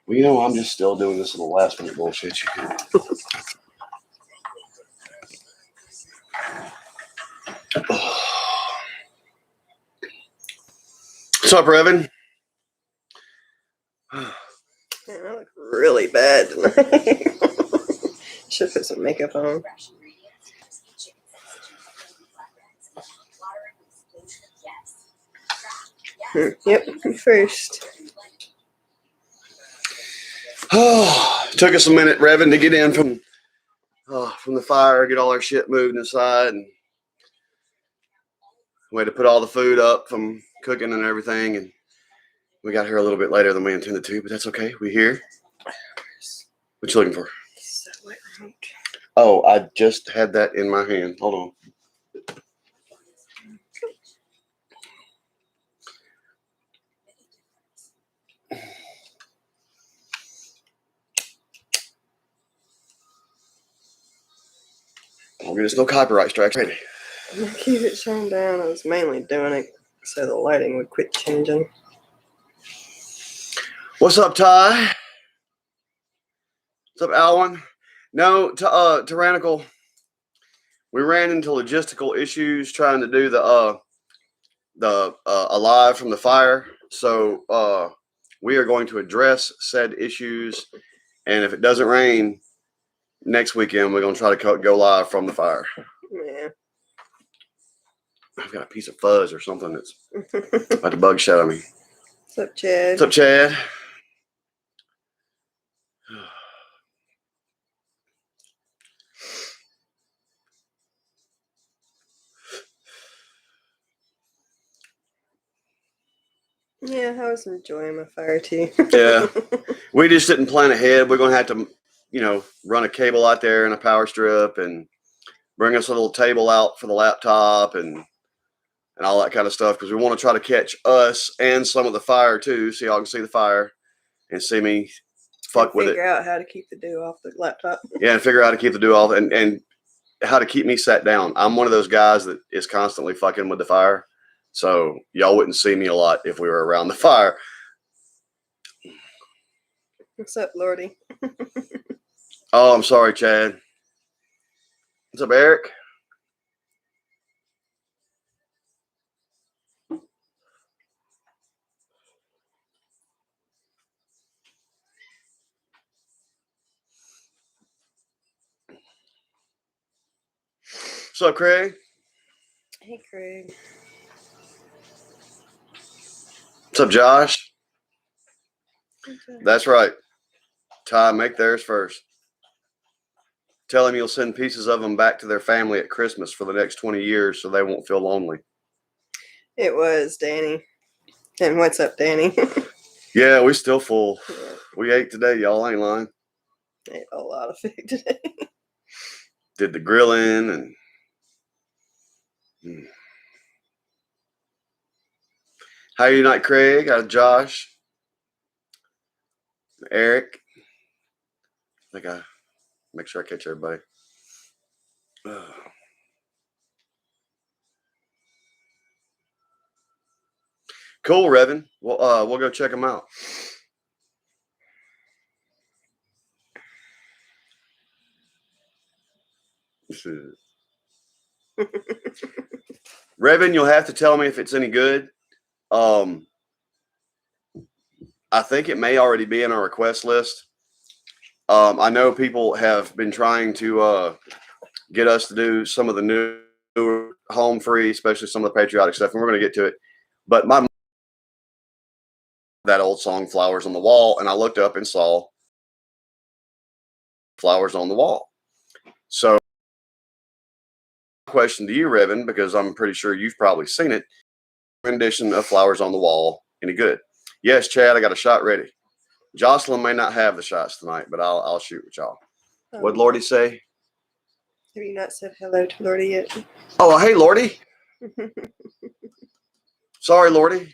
Well, you know, I'm just still doing this little last minute bullshit. What's up, Revan? Man, I look really bad tonight. Should put some makeup on. Yep, first. Took us a minute, Revan, to get in from the fire, get all our shit moved inside, and we had to put all the food up from cooking and everything, and we got here a little bit later than we intended to, but that's okay. We're here. What you looking for? Oh, I just had that in my hand. Hold on. Don't get us no copyright strikes. Ready? I'm gonna keep it shown down. I was mainly doing it so the lighting would quit changing. What's up, Ty? What's up, Alwyn? No, Tyrannical. We ran into logistical issues trying to do the alive from the fire. So we are going to address said issues, and if it doesn't rain next weekend, we're going to try to go live from the fire. Yeah. I've got a piece of fuzz or something that's about to bug shot at me. What's up, Chad? What's up, Chad? Yeah, I was enjoying my fire too. Yeah. We just didn't plan ahead. We're going to have to, run a cable out there and a power strip and bring us a little table out for the laptop and all that kind of stuff, because we want to try to catch us and some of the fire too, so y'all can see the fire and see me fuck with it. Figure out how to keep the dew off the laptop. Yeah, and figure out how to keep the dew off and how to keep me sat down. I'm one of those guys that is constantly fucking with the fire, so y'all wouldn't see me a lot if we were around the fire. What's up, Lordy? Oh, I'm sorry, Chad. What's up, Eric? What's up, Craig? Hey, Craig. What's up, Josh? Okay. That's right. Ty, make theirs first. Tell them you'll send pieces of them back to their family at Christmas for the next 20 years so they won't feel lonely. It was Danny. And what's up, Danny? Yeah, we still full. Yeah. We ate today, y'all. Ain't lying. Ate a lot of food today. Did the grilling and how you tonight, Craig? Josh, Eric. I think I make sure I catch everybody. Cool, Revan. We'll go check them out. Revan, you'll have to tell me if it's any good. I think it may already be in our request list. I know people have been trying to get us to do some of the new home free, especially some of the patriotic stuff, and we're going to get to it. But that old song, Flowers on the Wall, and I looked up and saw Flowers on the Wall. So, question to you, Revan, because I'm pretty sure you've probably seen it. Rendition of Flowers on the Wall, any good? Yes, Chad, I got a shot ready. Jocelyn may not have the shots tonight, but I'll shoot with y'all. What'd Lordy say? Have you not said hello to Lordy yet? Oh, hey, Lordy. Sorry, Lordy.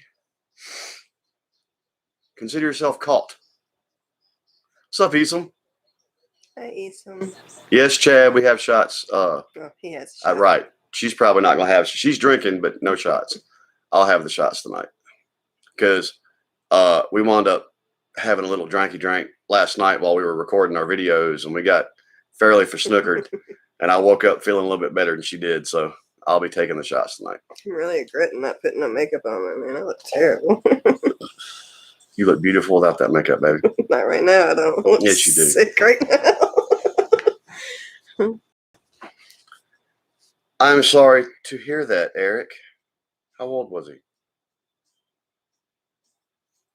Consider yourself caught. What's up, Esom? Hi, Esom. Yes, Chad, we have shots. Oh, he has shots. Right. She's probably not going to have. She's drinking, but no shots. I'll have the shots tonight because we wound up having a little drinky drink last night while we were recording our videos, and we got fairly forsnookered. And I woke up feeling a little bit better than she did, so I'll be taking the shots tonight. I'm really regretting not putting no makeup on me, man. I look terrible. You look beautiful without that makeup, baby. Not right now. I don't. Look Yes, you do. sick right now. I'm sorry to hear that, Eric. How old was he?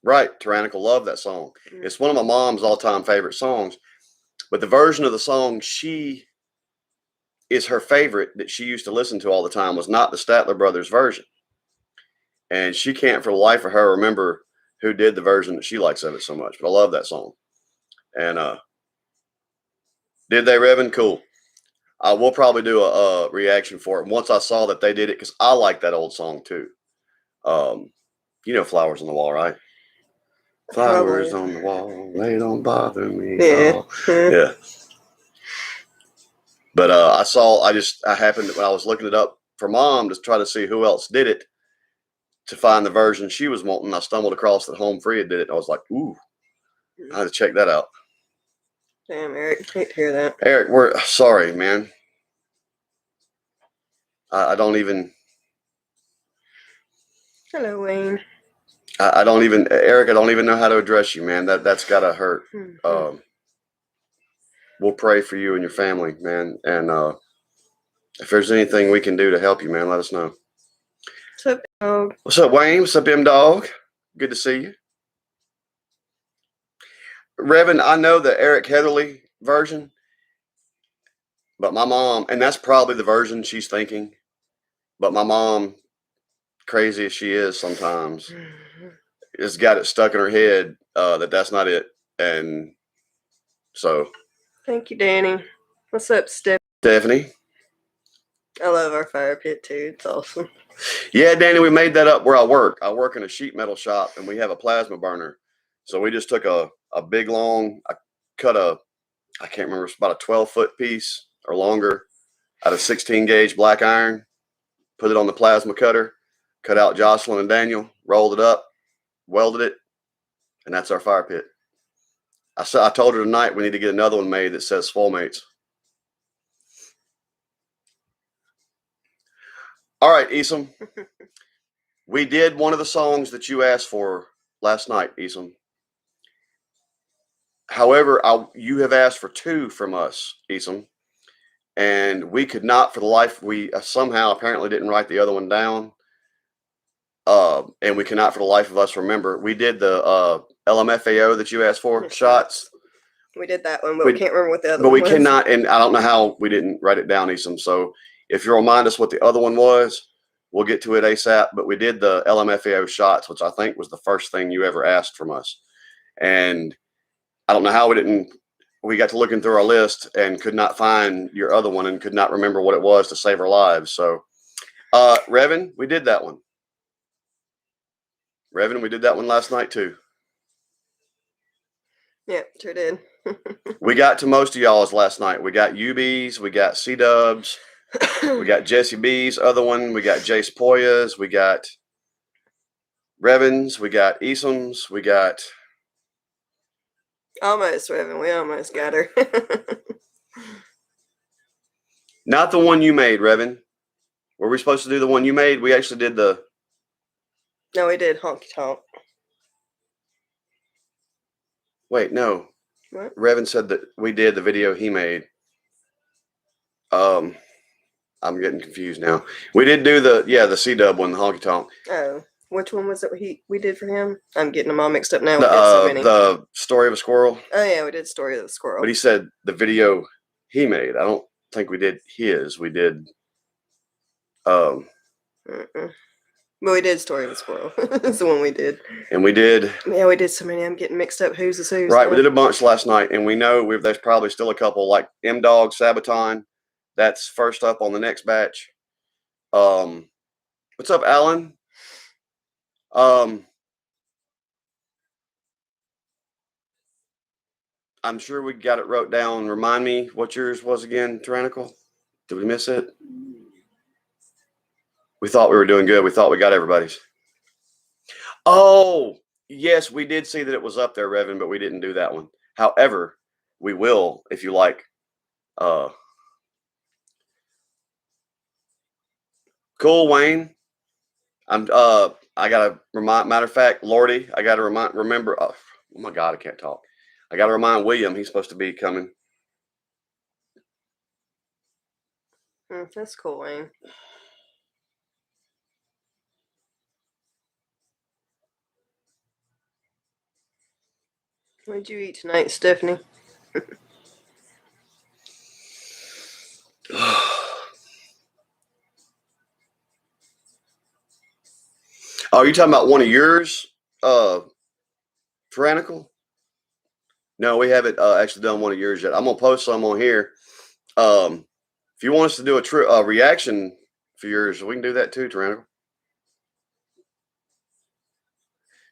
Right, Tyrannical. Love that song. It's one of my mom's all-time favorite songs. But the version of the song she is her favorite that she used to listen to all the time was not the Statler Brothers version. And she can't for the life of her remember who did the version that she likes of it so much. But I love that song. And did they, Revan? Cool. We'll probably do a reaction for it once I saw that they did it, because I like that old song too. You know Flowers on the Wall, right? Flowers on the wall, they don't bother me. Yeah. Yeah. But I happened, when I was looking it up for Mom to try to see who else did it, to find the version she was wanting, I stumbled across that Home Free did it. I was like, ooh, I had to check that out. Damn, Eric, hate to hear that. Eric, we're sorry, man. I don't even. Hello, Wayne. I don't even, Eric. I don't even know how to address you, man. That's gotta hurt. We'll pray for you and your family, man. And if there's anything we can do to help you, man, let us know. What's up, dog? What's up, Wayne? What's up, M Dog? Good to see you. Revan, I know the Eric Heatherly version, but my mom, and that's probably the version she's thinking, but my mom, crazy as she is sometimes, has got it stuck in her head that that's not it. And so. Thank you, Danny. What's up, Stephanie? I love our fire pit, too. It's awesome. Yeah, Danny, we made that up where I work. I work in a sheet metal shop, and we have a plasma burner. So we just took a big, long, I can't remember, it's about a 12-foot piece or longer out of 16-gauge black iron, put it on the plasma cutter, cut out Jocelyn and Daniel, rolled it up, welded it, and that's our fire pit. I told her tonight we need to get another one made that says Swolemates. All right, Isam. We did one of the songs that you asked for last night, Isam. However, you have asked for two from us, Isam, and we could not, for the life, we somehow apparently didn't write the other one down, and we cannot for the life of us remember. We did the LMFAO that you asked for, shots. We did that one, but we can't remember what the other one was. But we cannot, and I don't know how we didn't write it down, Isam. So if you'll remind us what the other one was, we'll get to it ASAP. But we did the LMFAO shots, which I think was the first thing you ever asked from us. And I don't know how we got to looking through our list and could not find your other one and could not remember what it was to save our lives. So, Revan, we did that one. Revan, we did that one last night too. Yeah, sure did. We got to most of y'all's last night. We got UBs, we got C-Dubs, we got Jesse B's other one, we got Jace Poya's, we got Revan's, we got Isam's, we got... Almost, Revan. We almost got her. Not the one you made, Revan. Were we supposed to do the one you made? We actually did the... No, we did Honky Tonk. Wait, no. What? Revan said that we did the video he made. I'm getting confused now. We did do the C-Dub one, the Honky Tonk. Oh, which one was it we did for him? I'm getting them all mixed up now. We did so many. The Story of a Squirrel. Oh, yeah, we did Story of the Squirrel. But he said the video he made. I don't think we did his. We did... But we did Story of the Squirrel. That's the one we did. And we did... Yeah, we did so many. I'm getting mixed up. Who's the who's? Right, we did a bunch last night, and we know there's probably still a couple, like M-Dog, Sabaton. That's first up on the next batch. What's up, Alan? I'm sure we got it wrote down. Remind me what yours was again, Tyrannical? Did we miss it? We thought we were doing good. We thought we got everybody's. Oh, Yes, we did see that it was up there, Revan, but we didn't do that one. However, we will if you like. Cool, Wayne. I gotta remind. Matter of fact, Lordy, I gotta remember. Oh my God, I can't talk. I gotta remind William he's supposed to be coming. That's cool, Wayne. What'd you eat tonight, Stephanie? Oh, you talking about one of yours, Tyrannical? No, we haven't actually done one of yours yet. I'm gonna post some on here. If you want us to do a reaction for yours, we can do that too, Tyrannical.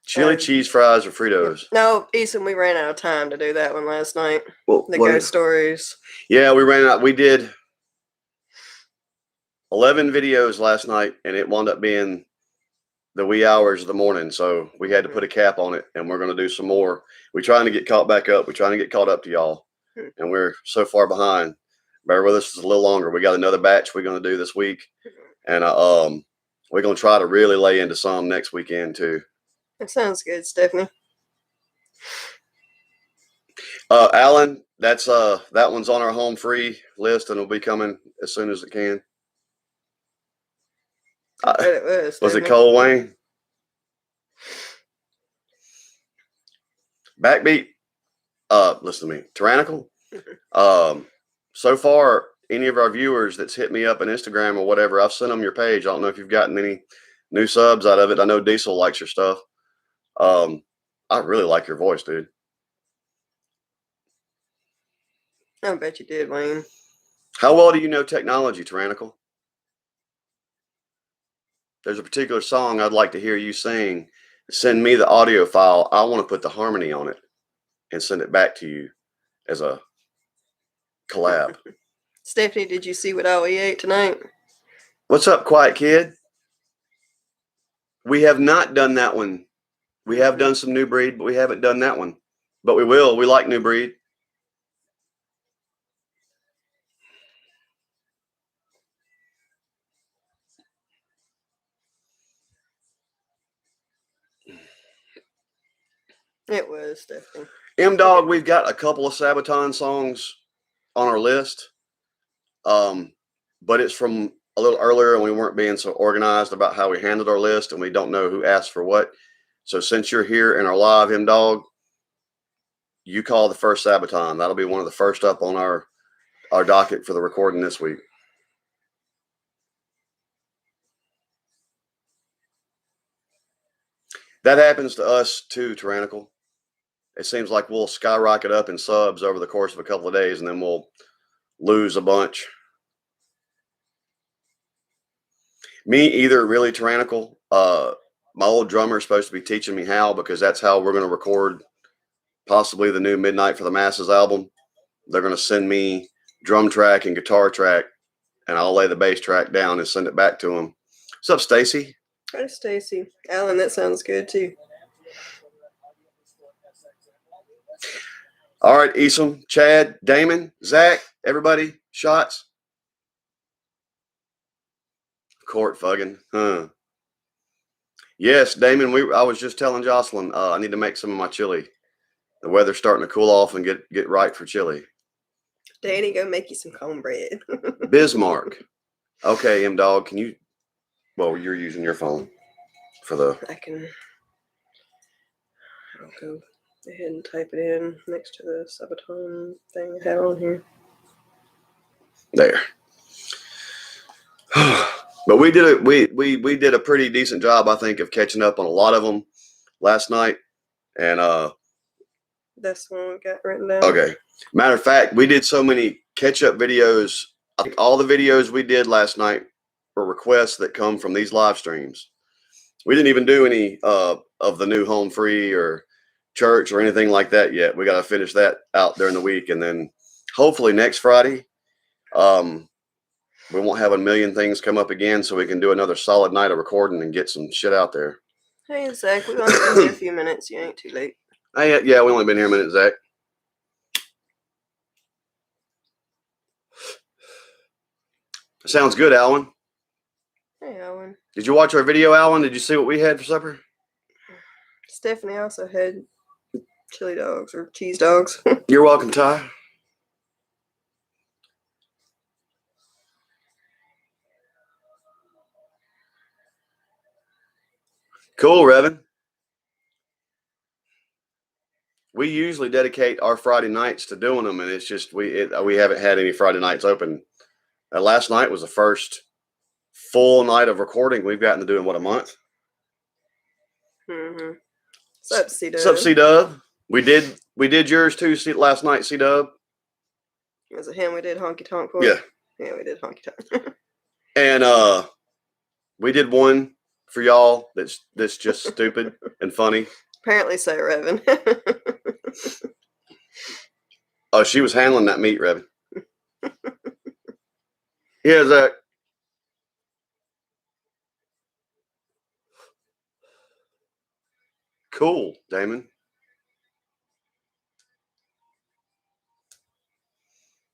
Chili cheese fries or Fritos? No, Eason, we ran out of time to do that one last night. Well, The ghost stories. Yeah, we ran out. We did 11 videos last night, and it wound up being the wee hours of the morning. So we had to put a cap on it, and we're going to do some more. We're trying to get caught back up. We're trying to get caught up to y'all, and we're so far behind. Bear with us a little longer. We got another batch we're going to do this week, and we're going to try to really lay into some next weekend too. That sounds good, Stephanie. Alan, that's that one's on our home free list, and it'll be coming as soon as it can. I bet it was. Was it Cole Wayne? Backbeat. Listen to me, Tyrannical. So far, any of our viewers that's hit me up on Instagram or whatever, I've sent them your page. I don't know if you've gotten any new subs out of it. I know Diesel likes your stuff. I really like your voice, dude. I bet you did, Wayne. How well do you know technology, Tyrannical? There's a particular song I'd like to hear you sing. Send me the audio file. I want to put the harmony on it and send it back to you as a collab. Stephanie, did you see what all we ate tonight? What's up, quiet kid? We have not done that one. We have done some New Breed, but we haven't done that one. But we will. We like New Breed. It was, Stephanie. M-Dog, we've got a couple of Sabaton songs on our list. But it's from a little earlier, and we weren't being so organized about how we handled our list, and we don't know who asked for what. So since you're here in our live, M-Dog, you call the first Sabaton. That'll be one of the first up on our docket for the recording this week. That happens to us too, Tyrannical. It seems like we'll skyrocket up in subs over the course of a couple of days, and then we'll lose a bunch. Me either, really, Tyrannical. My old drummer is supposed to be teaching me how, because that's how we're going to record possibly the new Midnight for the Masses album. They're going to send me drum track and guitar track, and I'll lay the bass track down and send it back to them. What's up, Stacy? Hi, Stacy. Alan, that sounds good too. All right, Esom, Chad, Damon, Zach, everybody, shots. Court fugging, huh? Yes, Damon. I was just telling Jocelyn I need to make some of my chili. The weather's starting to cool off and get right for chili. Danny, go make you some cornbread. Bismarck. Okay, M-Dog, can you? Well, you're using your phone for the. I'll go ahead and type it in next to the Sabaton thing I have on here. There. But we did a pretty decent job, I think, of catching up on a lot of them last night, and that's the one we got written down. Okay. Matter of fact, we did so many catch-up videos. I think all the videos we did last night were requests that come from these live streams. We didn't even do any of the new home free or church or anything like that yet. We got to finish that out during the week, and then hopefully next Friday, we won't have a million things come up again, so we can do another solid night of recording and get some shit out there. Hey, Zach, we've only been here a few minutes. You ain't too late. Hey, yeah, we only been here a minute, Zach. Sounds good, Alan. Hey, Owen. Did you watch our video, Alan? Did you see what we had for supper? Stephanie also had chili dogs or cheese dogs. You're welcome, Ty. Cool, Revan. We usually dedicate our Friday nights to doing them, and it's just we haven't had any Friday nights open. Last night was the first full night of recording we've gotten to do in, what, a month? Mm-hmm. What's up, C-Dub? What's up, C-Dub? We did yours too last night, C-Dub. Was it him we did Honky Tonk for? Yeah. Yeah, we did Honky Tonk. And we did one for y'all that's just stupid and funny. Apparently so, Revan. Oh, she was handling that meat, Revan. Yeah, Zach. Cool, Damon.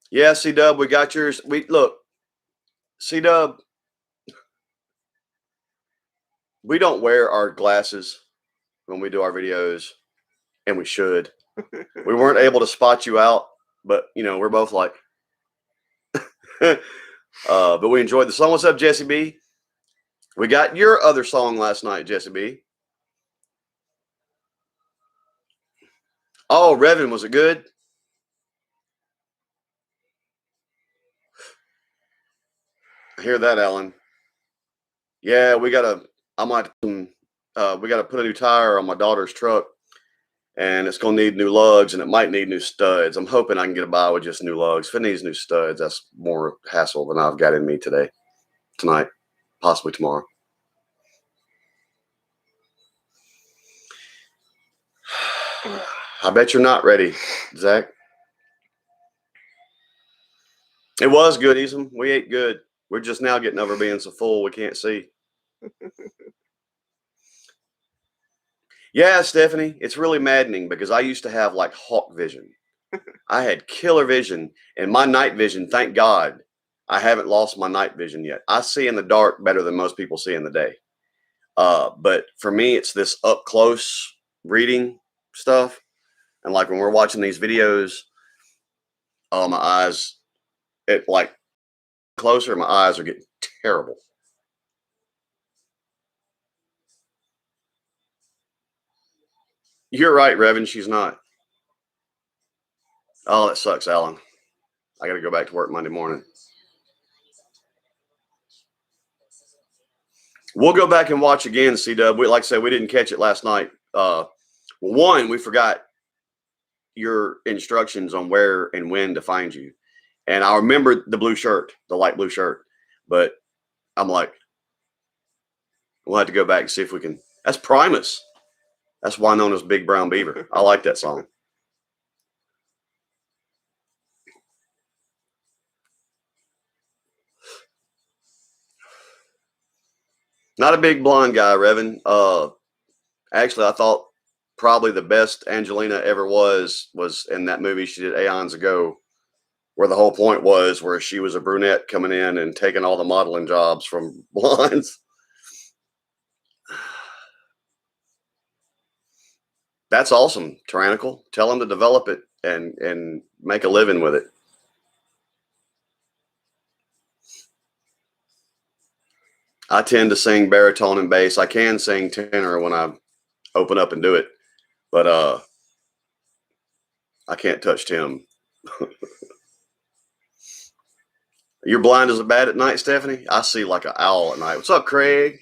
Yeah, C-Dub, we got yours. Look, C-Dub, we don't wear our glasses when we do our videos, and we should. We weren't able to spot you out, but we're both like, but we enjoyed the song. What's up, Jesse B? We got your other song last night, Jesse B. Oh, Revan, was it good? I hear that, Alan. Yeah, we gotta put a new tire on my daughter's truck, and it's gonna need new lugs, and it might need new studs. I'm hoping I can get by with just new lugs. If it needs new studs, that's more hassle than I've got in me tonight, possibly tomorrow. I bet you're not ready, Zach. It was good, Easam. We ate good. We're just now getting over being so full we can't see. Yeah, Stephanie, it's really maddening because I used to have like hawk vision. I had killer vision, and my night vision, thank God, I haven't lost my night vision yet. I see in the dark better than most people see in the day. But for me, it's this up close reading stuff. And like when we're watching these videos, my eyes, it like closer, my eyes are getting terrible. You're right, Revan. She's not. Oh, that sucks, Alan. I got to go back to work Monday morning. We'll go back and watch again, C-Dub. Like I said, we didn't catch it last night. One, we forgot your instructions on where and when to find you. And I remember the blue shirt, the light blue shirt. But I'm like, we'll have to go back and see if we can. That's Primus. That's why known as Big Brown Beaver. I like that song. Not a big blonde guy, Revan. Actually, I thought probably the best Angelina ever was in that movie she did aeons ago, where the whole point was where she was a brunette coming in and taking all the modeling jobs from blondes. That's awesome, Tyrannical. Tell them to develop it and make a living with it. I tend to sing baritone and bass. I can sing tenor when I open up and do it, but I can't touch Tim. You're blind as a bat at night, Stephanie? I see like an owl at night. What's up, Craig?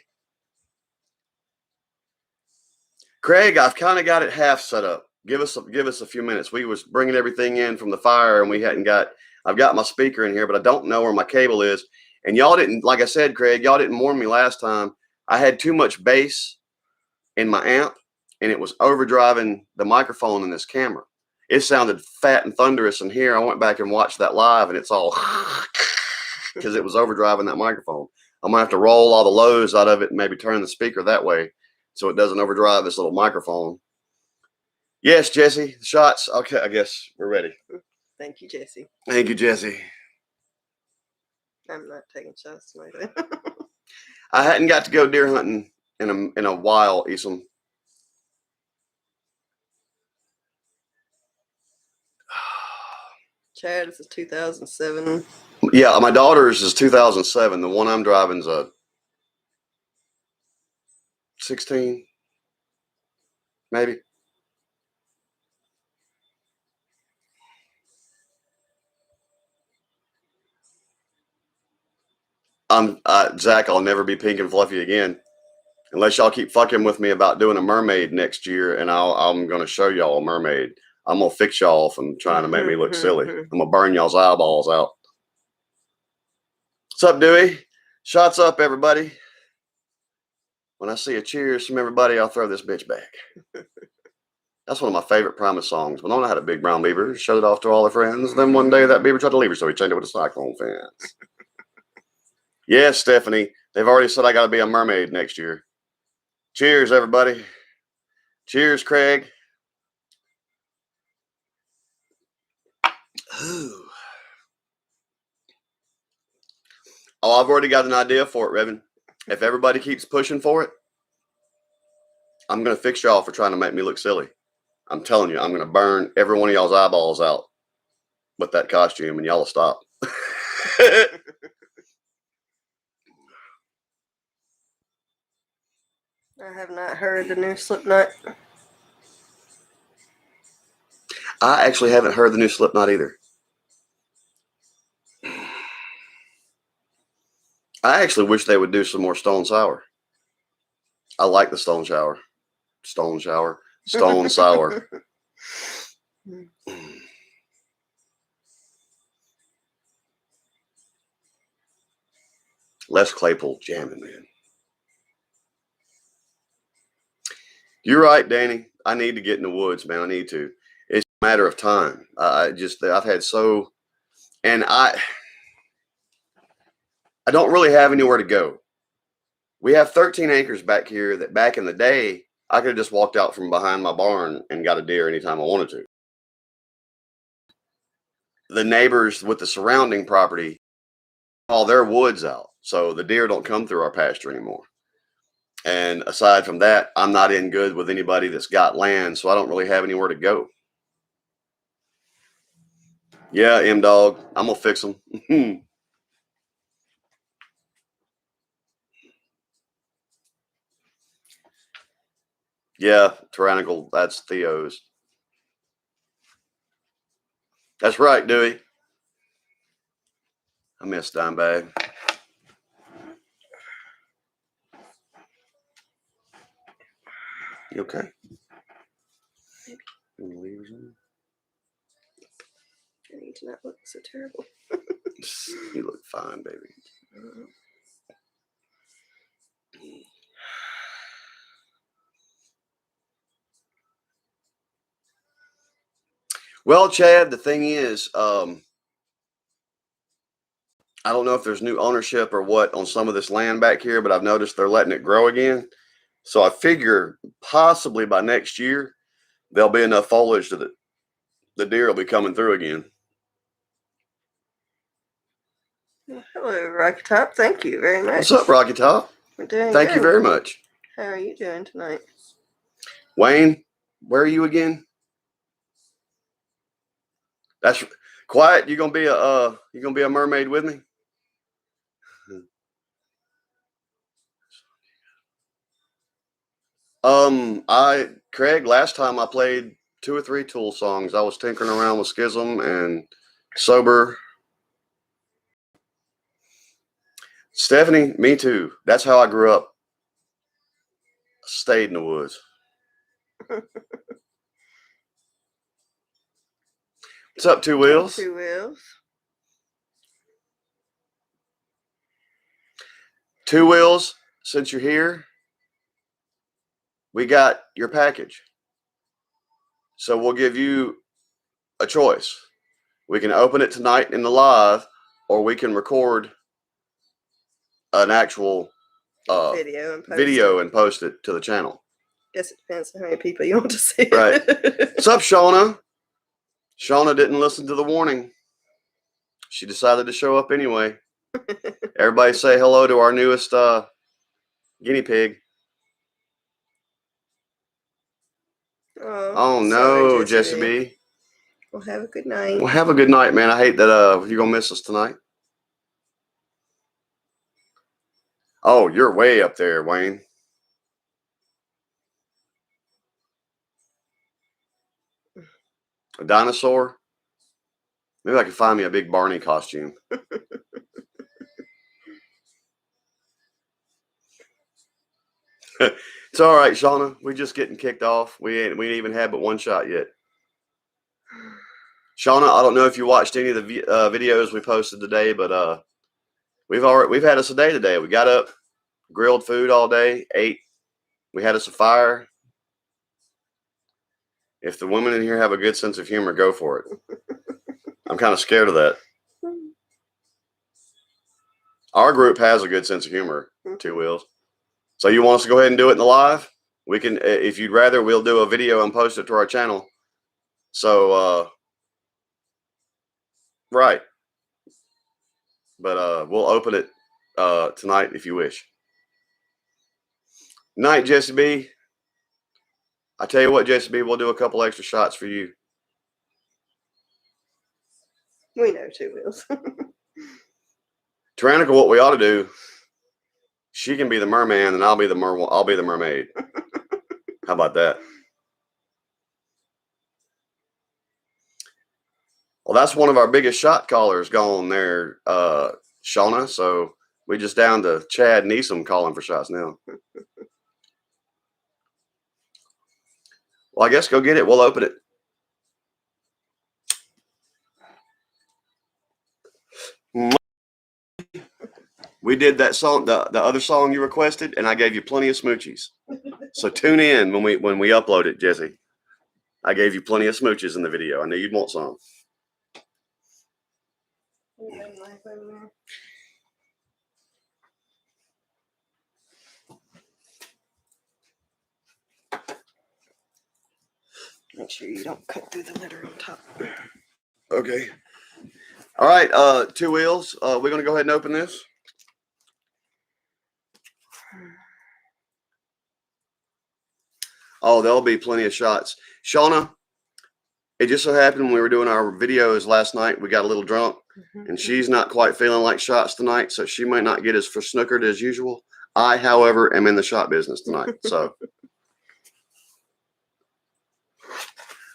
Craig, I've kind of got it half set up. Give us a few minutes. We was bringing everything in from the fire, and we hadn't got. I've got my speaker in here, but I don't know where my cable is. And y'all didn't, like I said, Craig, y'all didn't warn me last time. I had too much bass in my amp, and it was overdriving the microphone in this camera. It sounded fat and thunderous in here. I went back and watched that live, and it's all because it was overdriving that microphone. I'm gonna have to roll all the lows out of it and maybe turn the speaker that way. so it doesn't overdrive this little microphone. Yes, Jesse, shots. Okay, I guess we're ready. Thank you, Jesse. Thank you, Jesse. I'm not taking shots tonight. I hadn't got to go deer hunting in a while, Isom. Chad, this is 2007. Yeah, my daughter's is 2007. The one I'm driving's a 16, maybe. Zach, I'll never be pink and fluffy again. Unless y'all keep fucking with me about doing a mermaid next year, and I'm going to show y'all a mermaid. I'm going to fix y'all from trying to make me look silly. I'm going to burn y'all's eyeballs out. What's up, Dewey? Shots up, everybody. When I see a cheers from everybody, I'll throw this bitch back. That's one of my favorite Primus songs. When I had a big brown beaver, showed it off to all her friends. Then one day that beaver tried to leave her, so he chained it with a cyclone fence. Yes, Stephanie. They've already said I got to be a mermaid next year. Cheers, everybody. Cheers, Craig. Ooh. Oh, I've already got an idea for it, Revan. If everybody keeps pushing for it, I'm going to fix y'all for trying to make me look silly. I'm telling you, I'm going to burn every one of y'all's eyeballs out with that costume, and y'all will stop. I have not heard the new Slipknot. I actually haven't heard the new Slipknot either. I actually wish they would do some more Stone Sour. I like the Stone Sour. Stone Sour. Les Claypool jamming, man. You're right, Danny. I need to get in the woods, man. I need to. It's a matter of time. I've had so, and I don't really have anywhere to go. We have 13 acres back here that back in the day, I could have just walked out from behind my barn and got a deer anytime I wanted to. The neighbors with the surrounding property, all their woods out. So the deer don't come through our pasture anymore. And aside from that, I'm not in good with anybody that's got land, so I don't really have anywhere to go. Yeah, M-Dog, I'm going to fix them. Yeah, Tyrannical, that's Theo's. That's right, Dewey. I miss Dimebag. You okay? I need to not look so terrible. You look fine, baby. Well, Chad, the thing is, I don't know if there's new ownership or what on some of this land back here, but I've noticed they're letting it grow again. So I figure possibly by next year, there'll be enough foliage that the deer will be coming through again. Hello, Rocky Top. Thank you very much. What's up, Rocky Top? We're doing Thank good. you very much. How are you doing tonight? Wayne, where are you again? That's quiet. You gonna be a mermaid with me? Craig, last time I played 2 or 3 Tool songs. I was tinkering around with Schism and Sober. Stephanie, me too. That's how I grew up. I stayed in the woods. What's up, Two Wheels? Two Wheels. Two Wheels, since you're here, we got your package. So we'll give you a choice. We can open it tonight in the live, or we can record an actual video and post video it. and post it to the channel. Guess it depends on how many people you want to see. Right. What's up, Shauna? Shauna didn't listen to the warning. She decided to show up anyway. Everybody say hello to our newest guinea pig. Oh no, sorry, Jesse B. Well, have a good night. Well, have a good night, man. I hate that you're gonna miss us tonight. Oh, you're way up there, Wayne. A dinosaur? Maybe I can find me a big Barney costume. It's all right, Shauna. We're just getting kicked off. We ain't even had but one shot yet. Shauna, I don't know if you watched any of the videos we posted today, but we've had us a day today. We got up, grilled food all day, ate. We had us a fire. If the women in here have a good sense of humor, go for it. I'm kind of scared of that. Our group has a good sense of humor, Two Wheels. So you want us to go ahead and do it in the live? We can, if you'd rather, we'll do a video and post it to our channel. So, right. But we'll open it tonight if you wish. Night, Jesse B. I tell you what, Jesse B, we'll do a couple extra shots for you. We know Two Wheels. Tyrannical, what we ought to do, she can be the merman and I'll be the mermaid. How about that? Well, that's one of our biggest shot callers gone there, Shauna. So we just down to Chad Neeson calling for shots now. Well, I guess go get it. We'll open it. We did that song, the other song you requested, and I gave you plenty of smoochies. So tune in when we upload it, Jesse. I gave you plenty of smooches in the video. I knew you'd want some. Make sure you don't cut through the letter on top. Okay. All right, Two Wheels. We're going to go ahead and open this. Oh, there'll be plenty of shots. Shauna, it just so happened when we were doing our videos last night, we got a little drunk, and she's not quite feeling like shots tonight, so she might not get as snookered as usual. I, however, am in the shot business tonight, so.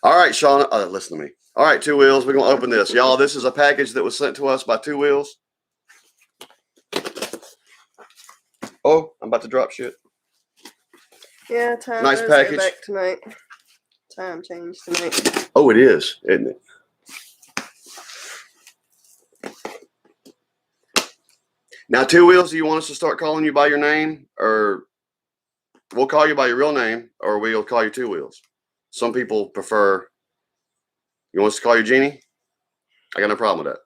All right, Shauna, listen to me. All right, Two Wheels, we're going to open this. Y'all, this is a package that was sent to us by Two Wheels. Oh, I'm about to drop shit. Yeah, time. Nice does package. Go back tonight. Time change tonight. Oh, it is, isn't it? Now, Two Wheels, do you want us to start calling you by your name, or we'll call you by your real name, or we'll call you Two Wheels? Some people prefer. You want us to call you Jeannie? I got no problem with that.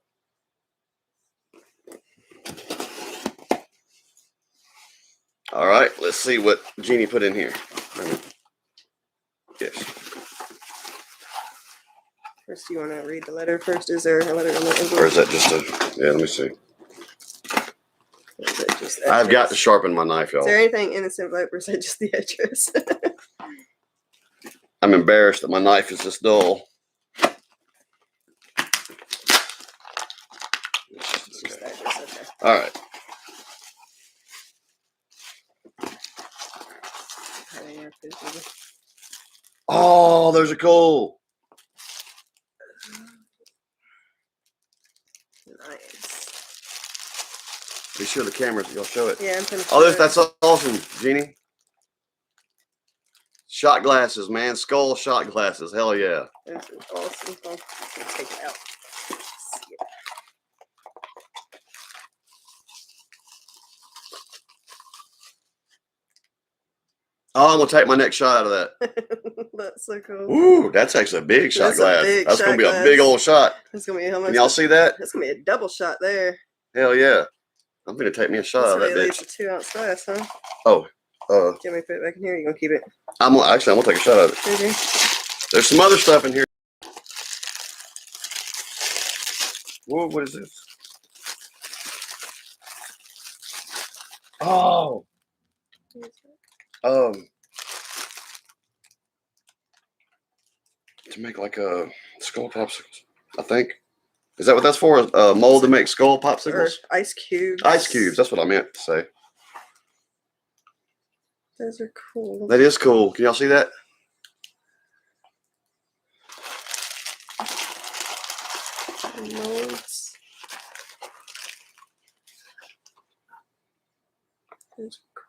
All right, let's see what Jeannie put in here. Yes. First, you want to read the letter first? Is there a letter on the envelope? Or is that just a? Yeah, let me see. Is that just the I've got address? to sharpen my knife, y'all. Is there anything in this envelope, or is that just the address? I'm embarrassed that my knife is this dull. It's just the address, okay. All right. Oh, there's a coal. Nice. Be sure the camera, you'll show it. Yeah, I'm finished. Oh, that's awesome, Jeannie. Shot glasses, man. Skull shot glasses. Hell yeah. This is awesome. I'll take it out. See it. Oh, I'm going to take my next shot out of that. That's so cool. Ooh, that's actually a big shot That's a glass. big That's going to be shot a big glass. old shot. That's gonna be how much? Can y'all see that? That's gonna be a double shot there. Hell yeah. I'm gonna take me a shot That's out how of you that leave bitch. the 2 ounce glass, huh? Oh, Do you want me to put it back in here? Or you gonna keep it? I'm gonna take a shot of it. Okay. There's some other stuff in here. Whoa, what is this? Oh, to make like a skull popsicles, I think. Is that what that's for? A mold to make skull Or popsicles? ice cubes. Ice cubes. That's what I meant to say. Those are cool. That is cool. Can y'all see that? Molds. Those are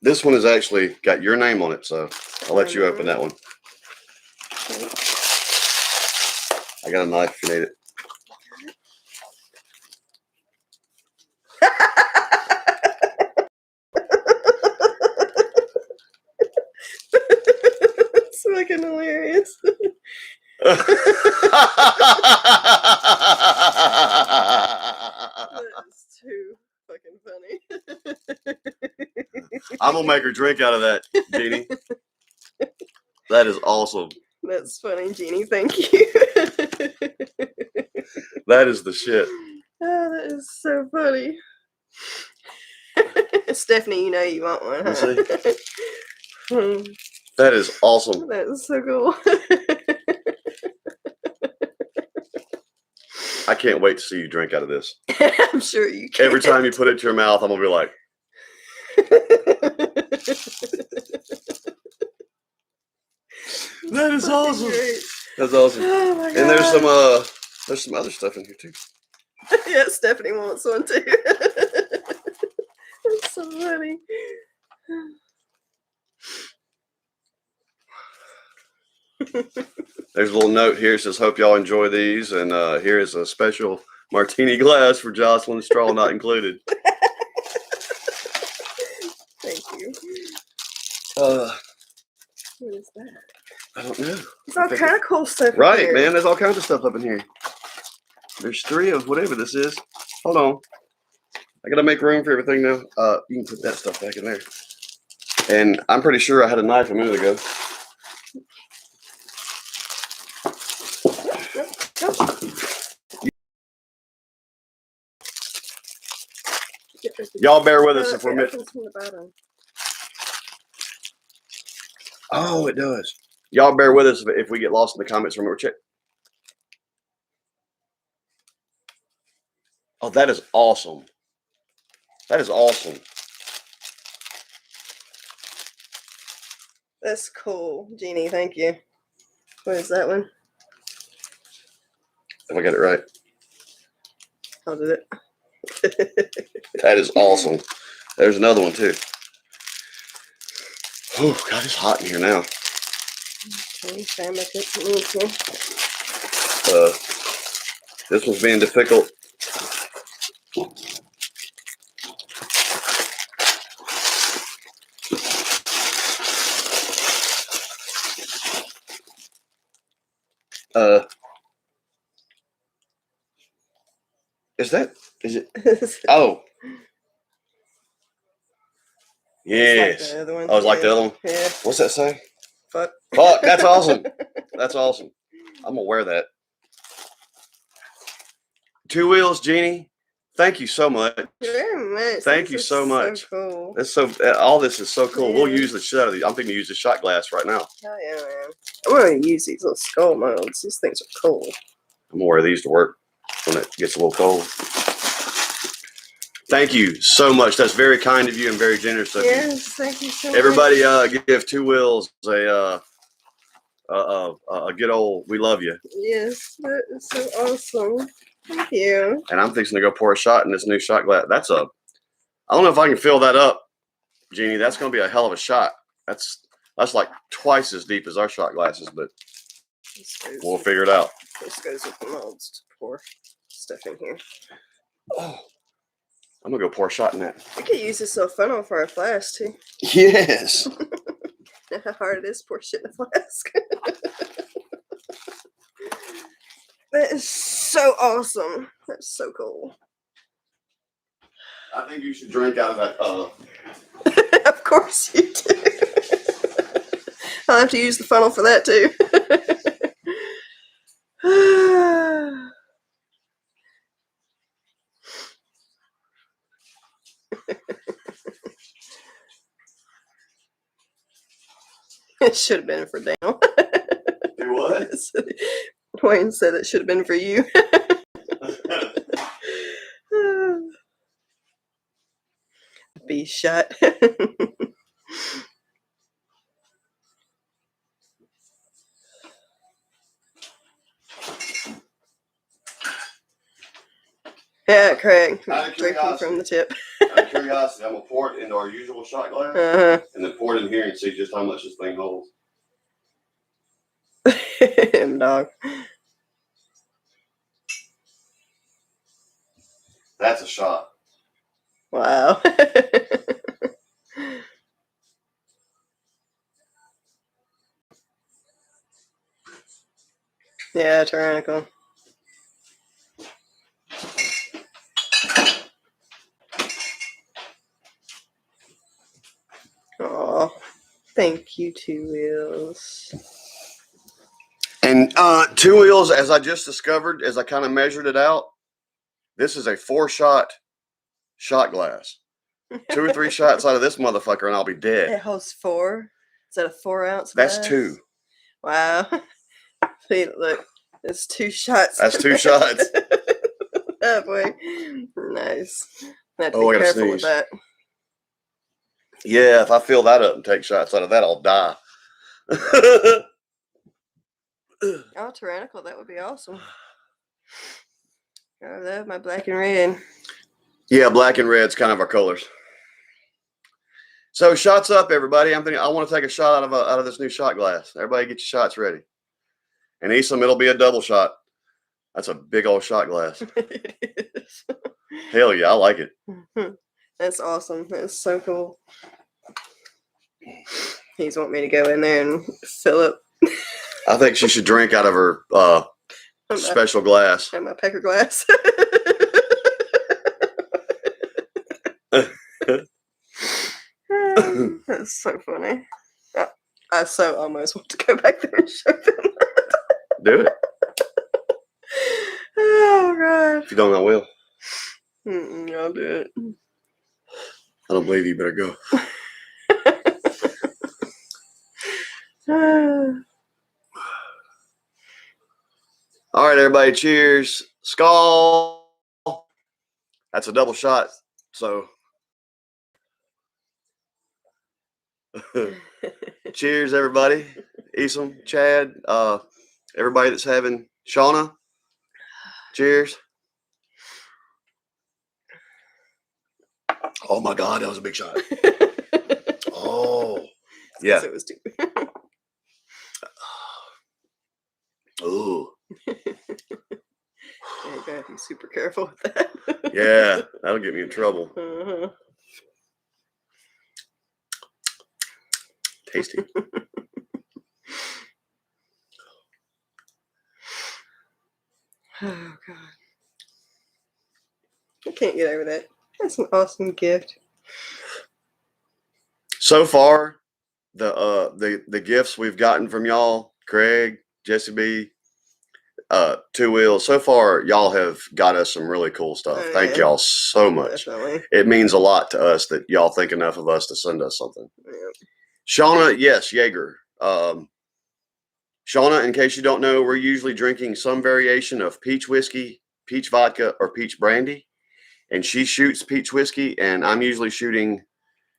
This one has actually got your name on it, so I'll let you open that one. cool. I got a knife if you need it. It's fucking hilarious. That is too fucking funny. I'm gonna make her drink out of that, Jeannie. That is awesome. That's funny, Jeannie. Thank you. That is the shit. Oh, that is so funny. Stephanie, you know you want one, huh? See? That is awesome. That is so cool. I can't wait to see you drink out of this. I'm sure you can. Every time you put it to your mouth, I'm gonna be like, that is awesome. Great. That's awesome. Oh my god. And there's some other stuff in here too. Yeah, Stephanie wants one too. That's so funny. There's a little note here. It says, hope y'all enjoy these. And here is a special martini glass for Jocelyn, straw not included. Thank you. What is that? I don't know. It's all kind of cool stuff. Right, here. man. There's all kinds of stuff up in here. There's 3 of whatever this is. Hold on. I gotta make room for everything now. You can put that stuff back in there. And I'm pretty sure I had a knife a minute ago. Y'all bear with us if we're missing. Oh, it does. Y'all bear with us if we get lost in the comments. Remember, check. Oh, that is awesome. That is awesome. That's cool, Jeannie. Thank you. What is that one? If I got it right. How did it? That is awesome. There's another one too. Oh, God, it's hot in here now. Okay, Sam, I think me too. This one's being difficult. Is it? Oh. Yes. Like the other one. Oh, it's like the other one? Yeah. What's that say? Fuck. Fuck, that's awesome. That's awesome. I'm gonna wear that. 2 Wheels, Jeannie. Thank you so much. Very much. Thank you so much. So cool. That's so. All this is so cool. Yeah. We'll use the shit out of these. I'm thinking to use the shot glass right now. Hell yeah, man. I'm going to use these little skull molds. These things are cool. I'm gonna wear these to work when it gets a little cold. Thank you so much. That's very kind of you and very generous of you. Yes, thank you so Everybody, much. give 2 Wheels a good old "we love you." Yes, that is so awesome. Thank you. And I'm fixing to go pour a shot in this new shot glass. I don't know if I can fill that up, Jeannie. That's gonna be a hell of a shot. That's like twice as deep as our shot glasses, but we'll figure it out. This goes with the molds to pour stuff in here. Oh, I'm gonna go pour a shot in that. We could use this little funnel for our flask too. Yes. Know how hard it is to pour shit in a flask. That is so awesome. That's so cool. I think you should drink out of that. Of course you do. I'll have to use the funnel for that too. It should have been for Daniel. Do what? Dwayne said it should have been for you. Be shut. Yeah, Craig. Out of Drinking from the tip. Out of curiosity, I'm gonna pour it into our usual shot glass, and then pour it in here and see just how much this thing holds. Him dog. That's a shot. Wow. Yeah, tyrannical. Oh, thank you, Two Wheels. And Two Wheels, as I just discovered, as I kind of measured it out, this is a 4-shot shot glass. 2 or 3 shots out of this motherfucker, and I'll be dead. It holds 4. Is that a 4-ounce? That's glass? 2. Wow. See, look, it's 2 shots. That's 2 shots. Oh boy, nice. I have to Oh, be I gotta careful with sneeze. that. Yeah, if I fill that up and take shots out of that, I'll die. Oh, tyrannical, that would be awesome. I love my black and red. Yeah, black and red's kind of our colors. So shots up, everybody. I'm thinking I want to take a shot out of this new shot glass. Everybody, get your shots ready. And Esom, it'll be a double shot. That's a big old shot glass. It is. Hell yeah, I like it. That's awesome. That's so cool. He's want me to go in there and fill up. I think she should drink out of her special glass. And my pecker glass. That's so funny. I so almost want to go back there and show them. Do it. Oh god. If you don't, I will. I'll do it. I don't believe you. Better go. All right, everybody. Cheers. Skull. That's a double shot. So, cheers, everybody. Esom, Chad, everybody that's having Shauna. Cheers. Oh my God, that was a big shot. Oh, yeah. It was too. Ooh. You gotta be super careful with that. Yeah, that'll get me in trouble. Uh-huh. Tasty. Oh god. I can't get over that. That's an awesome gift. So far, the gifts we've gotten from y'all, Craig, Jesse B, Two Wheels, so far y'all have got us some really cool stuff. Oh, Thank yeah. y'all so much. Definitely. It means a lot to us that y'all think enough of us to send us something. Yeah. Shauna, yes, Jaeger. Shauna, in case you don't know, we're usually drinking some variation of peach whiskey, peach vodka, or peach brandy. And she shoots peach whiskey, and I'm usually shooting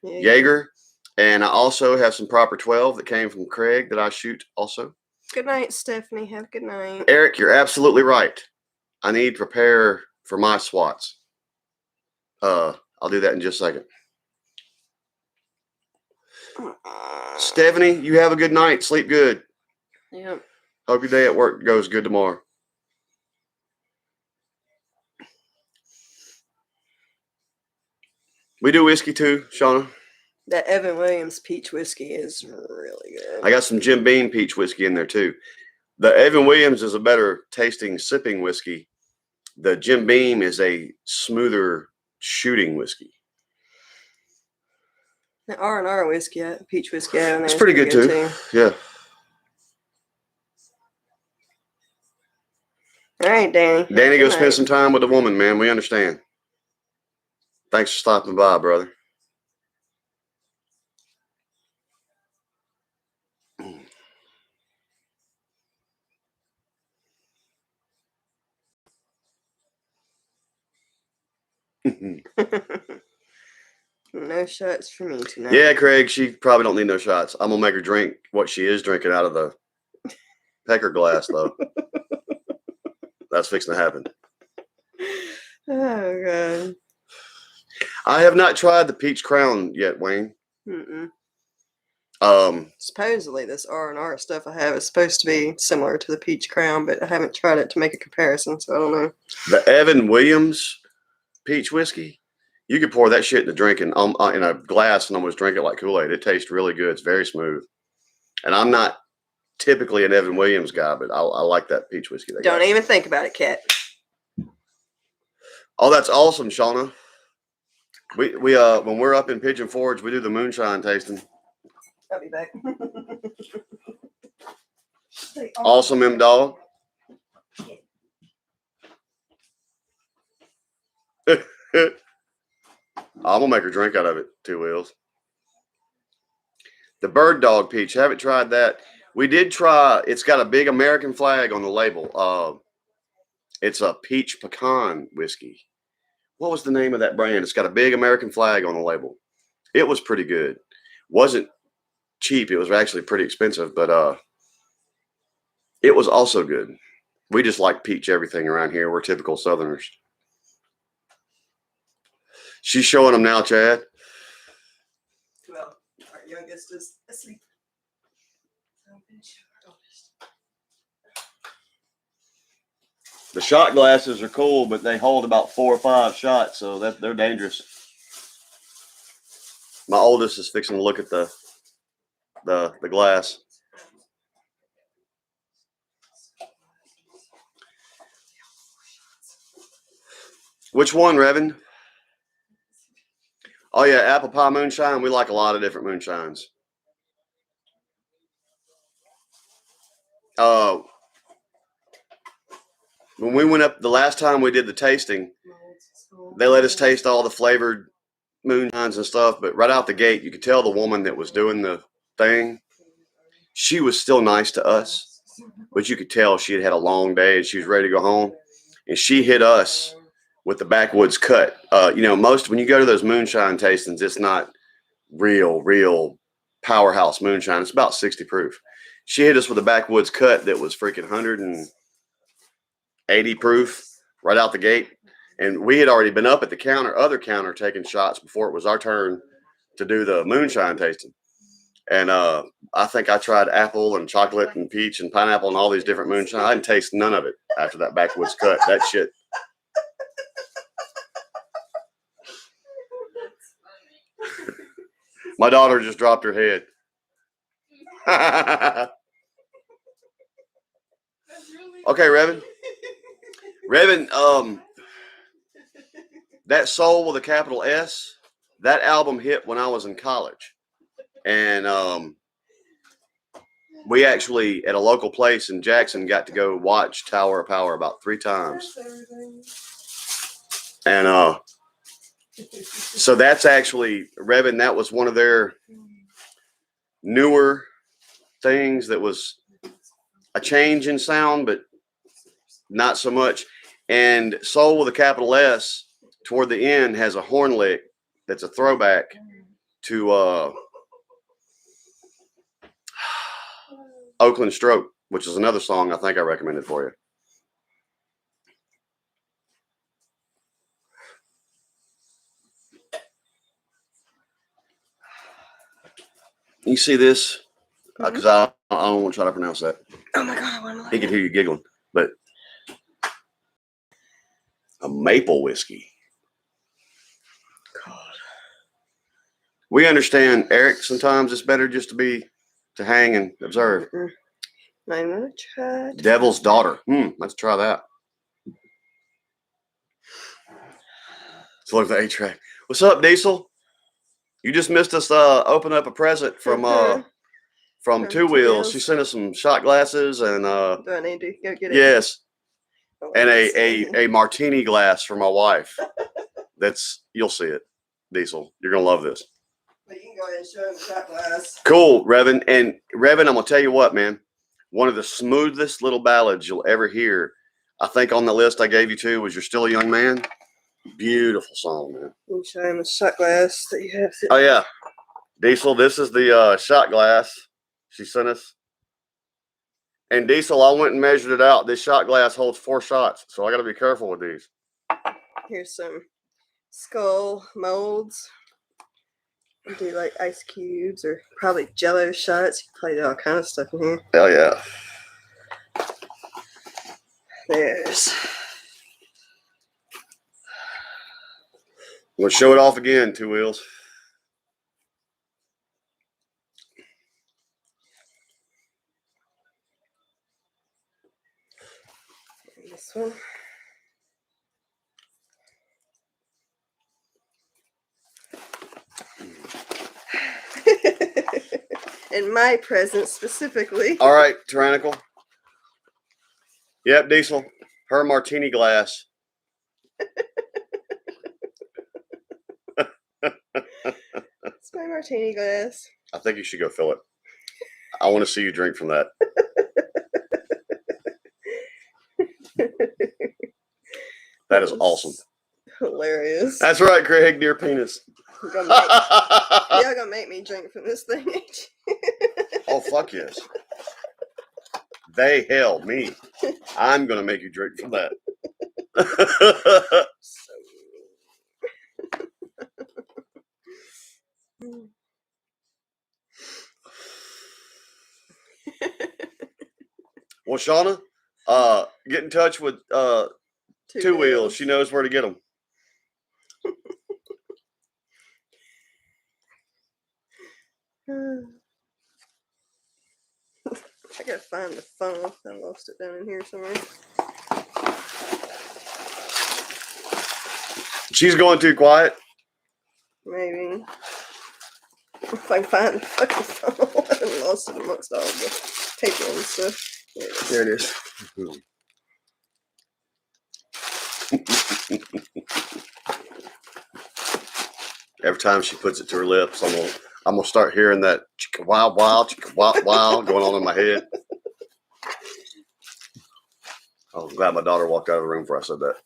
Jaeger. And I also have some Proper 12 that came from Craig that I shoot also. Good night, Stephanie. Have a good night. Eric, you're absolutely right. I need to prepare for my swats. I'll do that in just a second. Stephanie, you have a good night. Sleep good. Yep. Hope your day at work goes good tomorrow. We do whiskey too, Shauna. That Evan Williams peach whiskey is really good. I got some Jim Beam peach whiskey in there too. The Evan Williams is a better tasting sipping whiskey. The Jim Beam is a smoother shooting whiskey. The R&R whiskey, peach whiskey, I have in there It's is pretty good too. Yeah. All right, Danny. Danny, go Good spend night. some time with a woman, man. We understand. Thanks for stopping by, brother. No shots for me tonight. Yeah, Craig, she probably don't need no shots. I'm gonna make her drink what she is drinking out of the pecker glass, though. That's fixing to happen. Oh, God. I have not tried the peach crown yet, Wayne. Supposedly, this R&R stuff I have is supposed to be similar to the peach crown, but I haven't tried it to make a comparison, so I don't know. The Evan Williams peach whiskey, you could pour that shit in a drink in a glass and almost drink it like Kool-Aid. It tastes really good. It's very smooth. And I'm not typically an Evan Williams guy, but I like that peach whiskey. Don't even think about it, Kat. Oh, that's awesome, Shauna. We when we're up in Pigeon Forge, we do the moonshine tasting. I'll be back. Awesome, M dog. I'm gonna make her drink out of it. Two wheels. The Bird Dog peach. Haven't tried that. We did try. It's got a big American flag on the label. It's a peach pecan whiskey. What was the name of that brand? It's got a big American flag on the label. It was pretty good. Wasn't cheap. It was actually pretty expensive, but it was also good. We just like peach everything around here. We're typical Southerners. She's showing them now, Chad. Well, our youngest is asleep. The shot glasses are cool, but they hold about 4 or 5 shots, so they're dangerous. My oldest is fixing to look at the glass. Which one, Revin? Oh yeah, apple pie moonshine. We like a lot of different moonshines. When we went up the last time we did the tasting, they let us taste all the flavored moonshines and stuff, but right out the gate, you could tell the woman that was doing the thing, she was still nice to us, but you could tell she had had a long day and she was ready to go home, and she hit us with the backwoods cut. Most when you go to those moonshine tastings, it's not real powerhouse moonshine. It's about 60 proof. She hit us with a backwoods cut that was freaking 180 proof right out the gate. And we had already been up at the other counter taking shots before it was our turn to do the moonshine tasting. And I think I tried apple and chocolate and peach and pineapple and all these different moonshine. I didn't taste none of it after that backwoods cut. That shit. My daughter just dropped her head. Okay, Revin. That Soul with a capital S, that album hit when I was in college. And we actually, at a local place in Jackson, got to go watch Tower of Power about 3 times. And so that's actually, Revin, that was one of their newer things that was a change in sound, but not so much. And Soul with a capital S, toward the end, has a horn lick that's a throwback to Oakland Stroke, which is another song I think I recommended for you. You see this? Because I don't want to try to pronounce that. Oh my God, I want to. He could hear you giggling, but a maple whiskey. God. We understand, Eric. Sometimes it's better just to hang and observe. I'm gonna try. Devil's Daughter. Let's try that. So look at the 8-track. What's up, Diesel? You just missed us open up a present from From Two Two Wheels. She Wheels. sent us some shot glasses and Do I need to go get it? yes, Oh, and let's see. a martini glass for my wife. You'll see it, Diesel. You're gonna love this. But you can go ahead and show him the shot glass. Cool, Revan. And Revan, I'm gonna tell you what, man. One of the smoothest little ballads you'll ever hear. I think on the list I gave you too was "You're Still a Young Man." Beautiful song, man. You can show him the shot glass that you have. Oh yeah, Diesel. This is the shot glass she sent us. And Diesel, I went and measured it out. This shot glass holds 4 shots, so I got to be careful with these. Here's some skull molds. Do like ice cubes or probably jello shots. You can play all kind of stuff in here. Hell yeah. There's. We'll show it off again, Two Wheels. This one. In my present specifically. All right, Tyrannical. Yep, Diesel. Her martini glass. It's my martini glass. I think you should go fill it. I want to see you drink from that. That is awesome. Hilarious. That's right, Craig. Dear penis. You're gonna make me drink from this thing. Oh, fuck yes. Me. I'm going to make you drink from that. Well, Shauna, get in touch with Two Wheels. She knows where to get them. I gotta find the phone. I lost it down in here somewhere. She's going too quiet. Maybe. If I can find the fucking phone. I lost it amongst all the paper and stuff. There it is. Every time she puts it to her lips, I'm gonna start hearing that chicka wow wow chicka wow wow going on in my head. I'm glad my daughter walked out of the room before I said that.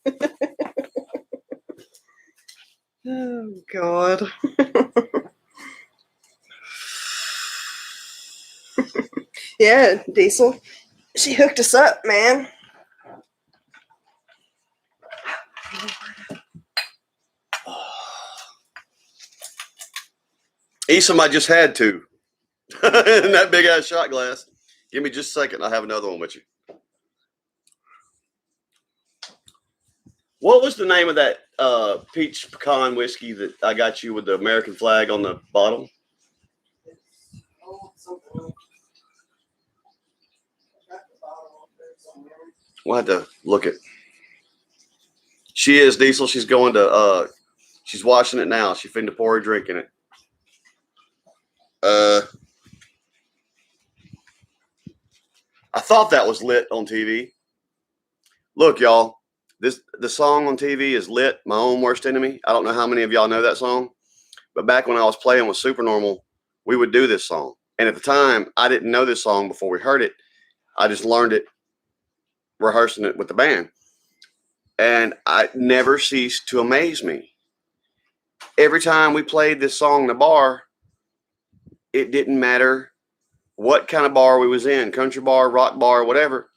Oh God. Yeah, Diesel. She hooked us up, man. Esom, I just had to. In that big ass shot glass. Give me just a second. I'll have another one with you. What was the name of that peach pecan whiskey that I got you with the American flag on the bottom? We'll have to look at. She is Diesel. She's going to. She's washing it now. She finna pour a drink in it. I thought that was Lit on TV. Look, y'all. The song on TV is Lit, My Own Worst Enemy. I don't know how many of y'all know that song, but back when I was playing with Supernormal, we would do this song. And at the time, I didn't know this song before we heard it. I just learned it rehearsing it with the band. And it never ceased to amaze me. Every time we played this song in the bar, it didn't matter what kind of bar we was in, country bar, rock bar, whatever.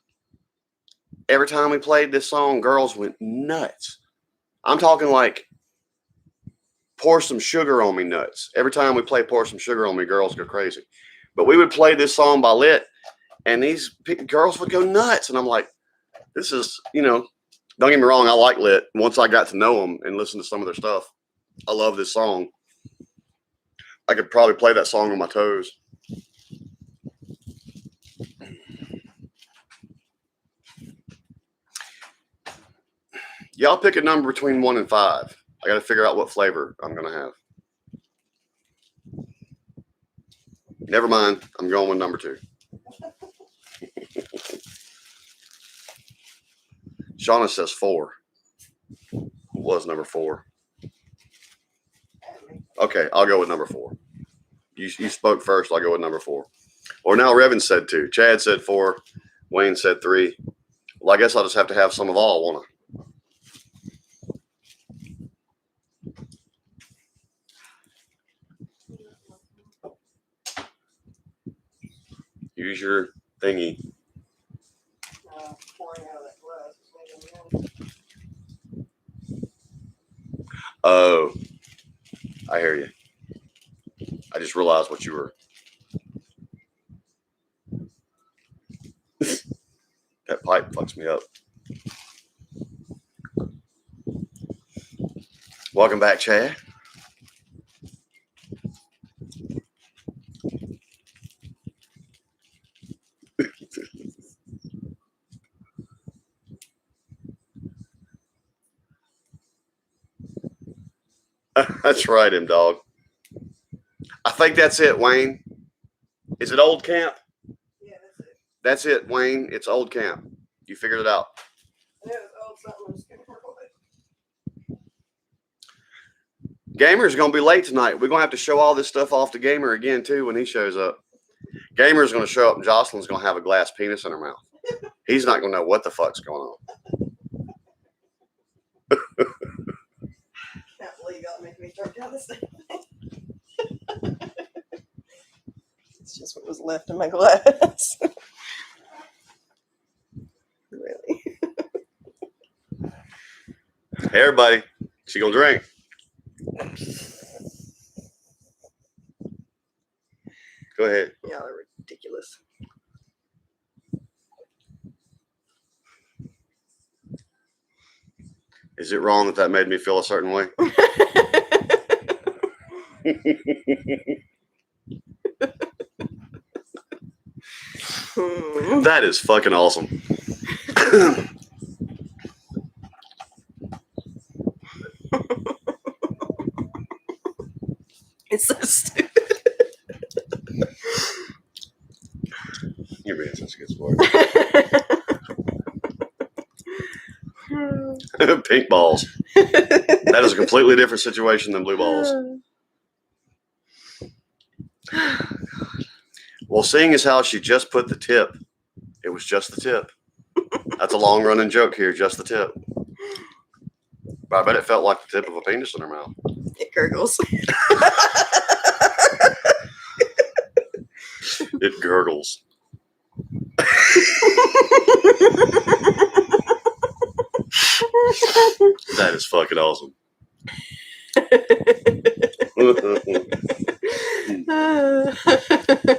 Every time we played this song, girls went nuts. I'm talking like Pour Some Sugar on Me nuts. Every time we play Pour Some Sugar on Me, girls go crazy. But we would play this song by Lit, and these girls would go nuts. And I'm like, this is, don't get me wrong, I like Lit. Once I got to know them and listen to some of their stuff, I love this song. I could probably play that song on my toes. Y'all pick a number between 1 and 5. I got to figure out what flavor I'm going to have. Never mind. I'm going with number 2. Shauna says 4. What was number 4? Okay, I'll go with number 4. You spoke first. I'll go with number 4. Or now Revan said 2. Chad said 4. Wayne said 3. Well, I guess I'll just have to have some of all, won't I? Use your thingy. Oh, I hear you. I just realized what you were. That pipe fucks me up. Welcome back, Chad. That's right, him dog. I think that's it, Wayne. Is it Old Camp? Yeah, that's it. That's it, Wayne. It's Old Camp. You figured it out. Yeah, it was old something. Gamer's going to be late tonight. We're going to have to show all this stuff off to Gamer again, too, when he shows up. Gamer's going to show up and Jocelyn's going to have a glass penis in her mouth. He's not going to know what the fuck's going on. Can't believe y'all making me drink down this thing. It's just what was left in my glass. Really? Hey, everybody. She going to drink. Go ahead. Y'all are ridiculous. Is it wrong that made me feel a certain way? That is fucking awesome. It's so stupid. You're being such a good sport. Pink balls. That is a completely different situation than blue balls. Well, seeing as how she just put the tip, it was just the tip. That's a long running joke here, just the tip. But I bet it felt like the tip of a penis in her mouth. It gurgles. It gurgles. That is fucking awesome.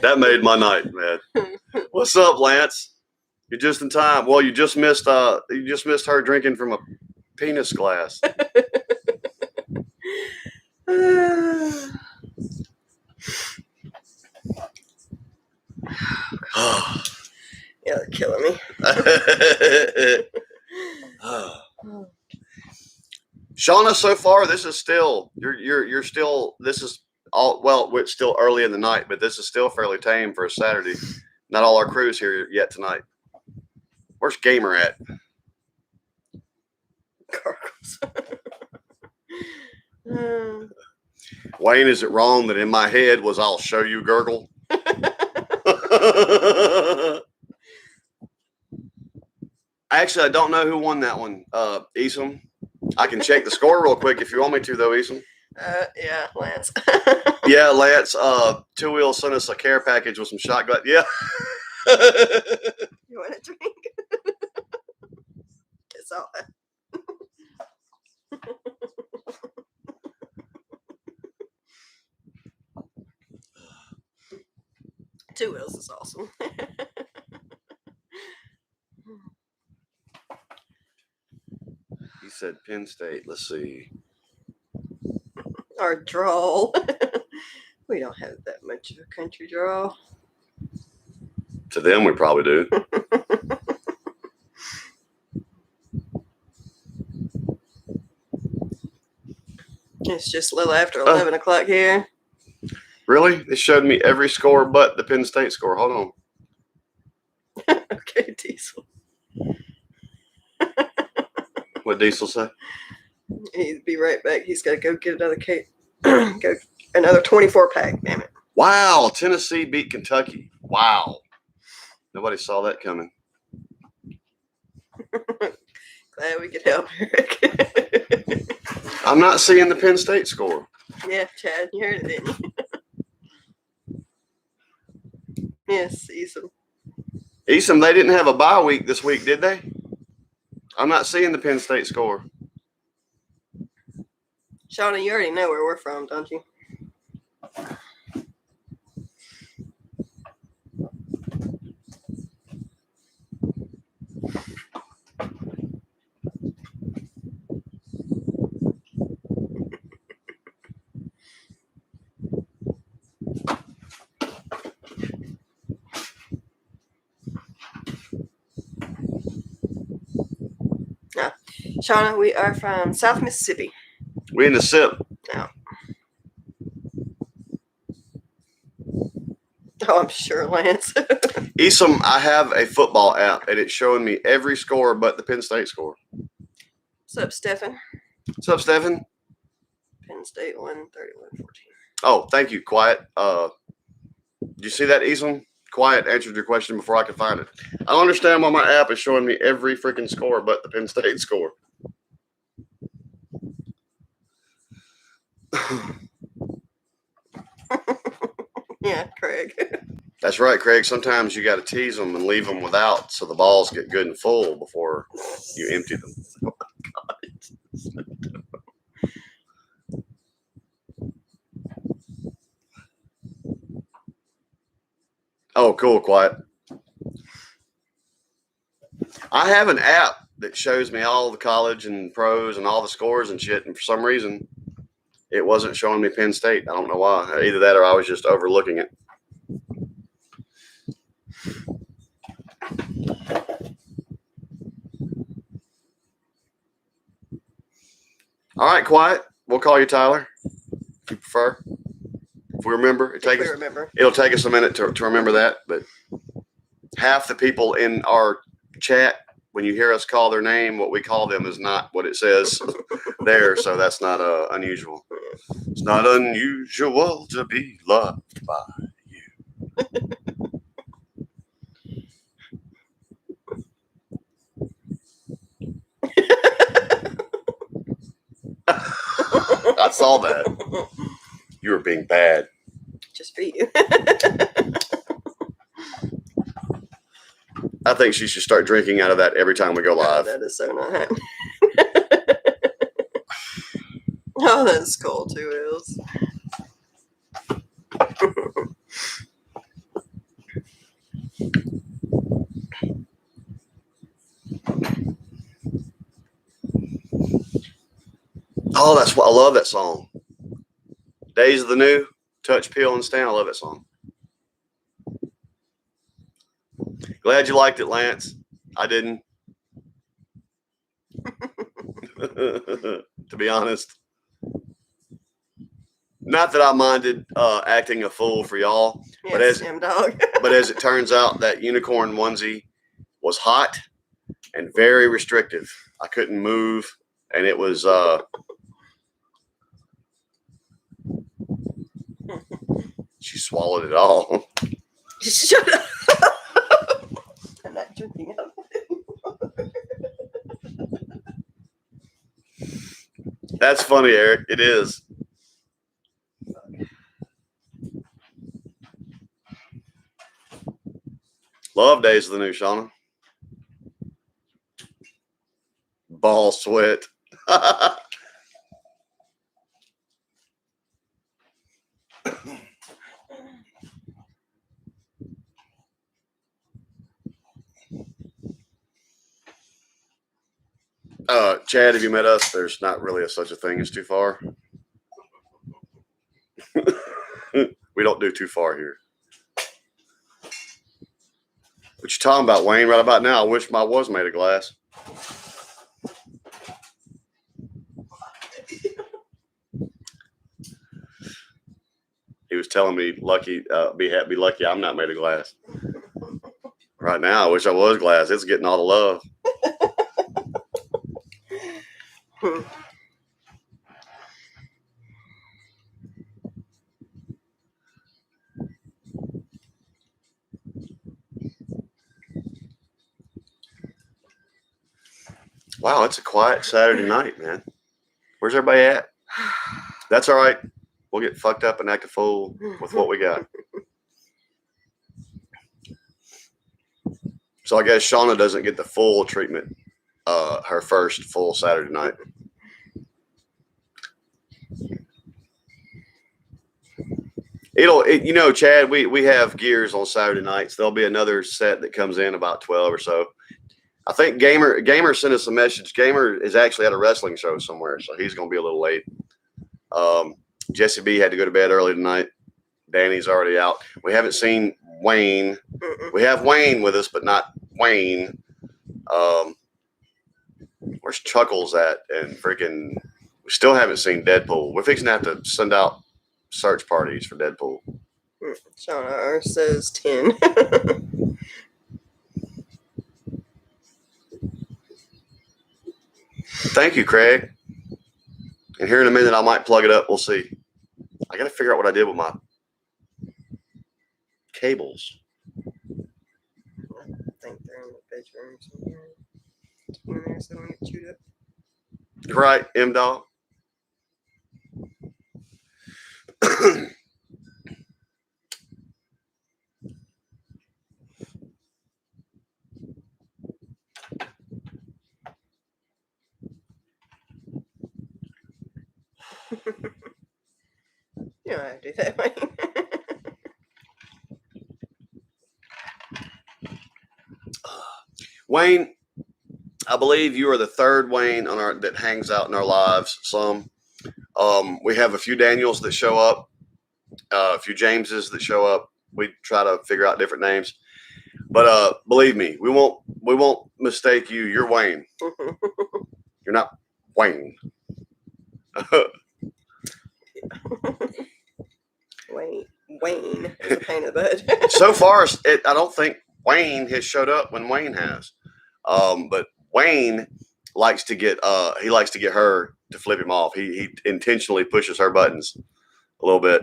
That made my night, man. What's up, Lance? You're just in time. Well, you just missed her drinking from a penis glass. Yeah, they're killing me. Shauna, so far this is still you're still, this is all, well, it's still early in the night, but this is still fairly tame for a Saturday. Not all our crew's here yet tonight. Where's Gamer at? Gurgles. Wayne, is it wrong that in my head was I'll show you gurgle? Actually, I don't know who won that one, Esom. I can check the score real quick if you want me to, though, Esom. Yeah, Lance. Yeah, Lance. Two Wheels sent us a care package with some shotgun. Yeah. You want a drink? It's all that. Two Wheels is awesome. He said Penn State. Let's see. Our drawl. We don't have that much of a country drawl. To them, we probably do. It's just a little after 11 o'clock here. Really? It showed me every score but the Penn State score. Hold on. Okay, Diesel. What Diesel say? He'd be right back. He's got to go get another cake. Go another 24 pack. Damn it. Wow. Tennessee beat Kentucky. Wow. Nobody saw that coming. Glad we could help, Eric. I'm not seeing the Penn State score. Yeah, Chad, you heard it, didn't you? Yes, Eason. Eason, they didn't have a bye week this week, did they? I'm not seeing the Penn State score. Shauna, you already know where we're from, don't you? Shauna, we are from South Mississippi. We in the SIP. No. Oh, I'm sure, Lance. Eason, I have a football app, and it's showing me every score but the Penn State score. What's up, Stefan? What's up, Stephen? Penn State 131-14. Oh, thank you. Quiet. Did you see that, Eason? Quiet answered your question before I could find it. I don't understand why my app is showing me every freaking score but the Penn State score. Yeah, Craig. That's right, Craig. Sometimes you got to tease them and leave them without so the balls get good and full before you empty them. Oh, my God. Oh, cool. Quiet. I have an app that shows me all the college and pros and all the scores and shit. And for some reason, it wasn't showing me Penn State. I don't know why. Either that or I was just overlooking it. All right, quiet. We'll call you Tyler if you prefer. If we remember, it'll take us a minute to remember that. But half the people in our chat, when you hear us call their name, what we call them is not what it says there. So that's not unusual. It's not unusual to be loved by you. I saw that. You were being bad. Just for you. I think she should start drinking out of that every time we go live. That is so not happening. Oh, that's cool too, it is. Oh, that's what I love that song. Days of the New, Touch, Peel, and Stand. I love that song. Glad you liked it, Lance. I didn't. To be honest. Not that I minded acting a fool for y'all, Yes, but as it turns out, that unicorn onesie was hot and very restrictive. I couldn't move, and it was she swallowed it all. Shut up. I'm not drinking out of it. That's funny, Eric. It is. Love Days of the New, Shauna. Ball sweat. Chad, have you met us? There's not really such a thing as too far. We don't do too far here. What you talking about, Wayne? Right about now, I wish I was made of glass. He was telling me, lucky, be lucky I'm not made of glass. Right now, I wish I was glass. It's getting all the love. Wow, it's a quiet Saturday night, man. Where's everybody at? That's all right. We'll get fucked up and act a fool with what we got. So I guess Shauna doesn't get the full treatment. Her first full Saturday night. Chad, we have gears on Saturday nights. There'll be another set that comes in about 12 or so. I think Gamer sent us a message. Gamer is actually at a wrestling show somewhere, so he's going to be a little late. Jesse B had to go to bed early tonight. Danny's already out. We haven't seen Wayne. We have Wayne with us, but not Wayne. Where's Chuckles at? And freaking, we still haven't seen Deadpool. We're fixing to have to send out search parties for Deadpool. Shauna R says 10. Thank you, Craig. And here in a minute, I might plug it up. We'll see. I got to figure out what I did with my cables. I think they're in the bedroom somewhere. In there, so don't get chewed up. Right, M-Dog. You don't have to do that, Wayne. Wayne, I believe you are the third Wayne that hangs out in our lives some. We have a few Daniels that show up, a few Jameses that show up. We try to figure out different names. But believe me, we won't mistake you. You're Wayne. You're not Wayne. Wayne is a pain in the butt. So far, I don't think Wayne has showed up when Wayne has. But Wayne likes to get her to flip him off. He intentionally pushes her buttons a little bit.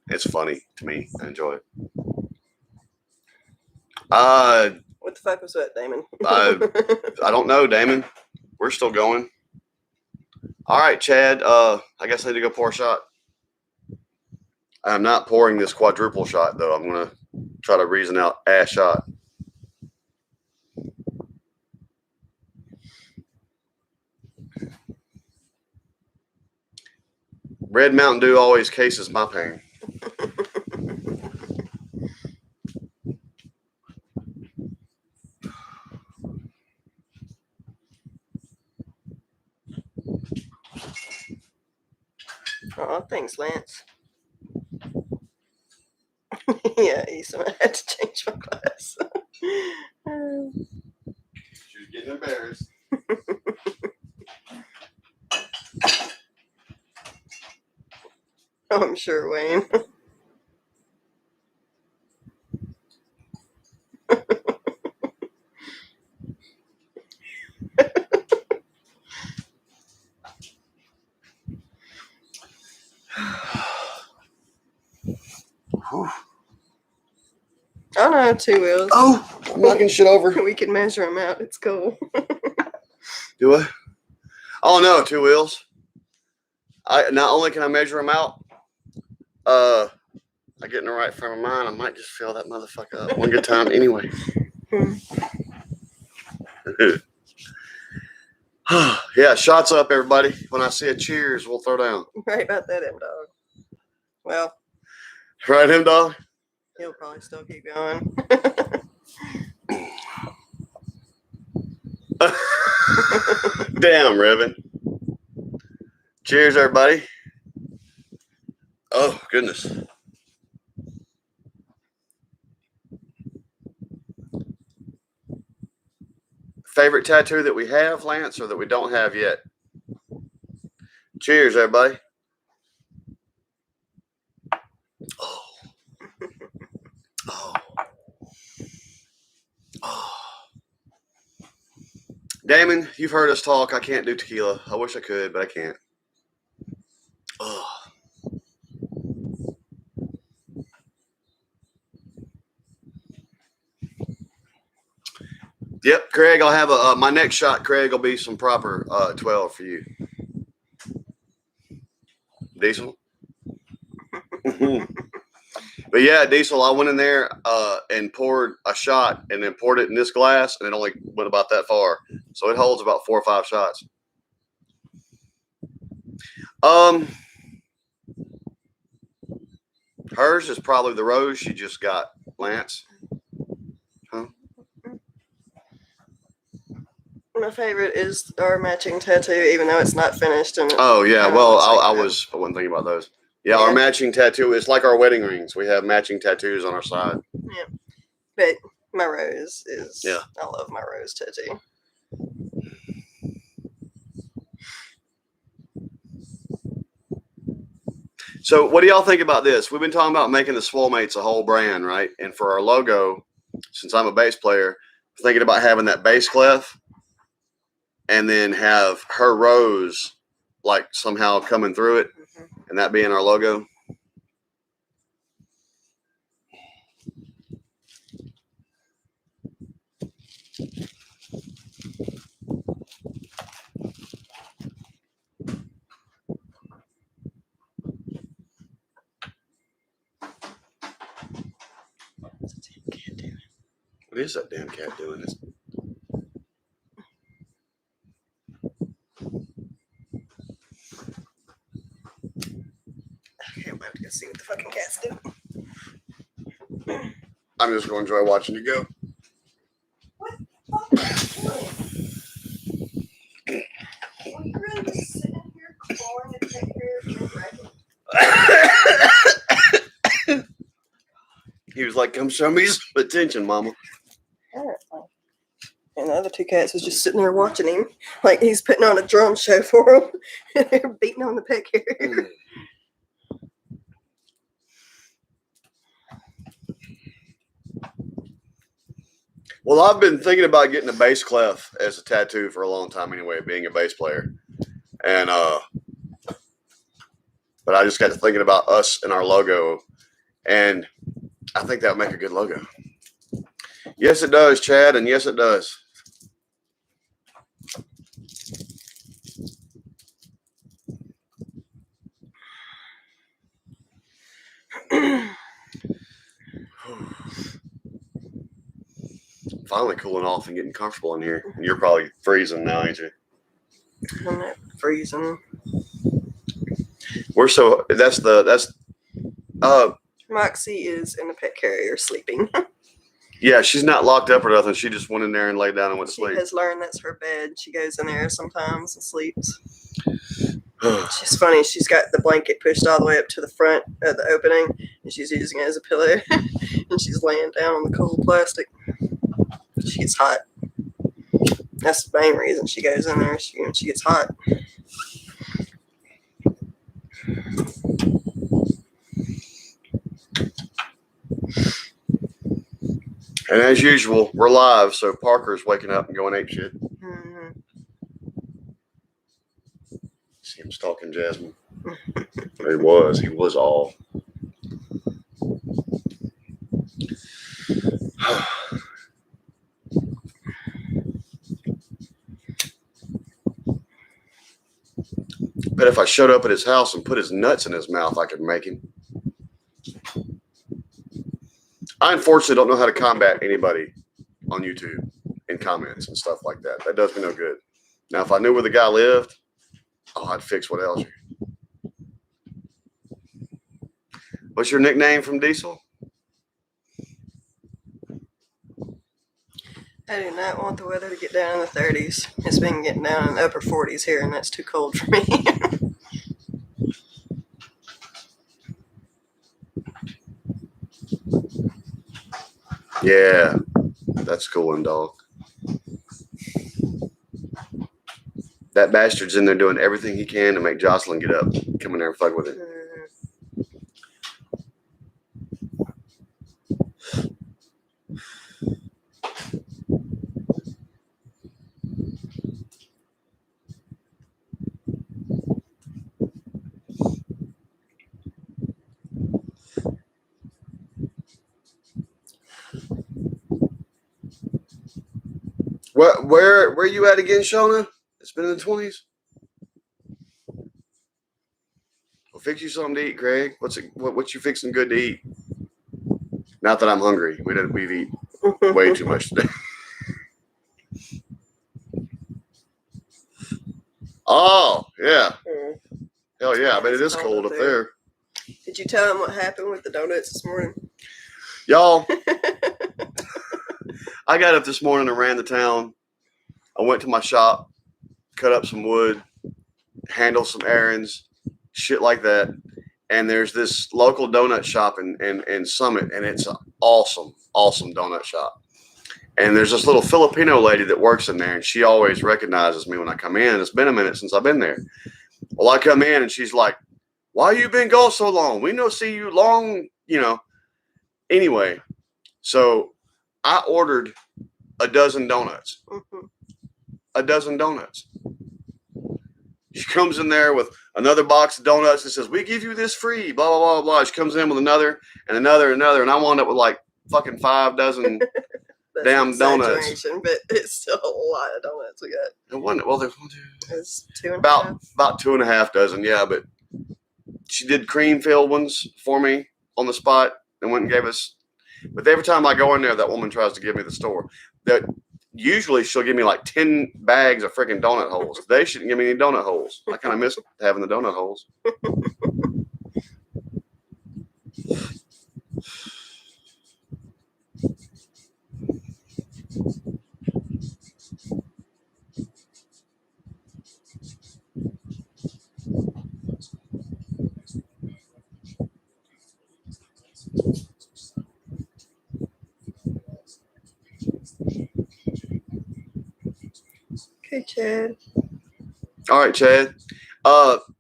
It's funny to me. I enjoy it. What the fuck was that, Damon? I don't know, Damon. We're still going. All right, Chad. I guess I need to go pour a shot. I'm not pouring this quadruple shot, though. I'm going to try to reason out a shot. Red Mountain Dew always cases my pain. Oh, thanks, Lance. Yeah, Easton, I had to change my class. She was getting embarrassed. I'm sure, Wayne. Oh no, 2 wheels. Oh, I'm knocking shit over. We can measure them out. It's cool. Do I? Oh no, 2 wheels. I not only can I measure them out, I get in the right frame of mind. I might just fill that motherfucker up one good time anyway. Yeah, shots up, everybody. When I see a cheers, we'll throw down. Right about that, M-Dog. Well, Right, him dog? he'll probably still keep going. Damn, Revan. Cheers, everybody. Oh, goodness. Favorite tattoo that we have, Lance, or that we don't have yet? Cheers, everybody. Damon, you've heard us talk. I can't do tequila. I wish I could, but I can't. Oh. Yep, Craig, I'll have my next shot, Craig, will be some proper 12 for you. Diesel? But yeah, Diesel, I went in there and poured a shot and then poured it in this glass, and it only went about that far. So it holds about 4 or 5 shots. Hers is probably the rose she just got, Lance. Huh? My favorite is our matching tattoo, even though it's not finished. And Oh yeah, well I that. wasn't thinking about those. Yeah, our matching tattoo is like our wedding rings. We have matching tattoos on our side. Yeah, but my rose is. Yeah, I love my rose tattoo. So what do y'all think about this? We've been talking about making the Swolemates a whole brand, right? And for our logo, since I'm a bass player, thinking about having that bass clef and then have her rose like somehow coming through it, and that being our logo. What is that damn cat doing? Okay, I'm about to go see what the fucking cat's doing. I'm just going to enjoy watching you go. What you really just sitting here clawing to take care of your dragon? He was like, "Come show me some attention, Mama." Apparently. And the other 2 cats was just sitting there watching him, like he's putting on a drum show for them. And they're beating on the pet carrier. Well, I've been thinking about getting a bass clef as a tattoo for a long time anyway, being a bass player. And but I just got to thinking about us and our logo, and I think that would make a good logo. Yes, it does, Chad, and yes, it does. Finally cooling off and getting comfortable in here. And you're probably freezing now, ain't you? I'm not freezing. We're so that's Moxie is in the pet carrier sleeping. Yeah, she's not locked up or nothing. She just went in there and laid down and went to She sleep. has learned that's her bed. She goes in there sometimes and sleeps. She's funny. She's got the blanket pushed all the way up to the front of the opening, and she's using it as a pillow. And she's laying down on the cold plastic. She gets hot. That's the main reason she goes in there. She gets hot. And as usual, we're live, so Parker's waking up and going ape shit. Mm-hmm. See him stalking Jasmine. He was all. Bet if I showed up at his house and put his nuts in his mouth, I could make him. I unfortunately don't know how to combat anybody on YouTube in comments and stuff like that. That does me no good. Now, if I knew where the guy lived, I'd fix what else. What's your nickname from Diesel? I do not want the weather to get down in the 30s. It's been getting down in the upper 40s here, and that's too cold for me. Yeah, that's cool, and dog. That bastard's in there doing everything he can to make Jocelyn get up. Come in there and fuck with it. Where you at again, Shona? It's been in the 20s. Well, fix you something to eat, Craig. What you fixing good to eat? Not that I'm hungry. We've eaten way too much today. Oh yeah, hell yeah! I bet it is cold up there. Did you tell him what happened with the donuts this morning? Y'all, I got up this morning and ran to town. I went to my shop, cut up some wood, handled some errands, shit like that. And there's this local donut shop in Summit, and it's an awesome donut shop. And there's this little Filipino lady that works in there, and she always recognizes me when I come in. It's been a minute since I've been there. Well, I come in, and she's like, "Why you been gone so long? We no see you long, you know." Anyway, so I ordered a dozen donuts. A dozen donuts. She comes in there with another box of donuts and says, "We give you this free, blah, blah, blah, blah." She comes in with another and another and another. And I wound up with like fucking 5 dozen damn donuts. But it's still a lot of donuts we got. And well, there's It's 2.5. About 2.5 dozen, yeah. But she did cream filled ones for me on the spot and went and gave us. But every time I go in there, that woman tries to give me the store. That usually she'll give me like 10 bags of freaking donut holes. They shouldn't give me any donut holes. I kind of miss having the donut holes. Okay, Chad. All right, Chad.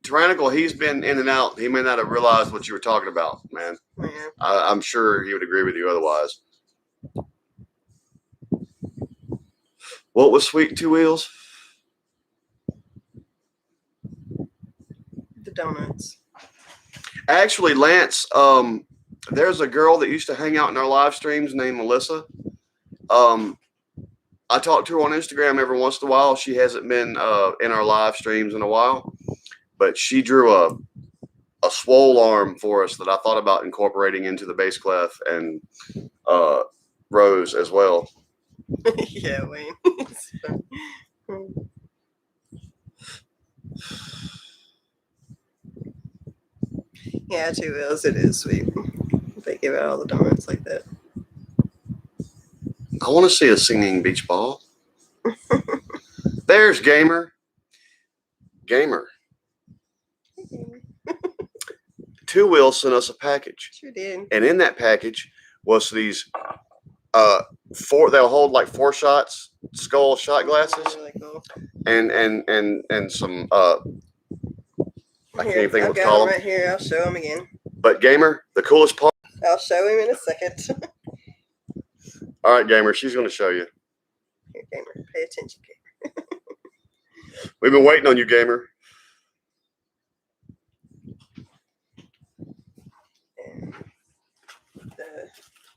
Tyrannical, he's been in and out. He may not have realized what you were talking about, man. Yeah. I'm sure he would agree with you otherwise. What was Sweet 2 Wheels? The donuts. Actually, Lance, there's a girl that used to hang out in our live streams named Melissa. I talk to her on Instagram every once in a while. She hasn't been in our live streams in a while, but she drew a swole arm for us that I thought about incorporating into the bass clef and Rose as well. Yeah, Wayne. Yeah, 2 Wheels. It is sweet. They give out all the donuts like that. I want to see a singing beach ball. There's Gamer. 2 Wheels sent us a package. Sure did. And in that package was these they'll hold like 4 shots, skull shot glasses. Really cool. And some I can't even think I've what to got call him them. right here. I'll show him again. But Gamer, the coolest part. I'll show him in a second. All right, Gamer, she's going to show you. Here, Gamer. Pay attention, Gamer. We've been waiting on you, Gamer. And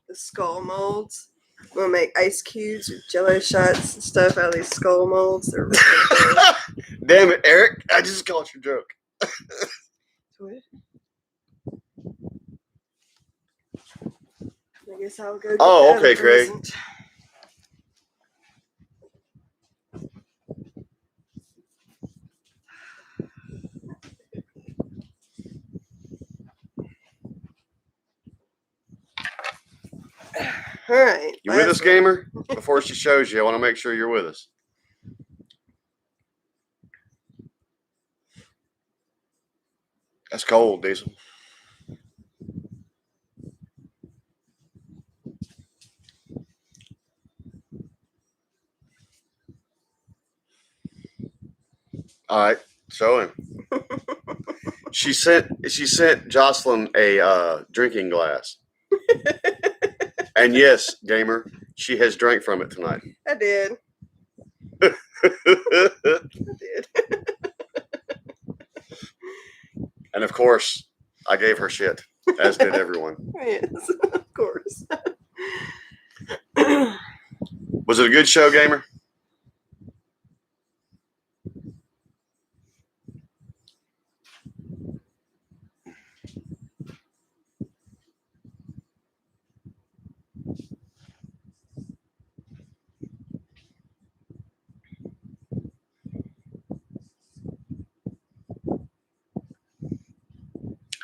the skull molds. We'll make ice cubes with jello shots and stuff out of these skull molds. They're really good. Damn it, Eric. I just caught your joke. What? I guess I'll go. Oh, okay, Craig. All right. You with us, Gamer? Before she shows you, I want to make sure you're with us. That's cold, Diesel. All right, show him. She sent Jocelyn a drinking glass. And yes, Gamer, she has drank from it tonight. I did. I did. And of course, I gave her shit, as did everyone. Yes, of course. Was it a good show, Gamer?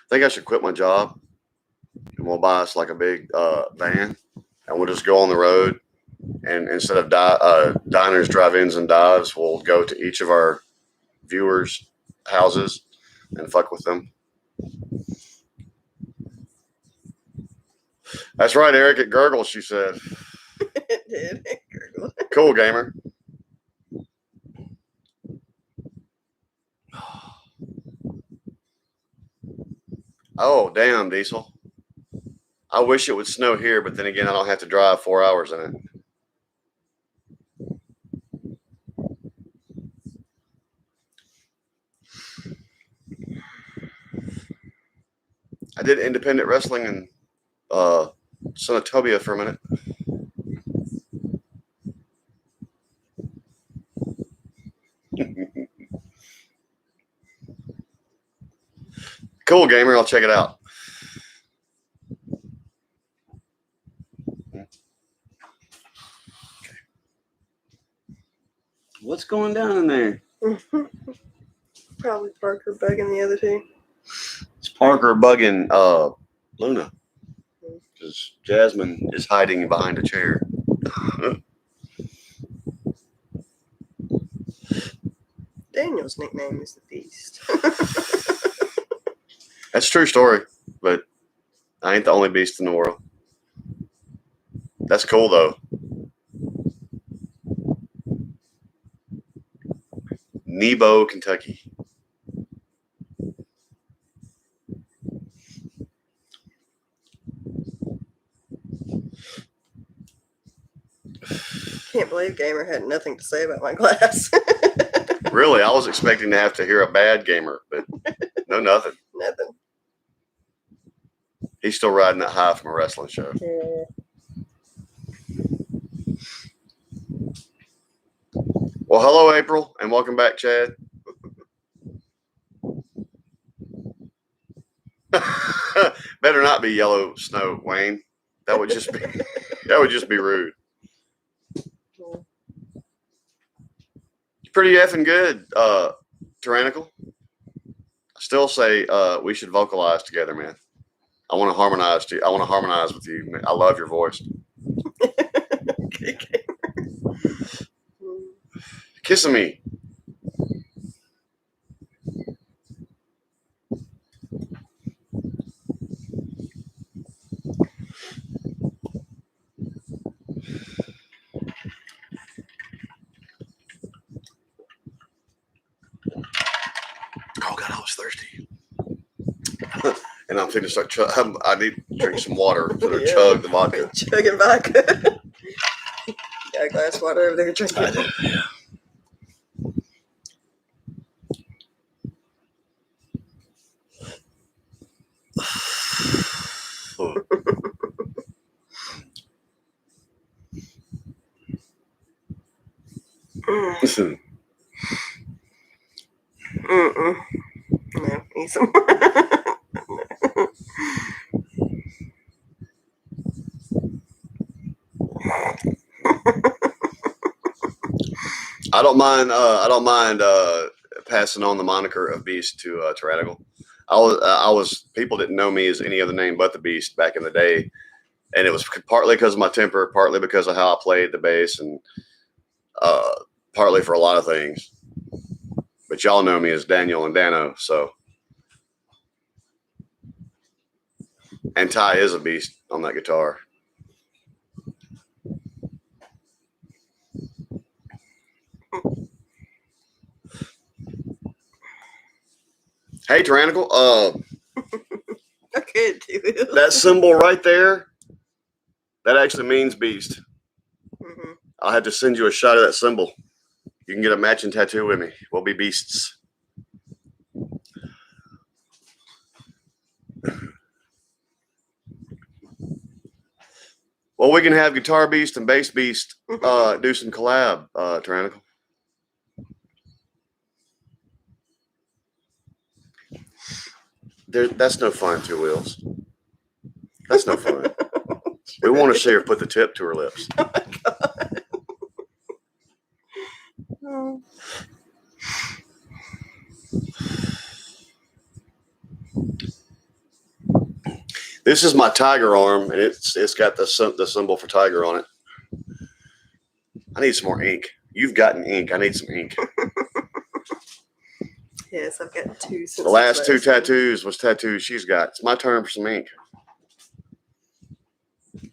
think I should quit my job and we'll buy us like a big van and we'll just go on the road. And instead of diners, drive-ins, and dives, we'll go to each of our viewers' houses and fuck with them. That's right, Eric. It gurgles, she said. It did. It gurgled. Cool, gamer. Oh, damn, Diesel. I wish it would snow here, but then again, I don't have to drive 4 hours in it. I did independent wrestling in Senatobia for a minute. Cool, gamer. I'll check it out. What's going down in there? Probably Parker bugging the other two. It's Parker bugging Luna because Jasmine is hiding behind a chair. Daniel's nickname is the Beast. That's a true story, but I ain't the only beast in the world. That's cool, though. Nebo, Kentucky. Can't believe Gamer had nothing to say about my glass. Really, I was expecting to have to hear a bad gamer, but no, nothing. Nothing. He's still riding that high from a wrestling show. Yeah. Well, hello, April, and welcome back, Chad. Better not be yellow snow, Wayne. That would just be rude. You're pretty effing good, Tyrannical. I still say we should vocalize together, man. I want to harmonize with you. Man. I love your voice. Okay, Kissing me. Oh God, I was thirsty. And I'm thinking I need to drink some water so to chug the vodka. Chugging vodka. Got a glass of water over there drinking. I do, yeah. Listen. No, need some. I don't mind passing on the moniker of Beast to Tyrannical. People didn't know me as any other name but the Beast back in the day, and it was partly because of my temper, partly because of how I played the bass, and partly for a lot of things. But y'all know me as Daniel and Dano, so. And Ty is a beast on that guitar. Hey, Tyrannical. Okay, dude. That symbol right there, that actually means beast. Mm-hmm. I'll have to send you a shot of that symbol. You can get a matching tattoo with me. We'll be beasts. Well, we can have Guitar Beast and Bass Beast do some collab, Tyrannical. That's no fun, Two Wheels. That's no fun. We want to see her put the tip to her lips. Oh my God. Oh. This is my tiger arm, and it's got the symbol for tiger on it. I need some more ink. You've gotten ink. I need some ink. Yes, I've got 2. Since The last 2 one. tattoos was tattoos she's got. It's my turn for some ink.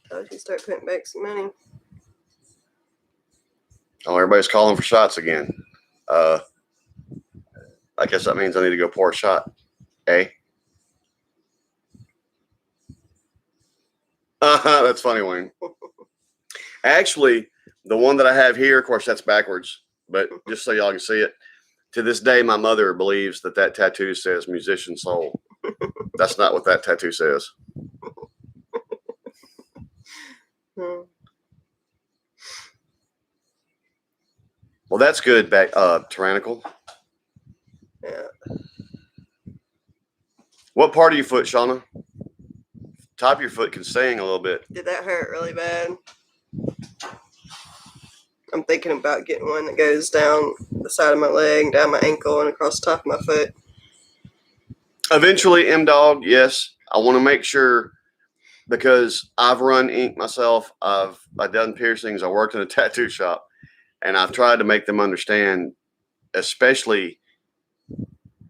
Thought you start putting back some money. Oh, everybody's calling for shots again. I guess that means I need to go pour a shot. Eh? That's funny, Wayne. Actually, the one that I have here, of course, that's backwards. But just so y'all can see it, to this day, my mother believes that tattoo says musician soul. That's not what that tattoo says. Well, that's good, Tyrannical. Yeah. What part of your foot, Shauna? Top of your foot can sing a little bit. Did that hurt really bad? I'm thinking about getting one that goes down the side of my leg, down my ankle, and across the top of my foot. Eventually, M-Dog, yes. I want to make sure, because I've run ink myself. I've done piercings. I worked in a tattoo shop, and I've tried to make them understand, especially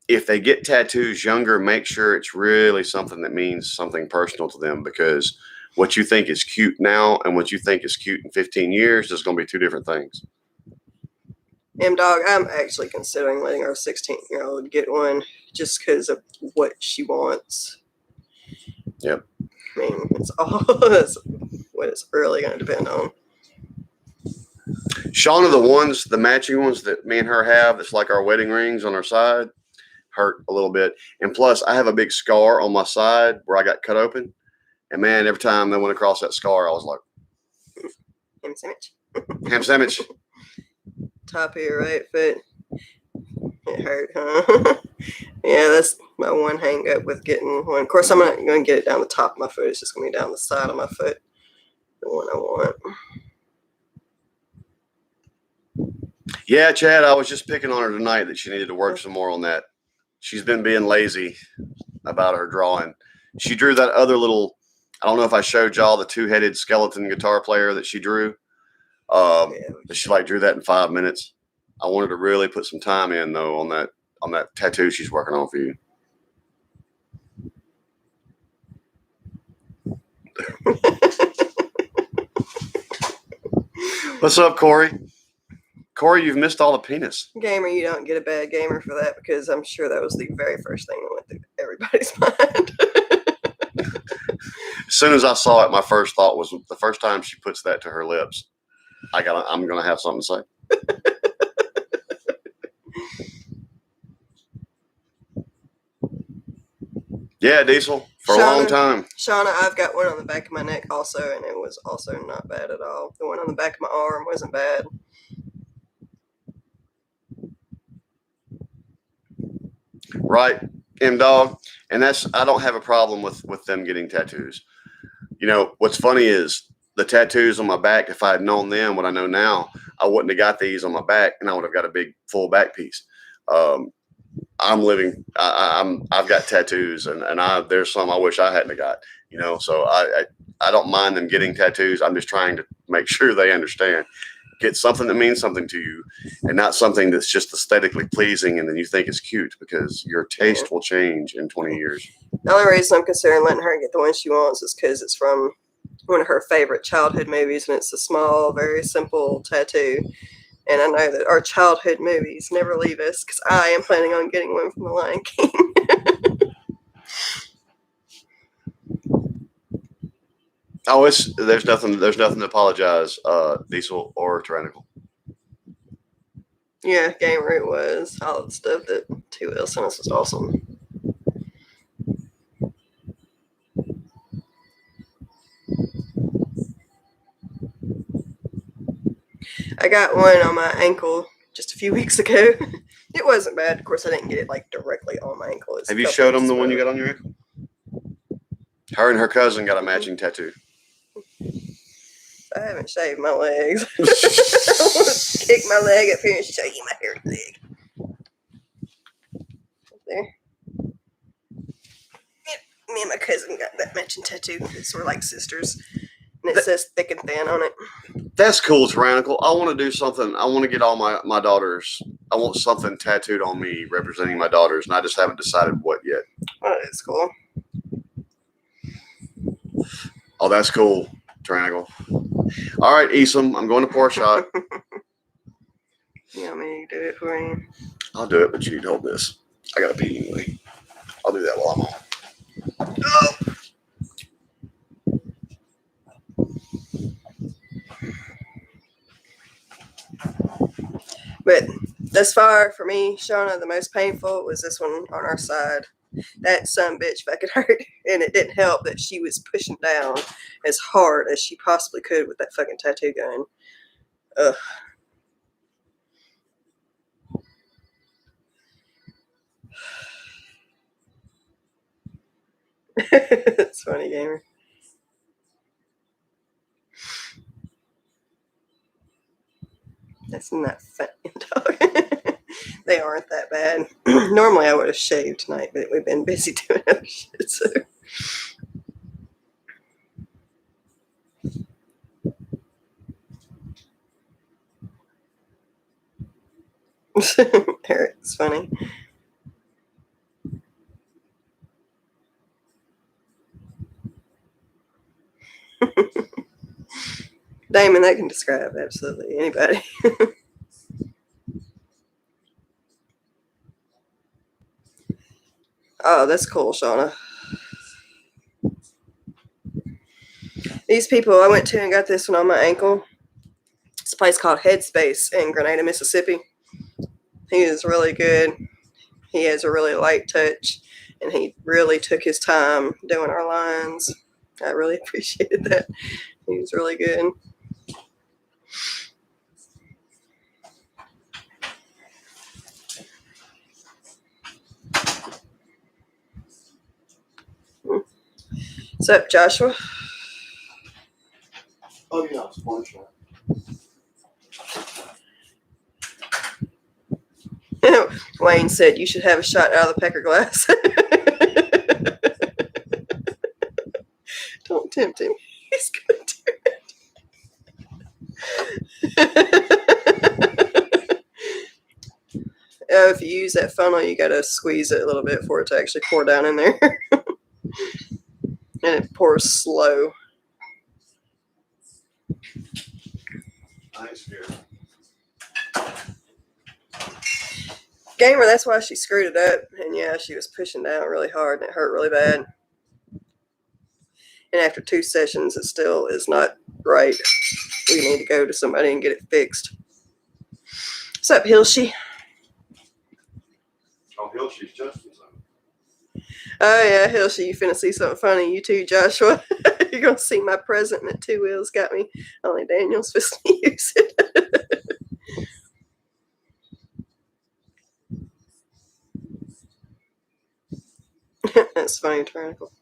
if they get tattoos younger, make sure it's really something that means something personal to them, because what you think is cute now and what you think is cute in 15 years is going to be 2 different things. M-Dog, I'm actually considering letting our 16-year-old get one just because of what she wants. Yep. I mean, it's all that's what it's really going to depend on. Shauna, the matching ones that me and her have, that's like our wedding rings on our side, hurt a little bit. And plus, I have a big scar on my side where I got cut open. And man, every time they went across that scar, I was like, Ham sandwich. ham sandwich. Top of your right foot. It hurt, huh? Yeah, that's my one hang up with getting one. Of course, I'm not going to get it down the top of my foot. It's just going to be down the side of my foot. The one I want. Yeah, Chad, I was just picking on her tonight that she needed to work some more on that. She's been being lazy about her drawing. She drew that other little, I don't know if I showed y'all the 2-headed skeleton guitar player that she drew. She drew that in 5 minutes. I wanted to really put some time in though on that tattoo she's working on for you. What's up, Corey? Corey, you've missed all the penis. Gamer, you don't get a bad gamer for that, because I'm sure that was the very first thing that went through everybody's mind. As soon as I saw it, my first thought was, the first time she puts that to her lips, I'm gonna have something to say. Yeah, Diesel, for a long time. Shauna, I've got one on the back of my neck also, and it was also not bad at all. The one on the back of my arm wasn't bad. Right, M-Dog. And I don't have a problem with them getting tattoos. You know, what's funny is the tattoos on my back, if I had known then what I know now, I wouldn't have got these on my back, and I would have got a big full back piece. I've got tattoos, and there's some I wish I hadn't have got, you know, so I don't mind them getting tattoos. I'm just trying to make sure they understand. Get something that means something to you, and not something that's just aesthetically pleasing and then you think it's cute, because your taste will change in 20 years. The only reason I'm considering letting her get the one she wants is because it's from one of her favorite childhood movies, and it's a small, very simple tattoo. And I know that our childhood movies never leave us, because I am planning on getting one from The Lion King. Oh, there's nothing to apologize, Diesel or Tyrannical. Yeah, Game Root was. All the stuff that T-Will sent us was awesome. I got one on my ankle just a few weeks ago. It wasn't bad. Of course, I didn't get it directly on my ankle. Have you showed them the one you got on your ankle? Her and her cousin got a matching tattoo. I haven't shaved my legs. I want to kick my leg up here and show you my hairy leg. There. Me and my cousin got that matching tattoo. It's sort of like sisters. And it says thick and thin on it. That's cool, Tyrannical. I want to do something. I want to get all my daughters. I want something tattooed on me representing my daughters, and I just haven't decided what yet. Oh, that's cool. Oh, that's cool, Tyrannical. All right, Esom, I'm going to pour a shot. You want me to do it for you? I'll do it, but you need to hold this. I got to pee anyway. I'll do that while I'm on. Oh. But thus far, for me, Shauna, the most painful was this one on our side. That son bitch fucking hurt. And it didn't help that she was pushing down as hard as she possibly could with that fucking tattoo gun. Ugh. It's funny, gamer. That's not funny, dog. They aren't that bad. Normally I would have shaved tonight, but we've been busy doing other shit, so. Eric's funny. Damon, that can describe absolutely anybody. Oh, that's cool, Shauna. These people I went to and got this one on my ankle. It's a place called Headspace in Grenada, Mississippi. He is really good. He has a really light touch, and he really took his time doing our lines. I really appreciated that. He was really good. What's up, Joshua? Oh, yeah, it's one shot. Wayne said you should have a shot out of the pecker glass. Don't tempt him. He's gonna do it. If you use that funnel, you gotta squeeze it a little bit for it to actually pour down in there. And it pours slow. I ain't scared. Gamer, that's why she screwed it up. And yeah, she was pushing down really hard and it hurt really bad. And after 2 sessions, it still is not right. We need to go to somebody and get it fixed. What's up, Hilshi? Oh, Hilshi's just something. Oh yeah, Hilshi, you finna see something funny. You too, Joshua. You're gonna see my present and that 2 wheels got me. Only Daniel's supposed to use it. That's funny, Tyrannical.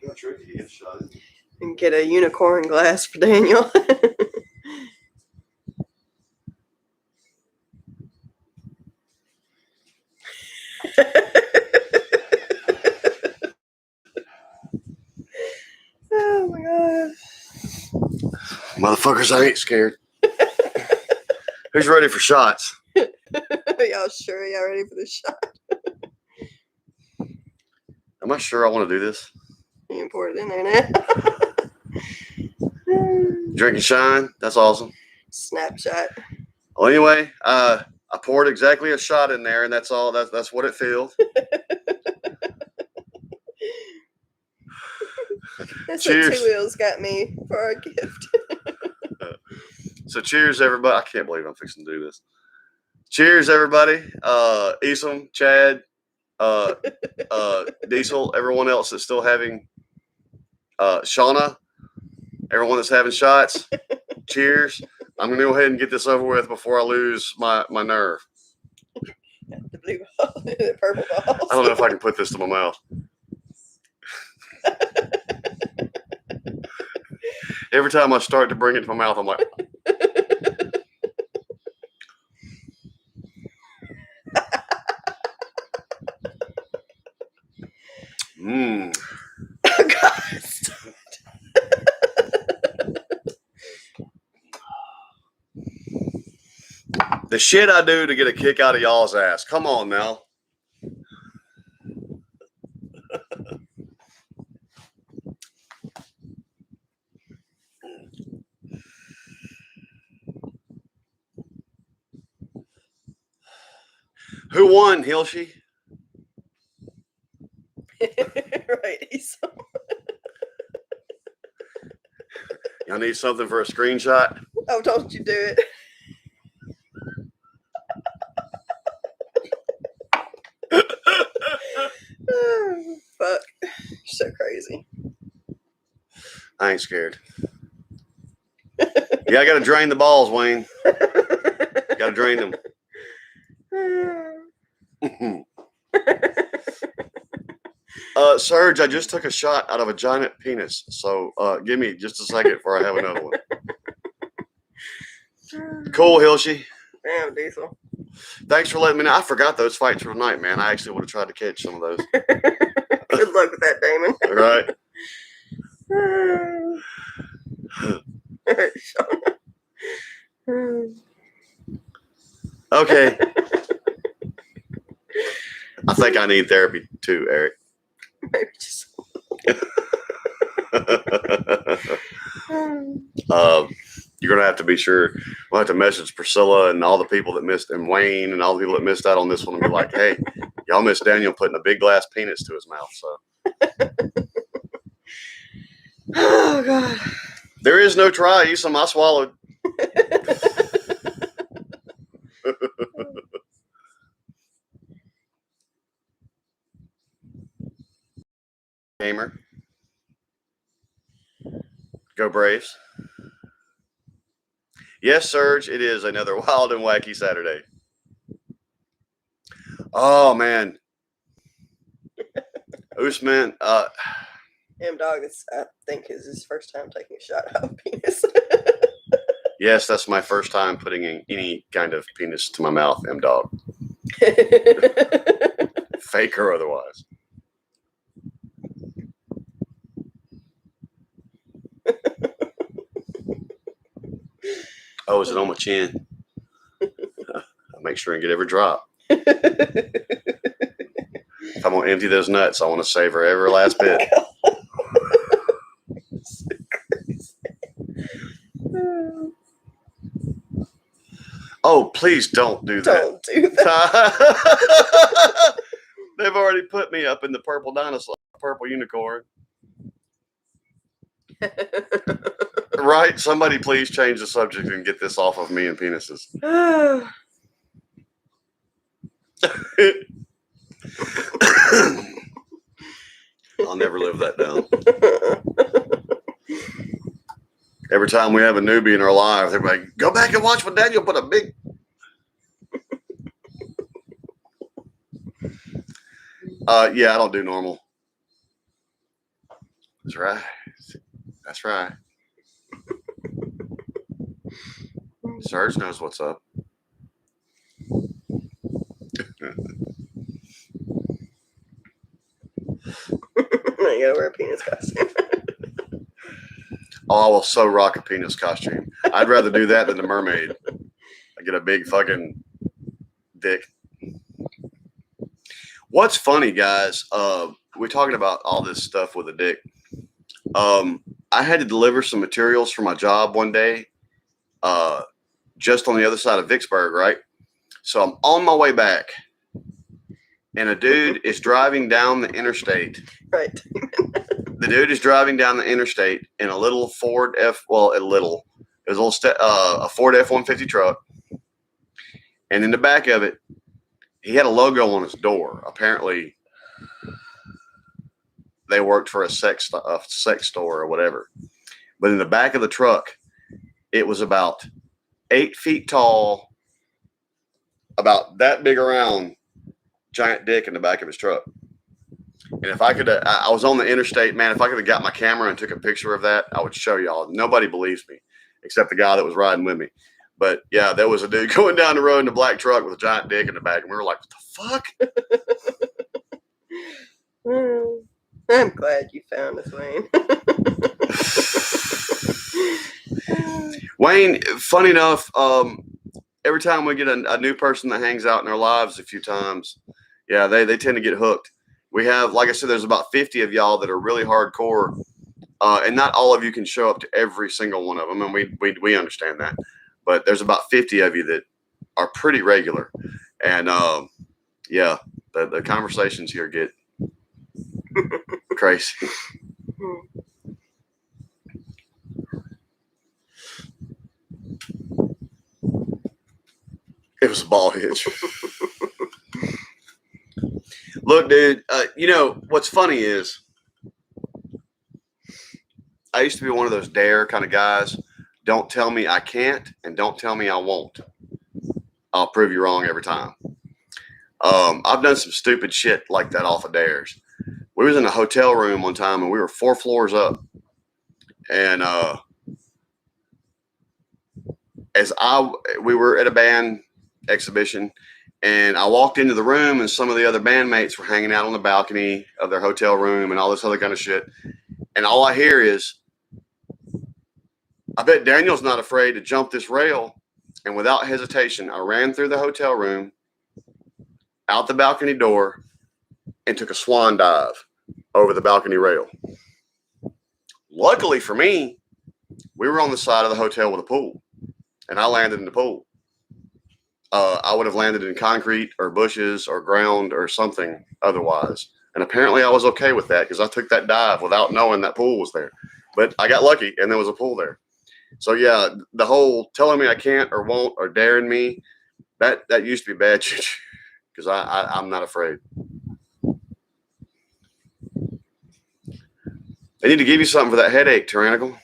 You're tricky to get shot. And get a unicorn glass for Daniel. Oh my god. Motherfuckers, I ain't scared. Who's ready for shots? Y'all sure y'all ready for this shot? Am I sure I want to do this? You can pour it in there now. Drink and shine. That's awesome. Snapshot. Well, anyway, I poured exactly a shot in there, and that's all. That's what it filled. That's Cheers. what 2 wheels got me for our gift. So cheers, everybody. I can't believe I'm fixing to do this. Cheers, everybody. Esom, Chad, Diesel, everyone else that's still having, Shauna, everyone that's having shots. Cheers. I'm going to go ahead and get this over with before I lose my nerve. The blue ball, the purple balls. I don't know if I can put this to my mouth. Every time I start to bring it to my mouth, I'm like, The shit I do to get a kick out of y'all's ass. Come on now. Who won, Hilshi? Right. Y'all need something for a screenshot? Oh, don't you do it. Fuck. So crazy. I ain't scared. Yeah, I gotta drain the balls, Wayne. Gotta drain them. Serge, I just took a shot out of a giant penis. So give me just a second before I have another one. Cool, Hilshi. Damn, Diesel. Thanks for letting me know. I forgot those fights for tonight, man. I actually would have tried to catch some of those. Good luck with that, Damon. All right. Okay. I think I need therapy too, Eric. Maybe just. You're gonna have to be sure. We'll have to message Priscilla and all the people that missed, and Wayne and all the people that missed out on this one, and be like, "Hey, y'all missed Daniel putting a big glass penis to his mouth." So. Oh God. There is no try. You some I swallowed. Gamer. Go Braves. Yes, Serge, it is another wild and wacky Saturday. Oh, man. Usman, M-Dog, I think, is his first time taking a shot out of penis. yes, that's my first time putting in any kind of penis to my mouth, M-Dog. Fake or otherwise. Oh, is it on my chin? I'll make sure and get every drop. If I'm going to empty those nuts, I want to savor every last bit. Oh, please don't do that. Don't do that. They've already put me up in the purple dinosaur, purple unicorn. Right? Somebody please change the subject and get this off of me and penises. I'll never live that down. Every time we have a newbie in our lives, they're like, go back and watch when Daniel put a big... Yeah, I don't do normal. That's right. That's right. Serge knows what's up. You gotta wear a penis costume. Oh, I will so rock a penis costume. I'd rather do that than the mermaid. I get a big fucking dick. What's funny, guys, we're talking about all this stuff with a dick. I had to deliver some materials for my job one day, just on the other side of Vicksburg, right? So I'm on my way back, and a dude is driving down the interstate. Right. The dude is driving down the interstate in a little Ford a Ford F-150 truck, and in the back of it, he had a logo on his door. Apparently, they worked for a sex store or whatever. But in the back of the truck, it was about 8 feet tall, about that big around, giant dick in the back of his truck. And if I could, I was on the interstate, man. If I could have got my camera and took a picture of that, I would show y'all. Nobody believes me, except the guy that was riding with me. But yeah, there was a dude going down the road in a black truck with a giant dick in the back, and we were like, "What the fuck?" I'm glad you found us, Wayne. Wayne, funny enough, every time we get a new person that hangs out in our lives a few times, yeah, they tend to get hooked. We have, like I said, there's about 50 of y'all that are really hardcore, and not all of you can show up to every single one of them, and we understand that. But there's about 50 of you that are pretty regular, and yeah, the conversations here get crazy. It was a ball hitch. Look, dude, you know, what's funny is I used to be one of those dare kind of guys. Don't tell me I can't and don't tell me I won't. I'll prove you wrong every time. I've done some stupid shit like that off of dares. We was in a hotel room one time and we were 4 floors up. And we were at a band exhibition, and I walked into the room and some of the other bandmates were hanging out on the balcony of their hotel room and all this other kind of shit. And all I hear is, I bet Daniel's not afraid to jump this rail. And without hesitation, I ran through the hotel room, out the balcony door, and took a swan dive over the balcony rail. Luckily for me, we were on the side of the hotel with a pool, and I landed in the pool. I would have landed in concrete or bushes or ground or something otherwise. And apparently I was okay with that because I took that dive without knowing that pool was there. But I got lucky and there was a pool there. So yeah, the whole telling me I can't or won't or daring me, that used to be bad because I'm not afraid. I need to give you something for that headache, Tyrannical.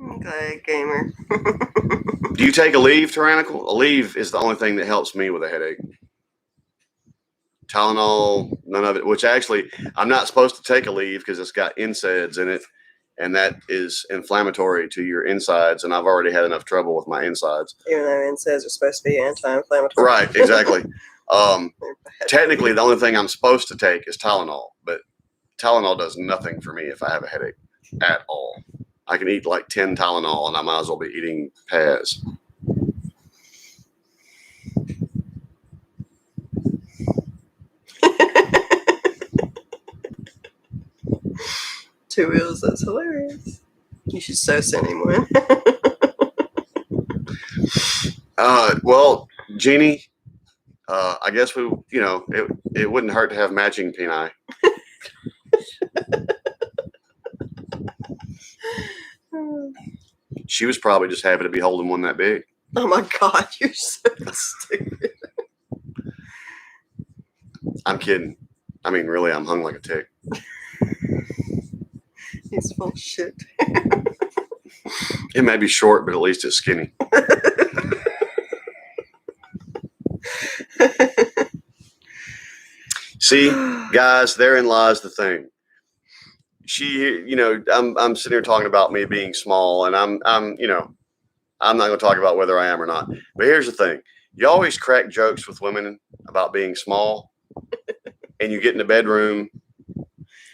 Okay, gamer. Do you take Aleve, Tyrannical? Aleve is the only thing that helps me with a headache. Tylenol, none of it, which actually I'm not supposed to take Aleve because it's got NSAIDs in it, and that is inflammatory to your insides, and I've already had enough trouble with my insides. Even though NSAIDs are supposed to be anti-inflammatory. Right, exactly. Technically, the only thing I'm supposed to take is Tylenol, but Tylenol does nothing for me if I have a headache at all. I can eat like 10 Tylenol and I might as well be eating Paz. Two wheels, that's hilarious. You should so send him one. Well, Jeannie, I guess it wouldn't hurt to have matching peni. She was probably just happy to be holding one that big. Oh my God, you're so stupid. I'm kidding. I mean, really, I'm hung like a tick. He's full of shit. It may be short, but at least it's skinny. See, guys, therein lies the thing. I'm sitting here talking about me being small, and I'm not going to talk about whether I am or not. But here's the thing: you always crack jokes with women about being small, and you get in the bedroom,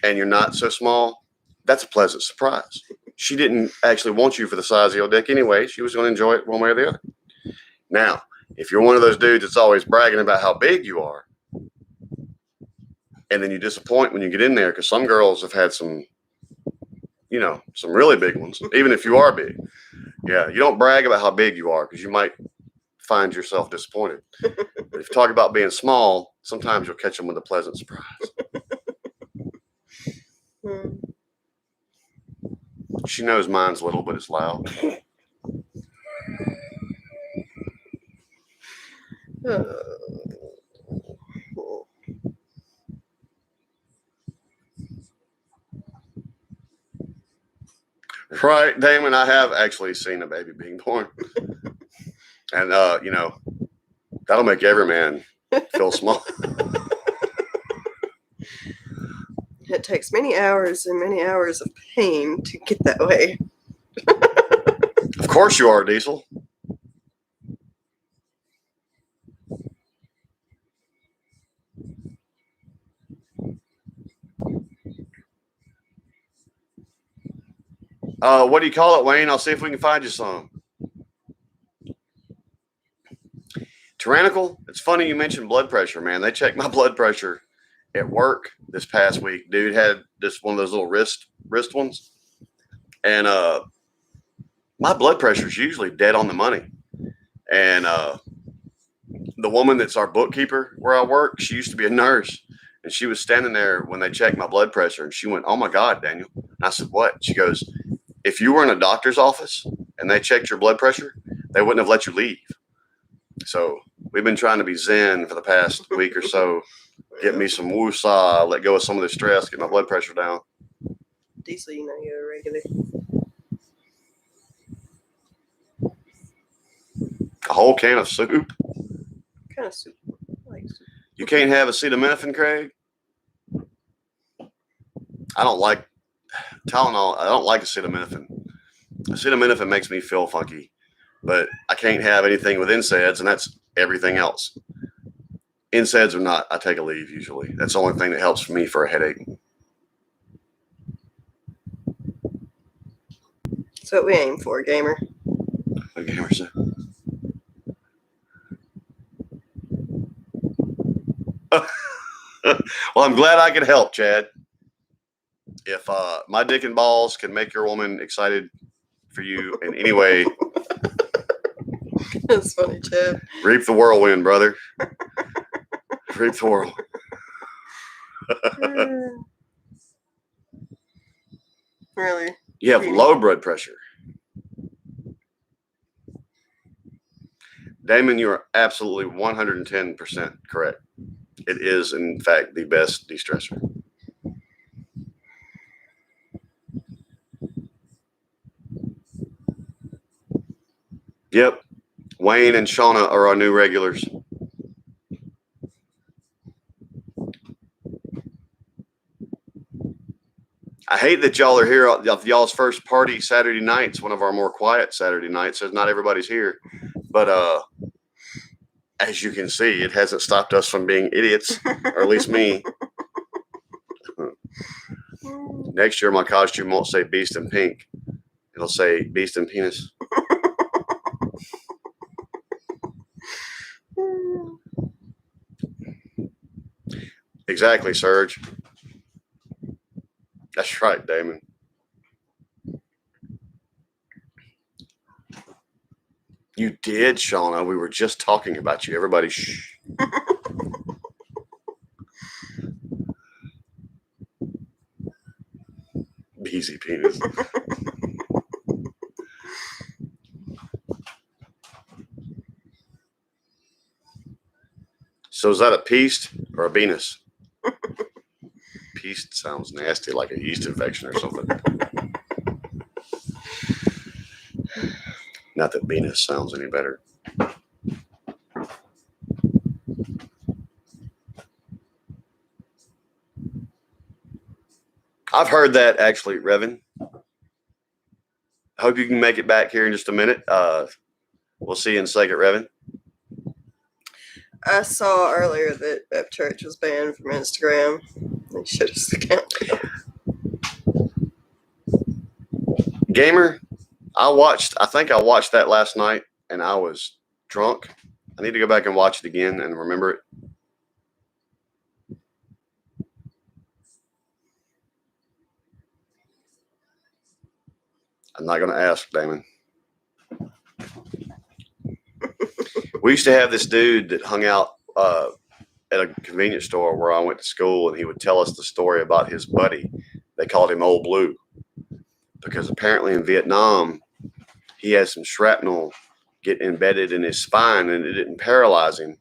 and you're not so small. That's a pleasant surprise. She didn't actually want you for the size of your dick anyway. She was going to enjoy it one way or the other. Now, if you're one of those dudes that's always bragging about how big you are, and then you disappoint when you get in there, because some girls have had some really big ones, even if you are big. Yeah, you don't brag about how big you are because you might find yourself disappointed. But if you talk about being small, sometimes you'll catch them with a pleasant surprise. She knows mine's little, but it's loud. Right, Damon, I have actually seen a baby being born. And, that'll make every man feel small. It takes many hours and many hours of pain to get that way. Of course you are, Diesel. What do you call it, Wayne? I'll see if we can find you some. Tyrannical. It's funny you mentioned blood pressure, man. They checked my blood pressure at work this past week. Dude had this one of those little wrist ones, and my blood pressure is usually dead on the money. And the woman that's our bookkeeper where I work, she used to be a nurse, and she was standing there when they checked my blood pressure, and she went, "Oh my God, Daniel!" And I said, "What?" She goes, "If you were in a doctor's office and they checked your blood pressure, they wouldn't have let you leave." So we've been trying to be zen for the past week or so, get me some woosah, let go of some of the stress, get my blood pressure down. Diesel, you know you're a regular. A whole can of soup. Kind of soup. I like soup. You can't have acetaminophen, Craig. I don't like Tylenol. I don't like acetaminophen. Acetaminophen makes me feel funky, but I can't have anything with NSAIDs, and that's everything else. NSAIDs or not, I take a leave usually. That's the only thing that helps me for a headache. That's what we aim for, gamer. What gamer said. Well, I'm glad I could help, Chad. If my dick and balls can make your woman excited for you in any way, That's funny, Chad. reap the whirlwind, brother. Reap the whirlwind. Really? You have low blood pressure. Damon, you are absolutely 110% correct. It is, in fact, the best de-stressor. Yep. Wayne and Shauna are our new regulars. I hate that y'all are here. Y'all's first party Saturday nights, one of our more quiet Saturday nights. So not everybody's here. But as you can see, it hasn't stopped us from being idiots, or at least me. Next year, my costume won't say Beast in Pink. It'll say Beast in Penis. Exactly, Serge. That's right, Damon. You did, Shauna. We were just talking about you. Everybody, shh. Easy penis. So is that a pieced or a Venus? Pieced sounds nasty, like a yeast infection or something. Not that Venus sounds any better. I've heard that actually, Revan. I hope you can make it back here in just a minute. We'll see you in a second, Revan. I saw earlier that Beth Church was banned from Instagram. They shut us account. Gamer, I think I watched that last night and I was drunk. I need to go back and watch it again and remember it. I'm not going to ask, Damon. We used to have this dude that hung out at a convenience store where I went to school, and he would tell us the story about his buddy. They called him Old Blue because apparently in Vietnam, he had some shrapnel get embedded in his spine, and it didn't paralyze him.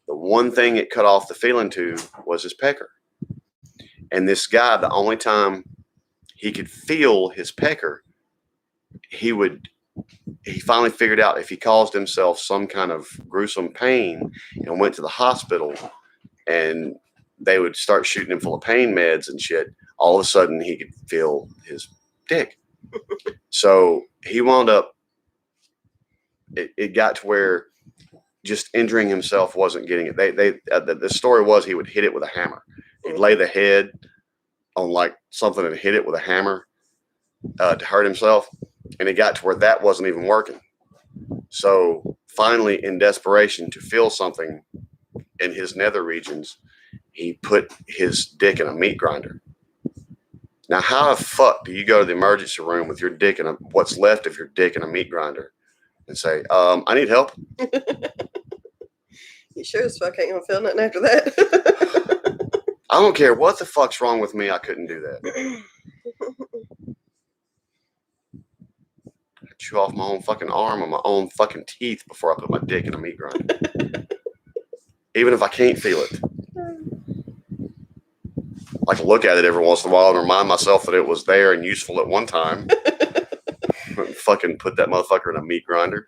The one thing it cut off the feeling tube was his pecker. And this guy, the only time he could feel his pecker, he finally figured out if he caused himself some kind of gruesome pain and went to the hospital and they would start shooting him full of pain meds and shit, all of a sudden he could feel his dick. So he wound up, it got to where just injuring himself wasn't getting it. The story was he would hit it with a hammer. He'd lay the head on like something and hit it with a hammer to hurt himself. And it got to where that wasn't even working. So finally, in desperation to feel something in his nether regions, he put his dick in a meat grinder. Now, how the fuck do you go to the emergency room with your dick in what's left of your dick in a meat grinder and say, I need help? You sure as fuck ain't gonna feel nothing after that. I don't care what the fuck's wrong with me. I couldn't do that. I'd chew off my own fucking arm and my own fucking teeth before I put my dick in a meat grinder. Even if I can't feel it. I can look at it every once in a while and remind myself that it was there and useful at one time. Fucking put that motherfucker in a meat grinder.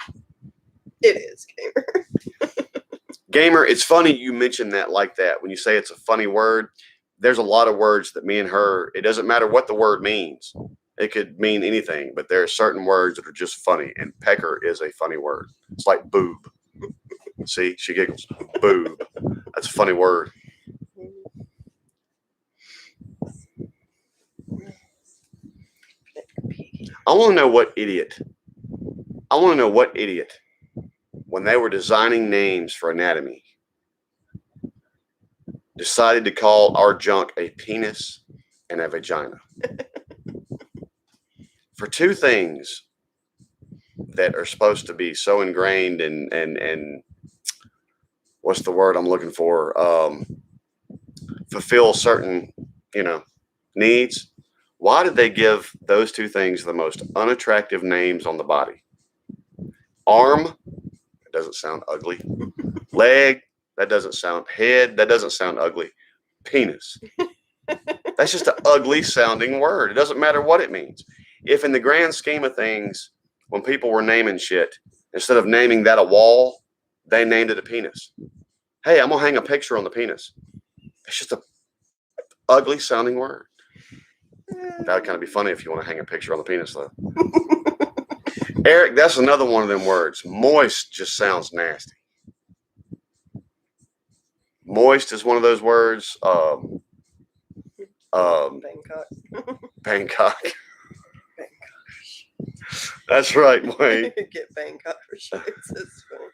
It is, Gamer. Gamer, it's funny you mention that like that. When you say it's a funny word, there's a lot of words that me and her, it doesn't matter what the word means. It could mean anything, but there are certain words that are just funny, and pecker is a funny word. It's like boob. See, she giggles. Boob. That's a funny word. I want to know what idiot, when they were designing names for anatomy, decided to call our junk a penis and a vagina. For two things that are supposed to be so ingrained and what's the word I'm looking for? Fulfill certain, needs. Why did they give those two things the most unattractive names on the body? Arm, that doesn't sound ugly. Leg, that doesn't sound. Head, that doesn't sound ugly. Penis. That's just an ugly sounding word. It doesn't matter what it means. If in the grand scheme of things, when people were naming shit, instead of naming that a wall, they named it a penis. Hey, I'm going to hang a picture on the penis. It's just a ugly sounding word. That would kind of be funny if you want to hang a picture on the penis, though. Eric, that's another one of them words. Moist just sounds nasty. Moist is one of those words. Bangkok. Bangkok. That's right, Wayne. Get Bangkok for sure. It's funny.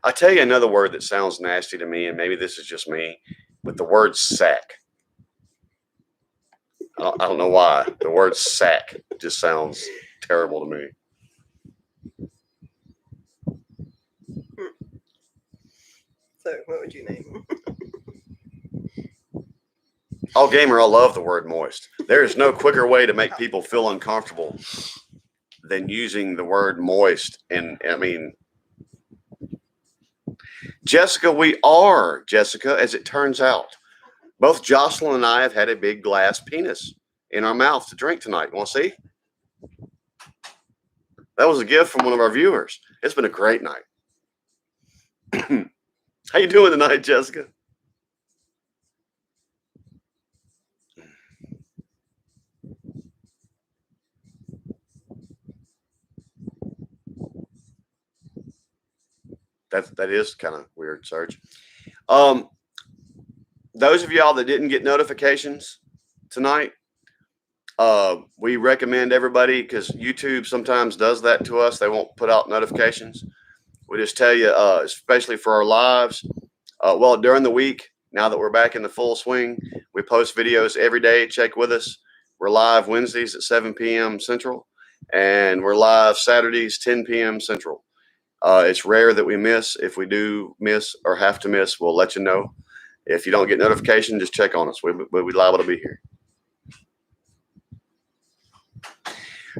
I tell you another word that sounds nasty to me, and maybe this is just me, but the word sack. I don't know why. The word sack just sounds terrible to me. So, what would you name? Oh, Gamer, I love the word moist. There is no quicker way to make people feel uncomfortable than using the word moist. And I mean, Jessica, we are, Jessica, as it turns out. Both Jocelyn and I have had a big glass penis in our mouth to drink tonight. You want to see? That was a gift from one of our viewers. It's been a great night. How you doing tonight, Jessica? That is kind of weird, Serge. Those of y'all that didn't get notifications tonight, we recommend everybody, because YouTube sometimes does that to us. They won't put out notifications. We just tell you, especially for our lives, well, during the week, now that we're back in the full swing, we post videos every day. Check with us. We're live Wednesdays at 7 p.m. Central, and we're live Saturdays, 10 p.m. Central. It's rare that we miss. If we do miss or have to miss, we'll let you know. If you don't get notification, just check on us. We'll be liable to be here.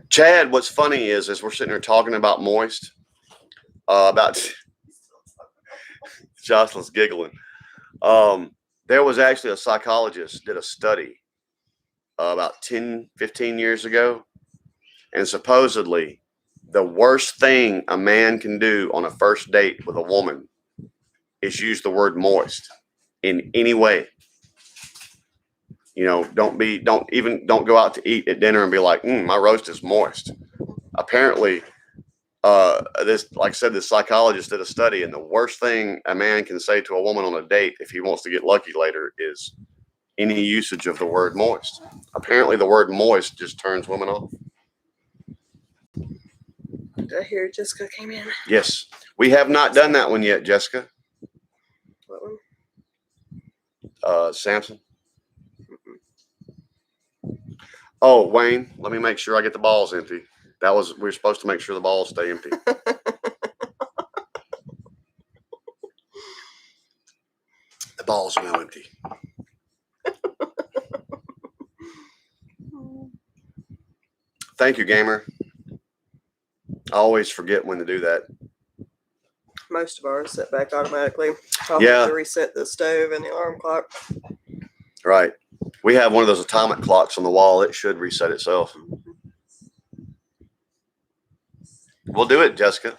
Chad, what's funny is, as we're sitting here talking about moist, about Jocelyn's giggling. There was actually a psychologist did a study about 10, 15 years ago, and supposedly the worst thing a man can do on a first date with a woman is use the word moist in any way. Don't go out to eat at dinner and be like, my roast is moist. Apparently, like I said, this psychologist did a study, and the worst thing a man can say to a woman on a date if he wants to get lucky later is any usage of the word moist. Apparently, the word moist just turns women off. Did I hear Jessica came in? Yes. We have not done that one yet, Jessica. What one? Samson. Oh, Wayne, let me make sure I get the balls empty. We're supposed to make sure the balls stay empty. The balls are now empty. Thank you, gamer. I always forget when to do that. Most of ours set back automatically. I'll Yeah. have to reset the stove and the alarm clock. Right. We have one of those atomic clocks on the wall. It should reset itself. We'll do it, Jessica.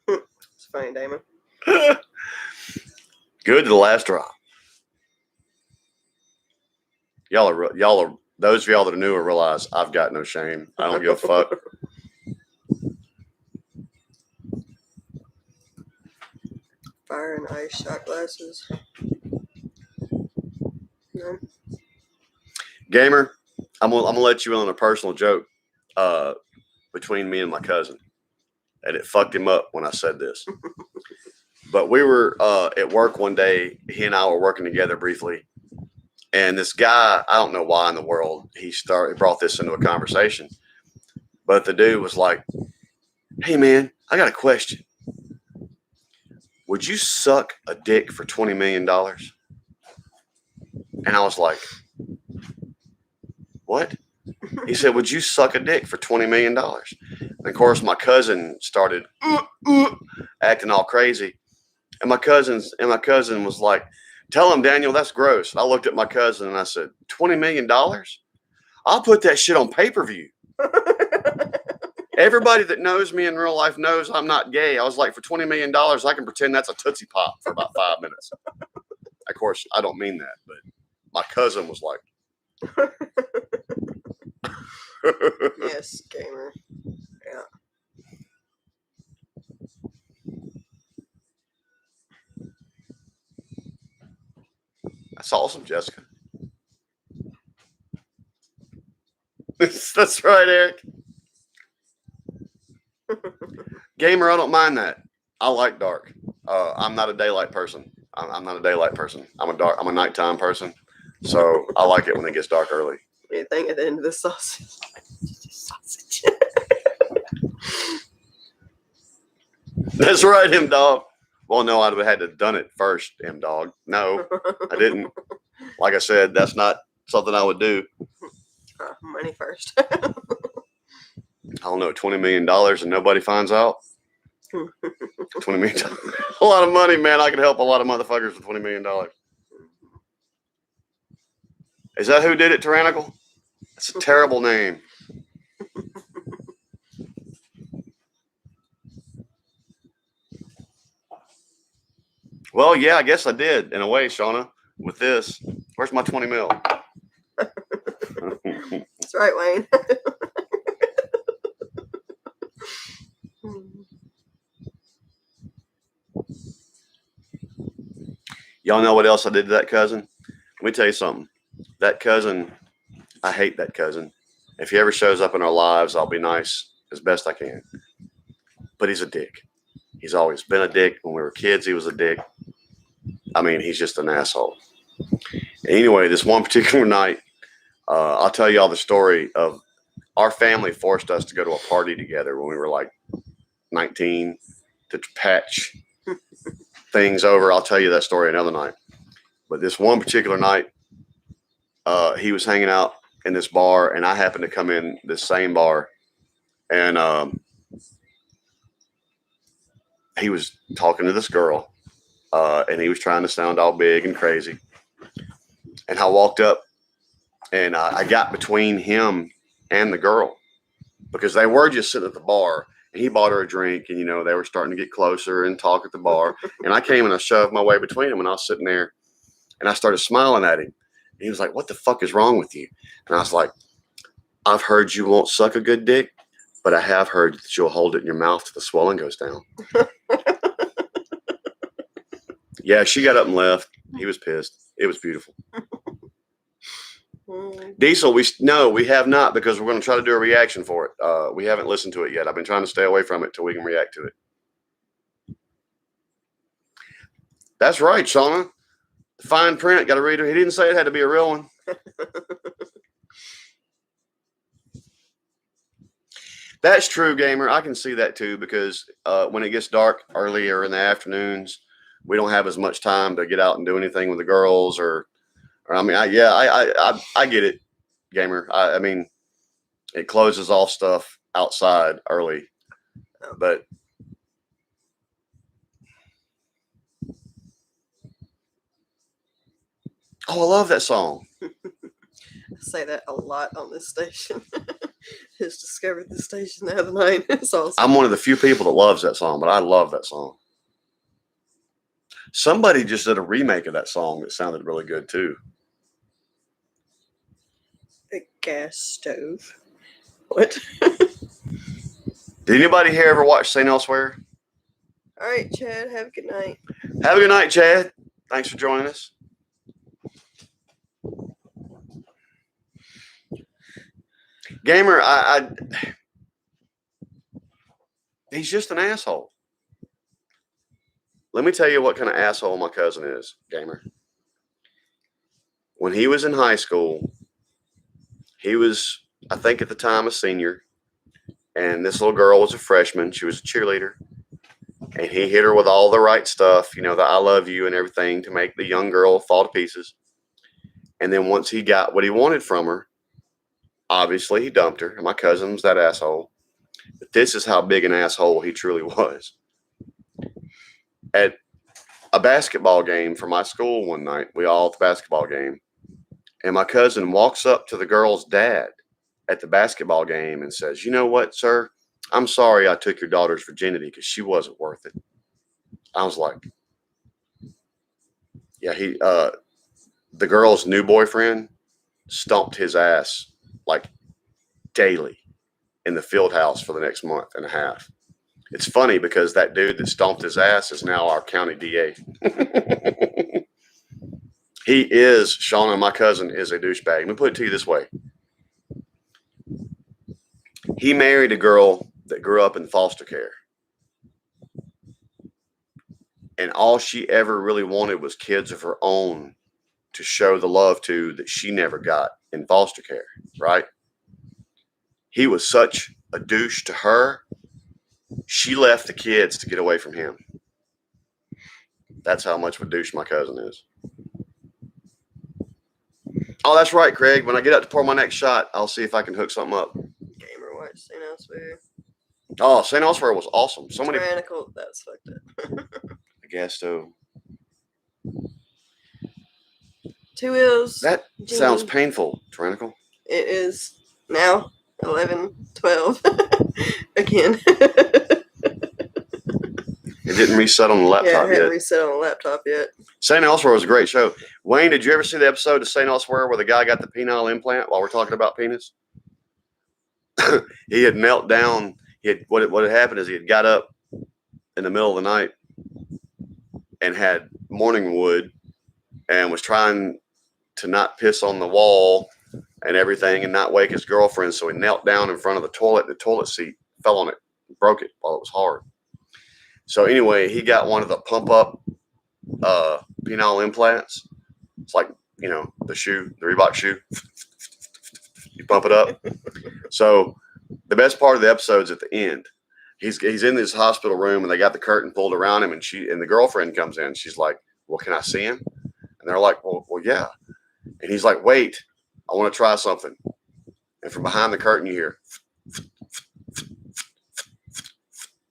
It's funny, Damon. Good to the last drop. Y'all are those of y'all that are new will realize I've got no shame. I don't give a fuck. Fire and ice shot glasses. No. Gamer, I'm gonna let you in on a personal joke between me and my cousin, and it fucked him up when I said this. But we were at work one day. He and I were working together briefly, and this guy, I don't know why in the world he brought this into a conversation, but the dude was like, "Hey man, I got a question. Would you suck a dick for $20 million?" And I was like, "What?" He said, "Would you suck a dick for $20 million?" And of course, my cousin started acting all crazy. And my cousin was like, "Tell him, Daniel, that's gross." And I looked at my cousin and I said, $20 million? I'll put that shit on pay-per-view. Everybody that knows me in real life knows I'm not gay. I was like, for $20 million, I can pretend that's a Tootsie Pop for about 5 minutes. Of course, I don't mean that, but my cousin was like, Yes, gamer. Yeah. "That's awesome, Jessica." That's right, Eric. Gamer, I don't mind that. I like dark. I'm not a daylight person. I'm not a daylight person. I'm a nighttime person. So I like it when it gets dark early. Anything at the end of the sausage. Sausage. That's right, M Dog. Well, no, I'd have had to done it first, M Dog. No, I didn't. Like I said, that's not something I would do. Money first. I don't know, $20 million and nobody finds out. $20 million. A lot of money, man. I could help a lot of motherfuckers with $20 million. Is that who did it, Tyrannical? That's a terrible name. Well, yeah, I guess I did in a way, Shauna, with this. Where's my 20 mil? That's right, Wayne. Y'all know what else I did to that cousin? Let me tell you something. That cousin, I hate that cousin. If he ever shows up in our lives, I'll be nice as best I can. But he's a dick. He's always been a dick. When we were kids, he was a dick. I mean, he's just an asshole. Anyway, this one particular night, I'll tell you all the story of our family forced us to go to a party together when we were like 19 to patch things over. I'll tell you that story another night. But this one particular night, he was hanging out in this bar, and I happened to come in this same bar, and he was talking to this girl, and he was trying to sound all big and crazy. And I walked up, and I got between him and the girl because they were just sitting at the bar. And he bought her a drink, and, they were starting to get closer and talk at the bar. And I came and I shoved my way between them, and I was sitting there, and I started smiling at him. And he was like, "What the fuck is wrong with you?" And I was like, "I've heard you won't suck a good dick, but I have heard that you'll hold it in your mouth till the swelling goes down." Yeah, she got up and left. He was pissed. It was beautiful. Diesel, we have not, because we're going to try to do a reaction for it. We haven't listened to it yet. I've been trying to stay away from it till we can react to it. That's right, Shauna. The fine print, got to read it. He didn't say it had to be a real one. That's true, gamer. I can see that too, because when it gets dark earlier in the afternoons, we don't have as much time to get out and do anything with the girls, or I mean, I get it, gamer. I mean, it closes off stuff outside early, but oh, I love that song. I say that a lot on this station. Just discovered this station the other night. It's awesome. I'm one of the few people that loves that song, but I love that song. Somebody just did a remake of that song that sounded really good too. A gas stove. What? Did anybody here ever watch St. Elsewhere? All right, Chad. Have a good night. Have a good night, Chad. Thanks for joining us. Gamer, he's just an asshole. Let me tell you what kind of asshole my cousin is, gamer. When he was in high school, he was, I think at the time, a senior, and this little girl was a freshman. She was a cheerleader, and he hit her with all the right stuff, you know, the I love you and everything, to make the young girl fall to pieces. And then once he got what he wanted from her, obviously he dumped her, and my cousin was that asshole. But this is how big an asshole he truly was. At a basketball game for my school one night, we all at the basketball game, and my cousin walks up to the girl's dad at the basketball game and says, "You know what, sir? I'm sorry I took your daughter's virginity because she wasn't worth it." I was like, yeah, the girl's new boyfriend stomped his ass like daily in the field house for the next month and a half. It's funny because that dude that stomped his ass is now our county DA. He is, Shauna, my cousin, is a douchebag. Let me put it to you this way. He married a girl that grew up in foster care. And all she ever really wanted was kids of her own to show the love to that she never got in foster care, right? He was such a douche to her. She left the kids to get away from him. That's how much of a douche my cousin is. Oh, that's right, Craig. When I get up to pour my next shot, I'll see if I can hook something up. Gamer watch St. Elsewhere. Oh, St. Elsewhere was awesome. So many. Tyrannical. That's fucked up. A gas stove. 2 Wheels. That Jimmy. sounds painful, Tyrannical. It is now 11:12 again. It didn't reset on the laptop Yeah, it hadn't yet. reset on the laptop yet. St. Elsewhere was a great show. Wayne, did you ever see the episode of St. Elsewhere where the guy got the penile implant while we're talking about penis? He had knelt down. What had happened is he had got up in the middle of the night and had morning wood and was trying to not piss on the wall and everything and not wake his girlfriend. So he knelt down in front of the toilet. The toilet seat fell on it, broke it while it was hard. So anyway, he got one of the pump up penile implants. It's like, you know, the Reebok shoe. You pump it up. So the best part of the episode's at the end. He's in this hospital room and they got the curtain pulled around him, and the girlfriend comes in. She's like, "Well, can I see him?" And they're like, well, yeah. And he's like, "Wait, I want to try something." And from behind the curtain, you hear,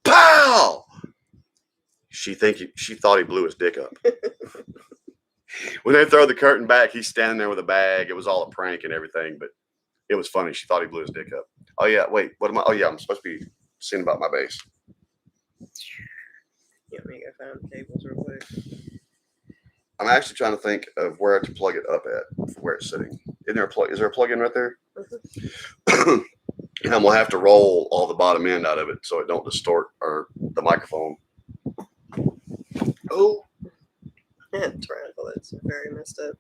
pow! She thought he blew his dick up. When they throw the curtain back, he's standing there with a bag. It was all a prank and everything, but it was funny. She thought he blew his dick up. Oh yeah, wait, what am I? Oh yeah, I'm supposed to be seeing about my base. Yeah, let me go find the cables real quick. I'm actually trying to think of where to plug it up at, for where it's sitting. Is there a plug-in right there? Mm-hmm. And I'm gonna have to roll all the bottom end out of it so it don't distort the microphone. Oh, yeah, Tyrannical. That's very messed up.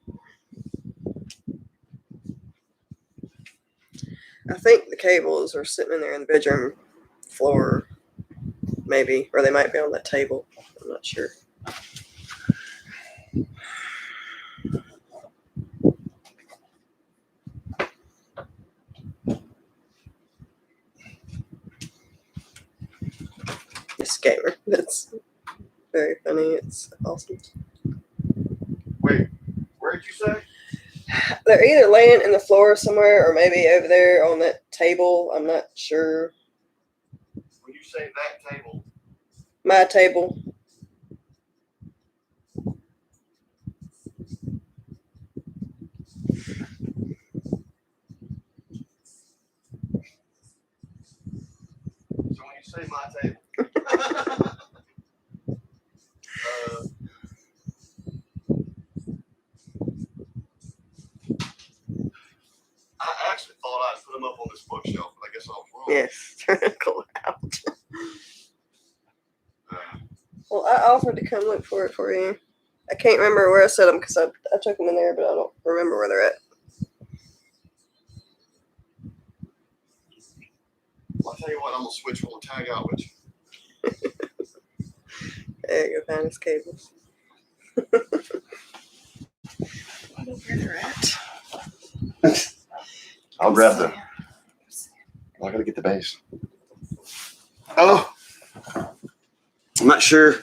I think the cables are sitting in there in the bedroom floor, maybe, or they might be on that table. I'm not sure. This gamer, that's very funny. It's awesome. Wait, where did you say? They're either laying in the floor somewhere or maybe over there on that table. I'm not sure. When you say that table, My table. so when you say my table, I actually thought I'd put them up on this bookshelf, but I guess I was wrong. Yes, tyrannical ouch. Uh, Well, I offered to come look for it for you. I can't remember where I set them because I took them in there, but I don't remember where they're at. I'll tell you what, I'm gonna switch on the tag out with you. There you go, find his cables. I don't know where they're at. I'll grab the. I gotta get the base. Oh, I'm not sure.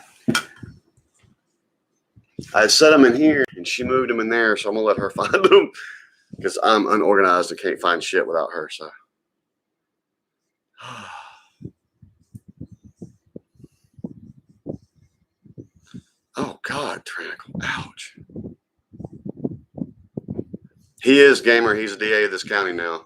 I set them in here and she moved them in there, so I'm gonna let her find them because I'm unorganized and can't find shit without her. So, oh God, Tyrannical, ouch. He is gamer. He's a DA of this county now.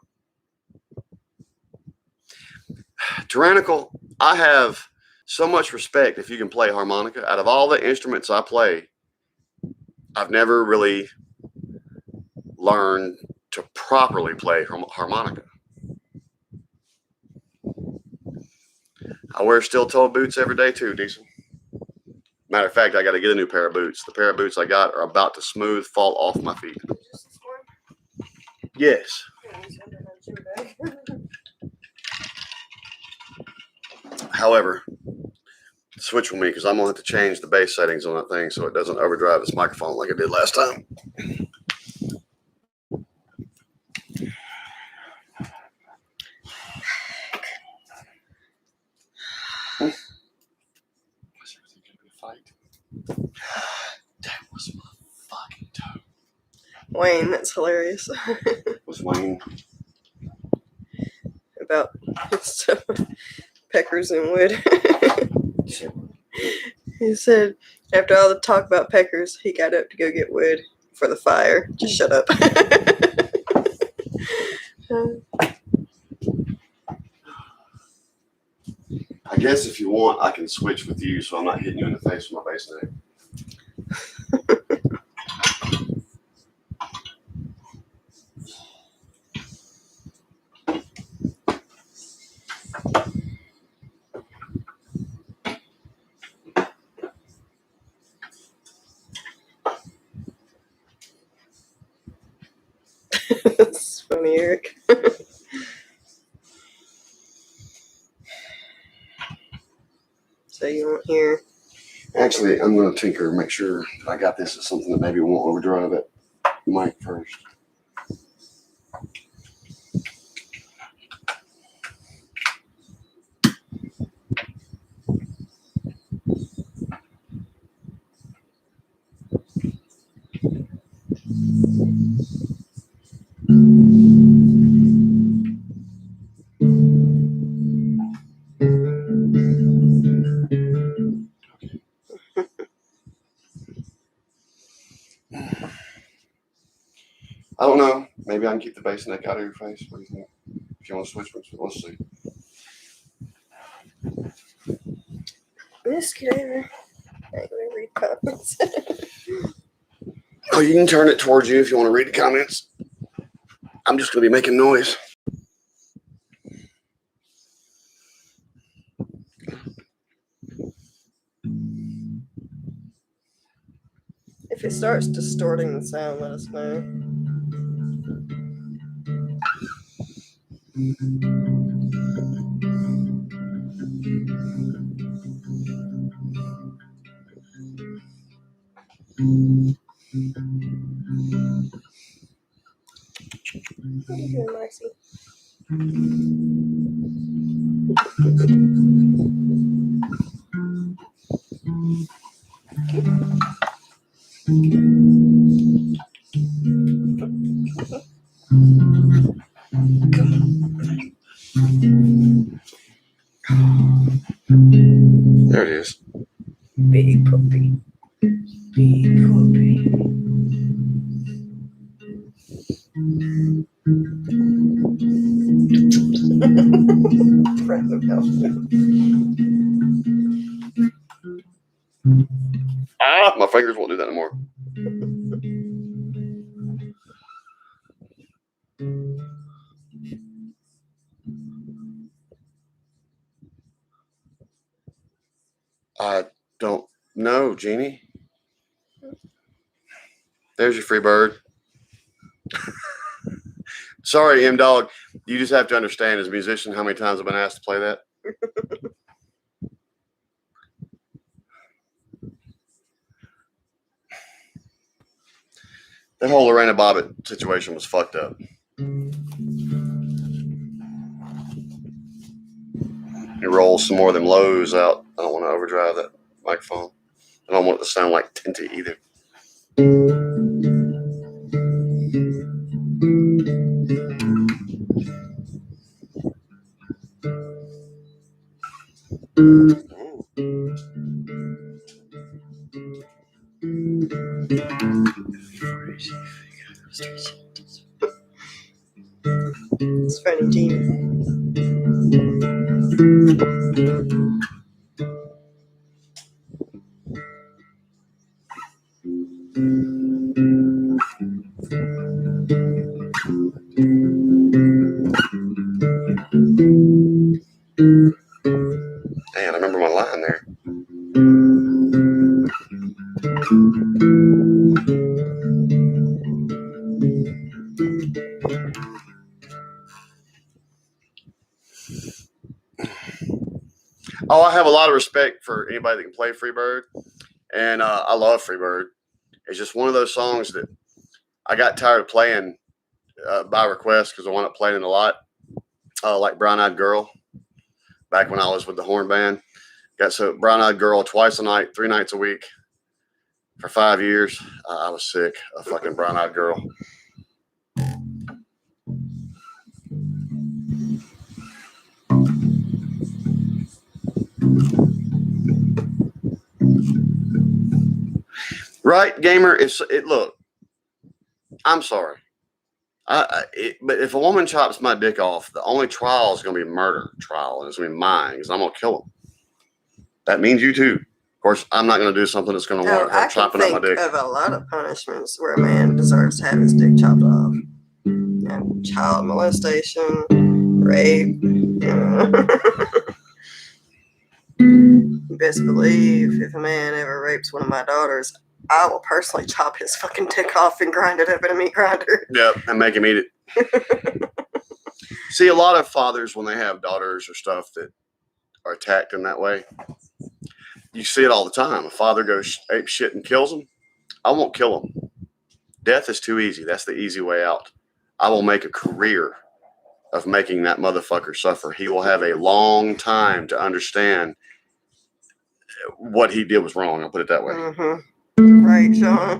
Tyrannical, I have so much respect if you can play harmonica. Out of all the instruments I play, I've never really learned to properly play harmonica. I wear steel-toed boots every day too, Diesel. Matter of fact, I got to get a new pair of boots. The pair of boots I got are about to smooth fall off my feet. Yes. However, switch with me because I'm going to have to change the bass settings on that thing so it doesn't overdrive this microphone like it did last time. That was my fucking toe. Wayne, that's hilarious. Was Wayne? About stuff, peckers and wood. He said after all the talk about peckers, he got up to go get wood for the fire. Just shut up. I guess if you want, I can switch with you so I'm not hitting you in the face with my bass neck. That's funny, Eric. So you won't hear. Actually, I'm going to tinker, make sure that I got this as something that maybe won't overdrive it. Mic first. I don't know. Maybe I can keep the bass neck out of your face. What do you think? If you want to switch, let's see. Just get over. I ain't gonna read comments. Oh, you can turn it towards you if you want to read the comments. I'm just going to be making noise. If it starts distorting the sound, let us know. What are you doing, Lexi? There it is. Big puppy. Big puppy. My fingers won't do that anymore. I don't know, Jeannie. There's your free bird. Sorry, M Dog. You just have to understand, as a musician, how many times I've been asked to play that. That whole Lorena Bobbitt situation was fucked up. It rolls some more of them lows out. I don't want to overdrive that microphone. I don't want it to sound like tinty either. It's funny, Jeannie. Man, I remember my line there. Oh, I have a lot of respect for anybody that can play Freebird, and I love Freebird. It's just one of those songs that I got tired of playing by request because I wound up playing it a lot, like Brown Eyed Girl, back when I was with the horn band. Got so Brown Eyed Girl twice a night, 3 nights a week for 5 years. I was sick of fucking Brown Eyed Girl. Right, gamer? Look, I'm sorry. But if a woman chops my dick off, the only trial is going to be a murder trial, and it's going to be mine because I'm going to kill him. That means you too. Of course, I'm not going to do something that's going to warrant her chopping up my dick. I can think of a lot of punishments where a man deserves to have his dick chopped off. Child molestation, rape. You best believe if a man ever rapes one of my daughters, I will personally chop his fucking dick off and grind it up in a meat grinder. Yep, and make him eat it. See, a lot of fathers, when they have daughters or stuff that are attacked in that way, you see it all the time. A father goes ape shit and kills them. I won't kill him. Death is too easy. That's the easy way out. I will make a career of making that motherfucker suffer. He will have a long time to understand what he did was wrong. I'll put it that way. Mm-hmm. Right, Sean?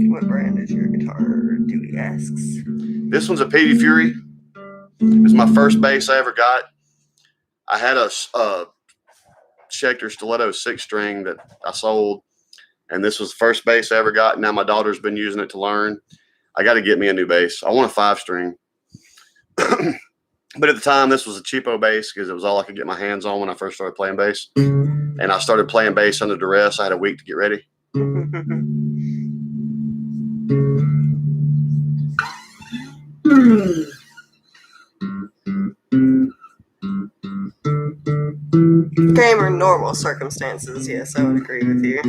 What brand is your guitar? Dewey asks. This one's a Petey Fury. It's my first bass I ever got. I had a Schecter Stiletto 6-string that I sold, and this was the first bass I ever got. Now my daughter's been using it to learn. I got to get me a new bass. I want a 5-string. But at the time, this was a cheapo bass because it was all I could get my hands on when I first started playing bass. And I started playing bass under duress. I had a week to get ready. Gamer normal circumstances, yes, I would agree with you.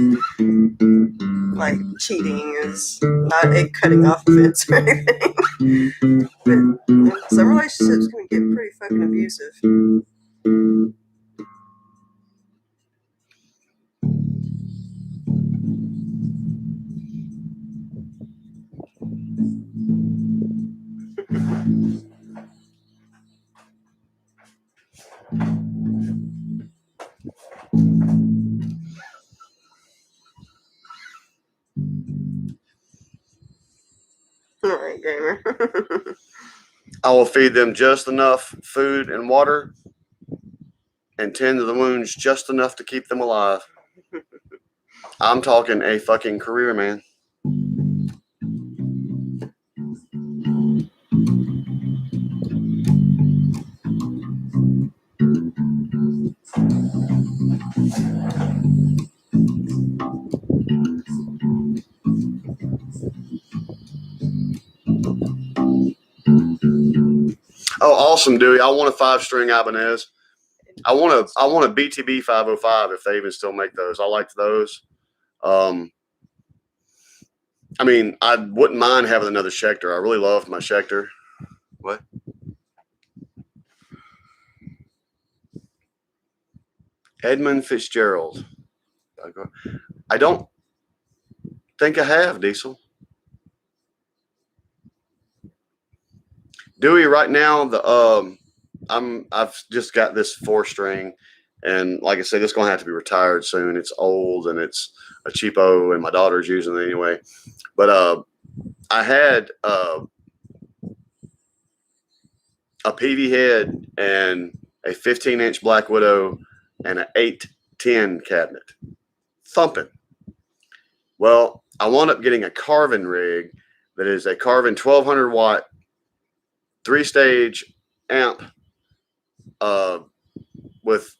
Like cheating is not a cutting off offense or anything. But some relationships can get pretty fucking abusive. All right, gamer. I will feed them just enough food and water and tend to the wounds just enough to keep them alive. I'm talking a fucking career, man. Oh, awesome, Dewey. I want a 5-string Ibanez. I want a BTB 505 if they even still make those. I liked those. I mean, I wouldn't mind having another Schecter. I really loved my Schecter. What? Edmund Fitzgerald. I don't think I have, Diesel. Dewey, right now, I've just got this 4-string, and like I said, it's gonna have to be retired soon. It's old and it's a cheapo, and my daughter's using it anyway. But I had a PV head and a 15-inch Black Widow and an 810 cabinet, thumping. Well, I wound up getting a Carvin rig that is a Carvin 1200 watt 3-stage amp with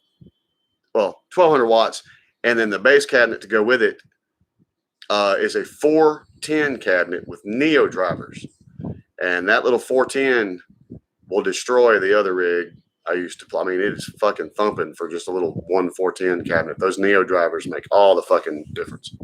1200 watts, and then the bass cabinet to go with it is a 410 cabinet with Neo drivers, and that little 410 will destroy the other rig I used to play. I mean, it is fucking thumping for just a little 410 cabinet. Those Neo drivers make all the fucking difference.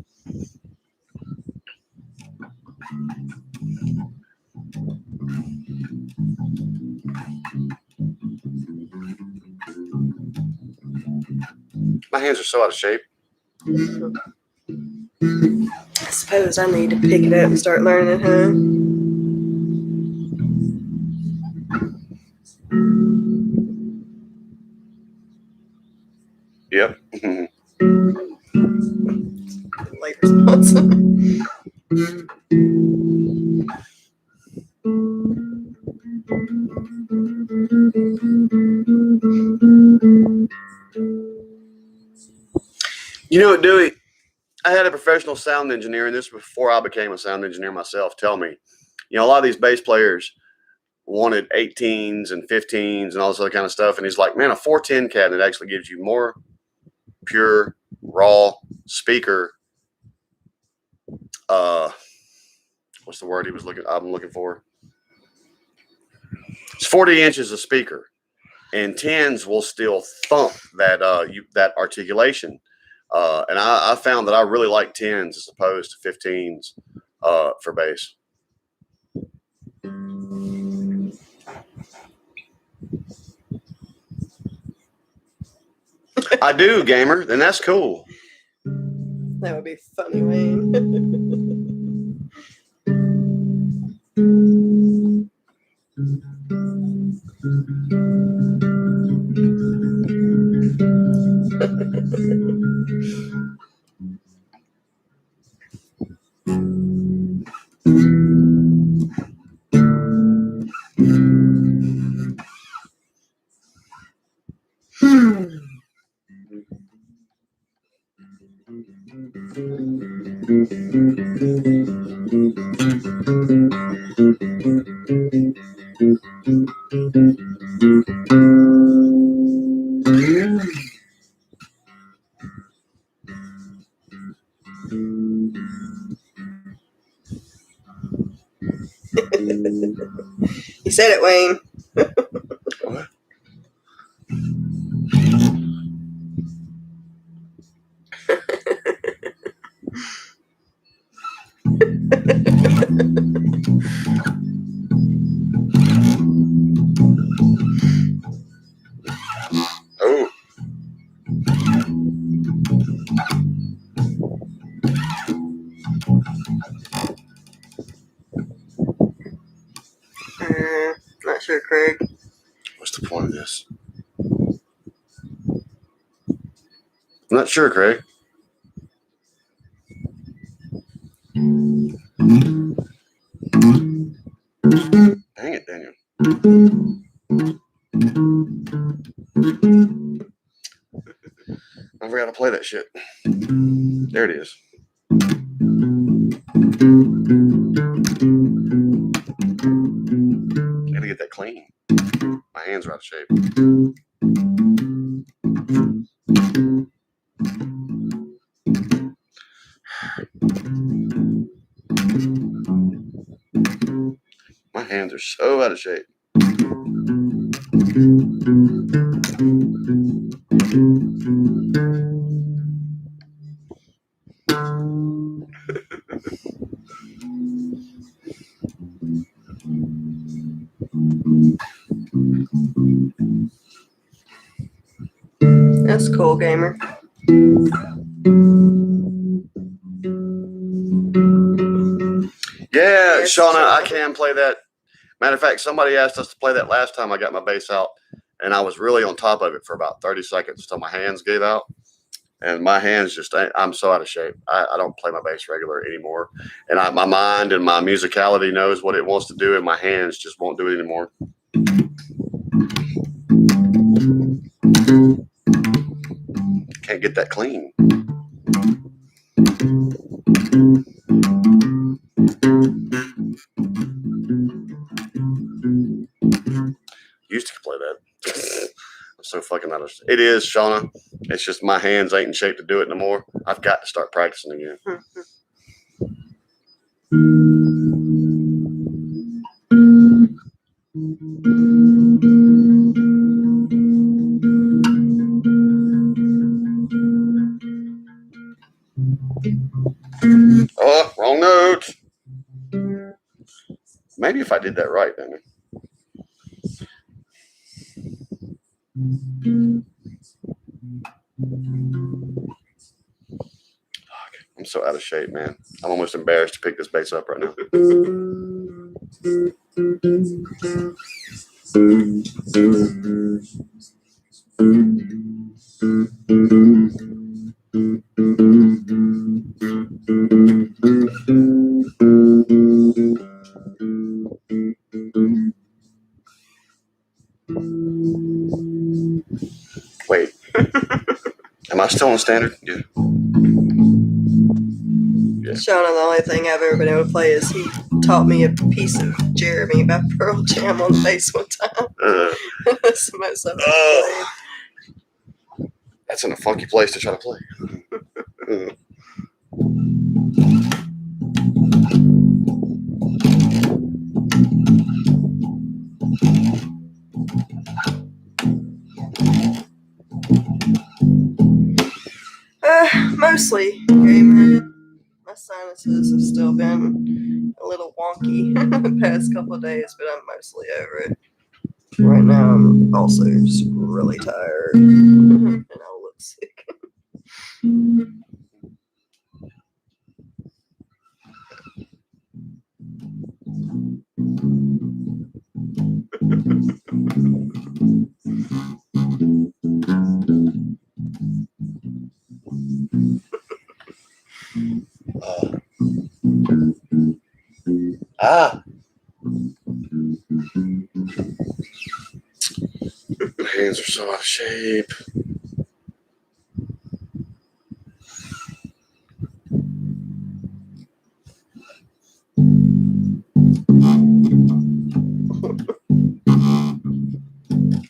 My hands are so out of shape. I suppose I need to pick it up and start learning, huh? Yep. Late response. You know what, Dewey? I had a professional sound engineer, and this was before I became a sound engineer myself, tell me, a lot of these bass players wanted 18s and 15s and all this other kind of stuff. And he's like, man, a 410 cabinet actually gives you more pure, raw speaker. What's the word I'm looking for? It's 40 inches of speaker, and 10s will still thump that articulation. And I found that I really like 10s as opposed to 15s for bass. I do, gamer, and that's cool. That would be funny, Wayne. You said it, Wayne. What? Oh. Not sure, Craig. What's the point of this? I'm not sure, Craig. Dang it, Daniel. I forgot to play that shit. There it is. Gotta get that clean. My hands are out of shape. My hands are so out of shape. That's cool, gamer. Yeah, Yes, Shauna, I Shauna. can play that. Matter of fact, somebody asked us to play that last time I got my bass out, and I was really on top of it for about 30 seconds until my hands gave out. And my hands just, I'm so out of shape. I don't play my bass regular anymore. And my mind and my musicality knows what it wants to do, and my hands just won't do it anymore. Can't get that clean. Used to play that. I'm so fucking out of shape. It is, Shauna. It's just my hands ain't in shape to do it no more. I've got to start practicing again. Oh, wrong note. Maybe if I did that right, then. I'm so out of shape, man. I'm almost embarrassed to pick this bass up right now. Wait. Am I still on standard? Yeah. Shauna, the only thing I've ever been able to play is he taught me a piece of Jeremy by Pearl Jam on the bass one time. That's the most I've ever played. That's in a funky place to try to play. Mostly, gamer. My sinuses have still been a little wonky the past couple of days, but I'm mostly over it. Right now, I'm also just really tired, and I look sick. My hands are so out of shape.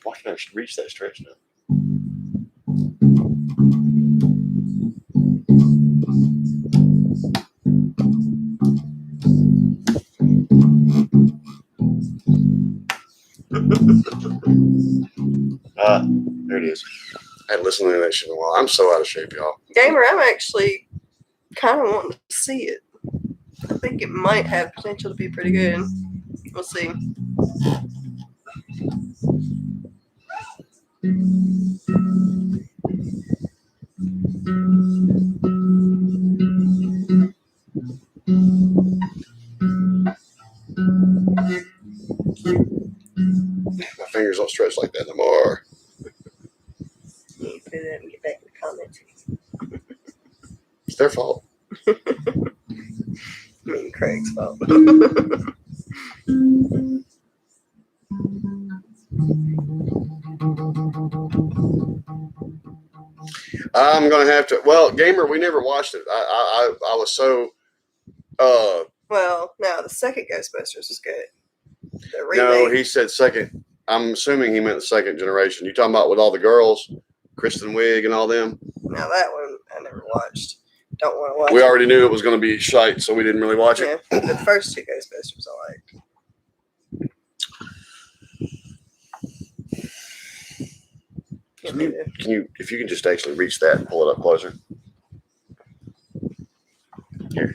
Why can't I reach that stretch now? There it is. I hadn't listened to that shit in a while. I'm so out of shape, y'all. Gamer, I'm actually kind of wanting to see it. I think it might have potential to be pretty good. We'll see. My fingers don't stretch like that no more. You need to do that and get back in the comments. It's their fault. I mean, Craig's fault. I'm gonna have to. Well, Gamer, we never watched it. I was so. Well, no, the second Ghostbusters was good. The remake. No, he said second. I'm assuming he meant the second generation. You talking about with all the girls, Kristen Wiig and all them? Now that one I never watched. Don't want to watch. We it. already knew it was going to be shite, so we didn't really watch it. Yeah, the first two Ghostbusters I liked. Can you, if you can just actually reach that and pull it up closer? Here.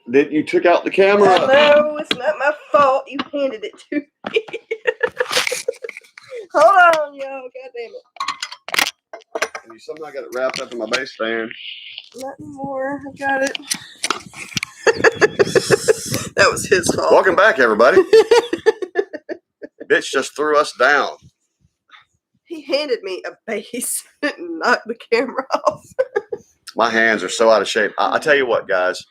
Did you took out the camera? No, it's not my fault. You handed it to me. Hold on, yo. God damn it. And you somehow got it wrapped up in my bass fan. Not anymore. I got it. That was his fault. Welcome back, everybody. Bitch just threw us down. He handed me a bass and knocked the camera off. My hands are so out of shape. I tell you what, guys.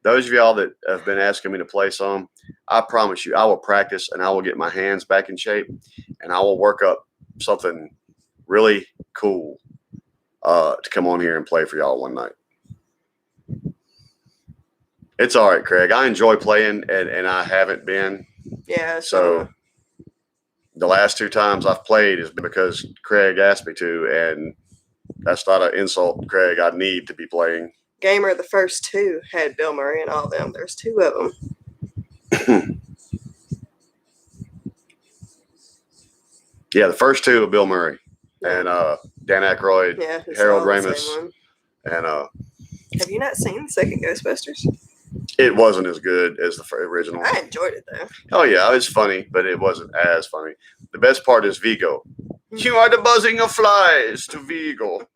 Those of y'all that have been asking me to play some, I promise you, I will practice and I will get my hands back in shape and I will work up something really cool to come on here and play for y'all one night. It's all right, Craig. I enjoy playing and I haven't been. Yeah. So the last two times I've played is because Craig asked me to, and that's not an insult, Craig. I need to be playing. Gamer, the first two had Bill Murray and all them. There's two of them. Yeah, the first two of Bill Murray and Dan Aykroyd, Yeah, Harold all the Ramis, same one. and Have you not seen the second Ghostbusters? it wasn't as good as the original. I enjoyed it though. Oh yeah, it's funny, but it wasn't as funny. The best part is Vigo. You are the buzzing of flies to Vigo.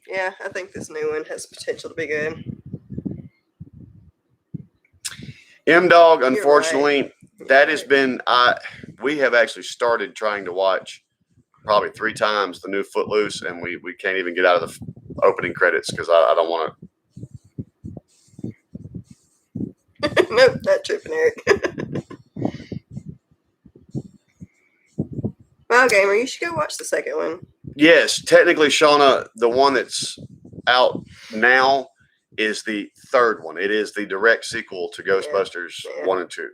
Yeah, I think this new one has potential to be good. M-Dog, You're unfortunately, right. that has been we have actually started trying to watch probably 3 times the new Footloose, and we can't even get out of the opening credits because I don't want to. Nope, not tripping, Eric. Well, Gamer, you should go watch the second one. Yes, technically, Shauna, the one that's out now is the third one. It is the direct sequel to Ghostbusters Yeah. 1 and 2.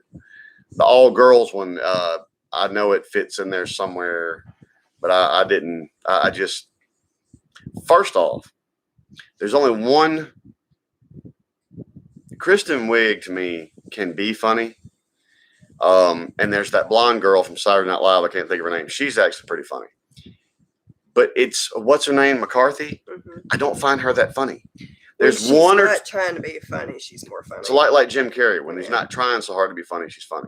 The all-girls one, I know it fits in there somewhere, but I didn't. I just, first off, there's only one. Kristen Wiig, to me, can be funny. And there's that blonde girl from Saturday Night Live. I can't think of her name. She's actually pretty funny. But it's, what's her name, McCarthy? Mm-hmm. I don't find her that funny. There's she's one or not trying to be funny. She's more funny. it's like Jim Carrey. When he's Yeah. not trying so hard to be funny, she's funny.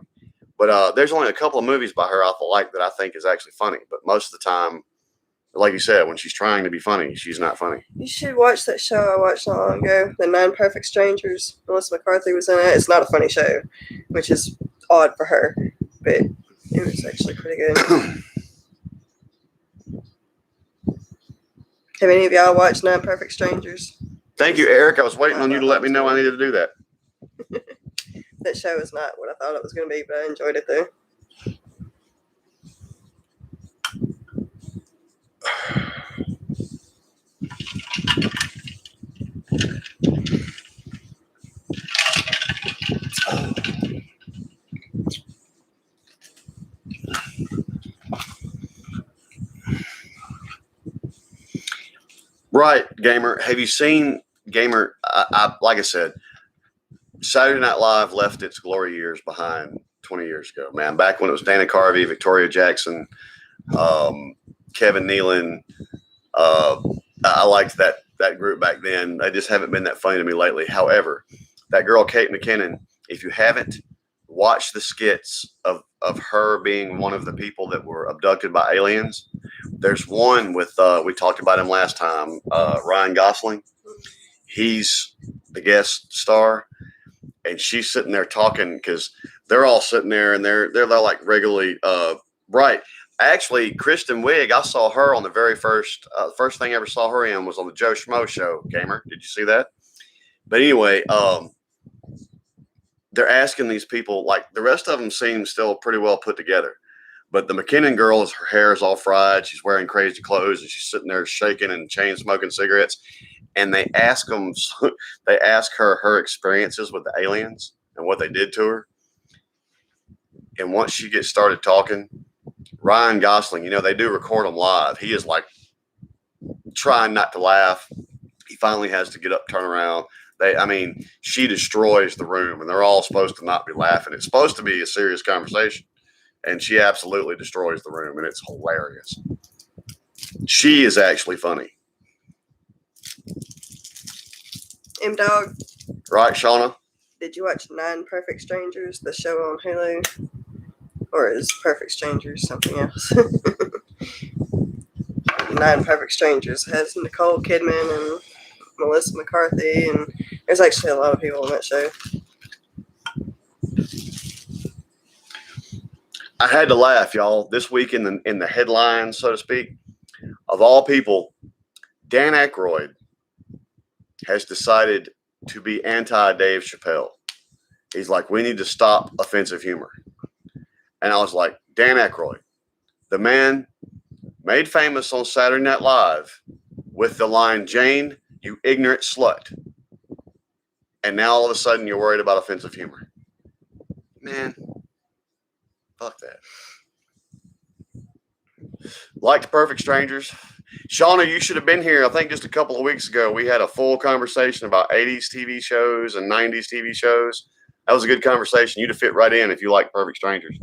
But there's only a couple of movies by her I like that I think is actually funny. But most of the time, like you said, when she's trying to be funny, she's not funny. You should watch that show I watched not long ago, The Nine Perfect Strangers. Melissa McCarthy was in it. It's not a funny show, which is odd for her, but it was actually pretty good. Have any of y'all watched Nine Perfect Strangers? Thank you, Eric. I was waiting on you to let me know I needed to do that. That show is not what I thought it was going to be, but I enjoyed it though. Right, Gamer. Have you seen Gamer? I like I said, Saturday Night Live left its glory years behind 20 years ago, man. Back when it was Dana Carvey, Victoria Jackson, Kevin Nealon. I liked that group back then. They just haven't been that funny to me lately. However, that girl Kate McKinnon, if you haven't watched the skits of her being one of the people that were abducted by aliens, there's one with we talked about him last time, Ryan Gosling. He's the guest star, and she's sitting there talking because they're all sitting there and they're like regularly bright. Actually, Kristen Wiig, I saw her on the very first thing I ever saw her in was on the Joe Schmo show. Gamer, did you see that? But anyway, they're asking these people, like the rest of them seem still pretty well put together, but the McKinnon girl her hair is all fried. She's wearing crazy clothes and she's sitting there shaking and chain smoking cigarettes. And they ask her experiences with the aliens and what they did to her. And once she gets started talking, Ryan Gosling, they do record him live. He is like trying not to laugh. He finally has to get up, turn around. She destroys the room and they're all supposed to not be laughing. It's supposed to be a serious conversation. And she absolutely destroys the room and it's hilarious. She is actually funny. M-Dog. Right, Shauna? Did you watch 9 Perfect Strangers, the show on Hulu? Or is Perfect Strangers something else? 9 Perfect Strangers has Nicole Kidman and Melissa McCarthy, and there's actually a lot of people on that show. I had to laugh, y'all. This week in the headlines, so to speak, of all people, Dan Aykroyd has decided to be anti-Dave Chappelle. He's like, we need to stop offensive humor. And I was like, Dan Aykroyd, the man made famous on Saturday Night Live with the line, Jane, you ignorant slut. And now all of a sudden you're worried about offensive humor. Man, fuck that. Liked Perfect Strangers. Shauna, you should have been here. I think just a couple of weeks ago, we had a full conversation about 80s TV shows and 90s TV shows. That was a good conversation. You'd have fit right in if you like Perfect Strangers.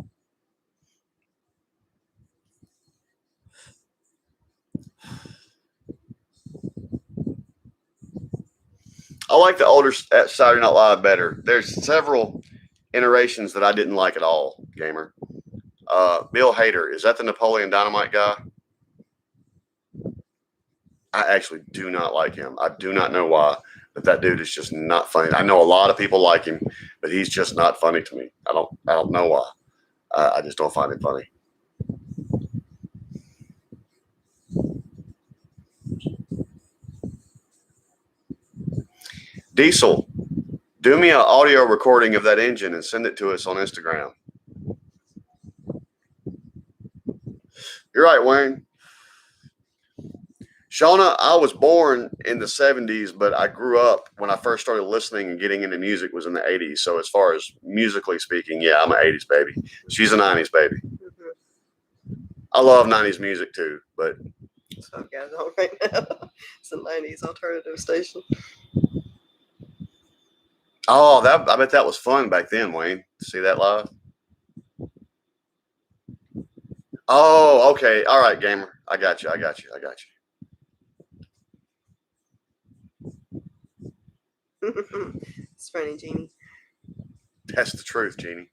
I like the older Saturday Night Live better. There's several iterations that I didn't like at all, Gamer. Bill Hader, is that the Napoleon Dynamite guy? I actually do not like him. I do not know why, but that dude is just not funny. I know a lot of people like him, but he's just not funny to me. I don't know why. I just don't find it funny. Diesel, do me an audio recording of that engine and send it to us on Instagram. You're right, Wayne. Shauna, I was born in the 70s, but I grew up when I first started listening and getting into music was in the 80s. So as far as musically speaking, yeah, I'm an 80s baby. She's a 90s baby. Mm-hmm. I love 90s music too, but. So I've got it on right now. It's a 90s alternative station. Oh, I bet that was fun back then, Wayne. See that live? Oh, okay. All right, Gamer. I got you. It's funny, Jeannie. That's the truth, Jeannie.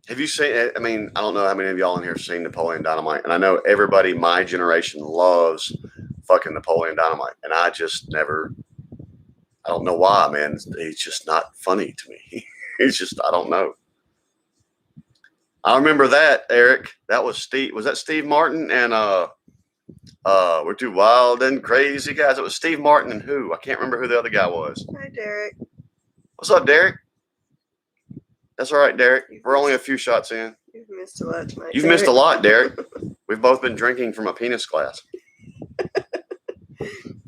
Have you seen, I don't know how many of y'all in here have seen Napoleon Dynamite, and I know everybody my generation loves fucking Napoleon Dynamite, and I just never, I don't know why, man. It's just not funny to me. It's just, I don't know. I remember that, Eric. That was Steve. Was that Steve Martin and we're too wild and crazy guys? It was Steve Martin and who? I can't remember who the other guy was. Hi, Derek. What's up, Derek? That's all right, Derek. We're only a few shots in. You've missed a lot tonight. You've missed a lot, Derek. We've both been drinking from a penis glass.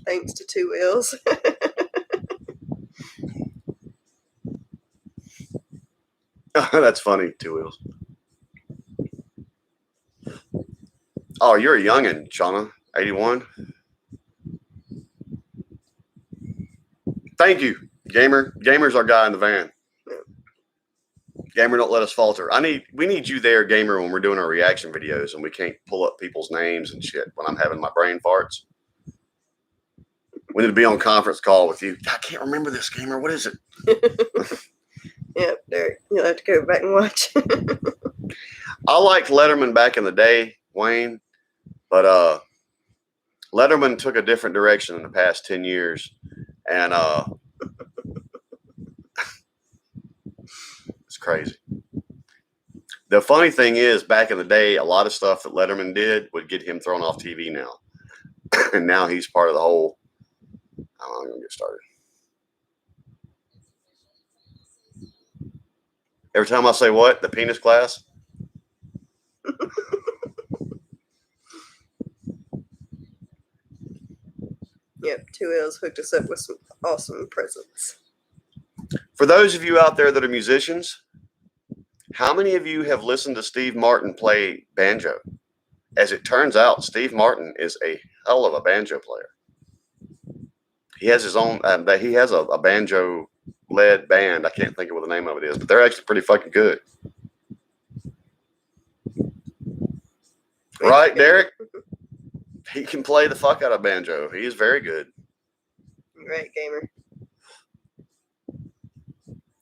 Thanks to Two Wheels. That's funny, Two Wheels. Oh, you're a youngin', Shauna. 81. Thank you. Gamer's our guy in the van. Gamer, don't let us falter. We need you there, Gamer, when we're doing our reaction videos and we can't pull up people's names and shit when I'm having my brain farts. We need to be on conference call with you. I can't remember this, Gamer. What is it? Yep, Derek. You'll have to go back and watch. I liked Letterman back in the day, Wayne, but Letterman took a different direction in the past 10 years. And it's crazy. The funny thing is, back in the day, a lot of stuff that Letterman did would get him thrown off TV now. And now he's part of the whole. I'm going to get started. Every time I say what? The penis class? Yep, 2Ls hooked us up with some awesome presents. For those of you out there that are musicians, how many of you have listened to Steve Martin play banjo? As it turns out, Steve Martin is a hell of a banjo player. He has his own, he has a banjo-led band. I can't think of what the name of it is, but they're actually pretty fucking good. Right, Derek? He can play the fuck out of banjo. He is very good. Right, Gamer.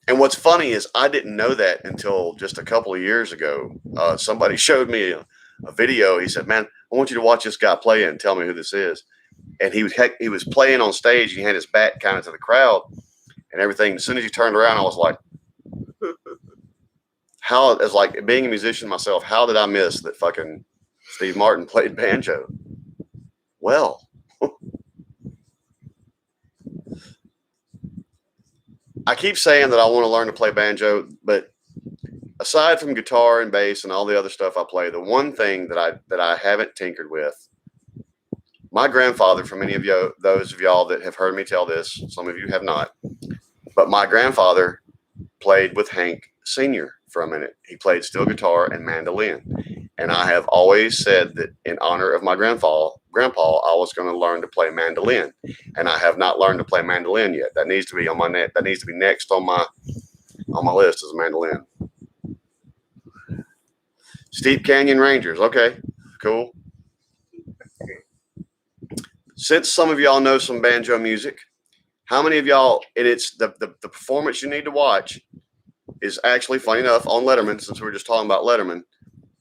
And what's funny is I didn't know that until just a couple of years ago. Somebody showed me a video. He said, "Man, I want you to watch this guy play and tell me who this is." And he was playing on stage. He had his back kind of to the crowd and everything. As soon as he turned around, I was like, "How?" As like being a musician myself, how did I miss that fucking Steve Martin played banjo? Well, I keep saying that I want to learn to play banjo, but aside from guitar and bass and all the other stuff I play, the one thing that I haven't tinkered with, my grandfather, for many of you, those of y'all that have heard me tell this, some of you have not, but my grandfather played with Hank Sr. for a minute. He played steel guitar and mandolin. And I have always said that in honor of my grandpa, I was going to learn to play mandolin. And I have not learned to play mandolin yet. That needs to be on my net. That needs to be next on my list is mandolin. Steep Canyon Rangers. Okay, cool. Since some of y'all know some banjo music, how many of y'all, and it's the performance you need to watch is actually, funny enough, on Letterman, since we were just talking about Letterman,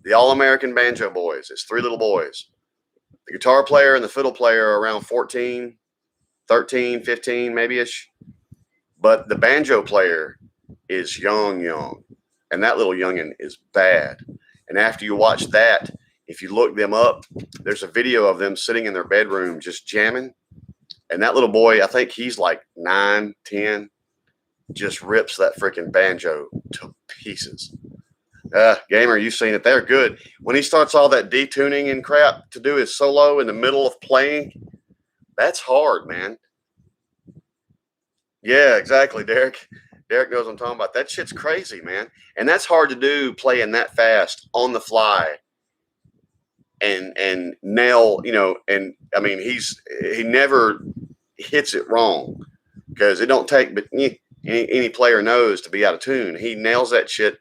the All-American Banjo Boys. It's 3 little boys. The guitar player and the fiddle player are around 14, 13, 15 maybe-ish. But the banjo player is young. And that little youngin' is bad. And after you watch that, if you look them up, there's a video of them sitting in their bedroom just jamming. And that little boy, I think he's like 9, 10, just rips that freaking banjo to pieces. Gamer, you've seen it. They're good. When he starts all that detuning and crap to do his solo in the middle of playing, that's hard, man. Yeah, exactly, Derek. Derek knows what I'm talking about. That shit's crazy, man. And that's hard to do, playing that fast on the fly and nail, and I mean, he never hits it wrong because it don't take, but any player knows to be out of tune. He nails that shit.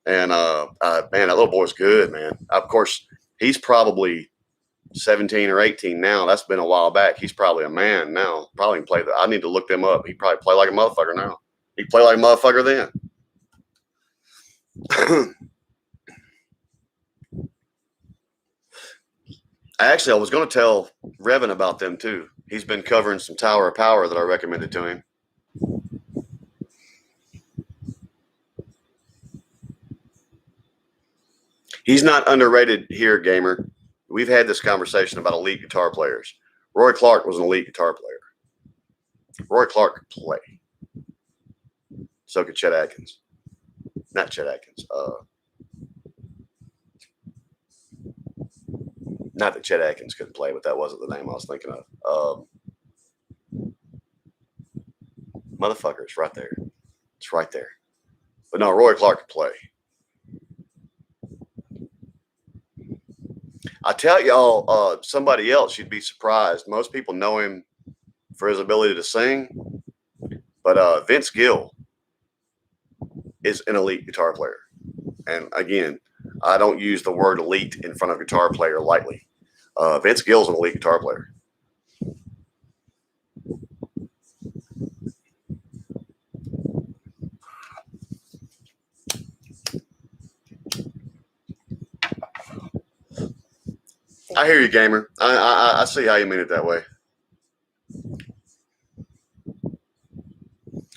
And, man, that little boy's good, man. Of course, he's probably 17 or 18 now. That's been a while back. He's probably a man now. Probably can play I need to look them up. He probably play like a motherfucker now. He play like a motherfucker then. Actually, I was going to tell Revan about them too. He's been covering some Tower of Power that I recommended to him. He's not underrated here, Gamer. We've had this conversation about elite guitar players. Roy Clark was an elite guitar player. Roy Clark could play. So could Chet Atkins. Not Chet Atkins. Not that Chet Atkins couldn't play, but that wasn't the name I was thinking of. Motherfucker, it's right there. It's right there. But no, Roy Clark could play. I tell y'all, somebody else, you'd be surprised. Most people know him for his ability to sing, But Vince Gill is an elite guitar player. And again, I don't use the word elite in front of guitar player lightly. Vince Gill's an elite guitar player. I hear you, gamer. I see how you mean it that way.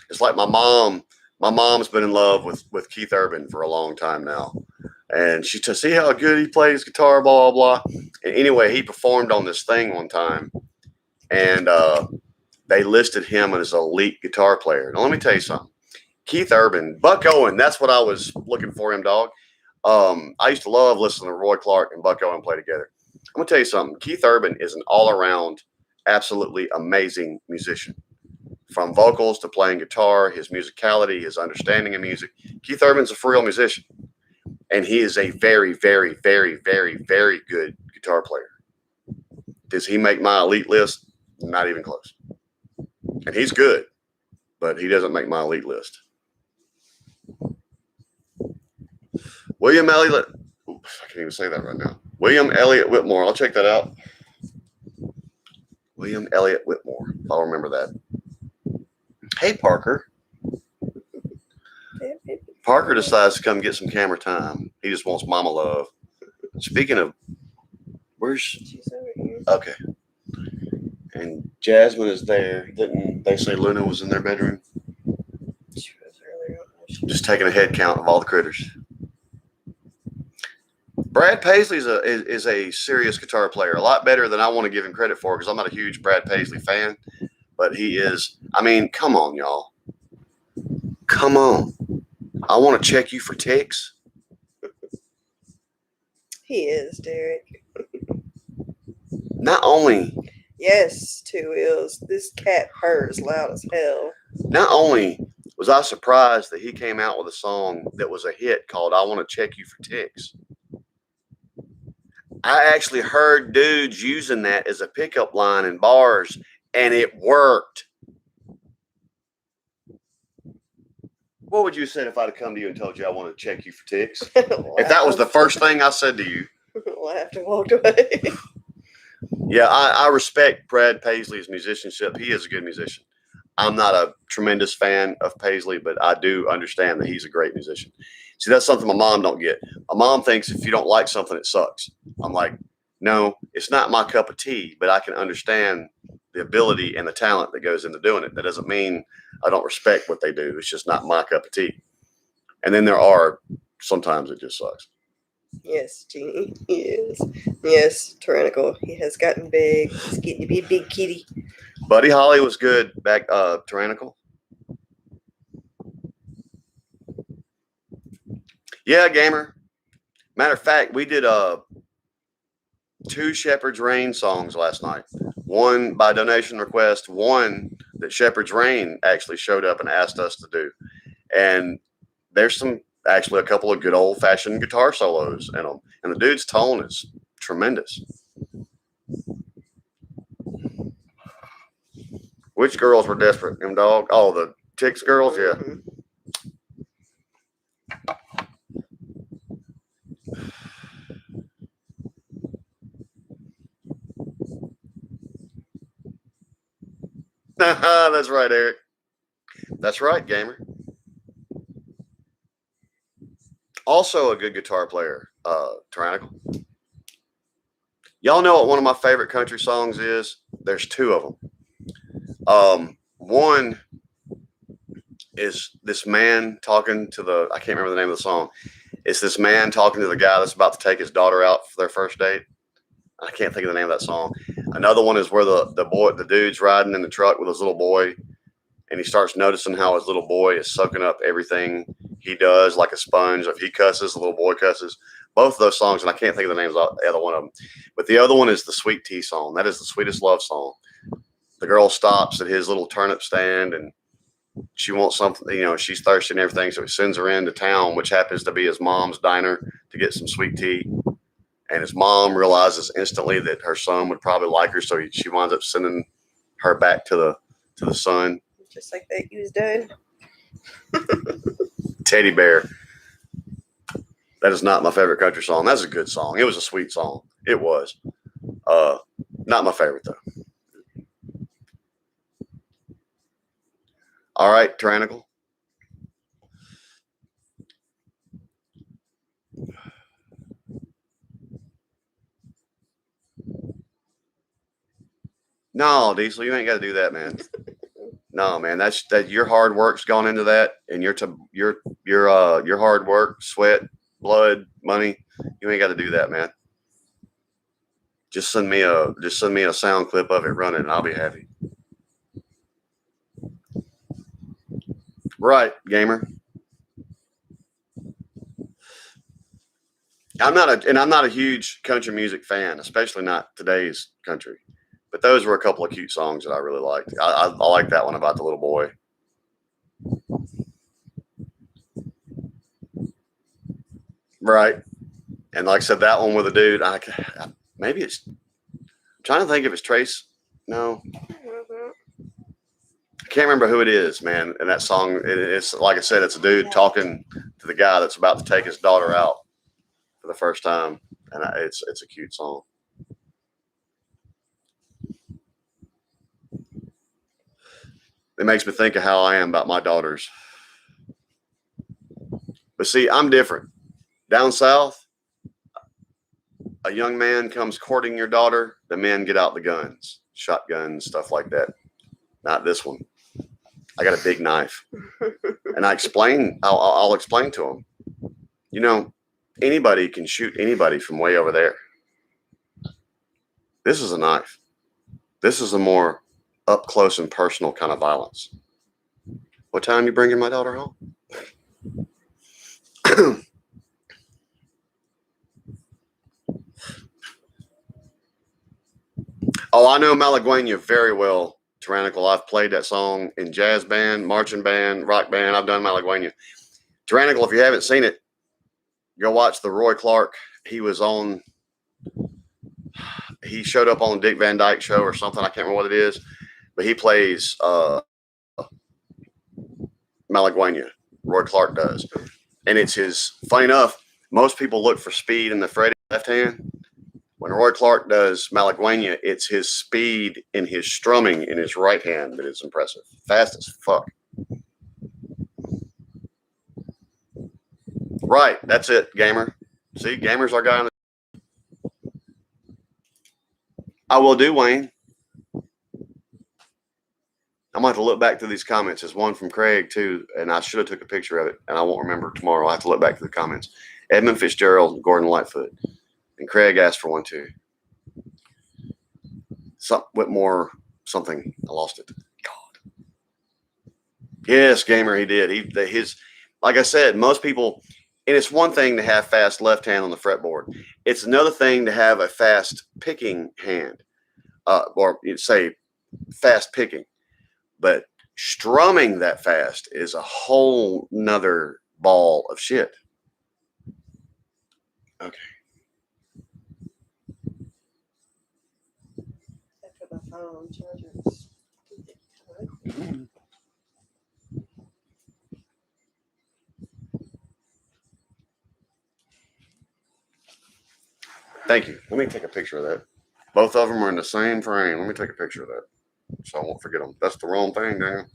It's like my mom. My mom's been in love with Keith Urban for a long time now. And she to see how good he plays guitar, blah, blah, blah. And anyway, he performed on this thing one time. And they listed him as an elite guitar player. Now, let me tell you something. Keith Urban, Buck Owen, that's what I was looking for him, dog. I used to love listening to Roy Clark and Buck Owen play together. I'm going to tell you something. Keith Urban is an all-around, absolutely amazing musician. From vocals to playing guitar, his musicality, his understanding of music. Keith Urban's a for real musician. And he is a very, very, very, very, very good guitar player. Does he make my elite list? Not even close. And he's good, but he doesn't make my elite list. William Elliott. Oops, I can't even say that right now. William Elliott Whitmore. I'll check that out. William Elliott Whitmore. If I'll remember that. Hey, Parker. Parker decides to come get some camera time. He just wants mama love. Speaking of, where's... She's over here. Okay. And Jasmine is there. Didn't they say Luna was in their bedroom? She was earlier. Just taking a head count of all the critters. Brad Paisley is a serious guitar player. A lot better than I want to give him credit for because I'm not a huge Brad Paisley fan. But he is, I mean, come on, y'all. Come on. I want to check you for ticks. He is, Derek. Not only Yes, two wheels. This cat purrs loud as hell. Not only was I surprised that he came out with a song that was a hit called I Want to Check You for Ticks. I actually heard dudes using that as a pickup line in bars, and it worked. What would you have said if I'd have come to you and told you I want to check you for ticks? If that was the first thing I said to you. Laughed and walked away. Yeah, I respect Brad Paisley's musicianship. He is a good musician. I'm not a tremendous fan of Paisley, but I do understand that he's a great musician. See, that's something my mom don't get. My mom thinks if you don't like something, it sucks. I'm like, no, it's not my cup of tea, but I can understand the ability and the talent that goes into doing it. That doesn't mean I don't respect what they do. It's just not my cup of tea. And then there are sometimes it just sucks. Yes, Jeannie, he is. Yes, Tyrannical. He has gotten big. He's getting to be a big kitty. Buddy Holly was good back, Tyrannical. Yeah, gamer. Matter of fact, we did 2 Shepherd's Rain songs last night. One by donation request, one that Shepherd's Rain actually showed up and asked us to do. And there's actually a couple of good old-fashioned guitar solos in them. And the dude's tone is tremendous. Which girls were desperate? Them dog? Oh, the Ticks girls? Yeah. Mm-hmm. That's right, Eric. That's right, gamer. Also a good guitar player, Tyrannical. Y'all know what one of my favorite country songs is? There's 2 of them. One is this man talking to I can't remember the name of the song. It's this man talking to the guy that's about to take his daughter out for their first date. I can't think of the name of that song. Another one is where the dude's riding in the truck with his little boy, and he starts noticing how his little boy is soaking up everything he does like a sponge. If he cusses, the little boy cusses. Both of those songs, and I can't think of the names of the other one of them. But the other one is the Sweet Tea song. That is the sweetest love song. The girl stops at his little turnip stand, and she wants something, she's thirsty and everything, so he sends her into town, which happens to be his mom's diner, to get some sweet tea. And his mom realizes instantly that her son would probably like her, so she winds up sending her back to the son. Just like that, he was dead. Teddy Bear. That is not my favorite country song. That's a good song. It was a sweet song. It was. Not my favorite though. All right, Tyrannical. No, Diesel, you ain't got to do that, man. No, man, that's that. Your hard work's gone into that, and your hard work, sweat, blood, money. You ain't got to do that, man. Just send me a sound clip of it running, and I'll be happy. Right, gamer. I'm not a huge country music fan, especially not today's country. But those were a couple of cute songs that I really liked. I like that one about the little boy. Right. And like I said, that one with the dude, maybe it's, I'm trying to think if it's Trace. No. I can't remember who it is, man. And that song, it's like I said, it's a dude talking to the guy that's about to take his daughter out for the first time. And it's a cute song. It makes me think of how I am about my daughters. But see, I'm different. Down south, a young man comes courting your daughter, the men get out the guns, shotguns, stuff like that. Not this one. I got a big knife. And I'll explain to him, you know, anybody can shoot anybody from way over there. This is a knife. This is a more up close and personal kind of violence. What time you bringing my daughter home? Oh, I know Malaguena very well, Tyrannical. I've played that song in jazz band, marching band, rock band. I've done Malaguena. Tyrannical, if you haven't seen it, go watch the Roy Clark. He showed up on the Dick Van Dyke Show or something. I can't remember what it is. But he plays Malaguena. Roy Clark does. And it's funny enough, most people look for speed in the Freddie left hand. When Roy Clark does Malaguena, it's his speed in his strumming in his right hand that is impressive. Fast as fuck. Right, that's it, gamer. See, gamer's our guy. I will do, Wayne. I'm going to have to look back through these comments. There's one from Craig, too, and I should have took a picture of it, and I won't remember tomorrow. I'll have to look back through the comments. Edmund Fitzgerald and Gordon Lightfoot. And Craig asked for one, too. Whitmore something. I lost it. God. Yes, gamer, he did. Like I said, most people, and it's one thing to have fast left hand on the fretboard. It's another thing to have a fast picking hand, or you'd say fast picking. But strumming that fast is a whole nother ball of shit. Okay. After the phone charger. Thank you. Let me take a picture of that. Both of them are in the same frame. Let me take a picture of that so I won't forget them. That's the wrong thing, Dan.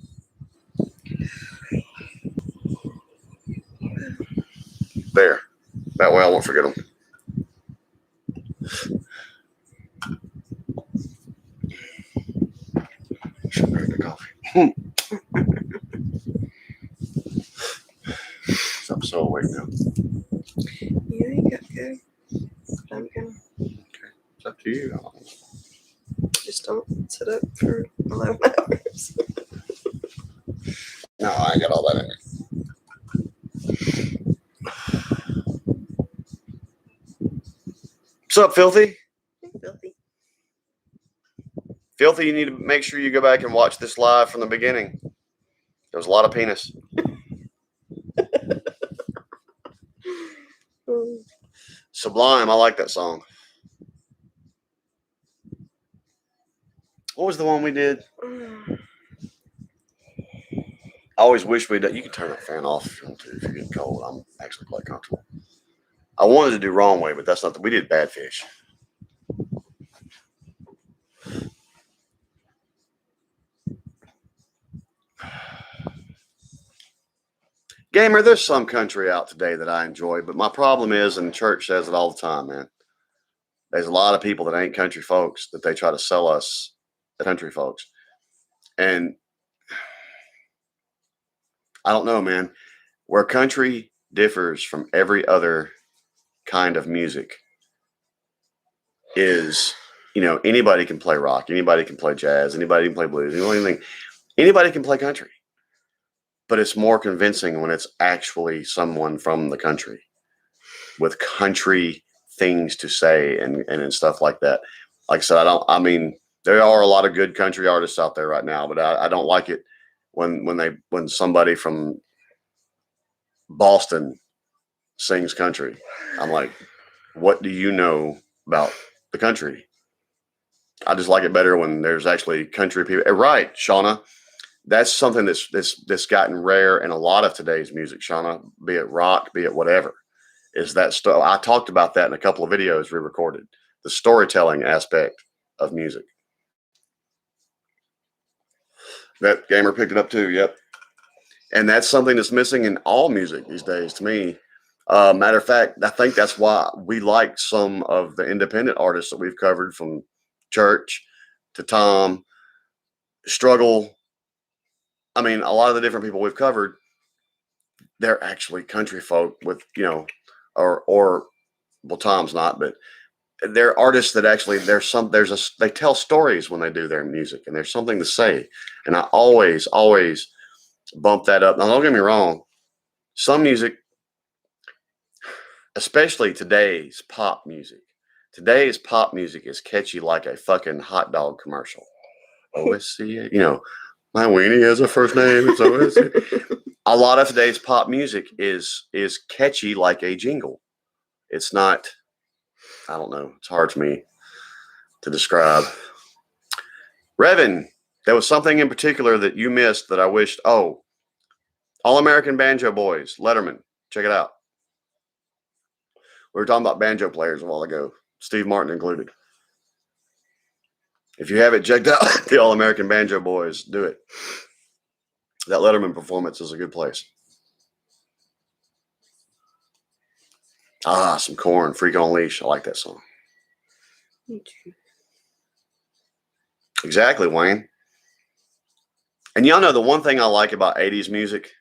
There. That way I won't forget them. Should drink the coffee. I'm so awake now. Yeah, you got good. I'm gonna. Okay. It's up to you. Just don't sit up for 11 hours. No, I ain't got all that in me. What's up, Filthy? Filthy. Filthy, you need to make sure you go back and watch this live from the beginning. There was a lot of penis. Sublime, I like that song. What was the one we did? I always wish we'd. You can turn that fan off if you want to. If you're getting cold, I'm actually quite comfortable. I wanted to do wrong way, but that's not. We did bad fish. Gamer, there's some country out today that I enjoy, but my problem is, and the church says it all the time, man. There's a lot of people that ain't country folks that they try to sell us country folks. And I don't know, man, where country differs from every other kind of music is, anybody can play rock, anybody can play jazz, anybody can play blues, anybody can play country. But it's more convincing when it's actually someone from the country with country things to say and stuff like that. Like I said, there are a lot of good country artists out there right now, but I don't like it when somebody from Boston sings country. I'm like, what do you know about the country? I just like it better when there's actually country people. Right, Shauna. That's something that's gotten rare in a lot of today's music, Shauna, be it rock, be it whatever, is that stuff. I talked about that in a couple of videos we recorded, the storytelling aspect of music. That gamer picked it up too, yep. And that's something that's missing in all music these days to me. Matter of fact, I think that's why we like some of the independent artists that we've covered, from Church to Tom, Struggle. I mean, a lot of the different people we've covered, they're actually country folk with, or well, Tom's not, but they're artists that actually they tell stories when they do their music, and there's something to say. And I always bump that up. Now, don't get me wrong. Some music, especially today's pop music is catchy like a fucking hot dog commercial. OSC, my weenie has a first name. It's OSC. A lot of today's pop music is catchy like a jingle. It's not, I don't know. It's hard for me to describe. Revin, there was something in particular that you missed that I wished. Oh, All American Banjo Boys, Letterman. Check it out. We were talking about banjo players a while ago, Steve Martin included. If you haven't checked out the All American Banjo Boys, do it. That Letterman performance is a good place. Some Korn, Freak on a Leash. I like that song. Me too. Exactly, Wayne. And y'all know the one thing I like about 80s music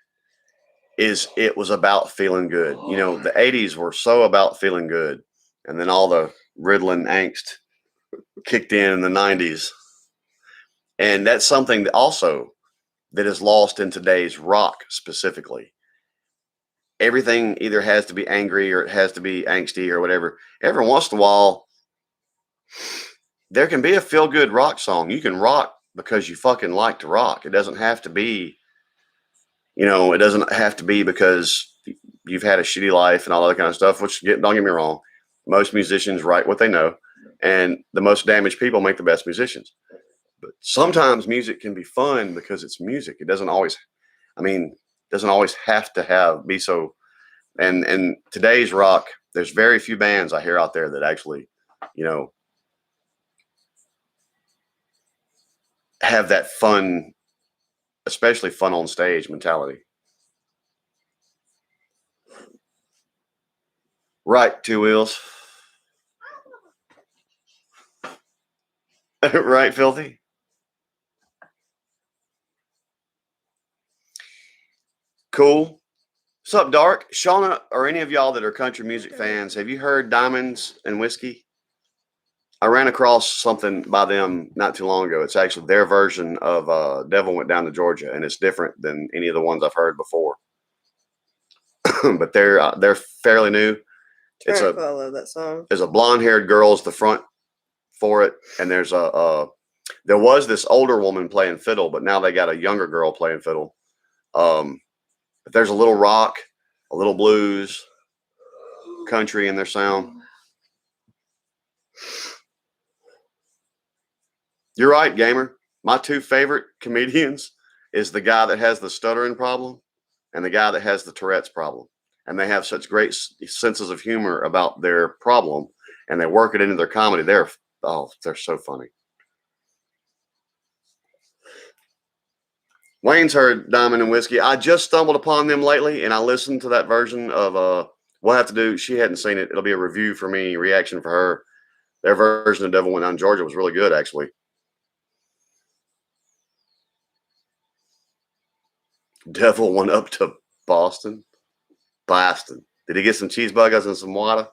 is it was about feeling good. The 80s were so about feeling good. And then all the riddling angst kicked in the 90s. And that's something that is lost in today's rock specifically. Everything either has to be angry or it has to be angsty or whatever. Every once in a while, there can be a feel-good rock song. You can rock because you fucking like to rock. It doesn't have to be, because you've had a shitty life and all that kind of stuff, which, don't get me wrong, most musicians write what they know, and the most damaged people make the best musicians. But sometimes music can be fun because it's music. It doesn't always have to be so. And today's rock, there's very few bands I hear out there that actually, have that fun, especially fun on stage mentality. Right, Two Wheels. Right, Filthy. Cool. What's up, Dark? Shauna, or any of y'all that are country music fans, have you heard Diamonds and Whiskey? I ran across something by them not too long ago. It's actually their version of Devil Went Down to Georgia, and it's different than any of the ones I've heard before. But they're fairly new. I love that song. There's a blonde-haired girl as the front for it, and there was this older woman playing fiddle, but now they got a younger girl playing fiddle. But there's a little rock, a little blues, country in their sound. You're right, gamer. My two favorite comedians is the guy that has the stuttering problem and the guy that has the Tourette's problem. And they have such great senses of humor about their problem, and they work it into their comedy. They're so funny. Wayne's heard Diamond and Whiskey. I just stumbled upon them lately, and I listened to that version of we'll have to do. She hadn't seen it. It'll be a review for me, reaction for her. Their version of Devil Went Down Georgia was really good, actually. Devil went up to Boston. Did he get some cheeseburgers and some water?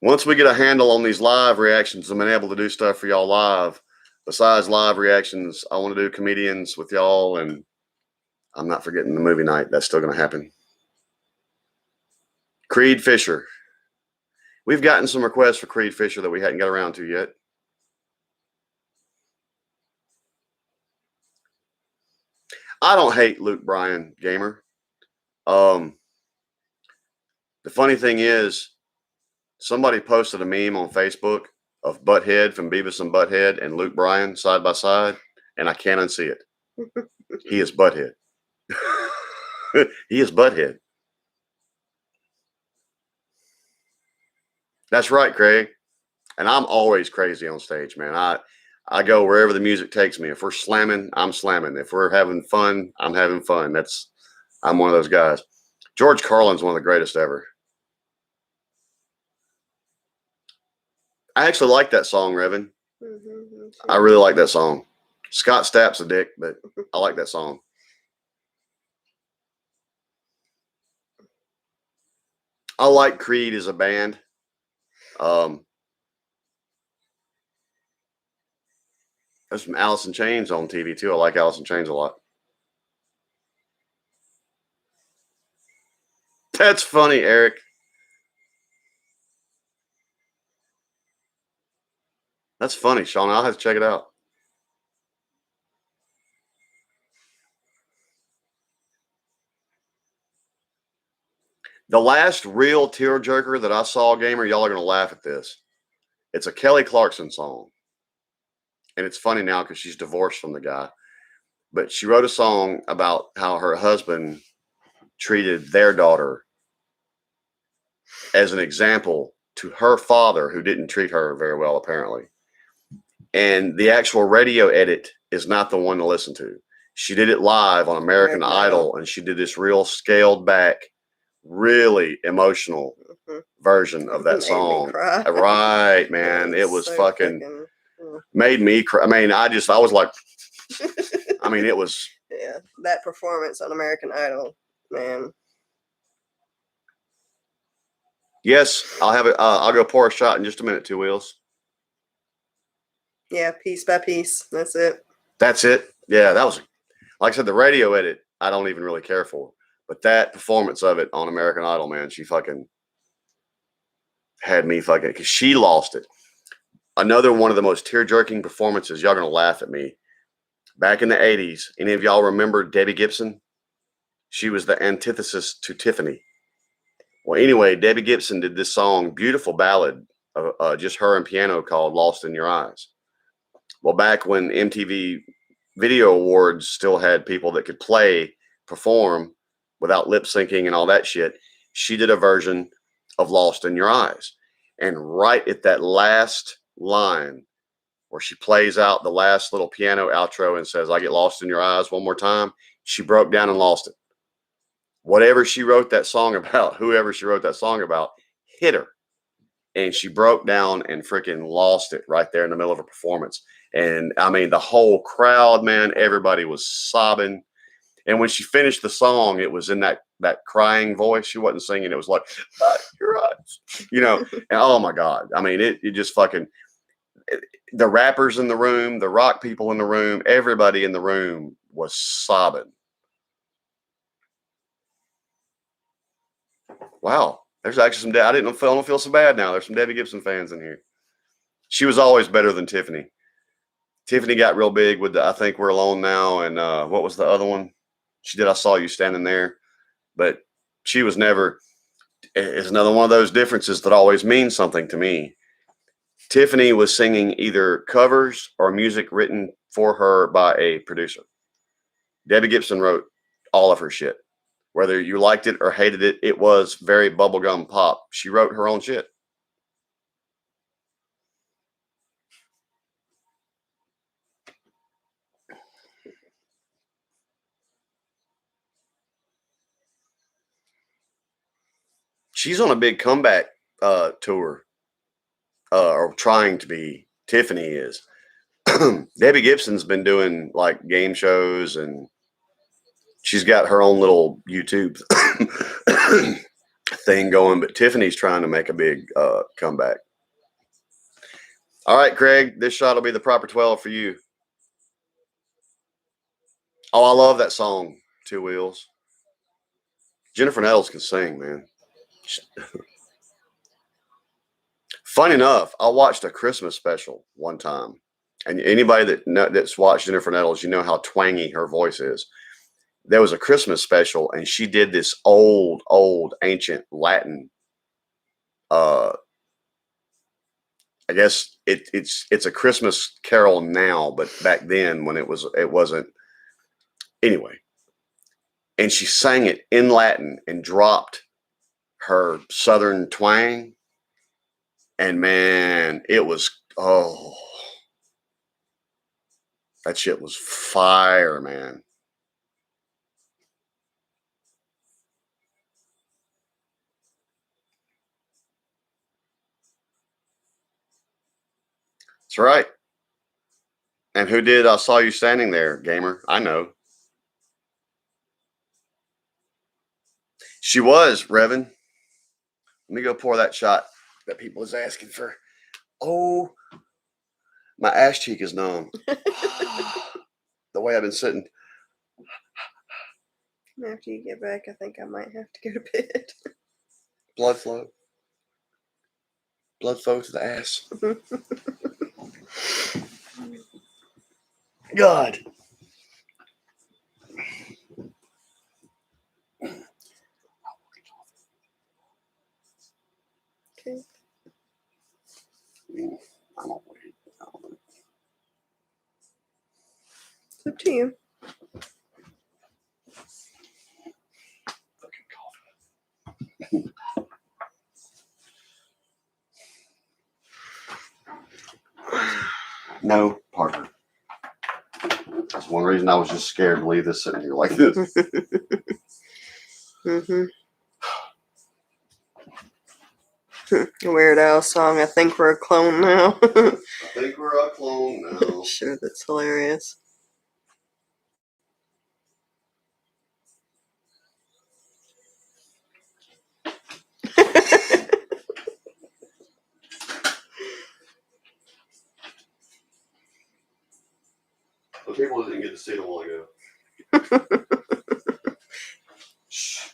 Once we get a handle on these live reactions and been able to do stuff for y'all live, besides live reactions, I want to do comedians with y'all, and I'm not forgetting the movie night. That's still going to happen. Creed Fisher. We've gotten some requests for Creed Fisher that we hadn't got around to yet. I don't hate Luke Bryan, gamer. The funny thing is, somebody posted a meme on Facebook of Butthead from Beavis and Butthead and Luke Bryan side by side, and I can't unsee it. He is Butthead. He is Butthead. That's right, Craig. And I'm always crazy on stage, man. I go wherever the music takes me. If we're slamming, I'm slamming. If we're having fun, I'm having fun. I'm one of those guys. George Carlin's one of the greatest ever. I actually like that song, Revan. I really like that song. Scott Stapp's a dick, but I like that song. I like Creed as a band. There's some Alice in Chains on TV too. I like Alice in Chains a lot. That's funny, Eric. That's funny, Sean. I'll have to check it out. The last real tearjerker that I saw, gamer, y'all are going to laugh at this. It's a Kelly Clarkson song. And it's funny now because she's divorced from the guy. But she wrote a song about how her husband treated their daughter as an example to her father, who didn't treat her very well, apparently. And the actual radio edit is not the one to listen to. She did it live on American Idol, and she did this real scaled back, really emotional version of that song. Right, man. It was so fucking made me cry. I mean, I was like, I mean, it was. Yeah, that performance on American Idol, man. Yes, I'll have it. I'll go pour a shot in just a minute, Two Wheels. Yeah, piece by piece. That's it. That's it. Yeah, that was, like I said, the radio edit, I don't even really care for. But that performance of it on American Idol, man, she fucking had me fucking, because she lost it. Another one of the most tear-jerking performances, y'all going to laugh at me. Back in the 80s, any of y'all remember Debbie Gibson? She was the antithesis to Tiffany. Well, anyway, Debbie Gibson did this song, beautiful ballad, just her and piano, called Lost in Your Eyes. Well, back when MTV Video Awards still had people that could perform without lip syncing and all that shit, she did a version of Lost in Your Eyes. And right at that last line where she plays out the last little piano outro and says, "I get lost in your eyes" one more time, she broke down and lost it. Whatever she wrote that song about, whoever she wrote that song about, hit her. And she broke down and freaking lost it right there in the middle of her performance. And I mean, the whole crowd, man, everybody was sobbing. And when she finished the song, it was in that crying voice. She wasn't singing. It was like, "Your eyes," and oh my God. I mean, it just fucking, the rappers in the room, the rock people in the room, everybody in the room was sobbing. Wow. There's actually some, I don't feel so bad now. There's some Debbie Gibson fans in here. She was always better than Tiffany. Tiffany got real big with I Think We're Alone Now. And what was the other one? She did I Saw You Standing There. But she was never, it's another one of those differences that always means something to me. Tiffany was singing either covers or music written for her by a producer. Debbie Gibson wrote all of her shit. Whether you liked it or hated it, it was very bubblegum pop. She wrote her own shit. She's on a big comeback tour, or trying to be. Tiffany is. Debbie Gibson's been doing like game shows, and she's got her own little YouTube thing going. But Tiffany's trying to make a big comeback. All right, Craig, this shot will be the proper 12 for you. Oh, I love that song, Two Wheels. Jennifer Nettles can sing, man. Funny enough, I watched a Christmas special one time, and anybody that's watched Jennifer Nettles, you know how twangy her voice is. There was a Christmas special, and she did this old ancient Latin. I guess it's a Christmas carol now, but back then when it wasn't. Anyway, and she sang it in Latin and dropped her Southern twang. And man, it was, that shit was fire, man. That's right. And who did I Saw You Standing There, gamer? I know. She was, Revan. Let me go pour that shot that people is asking for. Oh, my ass cheek is numb. The way I've been sitting. After you get back, I think I might have to go to bed. Blood flow. Blood flow to the ass. God. Okay. It's up to you. No, Parker. That's one reason I was just scared to leave this sitting here like this. Mm-hmm. Weird Al song. I think we're a clone now. I think we're a clone now. Sure, that's hilarious. The people didn't get to see it a while ago. Shh.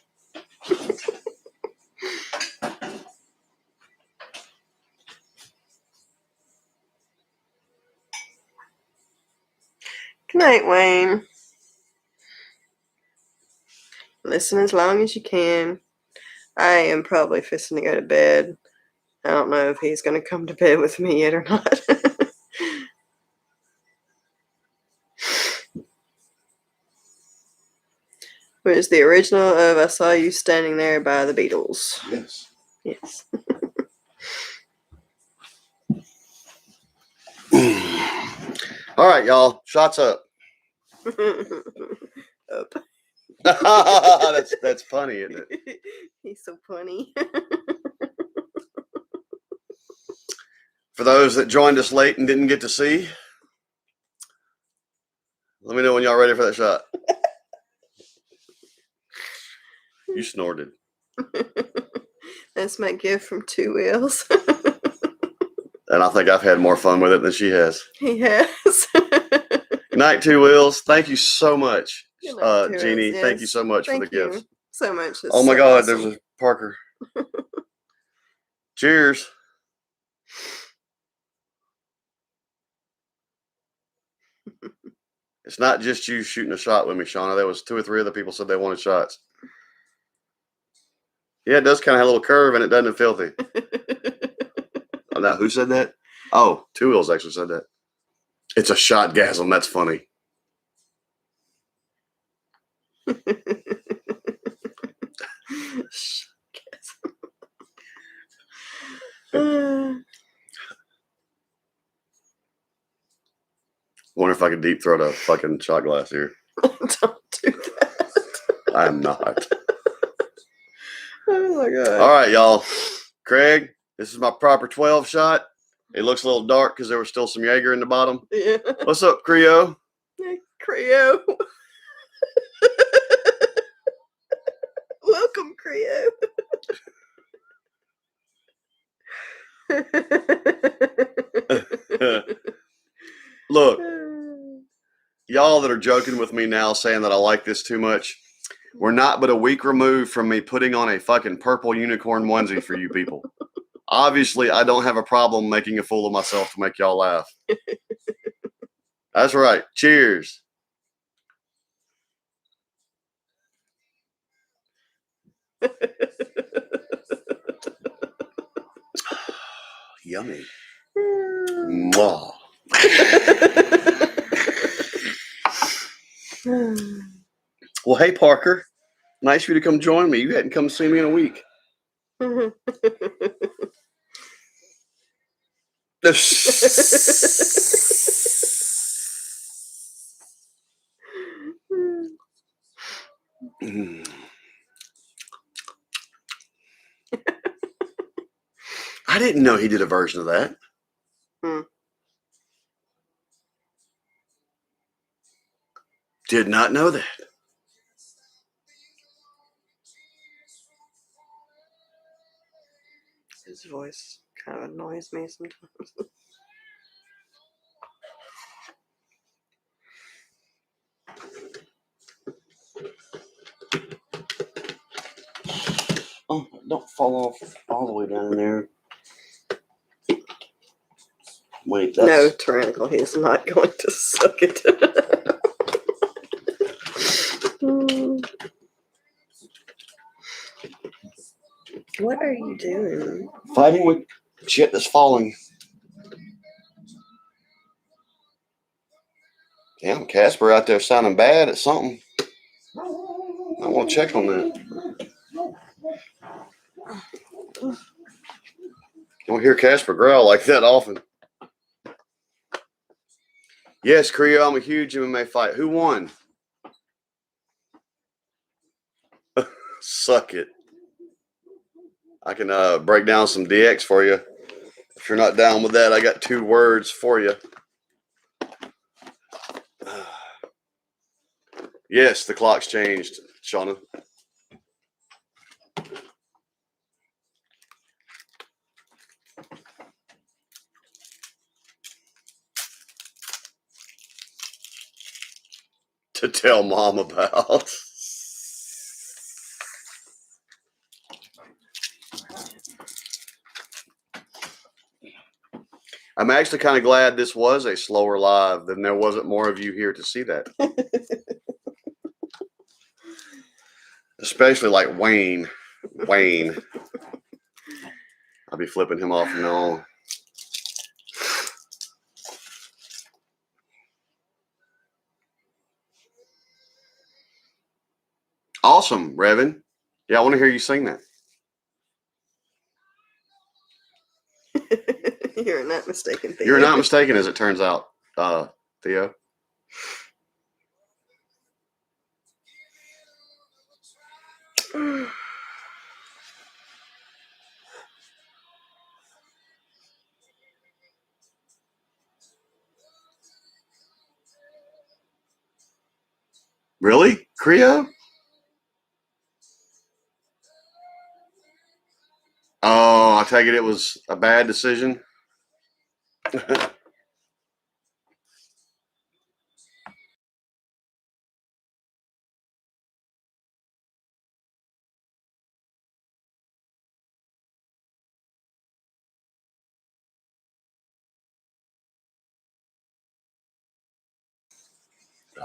Good night, Wayne. Listen as long as you can. I am probably fixing to go to bed. I don't know if he's going to come to bed with me yet or not. It was the original of I Saw You Standing There by the Beatles. Yes. Yes. All right, y'all. Shots up. Up. That's funny, isn't it? He's so funny. For those that joined us late and didn't get to see, let me know when y'all ready for that shot. You snorted. That's my gift from Two Wheels. And I think I've had more fun with it than she has. He has. Good night, Two Wheels. Thank you so much. Good night, Two Jeannie, Wheels, thank you yes. so much Thank for the you gifts. so much. It's Oh my so God, awesome. there's a Parker. Cheers. It's not just you shooting a shot with me, Shauna. There was 2 or 3 other people said they wanted shots. Yeah, it does kind of have a little curve and it doesn't filthy. Oh, now, who said that? Oh, Two Wheels actually said that. It's a shotgasm. That's funny. Wonder if I could deep throat a fucking shot glass here. Don't do that. I am not. Oh my god. All right, y'all. Craig, this is my proper 12 shot. It looks a little dark because there was still some Jaeger in the bottom. Yeah. What's up, Creo? Hey, Creo. Welcome, Creo. Look, y'all that are joking with me now saying that I like this too much, we're not but a week removed from me putting on a fucking purple unicorn onesie for you people. Obviously, I don't have a problem making a fool of myself to make y'all laugh. That's right. Cheers. Yummy. Mwah. Well, hey, Parker. Nice for you to come join me. You hadn't come see me in a week. I didn't know he did a version of that. Did not know that. His voice kind of annoys me sometimes. Oh, don't fall off all the way down there. Wait, that's... No, Tyrannical, he's not going to suck it. What are you doing? Fighting with shit that's falling. Damn, Casper out there sounding bad at something. I want to check on that. You don't hear Casper growl like that often. Yes, Creo, I'm a huge MMA fight. Who won? Suck it. I can break down some DX for you. If you're not down with that, I got 2 words for you. Yes, the clock's changed, Shauna. To tell Mom about. I'm actually kind of glad this was a slower live than there wasn't more of you here to see that. Especially like Wayne. I'll be flipping him off from now on. Awesome, Revan. Yeah, I want to hear you sing that. You're not mistaken, Theo. You're not mistaken, as it turns out, Theo. Really? Creo? Oh, I take it was a bad decision. I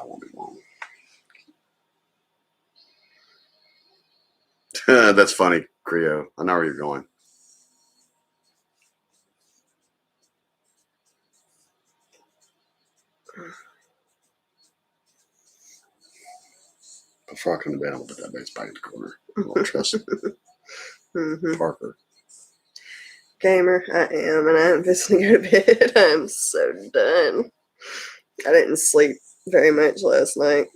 won't be long. That's funny, Creo. I know where you're going. Before I come to bed, I'll put that bass back in the corner. I don't trust Parker. Gamer, I am, and I'm just gonna go to bed. I'm so done. I didn't sleep very much last night.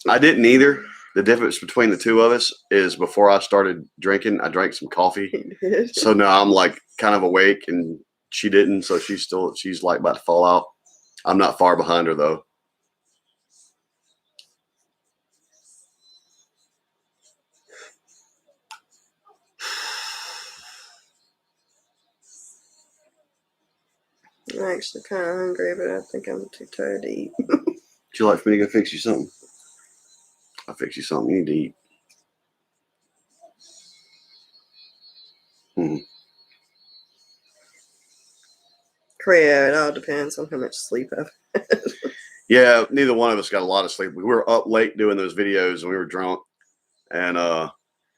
I didn't either. The difference between the two of us is before I started drinking, I drank some coffee. So now I'm like kind of awake, and she didn't. So she's like about to fall out. I'm not far behind her though. I'm actually kind of hungry, but I think I'm too tired to eat. Would you like for me to go fix you something? I'll fix you something you need to eat. Yeah, it all depends on how much sleep I've had. Yeah, neither one of us got a lot of sleep. We were up late doing those videos, and we were drunk. And I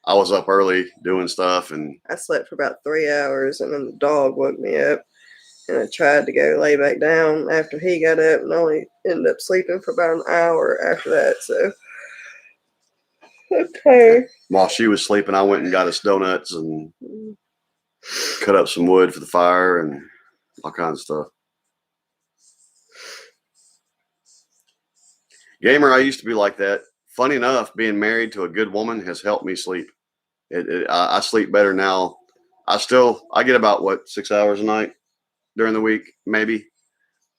was up early doing stuff. And I slept for about 3 hours, and then the dog woke me up. And I tried to go lay back down after he got up, and only ended up sleeping for about an hour after that. So, okay. While she was sleeping, I went and got us donuts and cut up some wood for the fire and all kinds of stuff. Gamer, I used to be like that. Funny enough, being married to a good woman has helped me sleep. I sleep better now. I get about 6 hours a night during the week, maybe.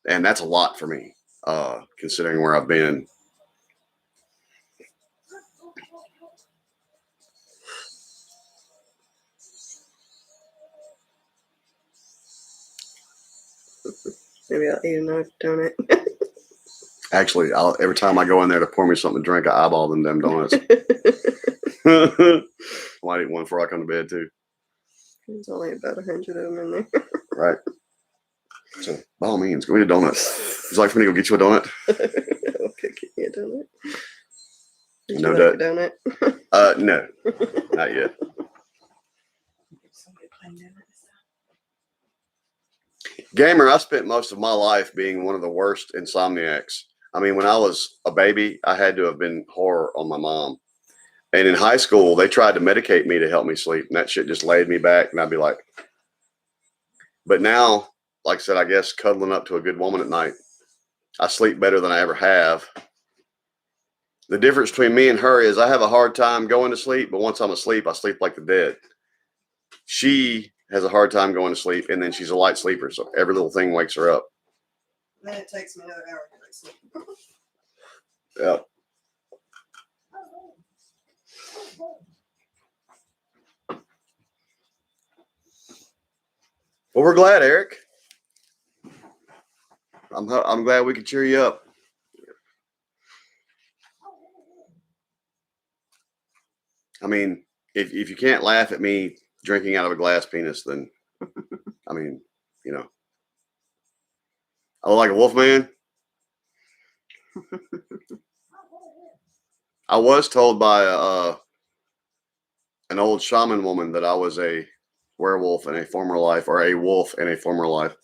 And that's a lot for me, considering where I've been. Maybe I'll eat another donut. Actually, every time I go in there to pour me something to drink, I eyeball them damn donuts. Might eat one before I come to bed too. There's only about 100 of them in there. Right. So by all means, go eat a donut. Would you like for me to go get you a donut? I'll cook you a donut. Did No you like a donut? No, not yet. Gamer, I spent most of my life being one of the worst insomniacs. I mean, when I was a baby, I had to have been horror on my mom. And in high school, they tried to medicate me to help me sleep, and that shit just laid me back, and I'd be like, but now, like I said, I guess cuddling up to a good woman at night, I sleep better than I ever have. The difference between me and her is I have a hard time going to sleep, but once I'm asleep, I sleep like the dead. She has a hard time going to sleep, and then she's a light sleeper, so every little thing wakes her up. Then it takes me another hour to sleep. Yeah. Well, we're glad, Eric. I'm glad we could cheer you up. I mean, if you can't laugh at me drinking out of a glass penis, then I mean, you know, I look like a wolf man. I was told by an old shaman woman that I was a werewolf in a former life, or a wolf in a former life.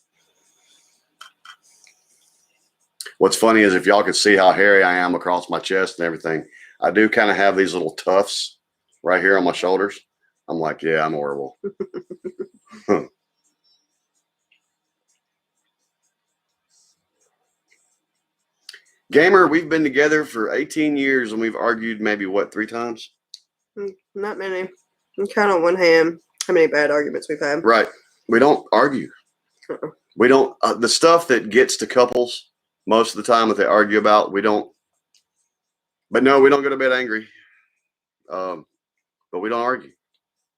What's funny is if y'all could see how hairy I am across my chest and everything, I do kind of have these little tufts right here on my shoulders. I'm like, yeah, I'm a werewolf. Gamer, we've been together for 18 years and we've argued maybe, 3 times? Not many. You count on one hand how many bad arguments we've had. Right. We don't argue. We don't, the stuff that gets to couples most of the time that they argue about, we don't. But no, we don't go to bed angry. But we don't argue.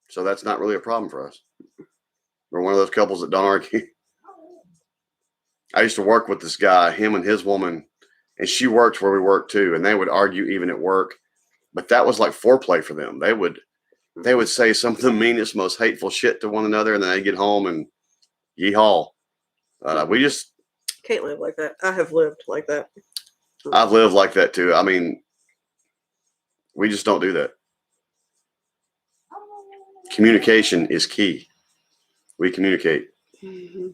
So that's not really a problem for us. We're one of those couples that don't argue. I used to work with this guy, him and his woman, and she worked where we worked too, and they would argue even at work. But that was like foreplay for them. They would say some of the meanest, most hateful shit to one another, and then they get home and yeehaw. We just can't live like that. I have lived like that. I've lived like that too. I mean, we just don't do that. Communication is key. We communicate. Mm-hmm.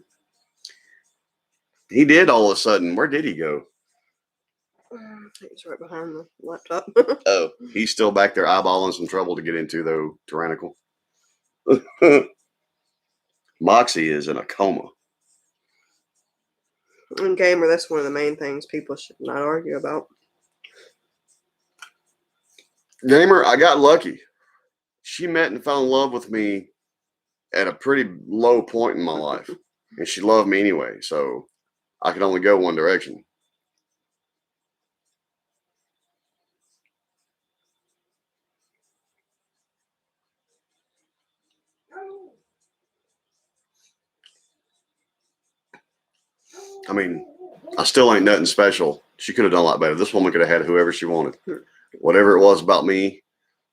He did all of a sudden. Where did he go? He's right behind the laptop. Oh, he's still back there eyeballing some trouble to get into, though, Tyrannical. Moxie is in a coma. In Gamer, that's one of the main things people should not argue about. Gamer, I got lucky. She met and fell in love with me at a pretty low point in my life. And she loved me anyway, so I could only go one direction. I mean, I still ain't nothing special. She could have done a lot better. This woman could have had whoever she wanted. Whatever it was about me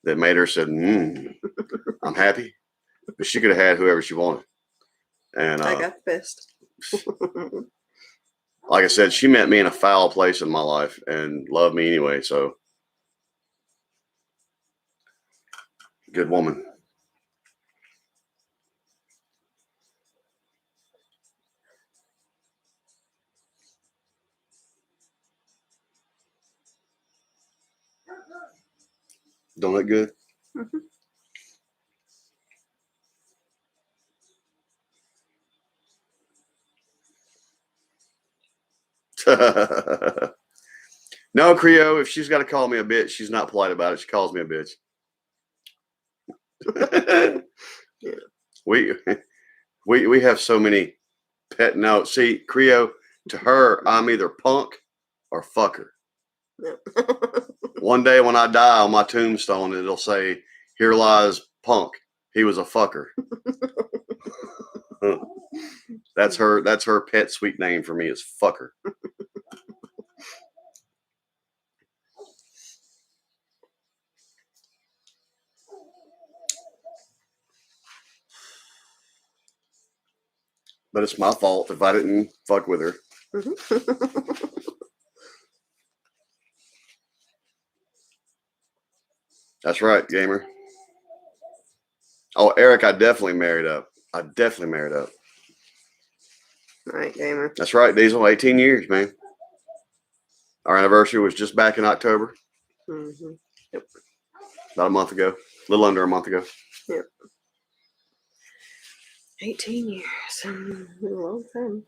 that made her said, I'm happy. But she could have had whoever she wanted. And I got the best. like I said, she met me in a foul place in my life and loved me anyway. So, good woman. Don't look good? Mm-hmm. No, Creo, if she's got to call me a bitch, she's not polite about it. She calls me a bitch. Yeah. We have so many pet notes. See, Creo, to her, I'm either punk or fucker. Yep. One day when I die on my tombstone, it'll say, "Here lies punk. He was a fucker." That's her pet sweet name for me is fucker. But it's my fault if I didn't fuck with her. Mm-hmm. That's right, Gamer. Oh, Eric, I definitely married up. Right, Gamer. That's right, Diesel. 18 years, man. Our anniversary was just back in October. Mm-hmm. Yep. About a month ago. A little under a month ago. Yep. 18 years. A long time.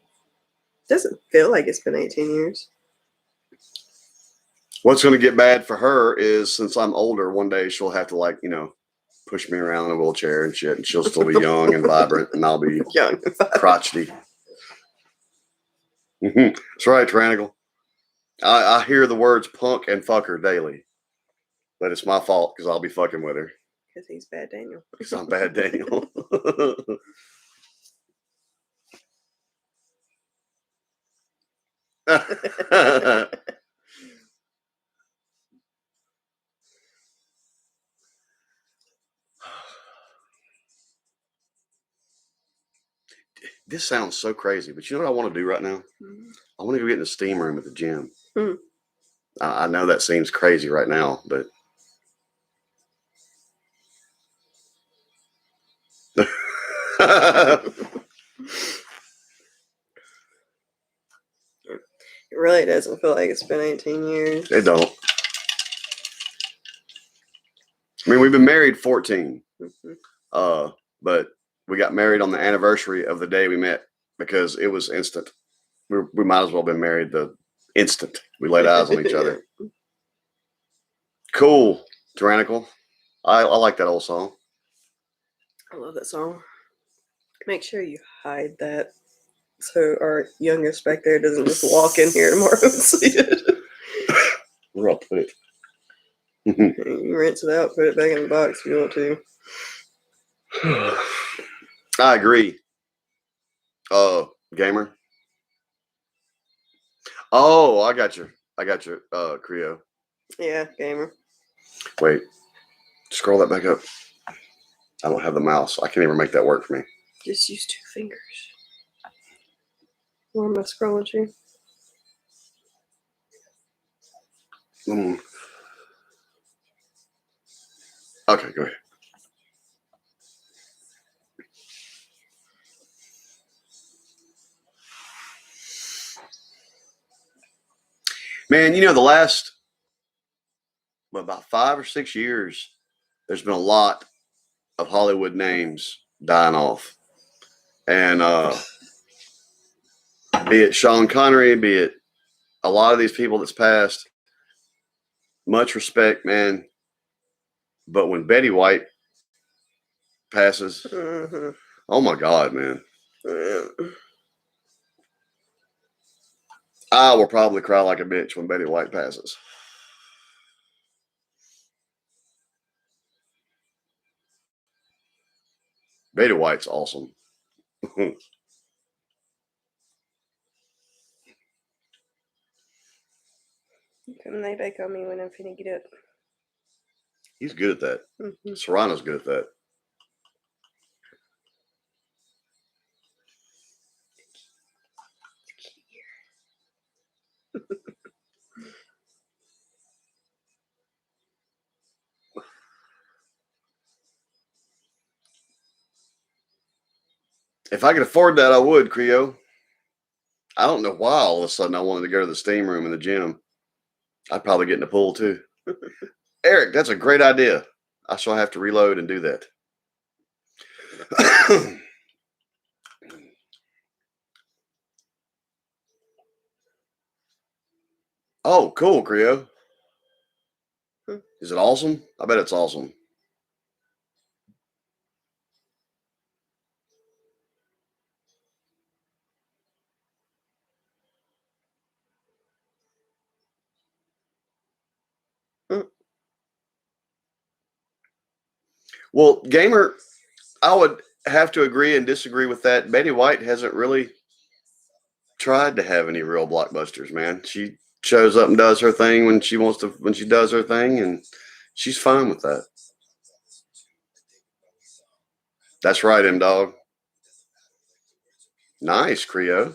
Doesn't feel like it's been 18 years. What's going to get bad for her is since I'm older, one day she'll have to, push me around in a wheelchair and shit, and she'll still be young and vibrant, and I'll be Young. crotchety. That's right, Tyrannical. I hear the words punk and fucker daily, but it's my fault because I'll be fucking with her. Because he's Bad Daniel. Because I'm Bad Daniel. This sounds so crazy, but you know what I want to do right now? I want to go get in the steam room at the gym. I know that seems crazy right now, but It really doesn't feel like it's been 18 years. It don't. I mean, we've been married 14, but we got married on the anniversary of the day we met because it was instant. We might as well have been married the instant we laid eyes on each other. Cool, Tyrannical. I like that old song. I love that song. Make sure you hide that so our youngest back there doesn't just walk in here tomorrow and see it. Where I'll put it. You rinse it out, put it back in the box if you want to. I agree. Gamer. Oh, I got you, Creo. Yeah, Gamer. Wait, scroll that back up. I don't have the mouse. I can't even make that work for me. Just use 2 fingers. Where am I scrolling to? Okay, go ahead. Man, the last but about 5 or 6 years, there's been a lot of Hollywood names dying off. And be it Sean Connery, be it a lot of these people that's passed, much respect, man. But when Betty White passes, oh my God, man. I will probably cry like a bitch when Betty White passes. Betty White's awesome. Come lay back on me when I'm finna get up. He's good at that. Serrano's good at that. If I could afford that, I would, Creo. I don't know why all of a sudden I wanted to go to the steam room in the gym. I'd probably get in the pool too. Eric, that's a great idea. I shall have to reload and do that. Oh, cool, Creo. Is it awesome? I bet it's awesome. Well, Gamer, I would have to agree and disagree with that. Betty White hasn't really tried to have any real blockbusters, man. She shows up and does her thing when she wants to, when she does her thing, and she's fine with that. That's right, M-Dog. Nice, Creo.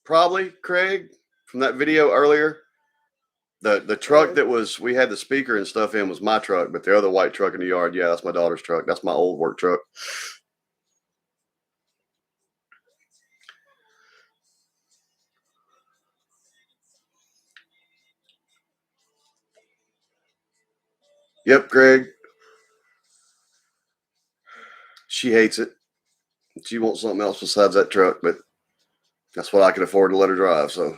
Probably Craig from that video earlier. The truck that was, we had the speaker and stuff in was my truck, but the other white truck in the yard, yeah, that's my daughter's truck. That's my old work truck. Yep, Greg. She hates it. She wants something else besides that truck, but that's what I can afford to let her drive. So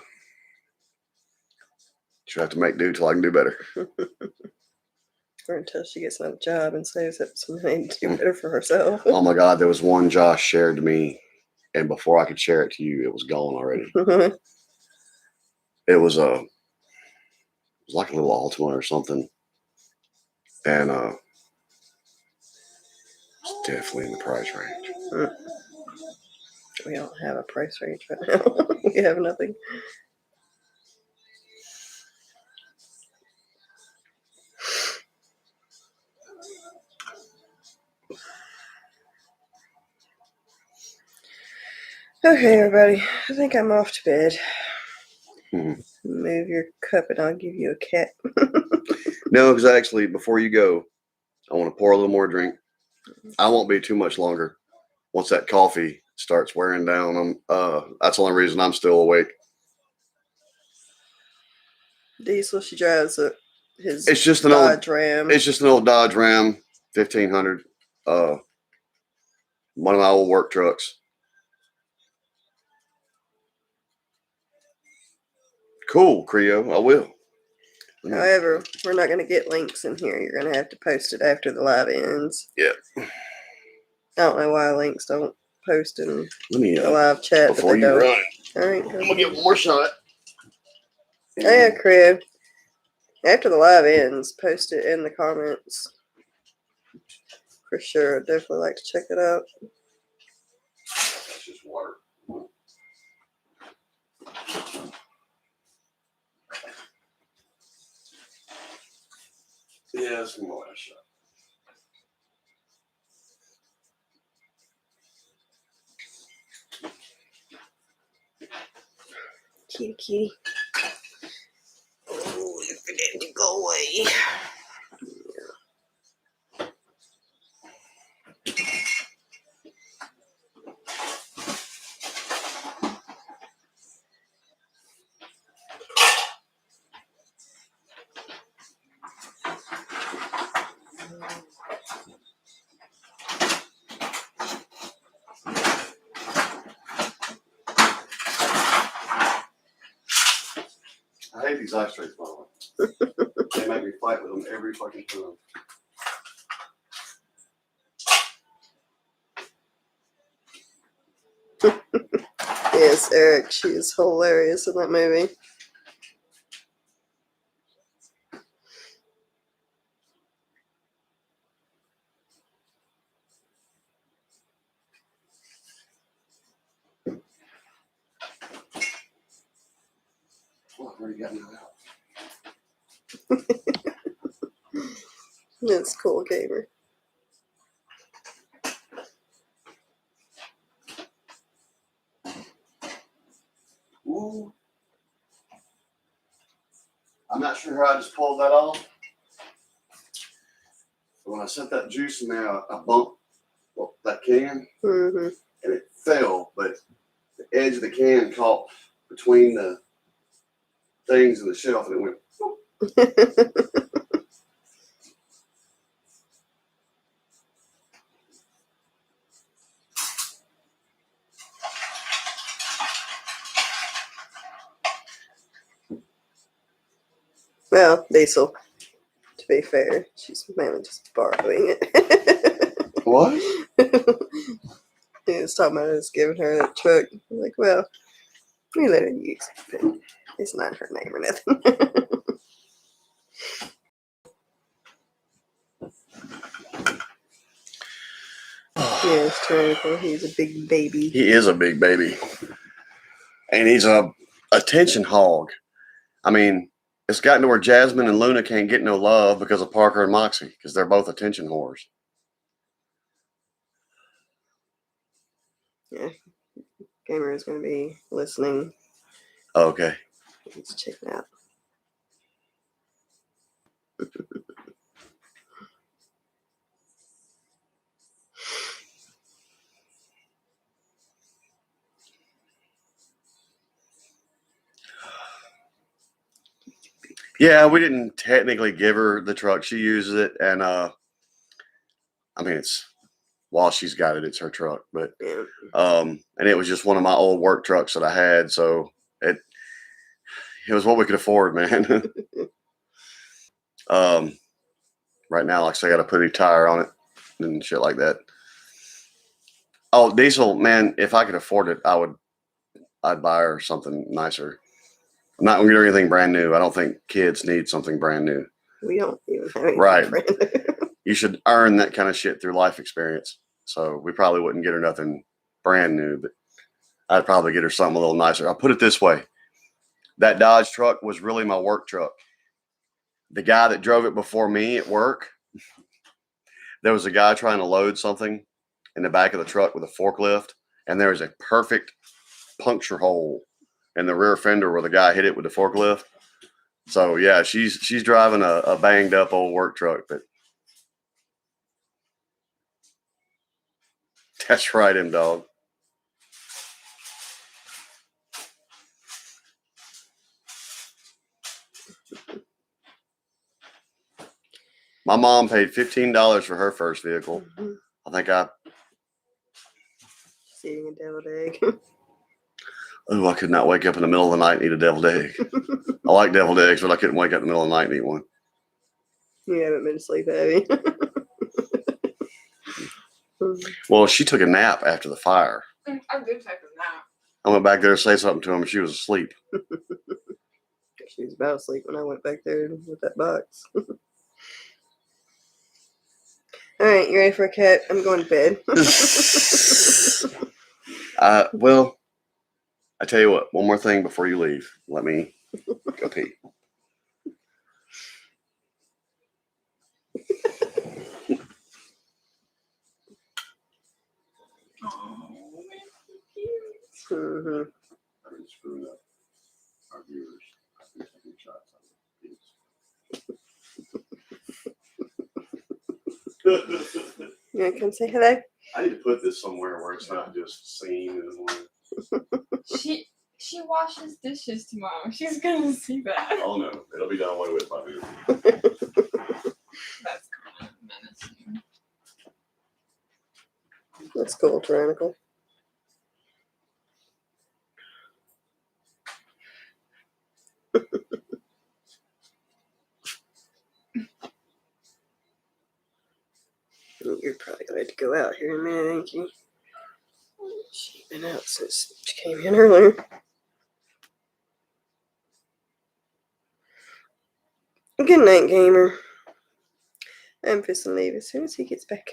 she'll have to make do till I can do better. Or until she gets another job and saves up some money to do better for herself. Oh my God, there was one Josh shared to me, and before I could share it to you, it was gone already. It was like a little Altima or something, and it's definitely in the price range. We don't have a price range right now. We have nothing. Okay, everybody. I think I'm off to bed. Move your cup and I'll give you a cat. No, because actually, before you go, I want to pour a little more drink. I won't be too much longer. Once that coffee starts wearing down, that's the only reason I'm still awake. Diesel, she drives his It's just an Dodge old Ram. It's just an old Dodge Ram 1500. One of my old work trucks. Cool, Creo. I will. However, we're not going to get links in here. You're going to have to post it after the live ends. Yeah. I don't know why links don't post in the live chat. Before you run. All right. I'm going to get one more shot. Oh, yeah, Crib. After the live ends, post it in the comments. For sure. I'd definitely like to check it out. That's just water. Yeah, that's my last shot. Kitty, kitty. Oh, you forget to go away. I hate these ice trays, by the way. They make me fight with them every fucking time. Yes, Eric. She is hilarious in that movie. Oh, I've already gotten that out. That's cool, gamer. Ooh. I'm not sure how I just pulled that off. But when I set that juice in there, I bumped that can Mm-hmm. and it fell, but the edge of the can caught between the things in the shelf and it went. Well, Diesel. To be fair, she's mainly just borrowing it. What? He was talking about us giving her that truck. I'm like, well, we let her use it, but it's not her name or nothing. Yes, Tyrannical. He's a big baby. He is a big baby. And he's a attention hog. I mean, it's gotten to where Jasmine and Luna can't get no love because of Parker and Moxie, because they're both attention whores. Yeah. Gamer is going to be listening. Okay. He's checking out. Yeah, we didn't technically give her the truck. She uses it, and I mean, it's while she's got it, it's her truck. But Yeah. and it was just one of my old work trucks that I had, so it was what we could afford, man. Right now, like I say, I got to put a tire on it and shit like that. Oh, Diesel, man, if I could afford it, I'd buy her something nicer. I'm not gonna get her anything brand new. I don't think kids need something brand new. We don't even have anything Right. brand new. You should earn that kind of shit through life experience. So we probably wouldn't get her nothing brand new, but I'd probably get her something a little nicer. I'll put it this way. That Dodge truck was really my work truck. The guy that drove it before me at work, there was a guy trying to load something in the back of the truck with a forklift, and there was a perfect puncture hole in the rear fender where the guy hit it with the forklift. So yeah, she's driving a banged up old work truck, but that's right, him dog. My mom paid $15 for her first vehicle. Mm-hmm. I think I She's eating a deviled egg. I could not wake up in the middle of the night and eat a deviled egg. I like deviled eggs, but I couldn't wake up in the middle of the night and eat one. You haven't been asleep, have you? Well, she took a nap after the fire. I did take a nap. I went back there to say something to him, and she was asleep. She was about asleep when I went back there with that box. All right, you ready for a cat? I'm going to bed. Well, I tell you what, one more thing before you leave. Let me go pee. Oh, Mm-hmm. I've been screwing up. viewers. Shots of it. You want to come say hello? I need to put this somewhere where it's not just seen and She washes dishes tomorrow. She's gonna see that. oh no, it'll be done away with by then. That's kind of menacing. That's cool, Tyrannical. You're probably going to go out here in a minute, ain't you? She's been out since she came in earlier. Good night, gamer. I'm fixing to leave as soon as he gets back.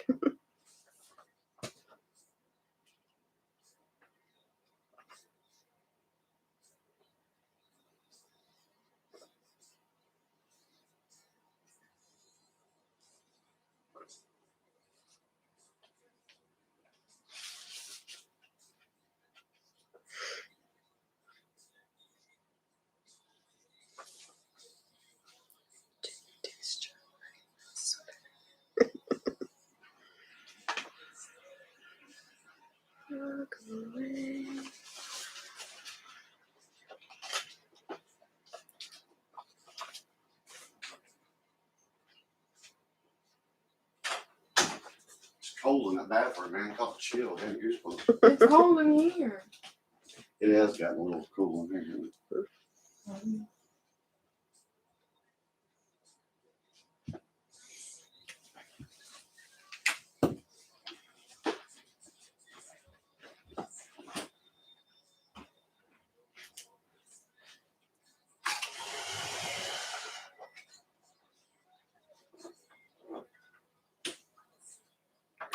Walk away. It's cold in that bathroom, man. I caught the chill. Damn goosebumps. It's cold in here. It has gotten a little cool in here. Hasn't it?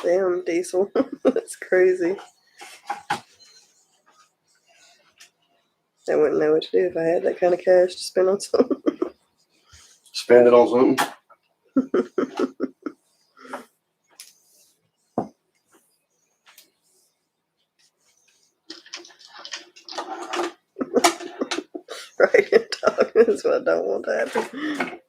Damn, Diesel. That's crazy. I wouldn't know what to do if I had that kind of cash to spend on something. Spend it on something. Right, dog. That's what I don't want to happen.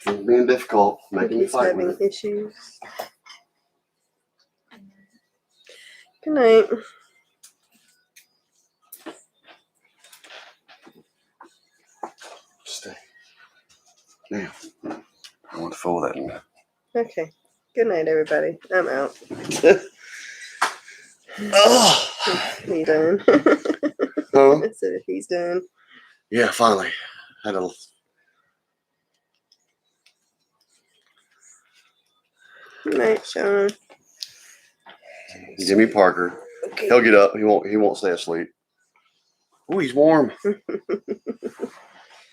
It's being difficult, making me He's fight having with it. issues. Good night. Stay. Now, I want to fold that in. Okay. Good night, everybody. I'm out. Oh, He done. huh? I said if he's done. Yeah, finally. Had a Good night, Sean. Jimmy Parker. Okay. He'll get up. He won't stay asleep. Oh, he's warm.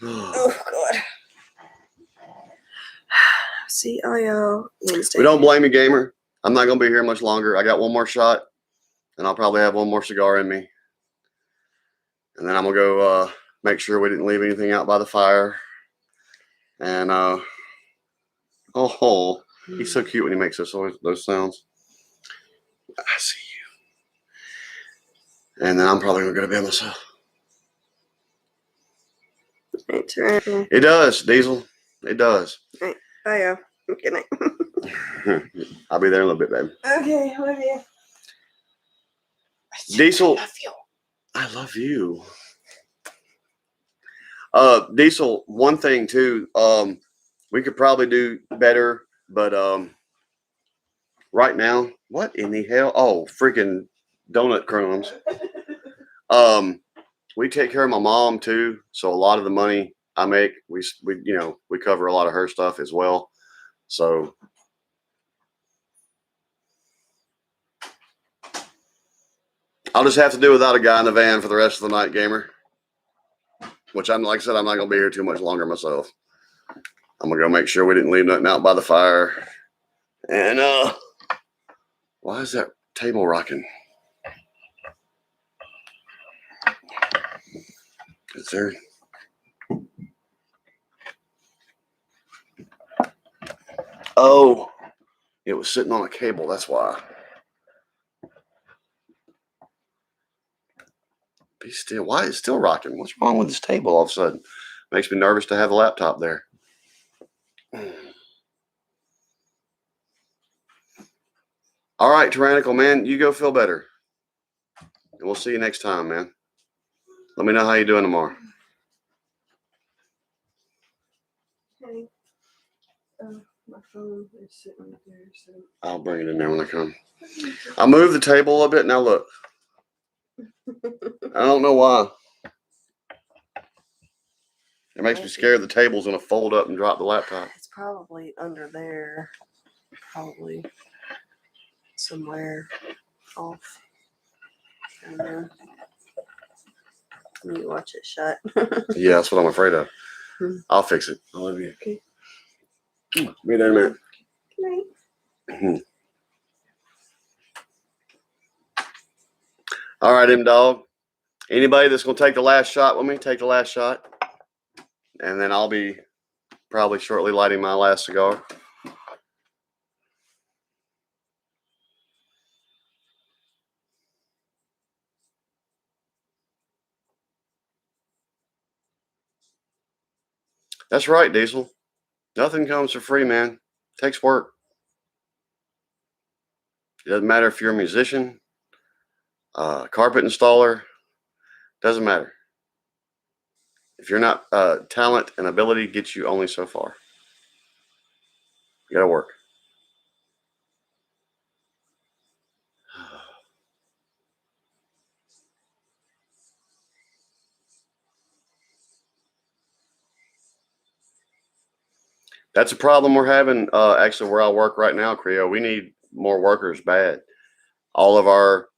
Oh, God. See y'all Wednesday. We don't blame you, gamer. I'm not gonna be here much longer. I got one more shot, and I'll probably have one more cigar in me, and then I'm gonna go make sure we didn't leave anything out by the fire. And oh, he's so cute when he makes those sounds. I see you. And then I'm probably gonna go to bed myself. Right, Tyrannical. It does, Diesel. It does. Bye, y'all. Good night. I'll be there in a little bit, baby. Okay, love you. Diesel. I love you. I love you. Diesel, one thing too, we could probably do better, but right now, what in the hell? Oh, freaking donut crumbs. We take care of my mom too, so a lot of the money I make, we cover a lot of her stuff as well. So I'll just have to do without a guy in the van for the rest of the night, gamer. Which like I said, I'm not gonna be here too much longer myself. I'm gonna go make sure we didn't leave nothing out by the fire. And why is that table rocking? Is there? Oh, it was sitting on a cable. That's why. Be still. Why is it still rocking? What's wrong with this table all of a sudden? Makes me nervous to have a laptop there. All right, Tyrannical man, you go feel better. And we'll see you next time, man. Let me know how you're doing tomorrow. Okay. My phone is sitting right there, so. I'll bring it in there when I come. I moved the table a little bit. Now look. I don't know why. It makes me scared the table's going to fold up and drop the laptop. It's probably under there. Probably somewhere off. I don't know. Let me watch it shut. Yeah, that's what I'm afraid of. Hmm. I'll fix it. I love you. Okay. Be there in a minute. Good night. All right, M-Dog. Anybody that's going to take the last shot with me, take the last shot. And then I'll be probably shortly lighting my last cigar. That's right, Diesel. Nothing comes for free, man. It takes work. It doesn't matter if you're a musician, carpet installer. Doesn't matter. If you're not talent and ability gets you only so far. You gotta work. That's a problem we're having actually where I work right now, Creo. We need more workers bad. All of our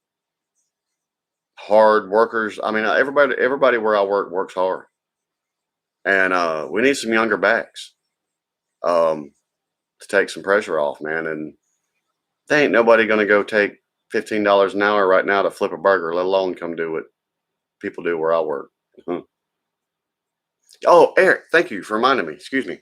hard workers. I mean, everybody where I work works hard. And we need some younger backs to take some pressure off, man. And they ain't nobody going to go take $15 an hour right now to flip a burger, let alone come do what people do where I work. Oh, Eric, thank you for reminding me. Excuse me.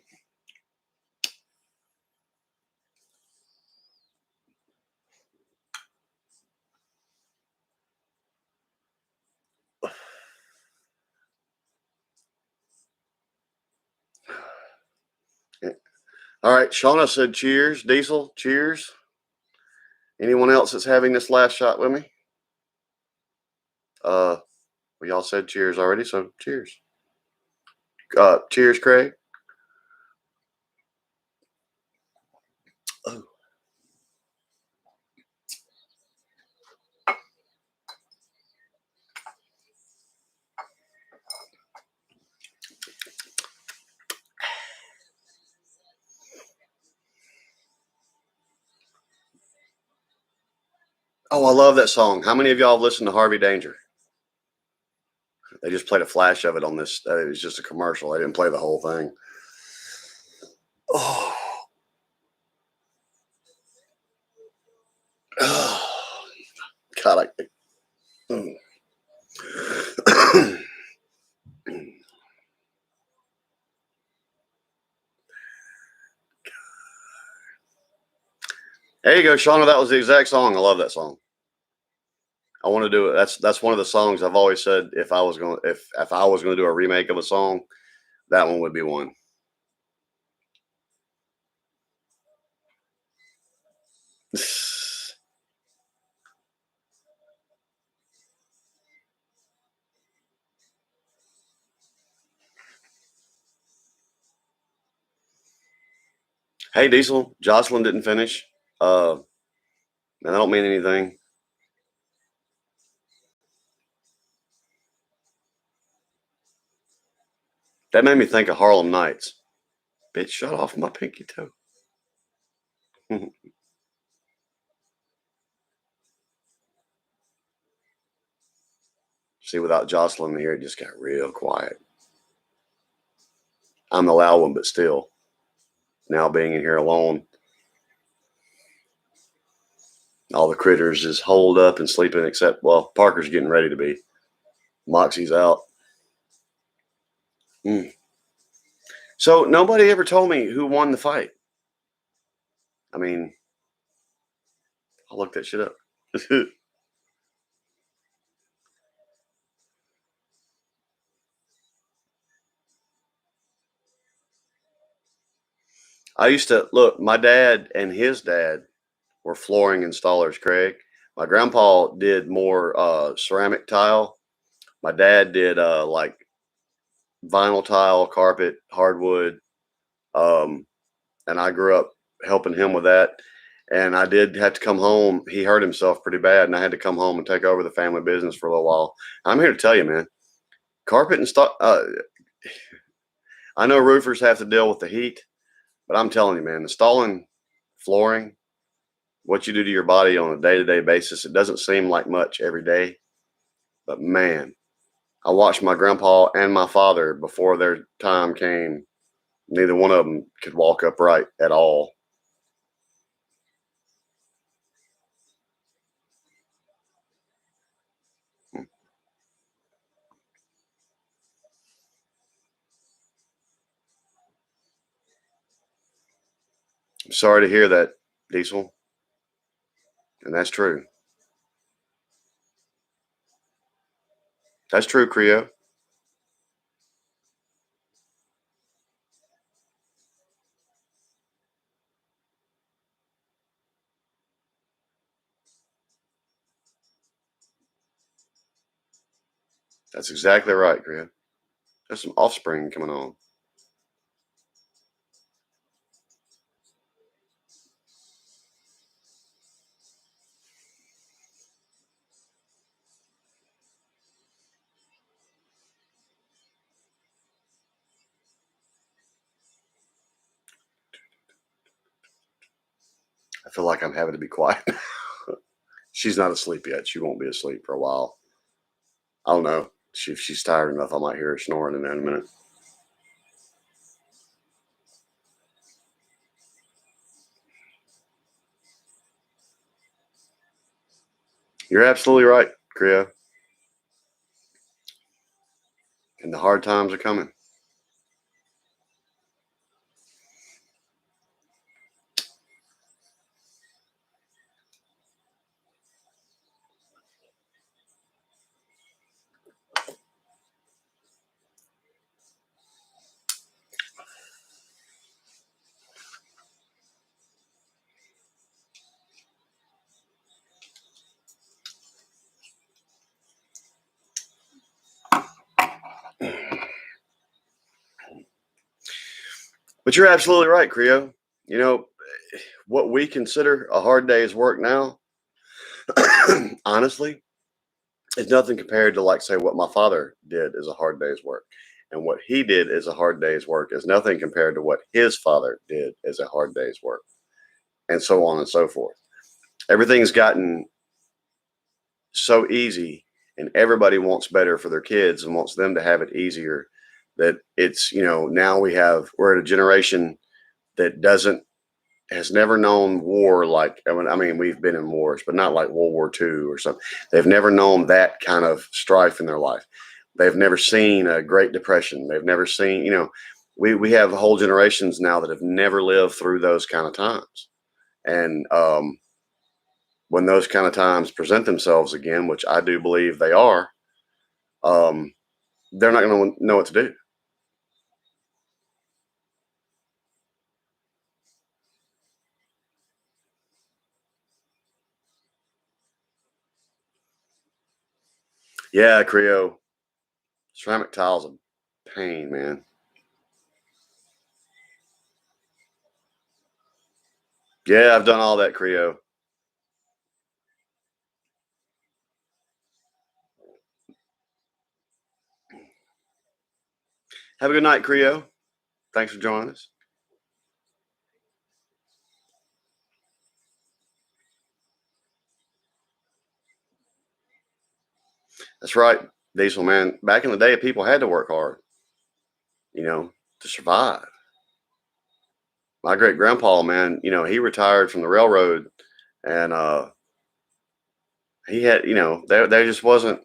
All right, Shauna said cheers. Diesel, cheers. Anyone else that's having this last shot with me? We all said cheers already, so cheers. Cheers, Craig. Oh. Oh, I love that song. How many of y'all have listened to Harvey Danger? They just played a flash of it on this. It was just a commercial. They didn't play the whole thing. Oh. Oh. God, There you go, Shauna. That was the exact song. I love that song. I want to do it. That's one of the songs I've always said if I was going to do a remake of a song, that one would be one. Hey, Diesel, Jocelyn didn't finish. And I don't mean anything. That made me think of Harlem Nights. Bitch, shut off my pinky toe. See, without Jocelyn here, it just got real quiet. I'm the loud one, but still, now being in here alone, all the critters is holed up and sleeping except, well, Parker's getting ready to be. Moxie's out. So nobody ever told me who won the fight. I mean, I'll look that shit up. I used to look, my dad and his dad were flooring installers, Craig. My grandpa did more ceramic tile. My dad did like vinyl tile, carpet, hardwood. And I grew up helping him with that. And I did have to come home. He hurt himself pretty bad, and I had to come home and take over the family business for a little while. I'm here to tell you, man, carpet and stuff. I know roofers have to deal with the heat, but I'm telling you, man, installing flooring, what you do to your body on a day-to-day basis, it doesn't seem like much every day. But man, I watched my grandpa and my father before their time came. Neither one of them could walk upright at all. I'm sorry to hear that, Diesel. And that's true. That's true, Creo. That's exactly right, Creo. There's some offspring coming on. I feel like I'm having to be quiet. She's not asleep yet. She won't be asleep for a while. I don't know. If she's tired enough, I might hear her snoring in a minute. You're absolutely right, Creo. And the hard times are coming. But you're absolutely right, Creo. You know, what we consider a hard day's work now, honestly, is nothing compared to, like, say, what my father did as a hard day's work. And what he did as a hard day's work is nothing compared to what his father did as a hard day's work, and so on and so forth. Everything's gotten so easy, and everybody wants better for their kids and wants them to have it easier, that it's, now we're at a generation that has never known war. Like, I mean, we've been in wars, but not like World War II or something. They've never known that kind of strife in their life. They've never seen a Great Depression. They've never seen, we have whole generations now that have never lived through those kind of times. And when those kind of times present themselves again, which I do believe they are, they're not going to know what to do. Yeah, Creo. Ceramic tile's a pain, man. Yeah, I've done all that, Creo. Have a good night, Creo. Thanks for joining us. That's right, Diesel, man. Back in the day, people had to work hard, to survive. My great grandpa, man, he retired from the railroad, and he had, there just wasn't,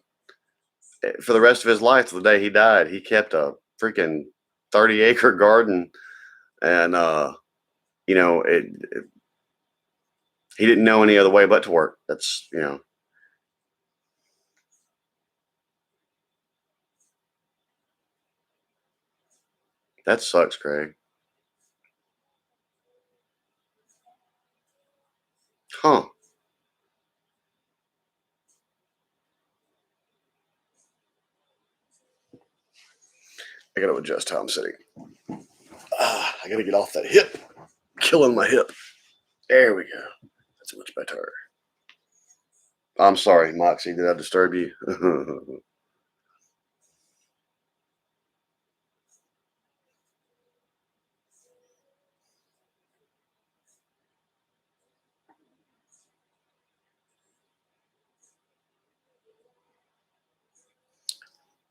for the rest of his life, to the day he died, he kept a freaking 30-acre garden, and it he didn't know any other way but to work. That's, you know. That sucks, Craig. Huh. I got to adjust how I'm sitting. I got to get off that hip. Killing my hip. There we go. That's much better. I'm sorry, Moxie. Did I disturb you?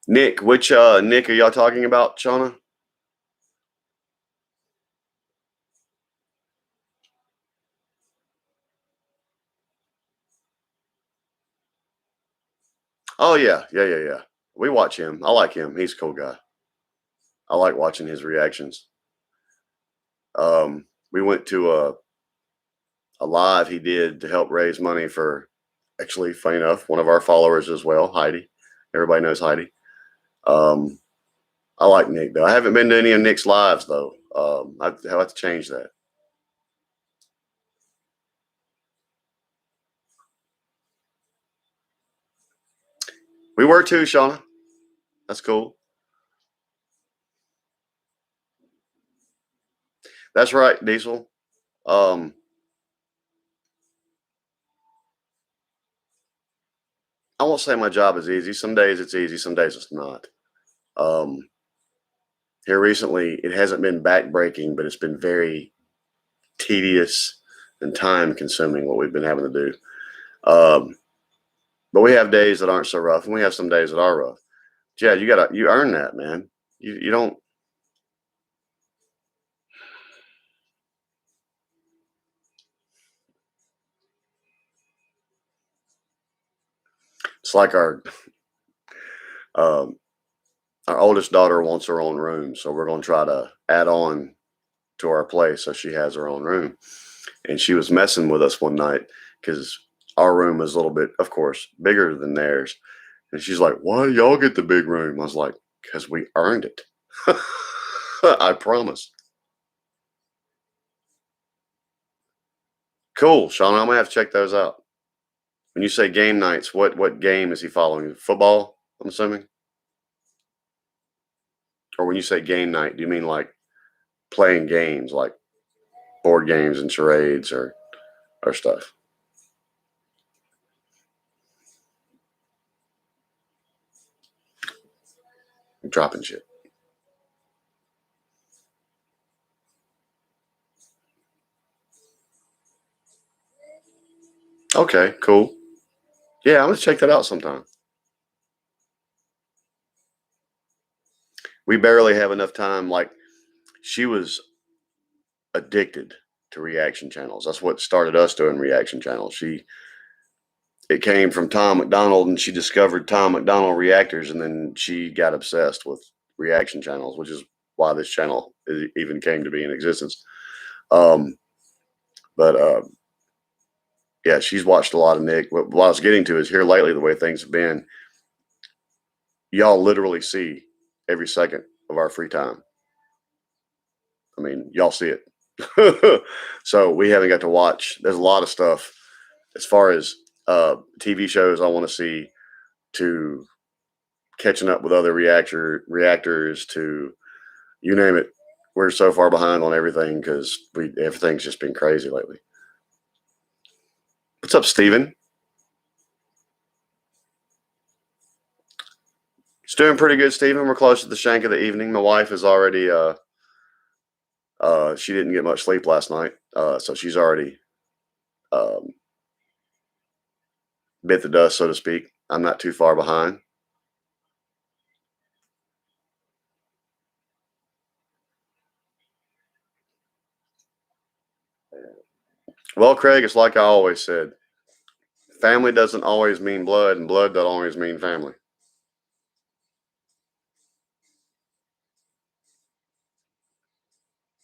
Nick, which Nick are y'all talking about, Shauna? Oh yeah. We watch him. I like him. He's a cool guy. I like watching his reactions. We went to a live he did to help raise money for, actually, funny enough, one of our followers as well, Heidi. Everybody knows Heidi. I like Nick though. I haven't been to any of Nick's lives though. I have to change that. We were too, Shauna. That's cool. That's right, Diesel. I won't say my job is easy. Some days it's easy, some days it's not. Here recently, it hasn't been backbreaking, but it's been very tedious and time consuming what we've been having to do. But we have days that aren't so rough, and we have some days that are rough. Jed, you earn that, man. You don't. It's like our oldest daughter wants her own room, so we're going to try to add on to our place so she has her own room. And she was messing with us one night because our room is a little bit, of course, bigger than theirs. And she's like, "Why do y'all get the big room?" I was like, "Because we earned it." I promise. Cool, Sean. I'm gonna have to check those out. When you say game nights, what game is he following? Football, I'm assuming. Or when you say game night, do you mean like playing games, like board games and charades or stuff? I'm dropping shit. Okay, cool. Yeah, I'm gonna check that out sometime. We barely have enough time. Like, she was addicted to reaction channels. That's what started us doing reaction channels. It came from Tom McDonald, and she discovered Tom McDonald reactors, and then she got obsessed with reaction channels, which is why this channel even came to be in existence. But yeah, she's watched a lot of Nick. What I was getting to is, here lately, the way things have been, y'all literally see every second of our free time. I mean, y'all see it. So we haven't got to watch. There's a lot of stuff as far as TV shows I want to see, to catching up with other reactors, to you name it. We're so far behind on everything because everything's just been crazy lately. What's up, Steven? It's doing pretty good, Steven. We're close to the shank of the evening. My wife is already she didn't get much sleep last night, so she's already bit the dust, so to speak. I'm not too far behind. Well, Craig, it's like I always said. Family doesn't always mean blood, and blood doesn't always mean family.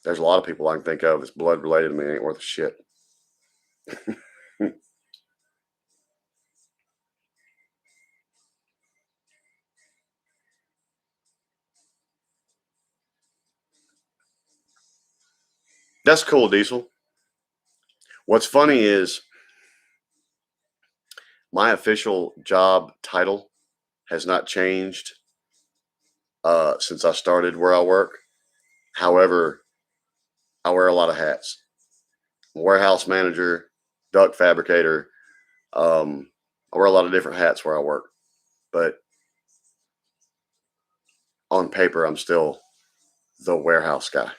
There's a lot of people I can think of that's blood related to me ain't worth a shit. That's cool, Diesel. What's funny is my official job title has not changed since I started where I work. However, I wear a lot of hats. Warehouse manager, duct fabricator. I wear a lot of different hats where I work. But on paper, I'm still the warehouse guy.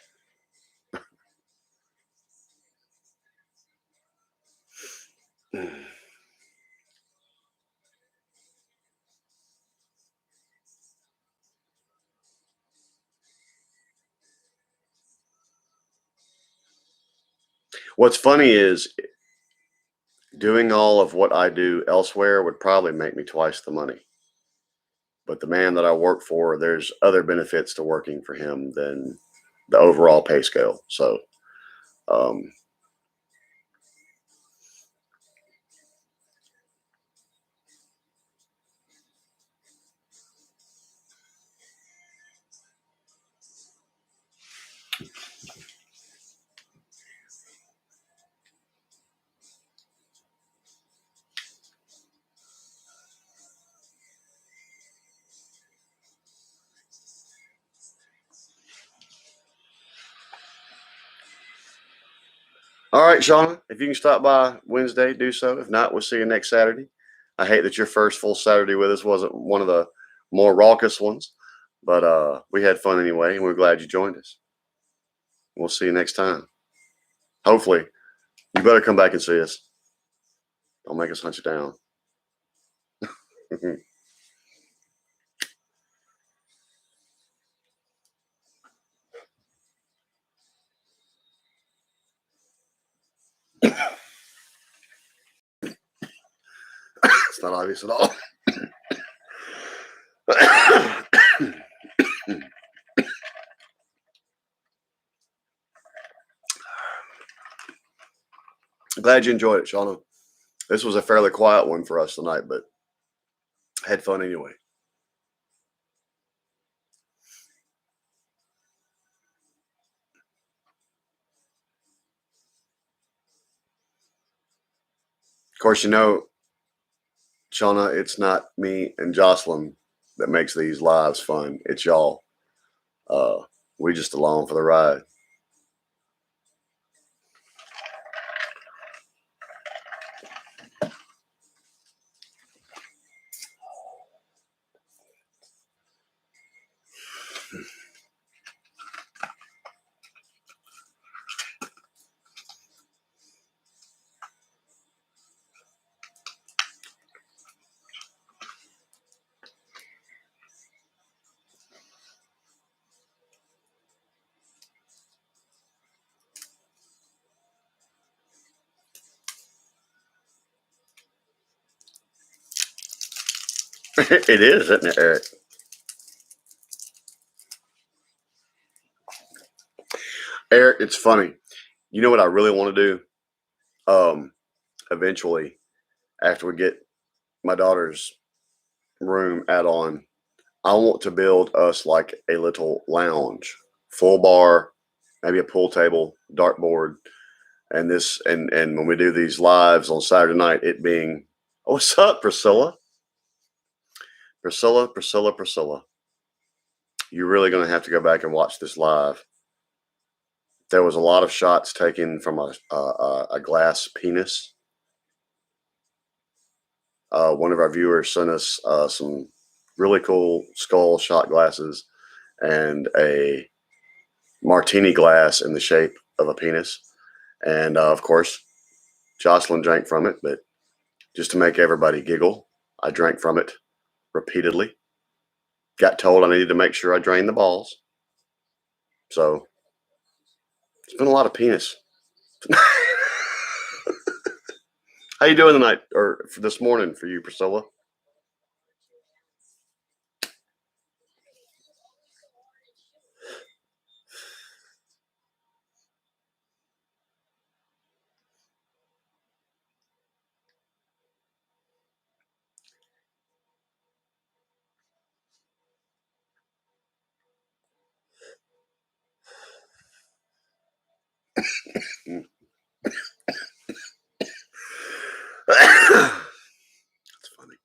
What's funny is doing all of what I do elsewhere would probably make me twice the money. But the man that I work for, there's other benefits to working for him than the overall pay scale. So, um, all right, Shauna, if you can stop by Wednesday, do so. If not, we'll see you next Saturday. I hate that your first full Saturday with us wasn't one of the more raucous ones, but we had fun anyway, and we're glad you joined us. We'll see you next time. Hopefully, you better come back and see us. Don't make us hunt you down. It's not obvious at all. Glad you enjoyed it, Shauna. This was a fairly quiet one for us tonight, but had fun anyway. Of course, you know, Shauna, it's not me and Jocelyn that makes these lives fun. It's y'all. We just along for the ride. It is, isn't it, Eric? Eric, it's funny. You know what I really want to do? Eventually, after we get my daughter's room add on, I want to build us like a little lounge, full bar, maybe a pool table, dartboard, and this and when we do these lives on Saturday night, it being, oh, what's up, Priscilla? Priscilla. You're really going to have to go back and watch this live. There was a lot of shots taken from a glass penis. One of our viewers sent us some really cool skull shot glasses and a martini glass in the shape of a penis. And of course, Jocelyn drank from it, but just to make everybody giggle, I drank from it repeatedly. Got told I needed to make sure I drained the balls. So it's been a lot of penis. How you doing tonight, or for this morning for you, Priscilla? That's funny.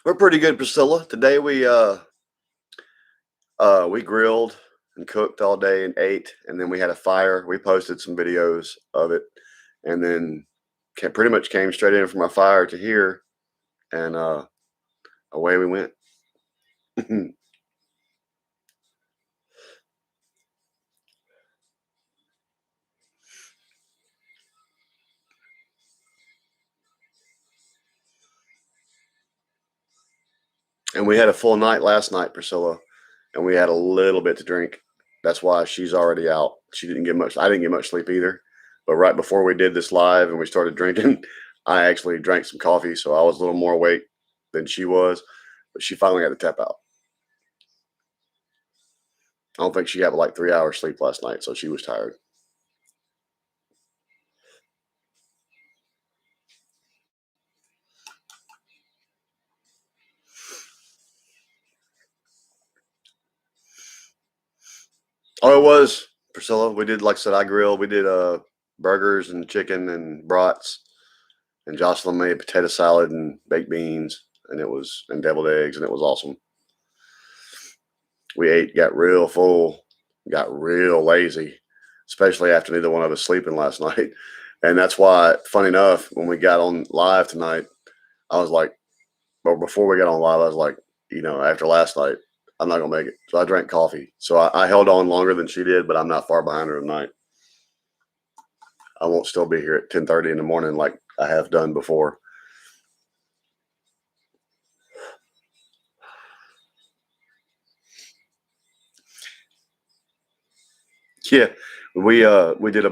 We're pretty good, Priscilla. Today we grilled and cooked all day and ate, and then we had a fire. We posted some videos of it, and then pretty much came straight in from our fire to here, and away we went. And we had a full night last night, Priscilla, and we had a little bit to drink. That's why she's already out. She didn't get much. I didn't get much sleep either. But right before we did this live and we started drinking, I actually drank some coffee, so I was a little more awake than she was. But she finally had to tap out. I don't think she had like 3 hours sleep last night, so she was tired. Oh, it was, Priscilla. We did, like I said, I grilled. We did burgers and chicken and brats, and Jocelyn made potato salad and baked beans, and deviled eggs, and it was awesome. We ate, got real full, got real lazy, especially after neither one of us sleeping last night. And that's why, funny enough, when we got on live tonight, I was like, or before we got on live, I was like, after last night, I'm not going to make it. So I drank coffee. So I held on longer than she did, but I'm not far behind her tonight. I won't still be here at 10:30 in the morning like I have done before. Yeah, we did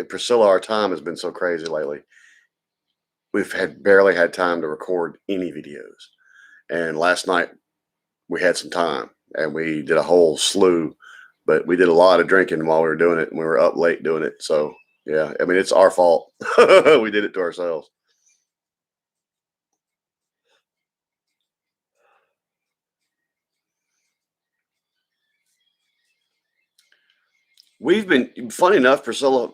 Priscilla, our time has been so crazy lately. We've barely had time to record any videos. And last night we had some time and we did a whole slew, but we did a lot of drinking while we were doing it, and we were up late doing it. So yeah, I mean, it's our fault. We did it to ourselves. We've been, funny enough, Priscilla,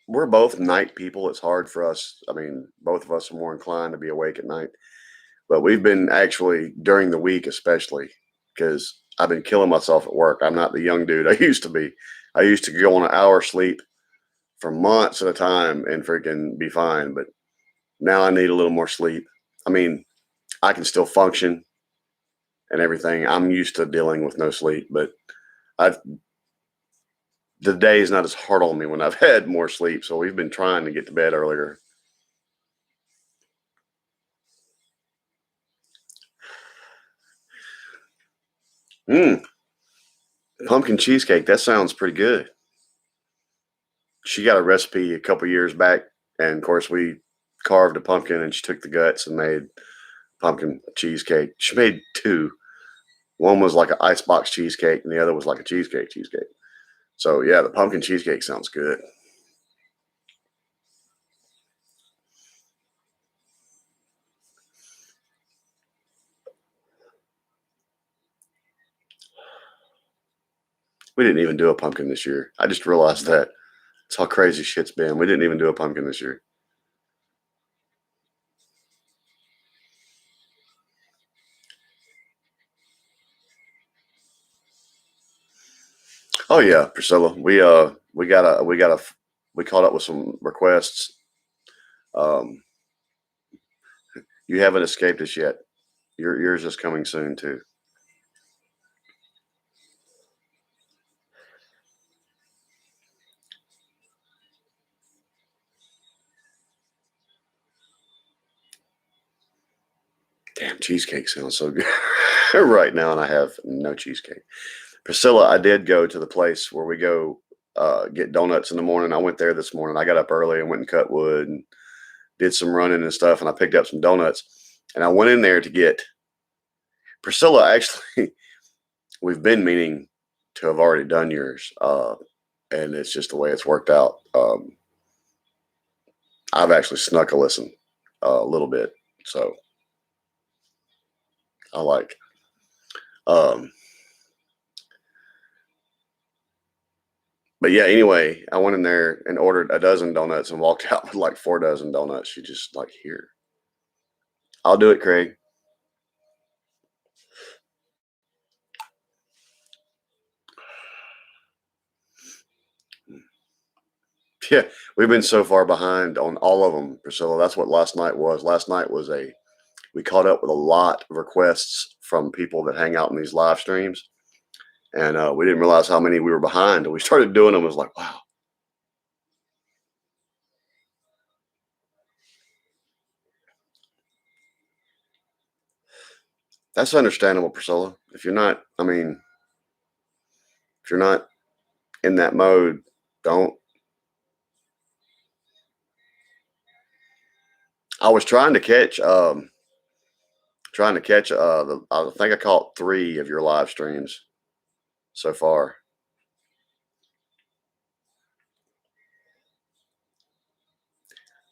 we're both night people. It's hard for us. I mean, both of us are more inclined to be awake at night, but we've been actually during the week, especially because I've been killing myself at work. I'm not the young dude I used to be. I used to go on an hour sleep for months at a time and freaking be fine. But now I need a little more sleep. I mean, I can still function and everything. I'm used to dealing with no sleep, but the day is not as hard on me when I've had more sleep. So we've been trying to get to bed earlier. Pumpkin cheesecake. That sounds pretty good. She got a recipe a couple years back, and of course we carved a pumpkin, and she took the guts and made pumpkin cheesecake. She made two. One was like an icebox cheesecake, and the other was like a cheesecake. So yeah, the pumpkin cheesecake sounds good. We didn't even do a pumpkin this year. I just realized that. That's how crazy shit's been. We didn't even do a pumpkin this year. Oh yeah, Priscilla. We caught up with some requests. Um, you haven't escaped us yet. Yours is coming soon too. Damn, cheesecake sounds so good right now, and I have no cheesecake. Priscilla, I did go to the place where we go get donuts in the morning. I went there this morning. I got up early and went and cut wood and did some running and stuff, and I picked up some donuts. And I went in there to get Priscilla. Actually, we've been meaning to have already done yours, and it's just the way it's worked out. I've actually snuck a listen a little bit, so I like. Um, but yeah, anyway, I went in there and ordered a dozen donuts and walked out with like 4 dozen donuts. She just like, here, I'll do it, Craig. Yeah, we've been so far behind on all of them, Priscilla. That's what last night was. Last night was we caught up with a lot of requests from people that hang out in these live streams. And we didn't realize how many we were behind. And we started doing them. It was like, wow. That's understandable, Priscilla. If you're not, I mean, if you're not in that mode, don't. I was trying to catch, I think I caught 3 of your live streams so far.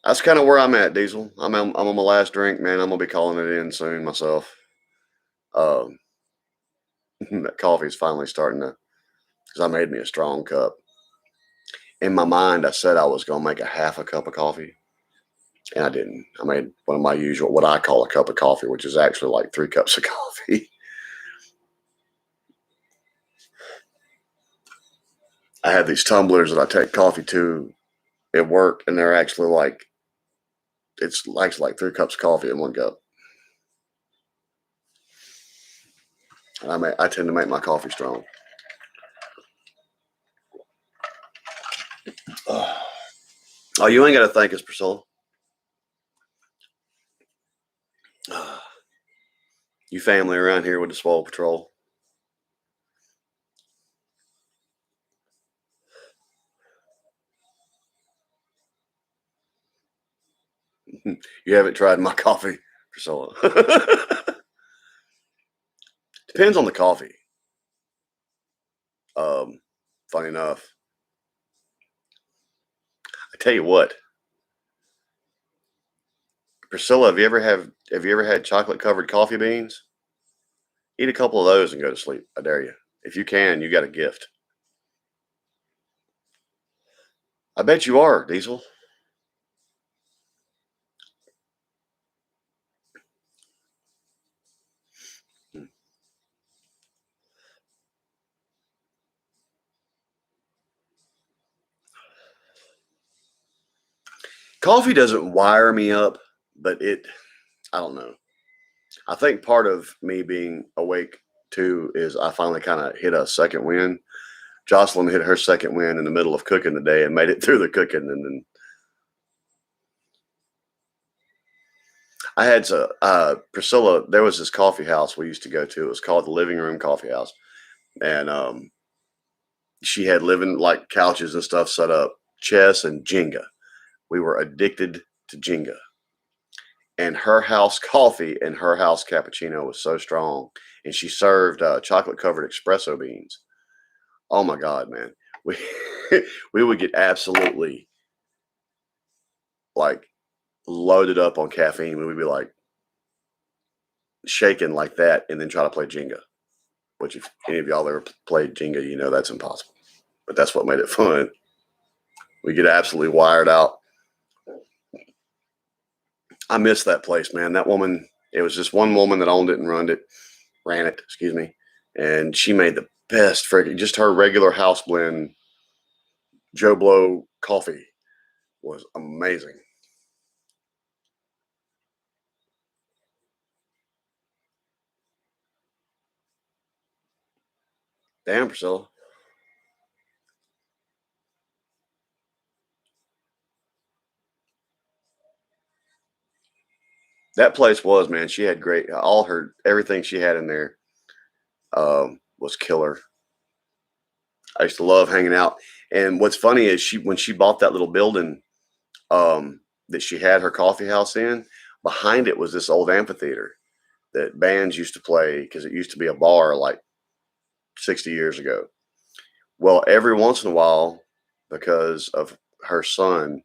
That's kind of where I'm at, Diesel. I'm on my last drink, man. I'm gonna be calling it in soon myself. That coffee's finally starting to, because I made me a strong cup. In my mind, I said I was gonna make a half a cup of coffee, and I didn't. I made one of my usual, what I call a cup of coffee, which is actually like 3 cups of coffee. I have these tumblers that I take coffee to at work, and they're actually like, it's like 3 cups of coffee in 1 cup. And I tend to make my coffee strong. Oh, you ain't got to thank us, Priscilla. You family around here with the Swole Patrol. You haven't tried my coffee, Priscilla. Depends on the coffee. Funny enough. I tell you what, Priscilla, have you ever had chocolate covered coffee beans? Eat a couple of those and go to sleep. I dare you. If you can, you got a gift. I bet you are, Diesel. Coffee doesn't wire me up, but I don't know. I think part of me being awake too is I finally kind of hit a second wind. Jocelyn hit her second wind in the middle of cooking today and made it through the cooking. And then I had Priscilla, there was this coffee house we used to go to. It was called the Living Room Coffee House. And she had living like couches and stuff set up, chess and Jenga. We were addicted to Jenga. And her house coffee and her house cappuccino was so strong. And she served chocolate covered espresso beans. Oh my God, man. We would get absolutely like loaded up on caffeine. We would be like shaking like that and then try to play Jenga. Which if any of y'all ever played Jenga, you know that's impossible. But that's what made it fun. We get absolutely wired out. I miss that place, man. That woman, it was just one woman that owned it and ran it, excuse me. And she made the best freaking, just her regular house blend Joe Blow coffee was amazing. Damn, Priscilla. That place was, man. She had great, everything she had in there was killer. I used to love hanging out. And what's funny is when she bought that little building that she had her coffee house in, behind it was this old amphitheater that bands used to play because it used to be a bar like 60 years ago. Well, every once in a while, because of her son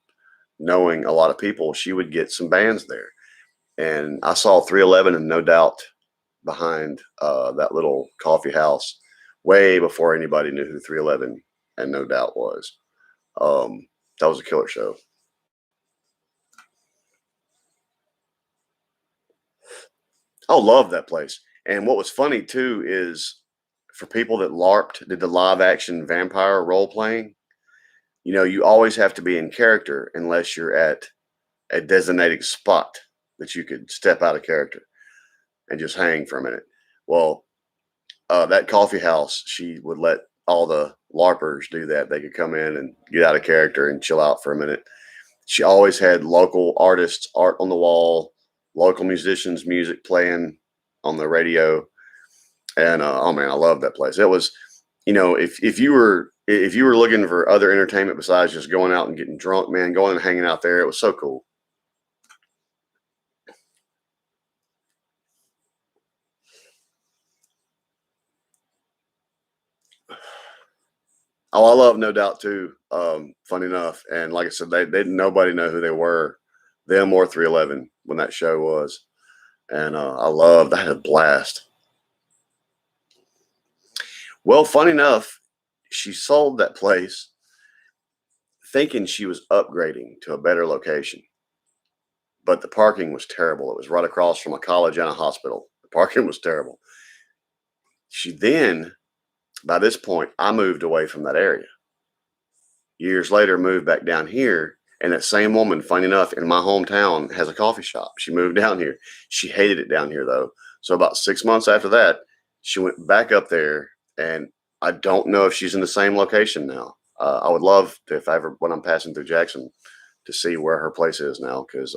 knowing a lot of people, she would get some bands there. And I saw 311 and No Doubt behind that little coffee house way before anybody knew who 311 and No Doubt was. That was a killer show. I love that place. And what was funny too is for people that LARPed, did the live action vampire role playing, you know, you always have to be in character unless you're at a designated spot that you could step out of character and just hang for a minute. Well, that coffee house, she would let all the LARPers do that. They could come in and get out of character and chill out for a minute. She always had local artists, art on the wall, local musicians, music playing on the radio. And oh man, I love that place. It was, you know, if you were looking for other entertainment besides just going out and getting drunk, man, going and hanging out there, it was so cool. Oh, I love No Doubt too. Funny enough, and like I said, they nobody know who they were, them or 311 when that show was, and I loved. I had a blast. Well, funny enough, she sold that place thinking she was upgrading to a better location, but the parking was terrible. It was right across from a college and a hospital. The parking was terrible. She then, by this point, I moved away from that area. Years later, moved back down here. And that same woman, funny enough, in my hometown has a coffee shop. She moved down here. She hated it down here, though. So about 6 months after that, she went back up there. And I don't know if she's in the same location now. I would love to, if I ever, when I'm passing through Jackson, to see where her place is now, because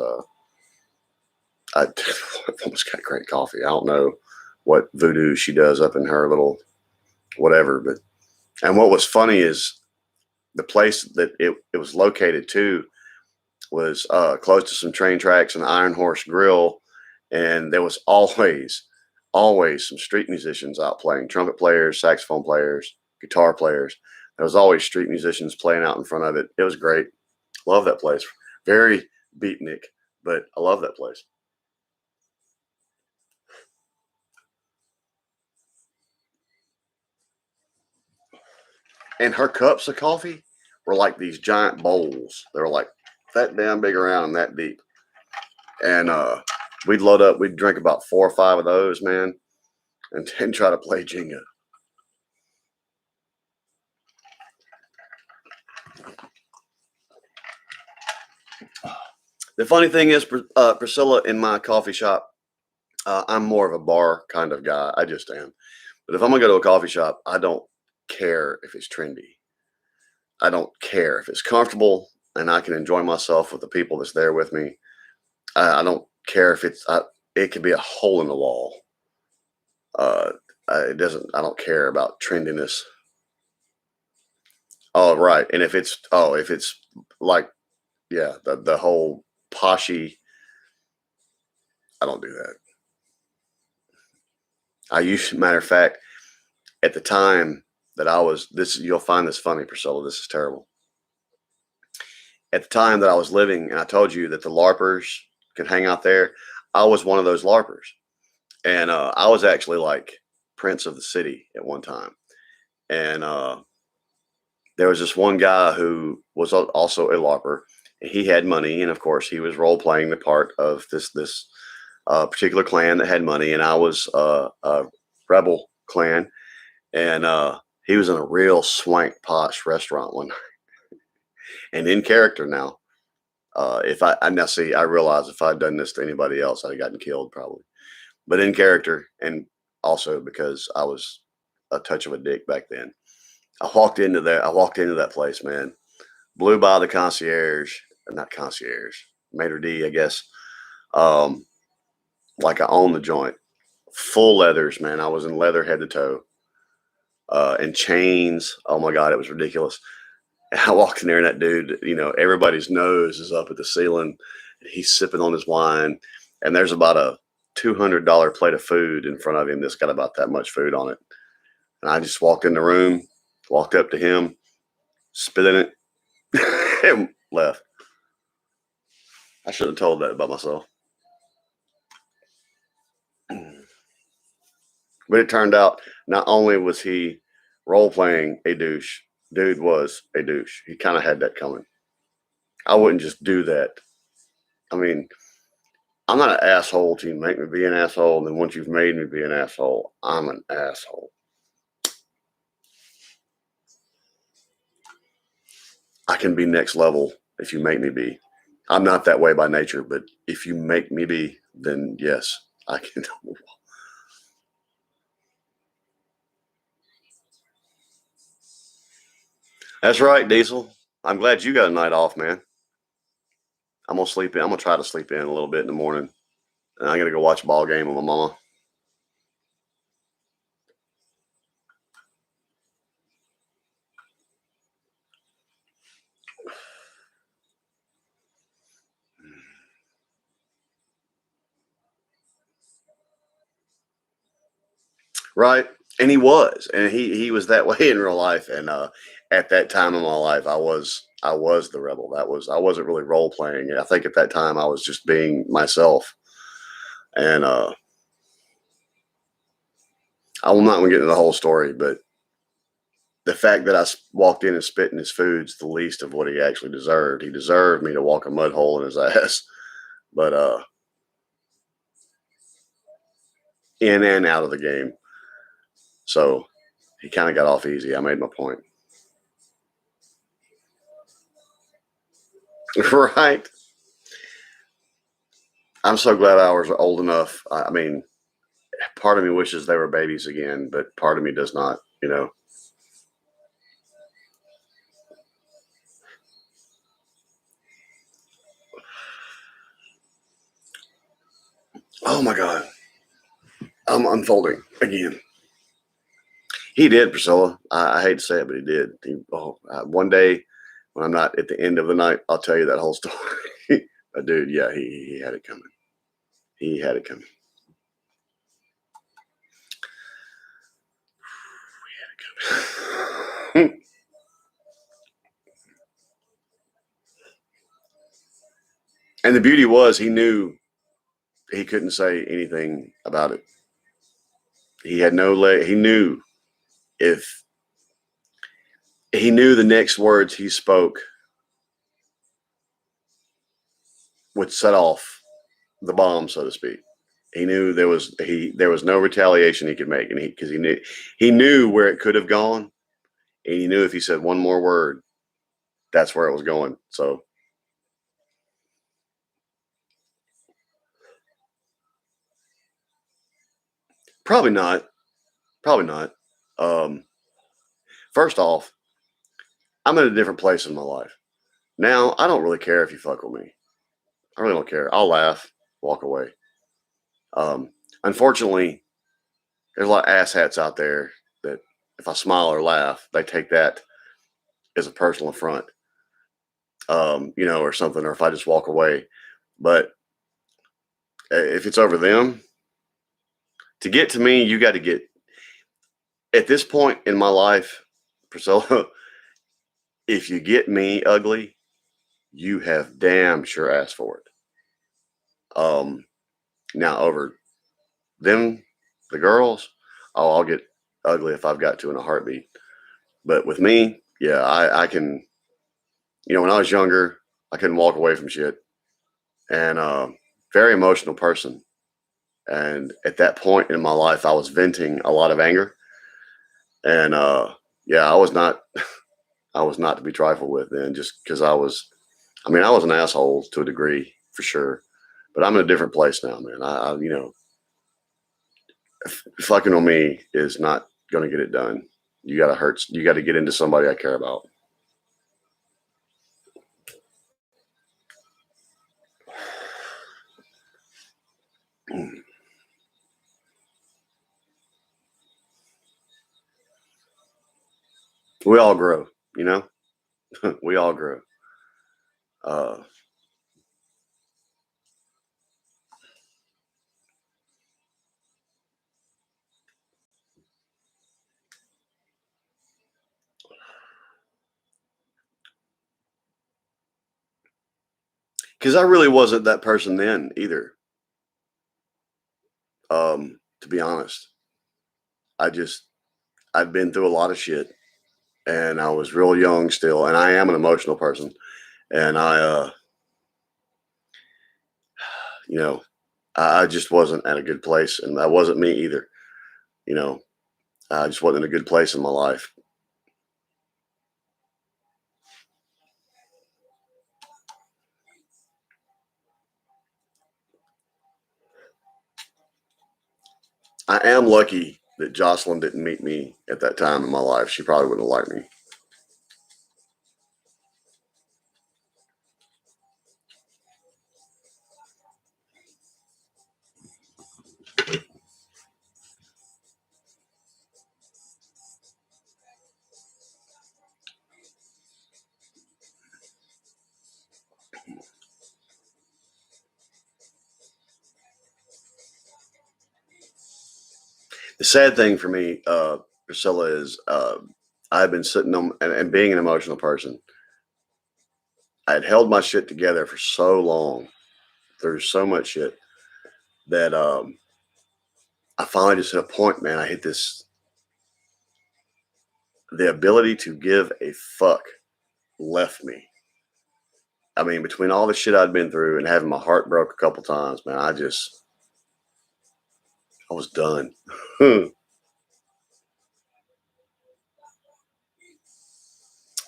I almost got great coffee. I don't know what voodoo she does up in her little whatever. But, and what was funny is the place that it was located to was close to some train tracks and Iron Horse Grill. And there was always some street musicians out playing, trumpet players, saxophone players, guitar players. There was always street musicians playing out in front of it. It was great. Love that place. Very beatnik, but I love that place. And her cups of coffee were like these giant bowls. They were like that damn big around and that deep. And we'd load up, we'd drink about 4 or 5 of those, man, and then try to play Jenga. The funny thing is, Priscilla, in my coffee shop, I'm more of a bar kind of guy. I just am. But if I'm going to go to a coffee shop, I don't care if it's trendy. I don't care if it's comfortable and I can enjoy myself with the people that's there with me. I don't care if it could be a hole in the wall. I don't care about trendiness. Oh, right. And if it's like, yeah, the whole poshy, I don't do that. Matter of fact, at the time that I was, you'll find this funny, Priscilla, this is terrible. At the time that I was living, and I told you that the LARPers could hang out there, I was one of those LARPers. And I was actually like Prince of the City at one time. And there was this one guy who was also a LARPer. And he had money, and of course, he was role playing the part of this particular clan that had money, and I was a rebel clan, and he was in a real swank posh restaurant one night, and in character now. I realize if I'd done this to anybody else, I'd have gotten killed probably, but in character, and also because I was a touch of a dick back then. I walked into that place, man. Blew by the concierge, not concierge, maitre d', I guess. Like I own the joint. Full leathers, man. I was in leather head to toe. And chains. Oh my God, it was ridiculous. And I walked in there and that dude, you know, everybody's nose is up at the ceiling. He's sipping on his wine. And there's about a $200 plate of food in front of him that's got about that much food on it. And I just walked in the room, walked up to him, spit in it, and left. I should have told that about myself. But it turned out not only was he role playing a douche, dude was a douche. He kind of had that coming. I wouldn't just do that. I mean, I'm not an asshole till you make me be an asshole. And then once you've made me be an asshole, I'm an asshole. I can be next level if you make me be. I'm not that way by nature, but if you make me be, then yes, I can. That's right, Diesel. I'm glad you got a night off, man. I'm gonna sleep in. I'm gonna try to sleep in a little bit in the morning, and I'm gonna go watch a ball game with my mama. Right, and he was that way in real life, and at that time in my life, I was the rebel. I wasn't really role playing. I think at that time I was just being myself, and I'm not gonna get into the whole story, but the fact that I walked in and spit in his food's the least of what he actually deserved. He deserved me to walk a mud hole in his ass, but in and out of the game. So he kind of got off easy. I made my point. Right. I'm so glad ours are old enough. I mean, part of me wishes they were babies again, but part of me does not, you know. Oh my God. I'm unfolding again. He did, Priscilla. I hate to say it, but he did. One day when I'm not at the end of the night, I'll tell you that whole story. But dude, yeah, he had it coming. He had it coming. He had it coming. And the beauty was he knew he couldn't say anything about it. He had no leg. He knew if he knew the next words he spoke would set off the bomb, so to speak. He knew there was no retaliation he could make, and because he knew where it could have gone, and he knew if he said one more word, that's where it was going. So probably not. Probably not. First off, I'm in a different place in my life now. I don't really care if you fuck with me. I really don't care. I'll laugh, walk away. Unfortunately, there's a lot of asshats out there that if I smile or laugh, they take that as a personal affront, or something, or if I just walk away. But if it's over them, to get to me, you got to get at this point in my life, Priscilla. If you get me ugly, you have damn sure asked for it. Now over them, the girls, oh, I'll get ugly if I've got to in a heartbeat. But with me, yeah, I can. When I was younger, I couldn't walk away from shit, and very emotional person. And at that point in my life, I was venting a lot of anger, and yeah, I was not, I was not to be trifled with then, just because I was. I mean, I was an asshole to a degree for sure, but I'm in a different place now, man. Fucking on me is not going to get it done. You got to hurt. You got to get into somebody I care about. We all grow, we all grow. Uh, Because I really wasn't that person then either. To be honest, I've been through a lot of shit, and I was real young still, and I am an emotional person, and you know, I just wasn't at a good place, and that wasn't me either. You know, I just wasn't in a good place in my life. I am lucky that Jocelyn didn't meet me at that time in my life. She probably wouldn't have liked me. The sad thing for me, Priscilla, is I've been sitting on and being an emotional person. I had held my shit together for so long through so much shit that I finally just hit a point, man. I hit the ability to give a fuck left me. I mean, between all the shit I'd been through and having my heart broke a couple times, man, I was done.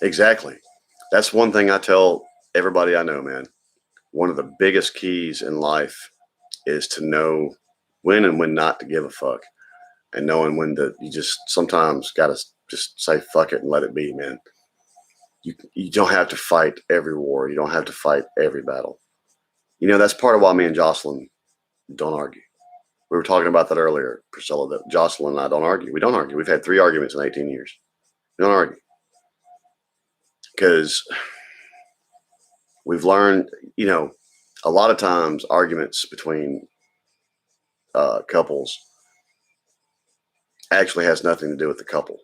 Exactly. That's one thing I tell everybody I know, man. One of the biggest keys in life is to know when and when not to give a fuck, and knowing when to, you just sometimes got to just say fuck it and let it be, man. You don't have to fight every war. You don't have to fight every battle. You know, that's part of why me and Jocelyn don't argue. We were talking about that earlier, Priscilla, that Jocelyn and I don't argue. We don't argue. We've had 3 arguments in 18 years. We don't argue because we've learned, you know, a lot of times arguments between couples actually has nothing to do with the couple.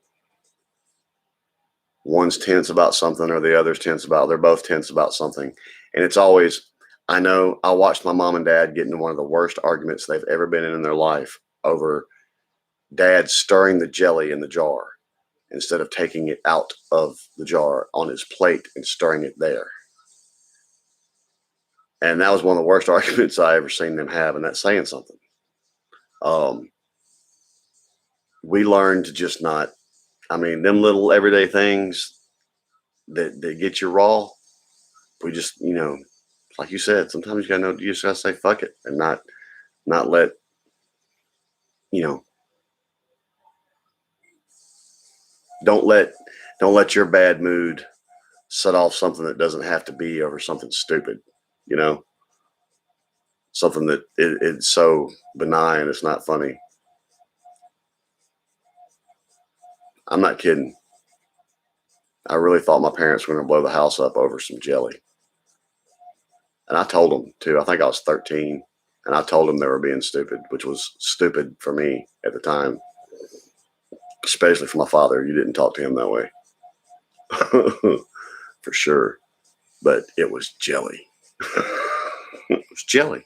One's tense about something or the other's tense about, they're both tense about something. And it's always, I know I watched my mom and dad get into one of the worst arguments they've ever been in their life over dad stirring the jelly in the jar instead of taking it out of the jar on his plate and stirring it there. And that was one of the worst arguments I ever seen them have. And that's saying something. We learned to just not, I mean, them little everyday things that get you raw. We just, you know, like you said, sometimes you gotta know, you just gotta say fuck it and not let, you know, don't let your bad mood set off something that doesn't have to be over something stupid, you know, something that it's so benign, it's not funny. I'm not kidding. I really thought my parents were going to blow the house up over some jelly. And I told them too. I think I was 13. And I told them they were being stupid, which was stupid for me at the time, especially for my father. You didn't talk to him that way. For sure. But it was jelly. It was jelly.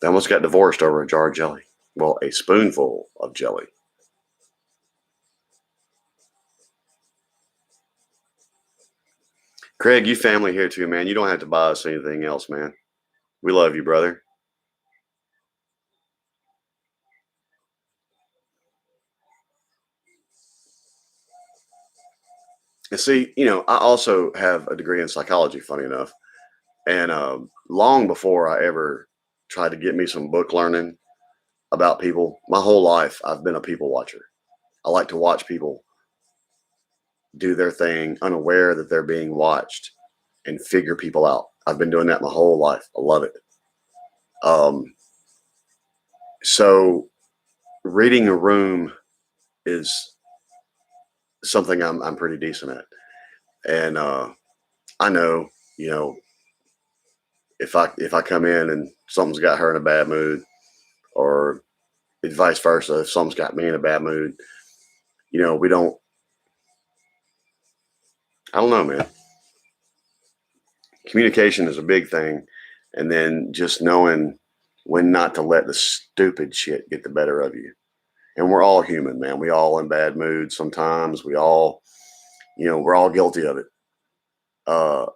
They almost got divorced over a jar of jelly. Well, a spoonful of jelly. Craig, you family here too, man. You don't have to buy us anything else, man. We love you, brother. And see, you know, I also have a degree in psychology, funny enough. And long before I ever tried to get me some book learning about people, my whole life, I've been a people watcher. I like to watch people do their thing, unaware that they're being watched, and figure people out. I've been doing that my whole life. I love it. So reading a room is something I'm pretty decent at. And I know, you know, if I come in and something's got her in a bad mood, or vice versa, if something's got me in a bad mood, you know, I don't know, man. communication is a big thing. And then just knowing when not to let the stupid shit get the better of you. And we're all human, man. We all in bad moods sometimes. We all, we're all guilty of it,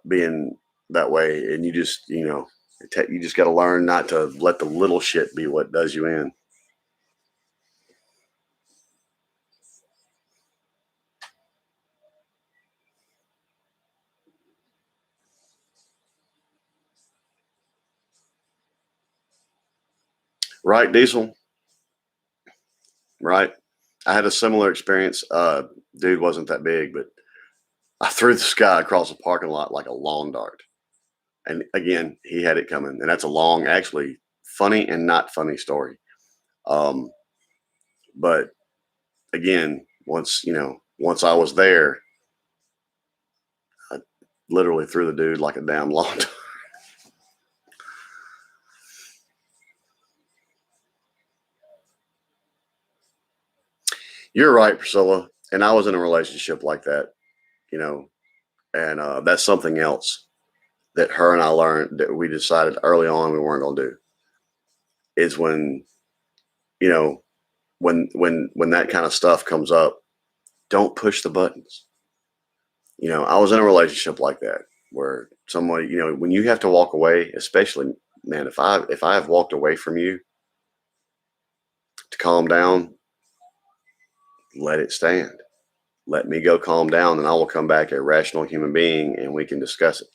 being that way. And you just, you just got to learn not to let the little shit be what does you in. Right, Diesel? Right. I had a similar experience. Dude wasn't that big, but I threw this guy across the parking lot like a lawn dart. And again, he had it coming. And that's a long, actually funny and not funny story. But again, once I was there, I literally threw the dude like a damn lawn dart. You're right, Priscilla. And I was in a relationship like that, and that's something else that her and I learned that we decided early on we weren't going to do is when, when that kind of stuff comes up, don't push the buttons. I was in a relationship like that where someone, when you have to walk away, especially, man, if I have walked away from you to calm down, let it stand. Let me go calm down and I will come back a rational human being and we can discuss it.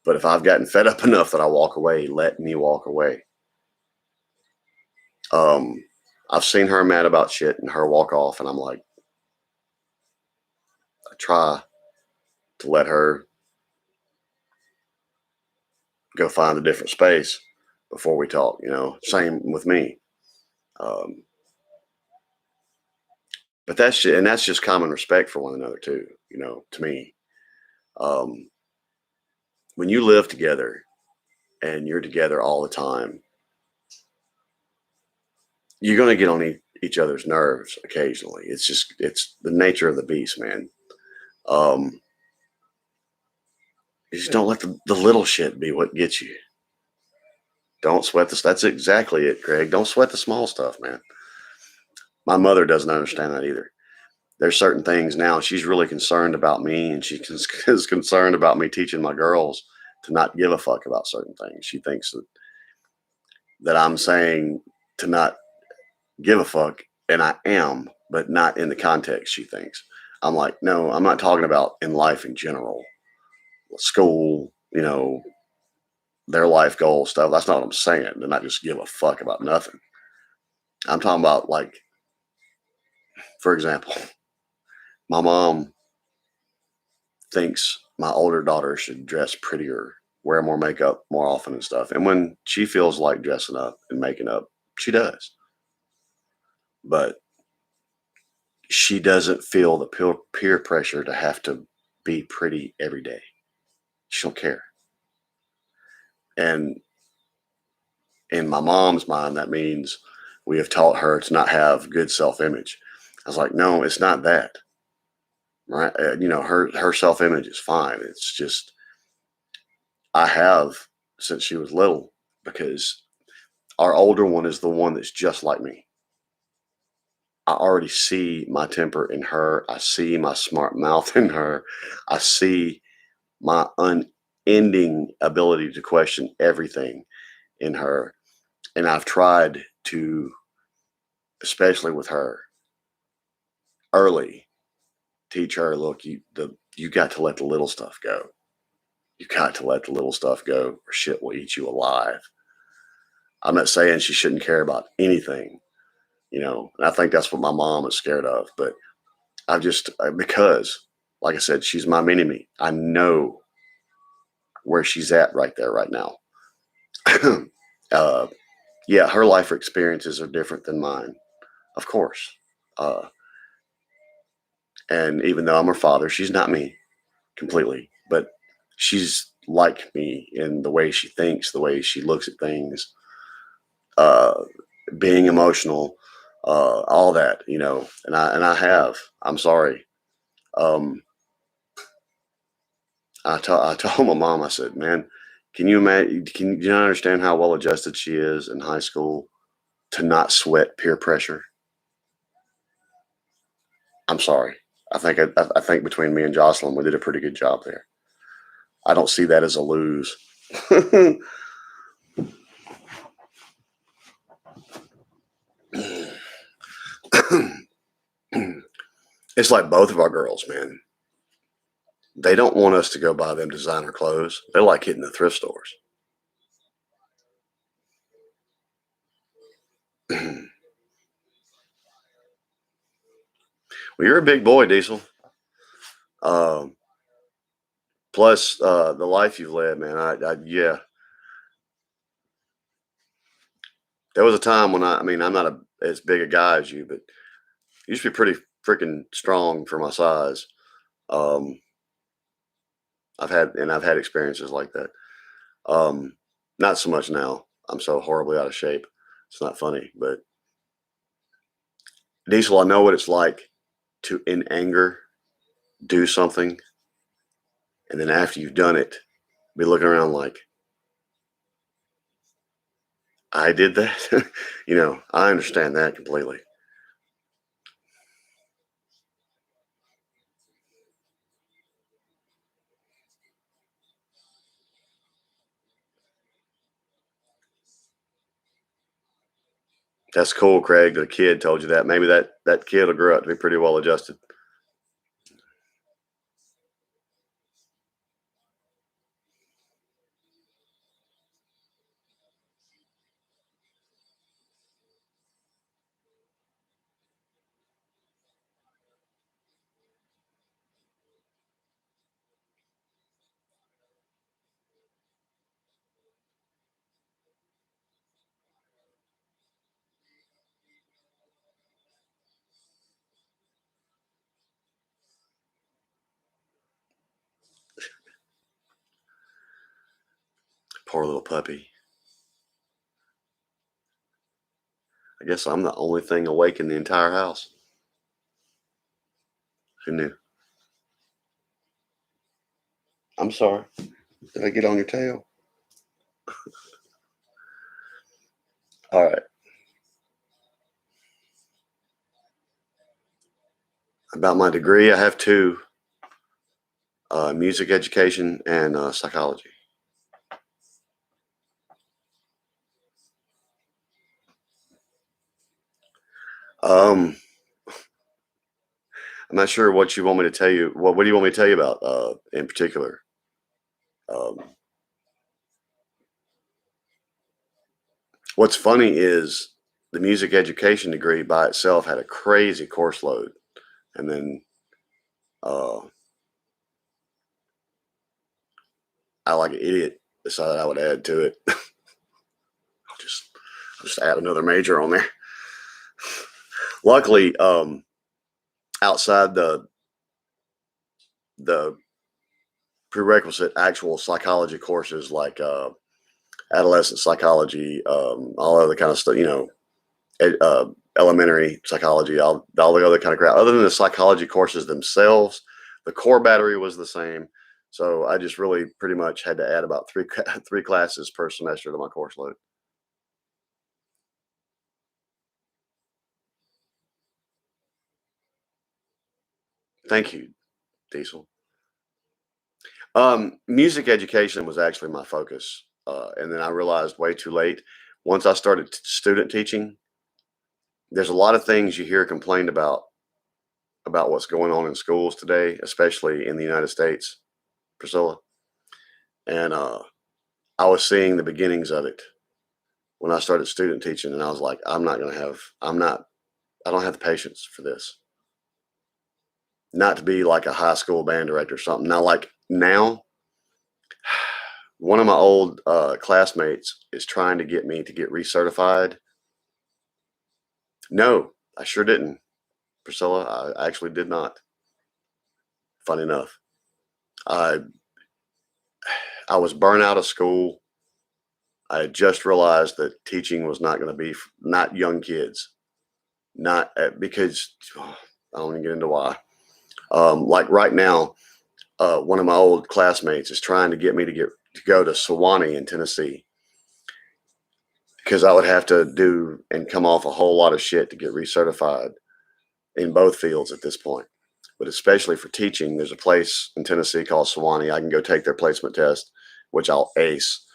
But if I've gotten fed up enough that I walk away, let me walk away. I've seen her mad about shit and her walk off, and I'm like, I try to let her go find a different space before we talk, same with me. But that's just common respect for one another too, to me. When you live together and you're together all the time, you're going to get on each other's nerves occasionally. It's the nature of the beast, man. You just don't let the little shit be what gets you. Don't sweat this. That's exactly it, Craig. Don't sweat the small stuff, man. My mother doesn't understand that either. There's certain things now she's really concerned about me, and she is concerned about me teaching my girls to not give a fuck about certain things. She thinks that I'm saying to not give a fuck, and I am, but not in the context she thinks. I'm like, no, I'm not talking about in life in general, school, their life goal stuff. That's not what I'm saying. To not just give a fuck about nothing. I'm talking about, like, for example, my mom thinks my older daughter should dress prettier, wear more makeup more often and stuff. And when she feels like dressing up and making up, she does. But she doesn't feel the peer pressure to have to be pretty every day. She don't care. And in my mom's mind, that means we have taught her to not have good self-image. I was like, no, it's not that. Right? Her self-image is fine. It's just I have since she was little, because our older one is the one that's just like me. I already see my temper in her. I see my smart mouth in her. I see my unending ability to question everything in her. And I've tried to, especially with her, early teach her, look, you got to let the little stuff go. You got to let the little stuff go or shit will eat you alive. I'm not saying she shouldn't care about anything, and I think that's what my mom is scared of. But because, like I said, she's my mini-me. I know where she's at right there, right now. Yeah, her life experiences are different than mine, of course. And even though I'm her father, she's not me completely, but she's like me in the way she thinks, the way she looks at things, being emotional, all that, and I'm sorry. I told my mom, I said, man, can you imagine? Do you not understand how well adjusted she is in high school to not sweat peer pressure? I'm sorry. I think between me and Jocelyn, we did a pretty good job there. I don't see that as a lose. It's like both of our girls, man. They don't want us to go buy them designer clothes. They like hitting the thrift stores. Well, you're a big boy, Diesel. Um, plus, the life you've led, man. Yeah. There was a time when I mean, I'm not as big a guy as you, but you used to be pretty freaking strong for my size. Um, I've had experiences like that. Um, Not so much now. I'm so horribly out of shape. It's not funny, but Diesel, I know what it's like to, in anger, do something, and then after you've done it, be looking around like, I did that. I understand that completely. That's cool, Craig. The kid told you that. Maybe that kid will grow up to be pretty well adjusted. Poor little puppy. I guess I'm the only thing awake in the entire house. Who knew? I'm sorry. Did I get on your tail? All right. About my degree, I have two: music education and psychology. Um, I'm not sure what you want me to tell you. What do you want me to tell you about in particular? Um, what's funny is the music education degree by itself had a crazy course load, and then uh, I, like an idiot, decided I would add to it. I'll just add another major on there. Luckily, outside the prerequisite actual psychology courses like adolescent psychology, all other kind of stuff, elementary psychology, all the other kind of crap. Other than the psychology courses themselves, the core battery was the same. So I just really pretty much had to add about three classes per semester to my course load. Thank you, Diesel. Music education was actually my focus, and then I realized way too late. Once I started student teaching, there's a lot of things you hear complained about what's going on in schools today, especially in the United States, Priscilla. And I was seeing the beginnings of it when I started student teaching, and I was like, I don't have the patience for this. Not to be like a high school band director or something. Now, like now, one of my old classmates is trying to get me to get recertified. No, I sure didn't, Priscilla. I actually did not. Funny enough, I I was burnt out of school. I had just realized that teaching was not going to be not young kids, not because I don't even get into why. Like right now, one of my old classmates is trying to get me to go to Sewanee in Tennessee, because I would have to do and come off a whole lot of shit to get recertified in both fields at this point. But especially for teaching, there's a place in Tennessee called Sewanee. I can go take their placement test, which I'll ace,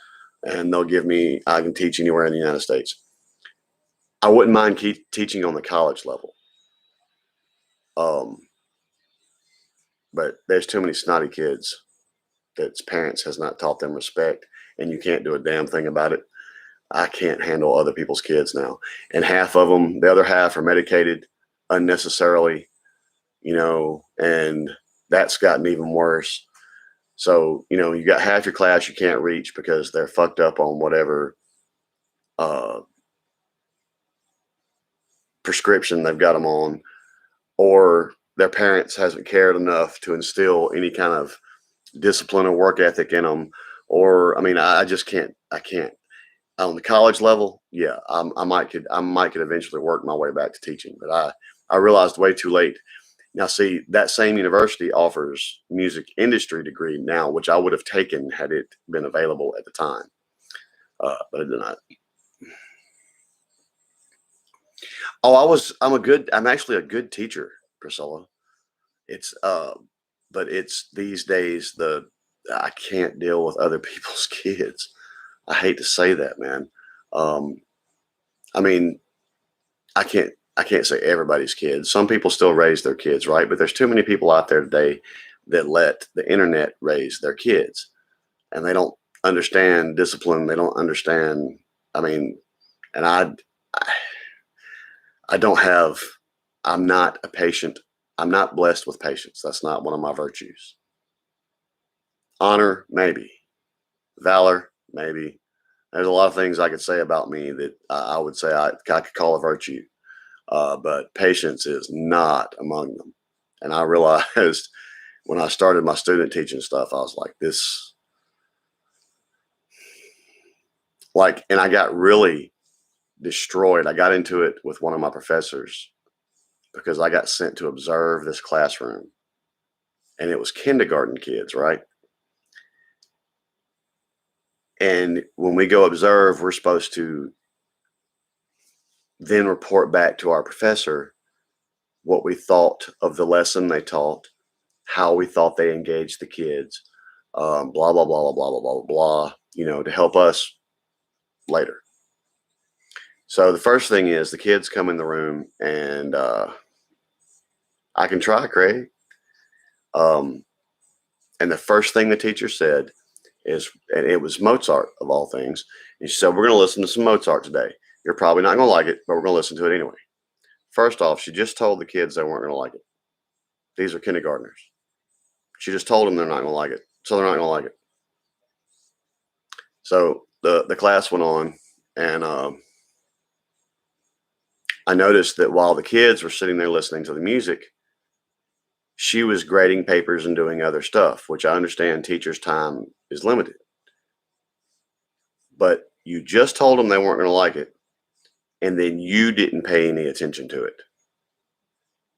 and they'll give me, I can teach anywhere in the United States. I wouldn't mind teaching on the college level. But there's too many snotty kids that parents has not taught them respect, and you can't do a damn thing about it. I can't handle other people's kids now. And half of them, the other half are medicated unnecessarily, and that's gotten even worse. So, you got half your class you can't reach because they're fucked up on whatever prescription they've got them on, or their parents hasn't cared enough to instill any kind of discipline or work ethic in them. Or, I just can't, on the college level. Yeah, I might could eventually work my way back to teaching, but I realized way too late. Now, see, that same university offers music industry degree now, which I would have taken had it been available at the time, but it did not. Oh, I'm actually a good teacher, Priscilla. It's, but it's these days, I can't deal with other people's kids. I hate to say that, man. I can't say everybody's kids. Some people still raise their kids, right? But there's too many people out there today that let the internet raise their kids, and they don't understand discipline. They don't understand. And I don't have. I'm not a patient. I'm not blessed with patience. That's not one of my virtues. Honor, maybe. Valor, maybe. There's a lot of things I could say about me that I would say I could call a virtue. But patience is not among them. And I realized when I started my student teaching stuff, I was like, and I got really destroyed. I got into it with one of my professors because I got sent to observe this classroom, and it was kindergarten kids, right? And when we go observe, we're supposed to then report back to our professor what we thought of the lesson they taught, how we thought they engaged the kids, blah, blah, blah, blah, blah, blah, blah, blah, to help us later. So the first thing is the kids come in the room, and I can try, Craig. And the first thing the teacher said is, and it was Mozart of all things, and she said, we're going to listen to some Mozart today. You're probably not going to like it, but we're going to listen to it anyway. First off, she just told the kids they weren't going to like it. These are kindergartners. She just told them they're not going to like it, so they're not going to like it. So the class went on, and I noticed that while the kids were sitting there listening to the music, she was grading papers and doing other stuff, which I understand teachers' time is limited. But you just told them they weren't going to like it, and then you didn't pay any attention to it.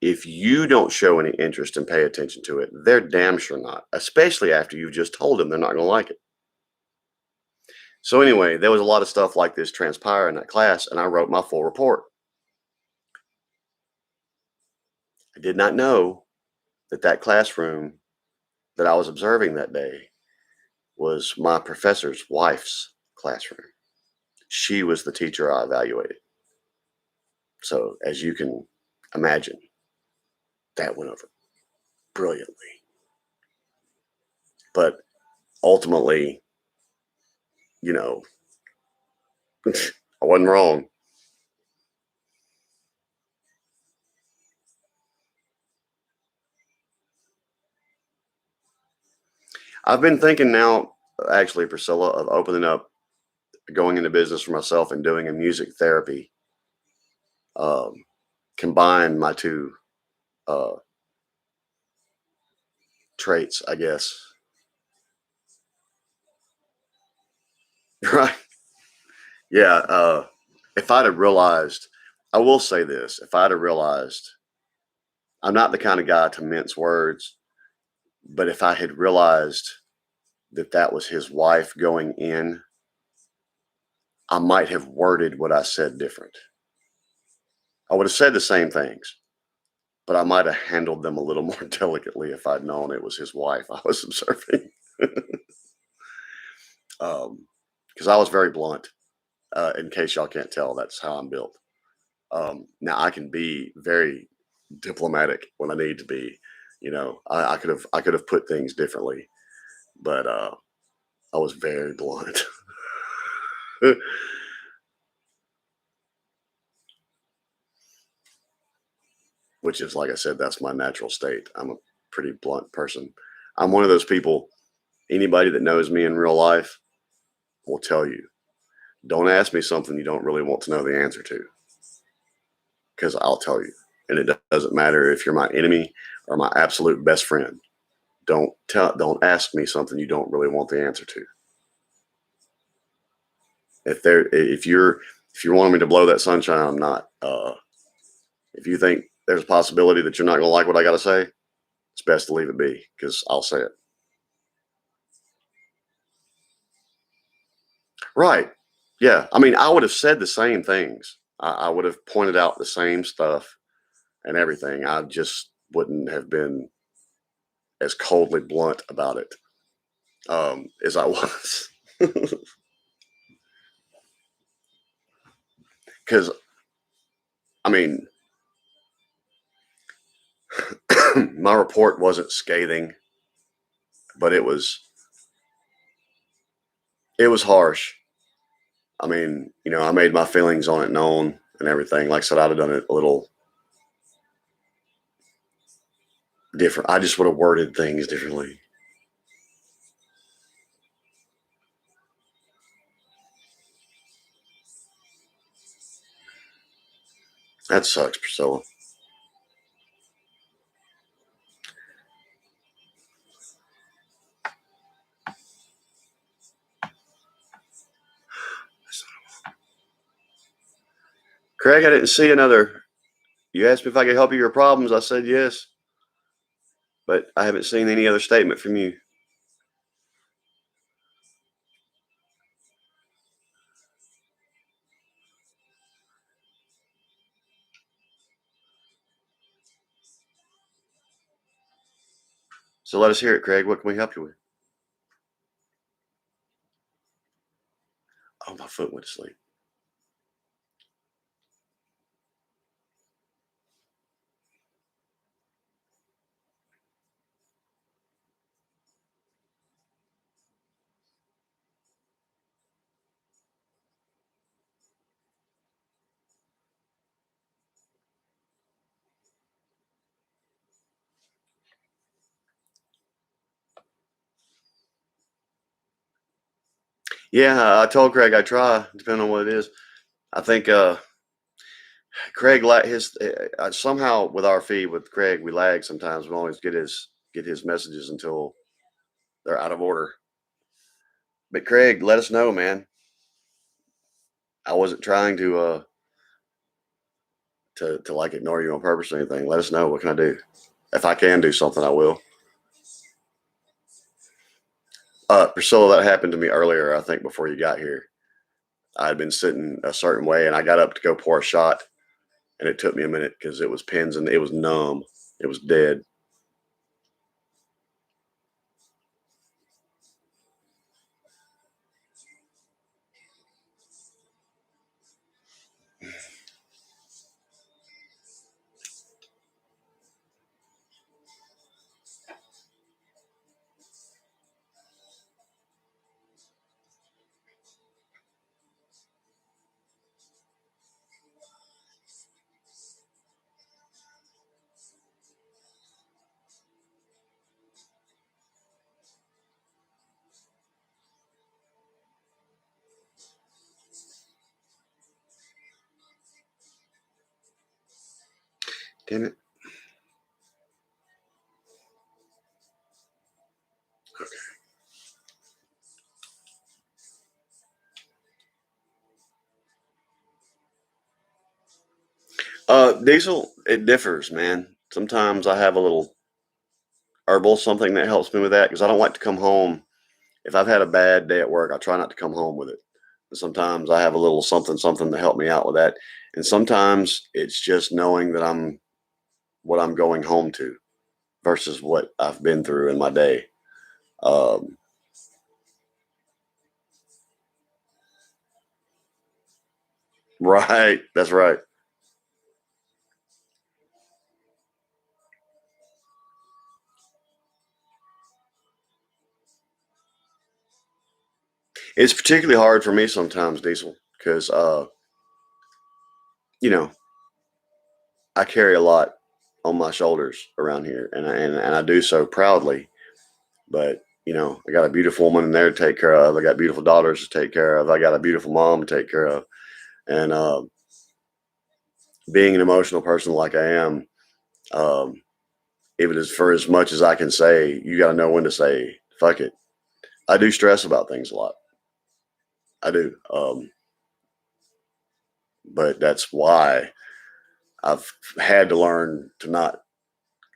If you don't show any interest and pay attention to it, they're damn sure not, especially after you just told them they're not going to like it. So anyway, there was a lot of stuff like this transpire in that class, and I wrote my full report. I did not know that classroom that I was observing that day was my professor's wife's classroom. She was the teacher I evaluated. So as you can imagine, that went over brilliantly. But ultimately, I wasn't wrong. I've been thinking now, actually, Priscilla, of opening up, going into business for myself and doing a music therapy. Combine my two traits, I guess. Right. Yeah. If I'd have realized, I will say this, if I'd have realized, I'm not the kind of guy to mince words, But if I had realized that that was his wife going in, I might have worded what I said different. I would have said the same things, but I might have handled them a little more delicately if I'd known it was his wife I was observing. Because I was very blunt. In case y'all can't tell, that's how I'm built. Now I can be very diplomatic when I need to be. You know, I could have put things differently, but I was very blunt. Which is, like I said, that's my natural state. I'm a pretty blunt person. I'm one of those people. Anybody that knows me in real life will tell you, don't ask me something you don't really want to know the answer to, because I'll tell you. And it doesn't matter if you're my enemy or my absolute best friend. Don't ask me something you don't really want the answer to. If you're wanting me to blow that sunshine, I'm not. If you think there's a possibility that you're not going to like what I got to say, it's best to leave it be, because I'll say it. Right. Yeah. I mean, I would have said the same things. I would have pointed out the same stuff and everything. I just wouldn't have been as coldly blunt about it as I was. Because, I mean, my report wasn't scathing, but it was harsh. I mean, you know, I made my feelings on it known and everything. Like I said, I'd have done it a little different. I just would have worded things differently. That sucks, Priscilla. Craig, I didn't see another. You asked me if I could help you with your problems. I said yes. But I haven't seen any other statement from you. So let us hear it, Craig. What can we help you with? Oh, my foot went to sleep. Yeah, I told Craig I'd try, depending on what it is. I think Craig somehow with our feed with Craig we lag sometimes. We always get his messages until they're out of order. But Craig, let us know, man. I wasn't trying to like ignore you on purpose or anything. Let us know. What can I do? If I can do something, I will. Priscilla, that happened to me earlier. I think before you got here, I had been sitting a certain way, and I got up to go pour a shot, and it took me a minute because it was pins and it was numb. It was dead. Damn it. Diesel, it differs, man. Sometimes I have a little herbal, something that helps me with that, because I don't like to come home. If I've had a bad day at work, I try not to come home with it. And sometimes I have a little something to help me out with that. And sometimes it's just knowing that I'm what I'm going home to versus what I've been through in my day. Um, right. That's right. It's particularly hard for me sometimes, Diesel, because, you know, I carry a lot on my shoulders around here, and I do so proudly. But I got a beautiful woman in there to take care of. I got beautiful daughters to take care of. I got a beautiful mom to take care of. And being an emotional person like I am, um, if it is for as much as I can say, you got to know when to say fuck it. I do stress about things a lot. I do. But that's why I've had to learn to not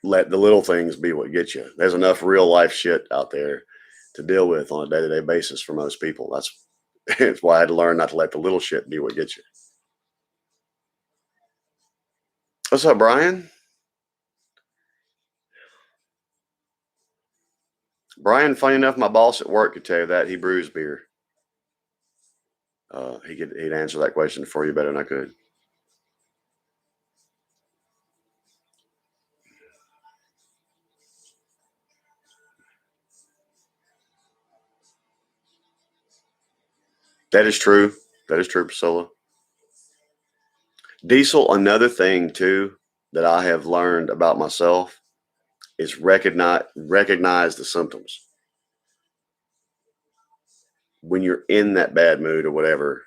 let the little things be what gets you. There's enough real life shit out there to deal with on a day-to-day basis for most people. That's why I had to learn not to let the little shit be what gets you. What's up, Brian? Brian, funny enough, my boss at work could tell you that. He brews beer. He'd answer that question for you better than I could. That is true. That is true, Priscilla. Diesel, another thing too that I have learned about myself is recognize the symptoms. When you're in that bad mood or whatever,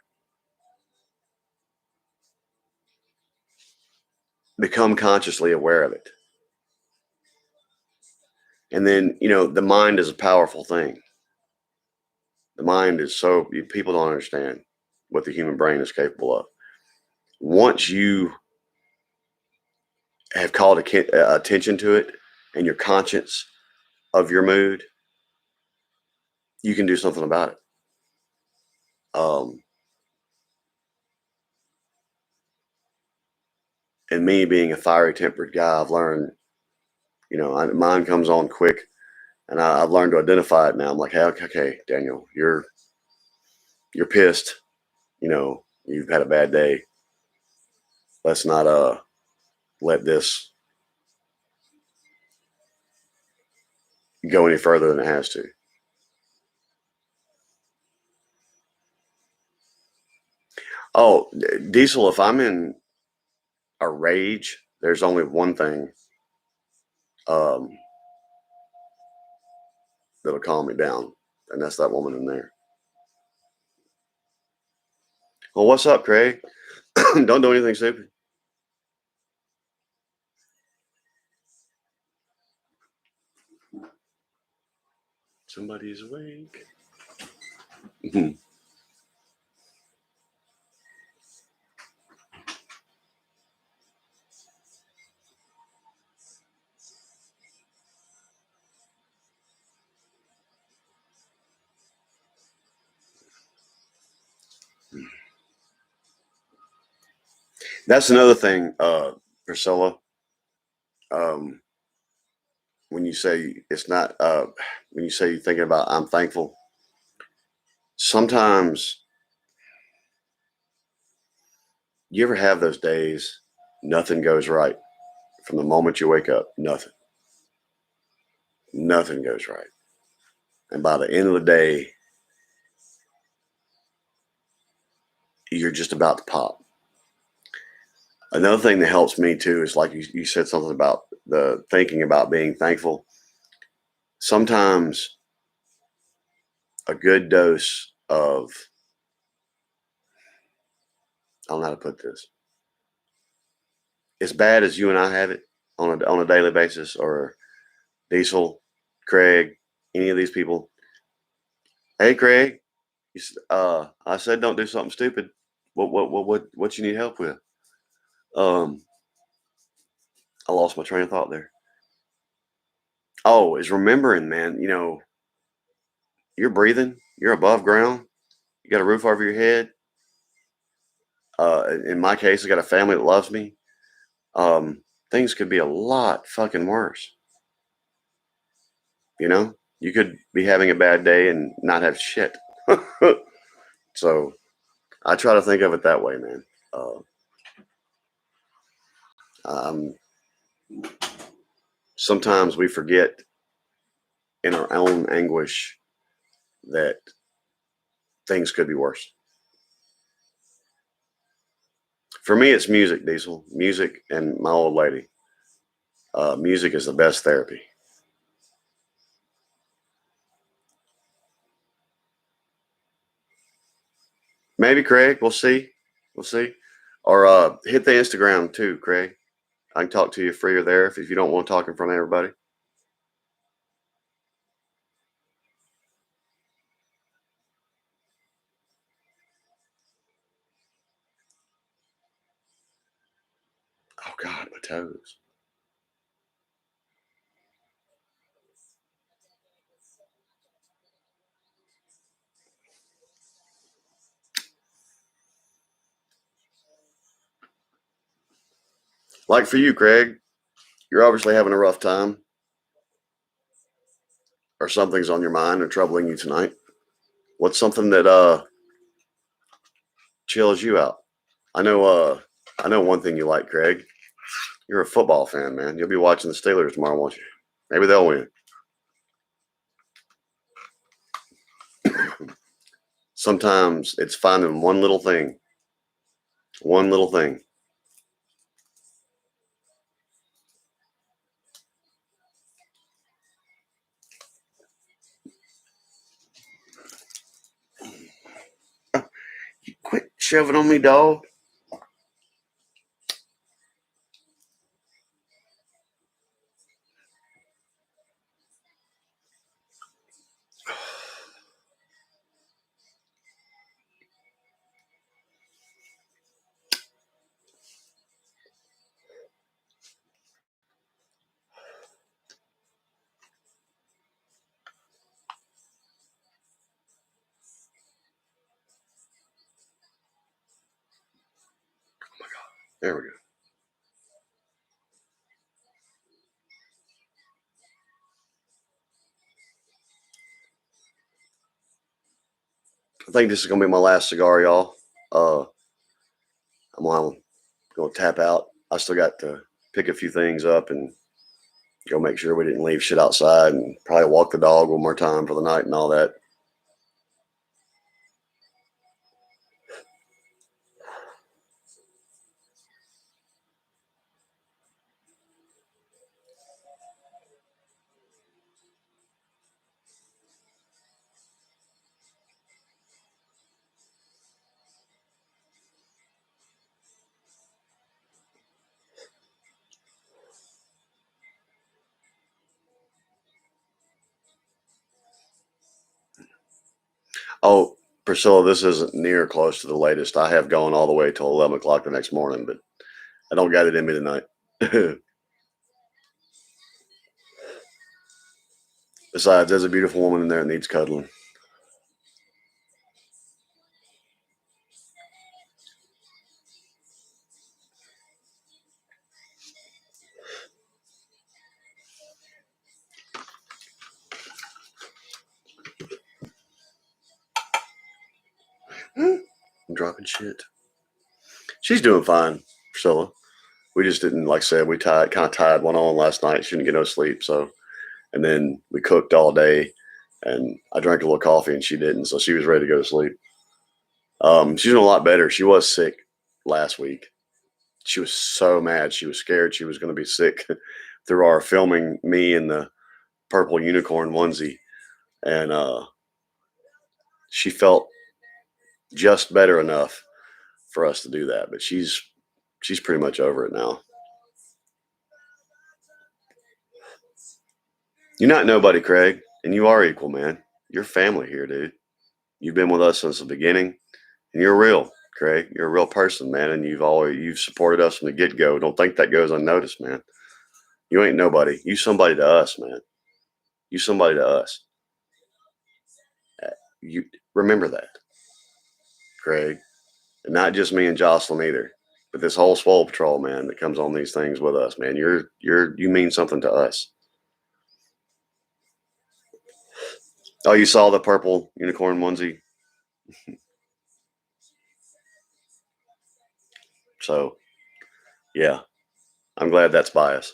become consciously aware of it. And then, the mind is a powerful thing. The mind is people don't understand what the human brain is capable of. Once you have called attention to it and you're conscious of your mood, you can do something about it. And me being a fiery tempered guy, I've learned, mine comes on quick, and I've learned to identify it now. I'm like, hey, okay, Daniel, you're pissed. You've had a bad day. Let's not let this go any further than it has to. Oh, Diesel, if I'm in a rage, there's only one thing that'll calm me down, and that's that woman in there. Well, what's up, Craig? Don't do anything stupid. Somebody's awake. That's another thing, Priscilla. When you say it's not, when you say you're thinking about, I'm thankful. Sometimes you ever have those days, nothing goes right from the moment you wake up, nothing goes right. And by the end of the day, you're just about to pop. Another thing that helps me too is like you said something about the thinking about being thankful. Sometimes a good dose of, I don't know how to put this, as bad as you and I have it on a daily basis, or Diesel, Craig, any of these people. Hey, Craig, I said don't do something stupid. What you need help with? I lost my train of thought there. Oh, is remembering, man, you're breathing, you're above ground, you got a roof over your head. In my case, I got a family that loves me. Things could be a lot fucking worse. You could be having a bad day and not have shit. So I try to think of it that way, man. Um, Sometimes we forget in our own anguish that things could be worse. For me, it's music, Diesel. Music and my old lady. Music is the best therapy. Maybe Craig. We'll see. We'll see. Or hit the Instagram too, Craig. I can talk to you freer there if you don't want to talk in front of everybody. Oh God, my toes. Like for you, Craig, you're obviously having a rough time, or something's on your mind or troubling you tonight. What's something that chills you out? I know one thing you like, Craig. You're a football fan, man. You'll be watching the Steelers tomorrow, won't you? Maybe they'll win. Sometimes it's finding one little thing. One little thing. You quit shoving on me, dog. There we go. I think this is gonna be my last cigar, y'all. I'm gonna tap out. I still got to pick a few things up and go make sure we didn't leave shit outside, and probably walk the dog one more time for the night and all that. Oh, Priscilla, this isn't near close to the latest. I have gone all the way till 11 o'clock the next morning, but I don't got it in me tonight. Besides, there's a beautiful woman in there that needs cuddling. I'm dropping shit. She's doing fine, Priscilla. We just didn't, like I said, we kind of tied one on last night. She didn't get no sleep, so, and then we cooked all day, and I drank a little coffee, and she didn't, so she was ready to go to sleep. She's doing a lot better. She was sick last week. She was so mad. She was scared she was going to be sick through our filming me in the purple unicorn onesie, and she felt just better enough for us to do that, but she's pretty much over it now. You're not nobody, Craig, and you are equal, man. You're family here, dude. You've been with us since the beginning, and you're real, Craig. You're a real person, man, and you've supported us from the get go. Don't think that goes unnoticed, man. You ain't nobody. You somebody to us, man. You somebody to us. You remember that, Craig, and not just me and Jocelyn either, but this whole Swole Patrol, man, that comes on these things with us, man. You mean something to us. Oh, you saw the purple unicorn onesie? So, yeah, I'm glad that's biased.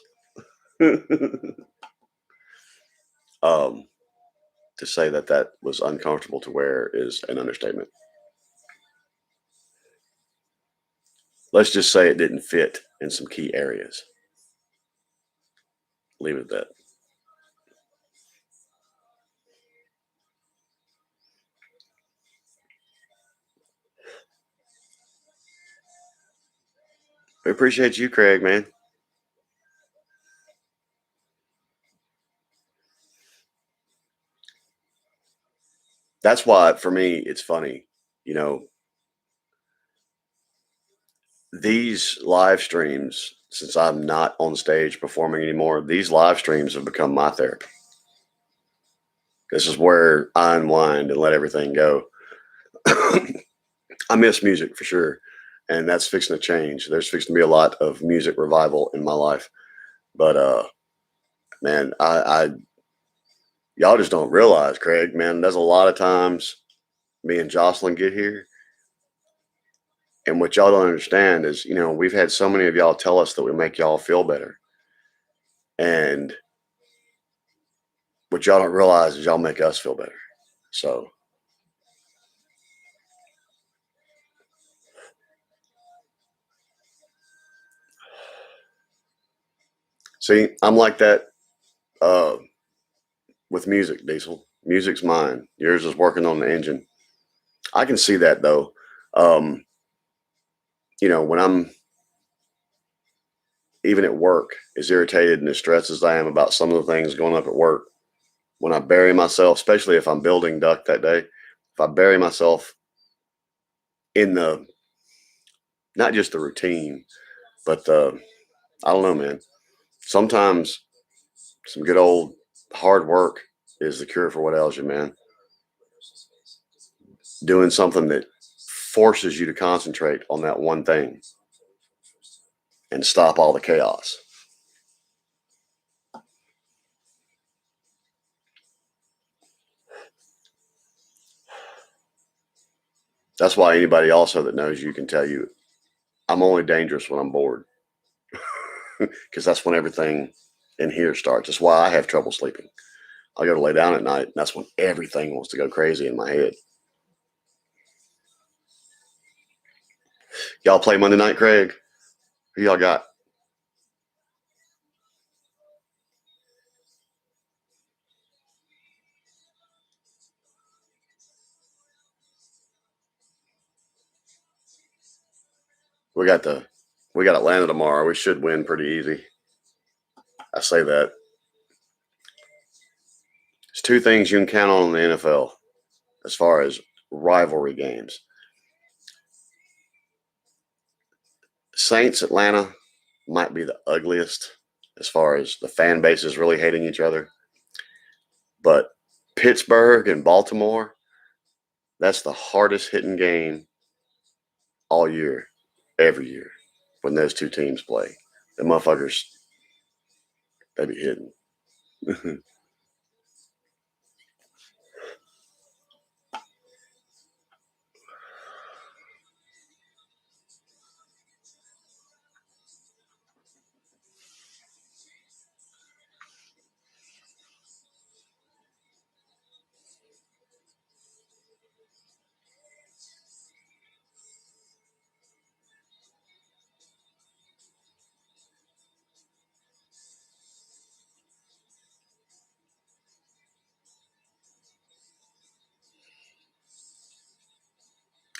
To say that was uncomfortable to wear is an understatement. Let's just say it didn't fit in some key areas. Leave it at that. We appreciate you, Craig, man. That's why, for me, it's funny. You know, these live streams, since I'm not on stage performing anymore, these live streams have become my therapy. This is where I unwind and let everything go. I miss music for sure, and that's fixing to change. There's fixing to be a lot of music revival in my life. But man, I y'all just don't realize, Craig, man, there's a lot of times me and Jocelyn get here, and what y'all don't understand is, you know, we've had so many of y'all tell us that we make y'all feel better. And what y'all don't realize is y'all make us feel better. So, see, I'm like that with music, Diesel. Music's mine. Yours is working on the engine. I can see that, though. You know, when I'm even at work, as irritated and as stressed as I am about some of the things going up at work, when I bury myself, especially if I'm building duct that day, if I bury myself in the, not just the routine, but I don't know, man. Sometimes some good old hard work is the cure for what ails you, man. Doing something that forces you to concentrate on that one thing and stop all the chaos. That's why anybody also that knows you can tell you, I'm only dangerous when I'm bored. Because that's when everything in here starts. That's why I have trouble sleeping. I go to lay down at night, and that's when everything wants to go crazy in my head. Y'all play Monday night, Craig? Who y'all got? We got Atlanta tomorrow. We should win pretty easy. I say that. There's two things you can count on in the NFL as far as rivalry games. Saints Atlanta might be the ugliest as far as the fan bases really hating each other. But Pittsburgh and Baltimore, that's the hardest hitting game all year, every year, when those two teams play. The motherfuckers, they be hitting.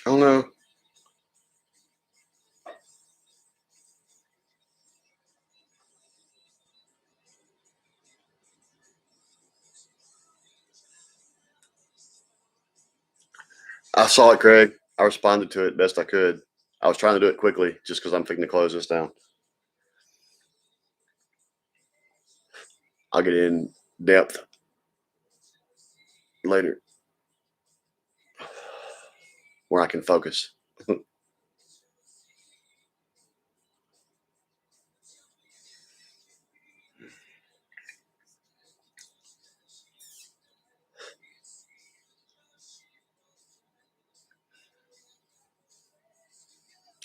I don't know. I saw it, Craig. I responded to it best I could. I was trying to do it quickly just because I'm thinking to close this down. I'll get in depth later where I can focus.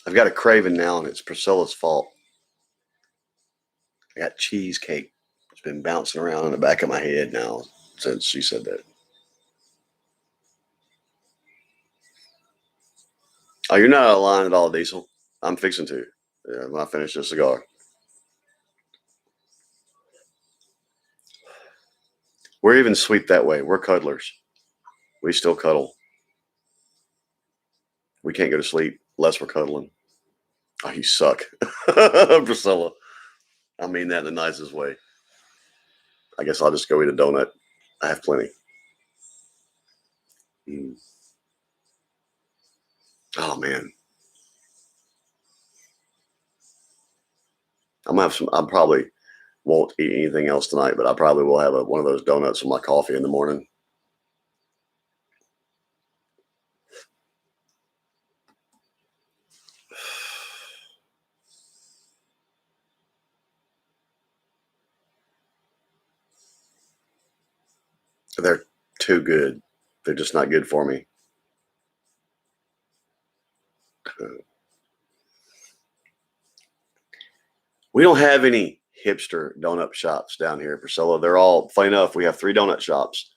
I've got a craving now, and it's Priscilla's fault. I got cheesecake. It's been bouncing around in the back of my head now since she said that. Oh, you're not out of line at all, Diesel. I'm fixing to when I finish this cigar. We're even sweet that way. We're cuddlers. We still cuddle. We can't go to sleep unless we're cuddling. Oh, you suck, Priscilla. I mean that in the nicest way. I guess I'll just go eat a donut. I have plenty. Oh man, I'm gonna have some. I probably won't eat anything else tonight, but I probably will have one of those donuts with my coffee in the morning. They're too good. They're just not good for me. We don't have any hipster donut shops down here, Priscilla. They're all, funny enough, we have 3 donut shops,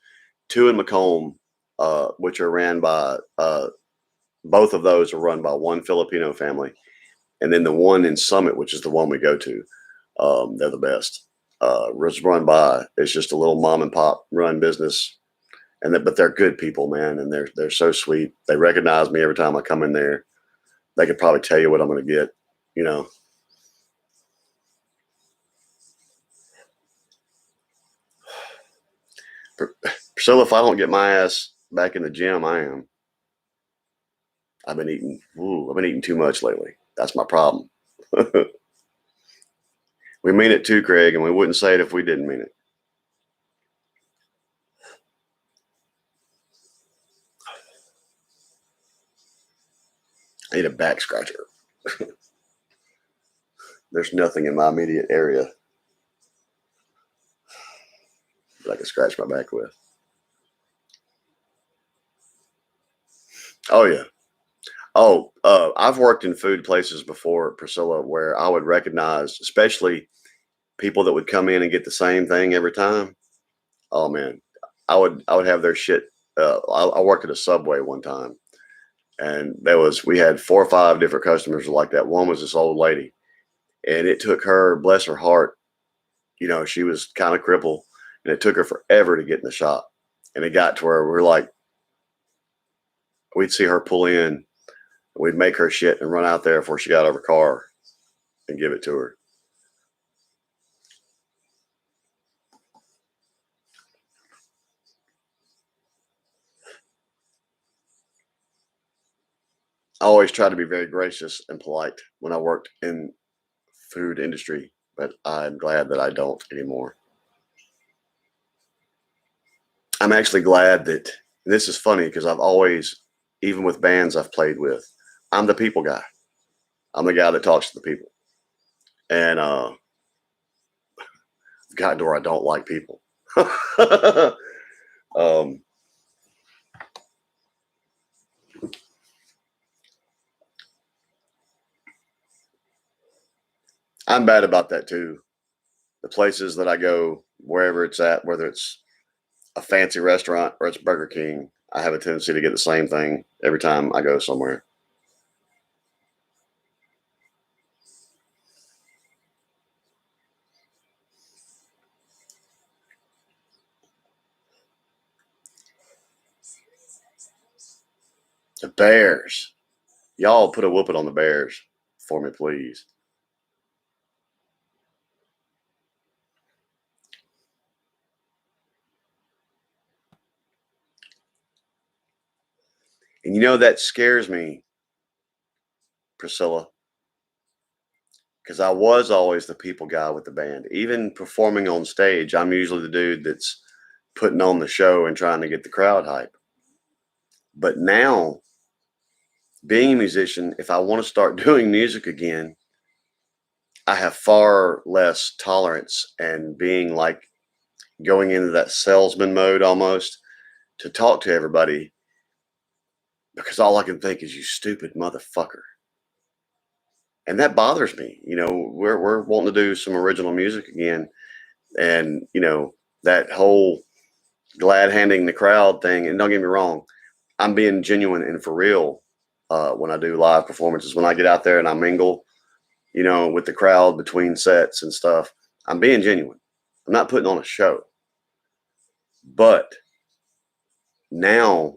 2 in Macomb, which are ran by, both of those are run by one Filipino family. And then the one in Summit, which is the one we go to, they're the best. It's run by, it's just a little mom and pop run business. But they're good people, man. And they're so sweet. They recognize me every time I come in there. They could probably tell you what I'm going to get, you know. Priscilla, if I don't get my ass back in the gym, I am. I've been eating too much lately. That's my problem. We mean it too, Craig, and we wouldn't say it if we didn't mean it. I need a back scratcher. There's nothing in my immediate area that I can scratch my back with. Oh, yeah. Oh, I've worked in food places before, Priscilla, where I would recognize, especially people that would come in and get the same thing every time. Oh man, I would have their shit. I worked at a Subway one time, and we had 4 or 5 different customers like that. One was this old lady, and it took her, bless her heart, you know, she was kind of crippled, and it took her forever to get in the shop. And it got to where we'd see her pull in, we'd make her shit and run out there before she got out of her car and give it to her. I always tried to be very gracious and polite when I worked in food industry, but I'm glad that I don't anymore. I'm actually glad that this is funny because I've always, even with bands I've played with, I'm the people guy. I'm the guy that talks to the people. And gotten to where I don't like people. I'm bad about that too. The places that I go, wherever it's at, whether it's a fancy restaurant or it's Burger King, I have a tendency to get the same thing every time I go somewhere. The Bears. Y'all put a whooping on the Bears for me, please. And you know, that scares me, Priscilla, because I was always the people guy with the band. Even performing on stage, I'm usually the dude that's putting on the show and trying to get the crowd hype. But now, being a musician, if I want to start doing music again, I have far less tolerance and being like going into that salesman mode almost to talk to everybody, because all I can think is, you stupid motherfucker. And that bothers me. You know, we're wanting to do some original music again. And, you know, that whole glad handing the crowd thing. And don't get me wrong, I'm being genuine and for real when I do live performances. When I get out there and I mingle, you know, with the crowd between sets and stuff, I'm being genuine. I'm not putting on a show. But now,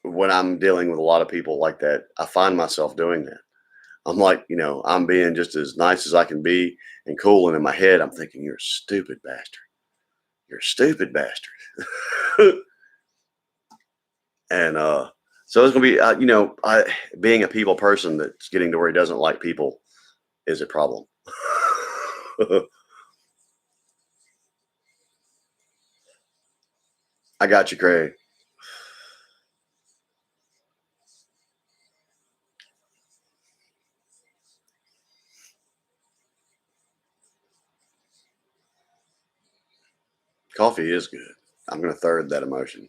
when I'm dealing with a lot of people like that, I find myself doing that. I'm like, you know, I'm being just as nice as I can be and cool. And in my head, I'm thinking, you're a stupid bastard. You're a stupid bastard. And so it's going to be, you know, being a people person that's getting to where he doesn't like people is a problem. I got you, Craig. Coffee is good. I'm going to third that emotion.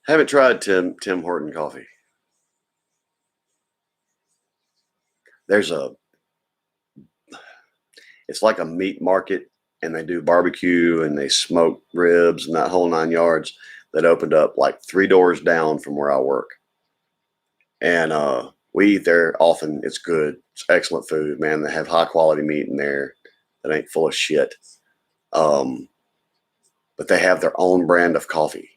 Haven't tried Tim Horton coffee. It's like a meat market, and they do barbecue and they smoke ribs and that whole 9 yards, that opened up like 3 doors down from where I work. And we eat there often. It's good. It's excellent food, man. They have high quality meat in there that ain't full of shit. But they have their own brand of coffee.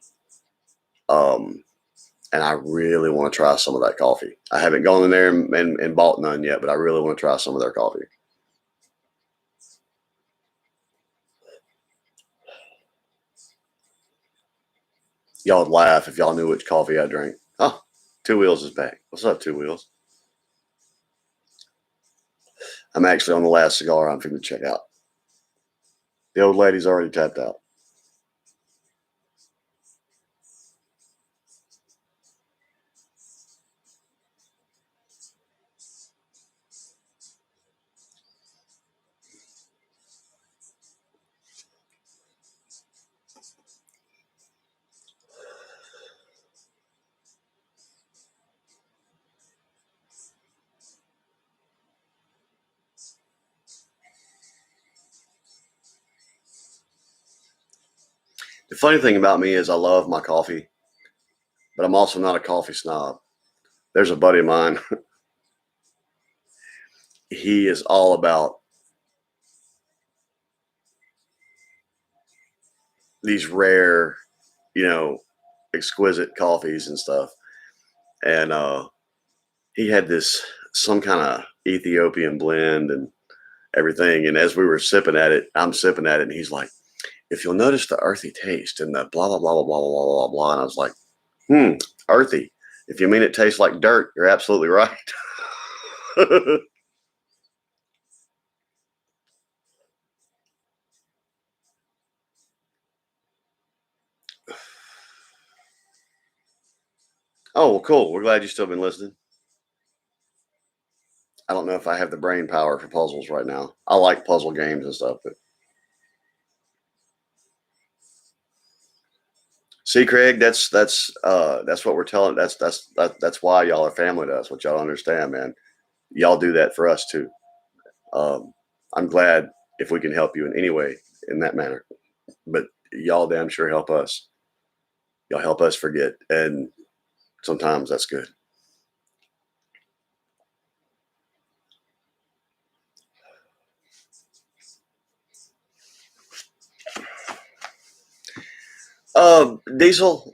And I really want to try some of that coffee. I haven't gone in there and bought none yet, but I really want to try some of their coffee. Y'all would laugh if y'all knew which coffee I drink. Oh, Two Wheels is back. What's up, Two Wheels? I'm actually on the last cigar I'm finna check out. The old lady's already tapped out. The funny thing about me is I love my coffee, but I'm also not a coffee snob. There's a buddy of mine. He is all about these rare, you know, exquisite coffees and stuff. And he had some kind of Ethiopian blend and everything. And as we were sipping at it, I'm sipping at it, and he's like, if you'll notice the earthy taste and the blah, blah, blah, blah, blah, blah, blah, blah. And I was like, earthy. If you mean it tastes like dirt, you're absolutely right. Oh, well, cool. We're glad you've still been listening. I don't know if I have the brain power for puzzles right now. I like puzzle games and stuff, but see, Craig, that's what we're telling. That's why y'all are family to us. What y'all understand, man. Y'all do that for us too. I'm glad if we can help you in any way in that manner. But y'all damn sure help us. Y'all help us forget, and sometimes that's good. Diesel,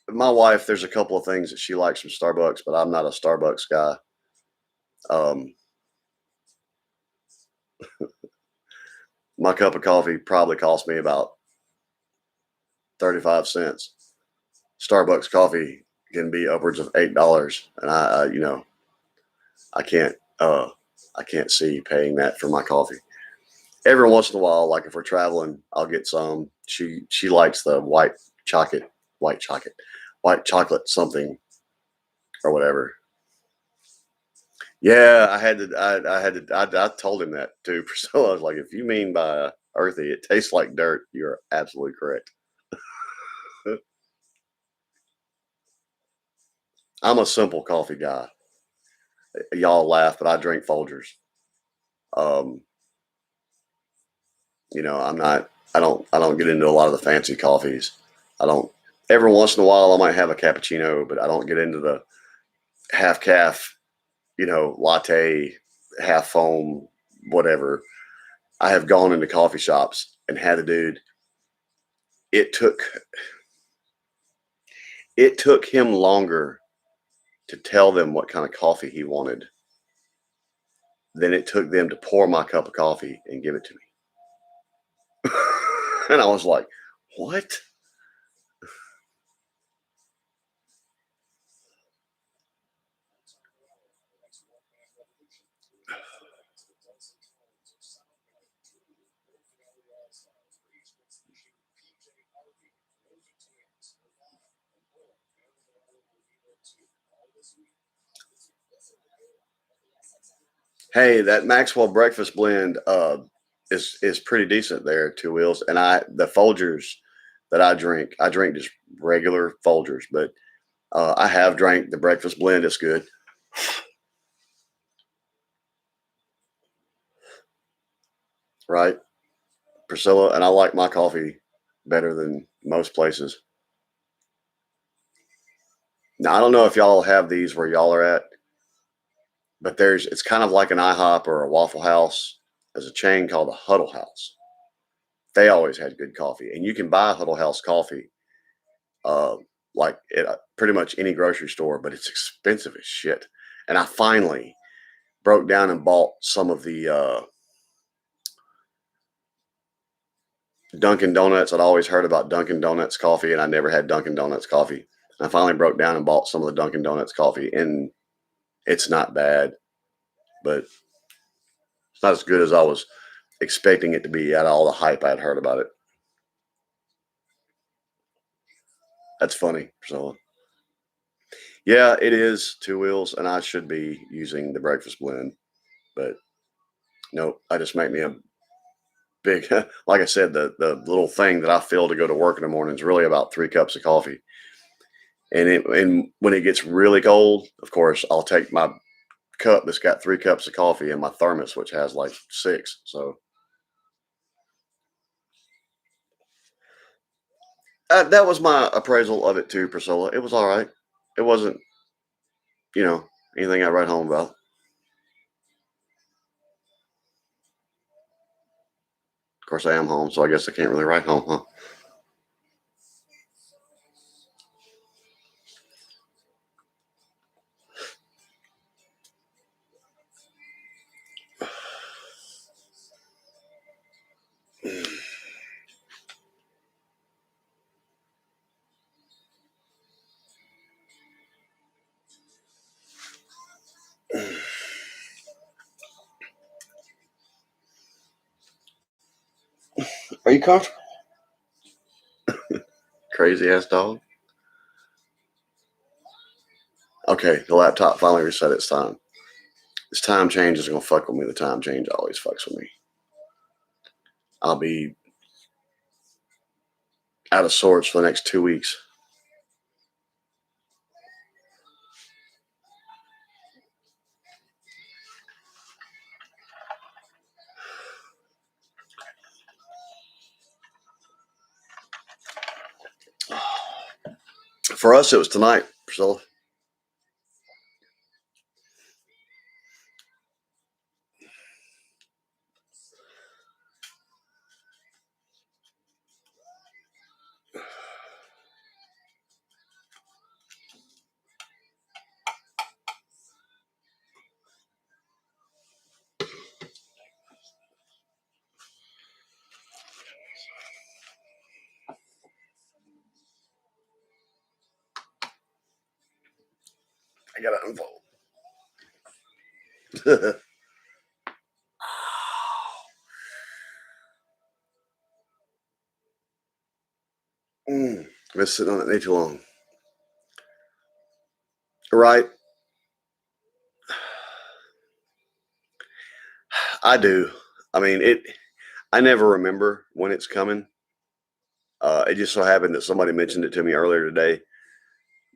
my wife, there's a couple of things that she likes from Starbucks, but I'm not a Starbucks guy. my cup of coffee probably cost me about 35 cents. Starbucks coffee can be upwards of $8, and I can't see paying that for my coffee. Every once in a while, like if we're traveling, I'll get some. She likes the white chocolate something or whatever. Yeah, I told him that too. So I was like, if you mean by earthy, it tastes like dirt, you're absolutely correct. I'm a simple coffee guy. Y'all laugh, but I drink Folgers. Um, I don't get into a lot of the fancy coffees. I don't, every once in a while I might have a cappuccino, but I don't get into the half calf, latte, half foam, whatever. I have gone into coffee shops and had a dude. It took him longer to tell them what kind of coffee he wanted than it took them to pour my cup of coffee and give it to me. And I was like, what? Hey, that Maxwell breakfast blend is pretty decent there, Two Wheels. And the Folgers that I drink just regular Folgers, but I have drank the breakfast blend. It's good. Right, Priscilla, and I like my coffee better than most places. Now I don't know if y'all have these where y'all are at, but it's kind of like an IHOP or a Waffle House. There's a chain called the Huddle House. They always had good coffee, and you can buy Huddle House coffee, like at pretty much any grocery store, but it's expensive as shit. And I finally broke down and bought some of the Dunkin' Donuts. I'd always heard about Dunkin' Donuts coffee, and I never had Dunkin' Donuts coffee. I finally broke down and bought some of the Dunkin' Donuts coffee, and it's not bad, but it's not as good as I was expecting it to be out of all the hype I'd heard about it. That's funny. So, yeah, it is Two Wheels, and I should be using the breakfast blend, but nope, I just make me a big, like I said, the little thing that I fill to go to work in the morning is really about 3 cups of coffee. And when it gets really cold, of course, I'll take my cup that's got 3 cups of coffee and my thermos, which has like 6. So that was my appraisal of it too, Priscilla. It was all right. It wasn't, you know, anything I write home about. Of course, I am home, so I guess I can't really write home, huh? Are you comfortable? Crazy ass dog. Okay, the laptop finally reset its time. This time change is gonna fuck with me. The time change always fucks with me. I'll be out of sorts for the next 2 weeks. For us, it was tonight, Priscilla. gotta unfold. I've been sitting on it way too long. Right. I do. I mean, I never remember when it's coming. It just so happened that somebody mentioned it to me earlier today.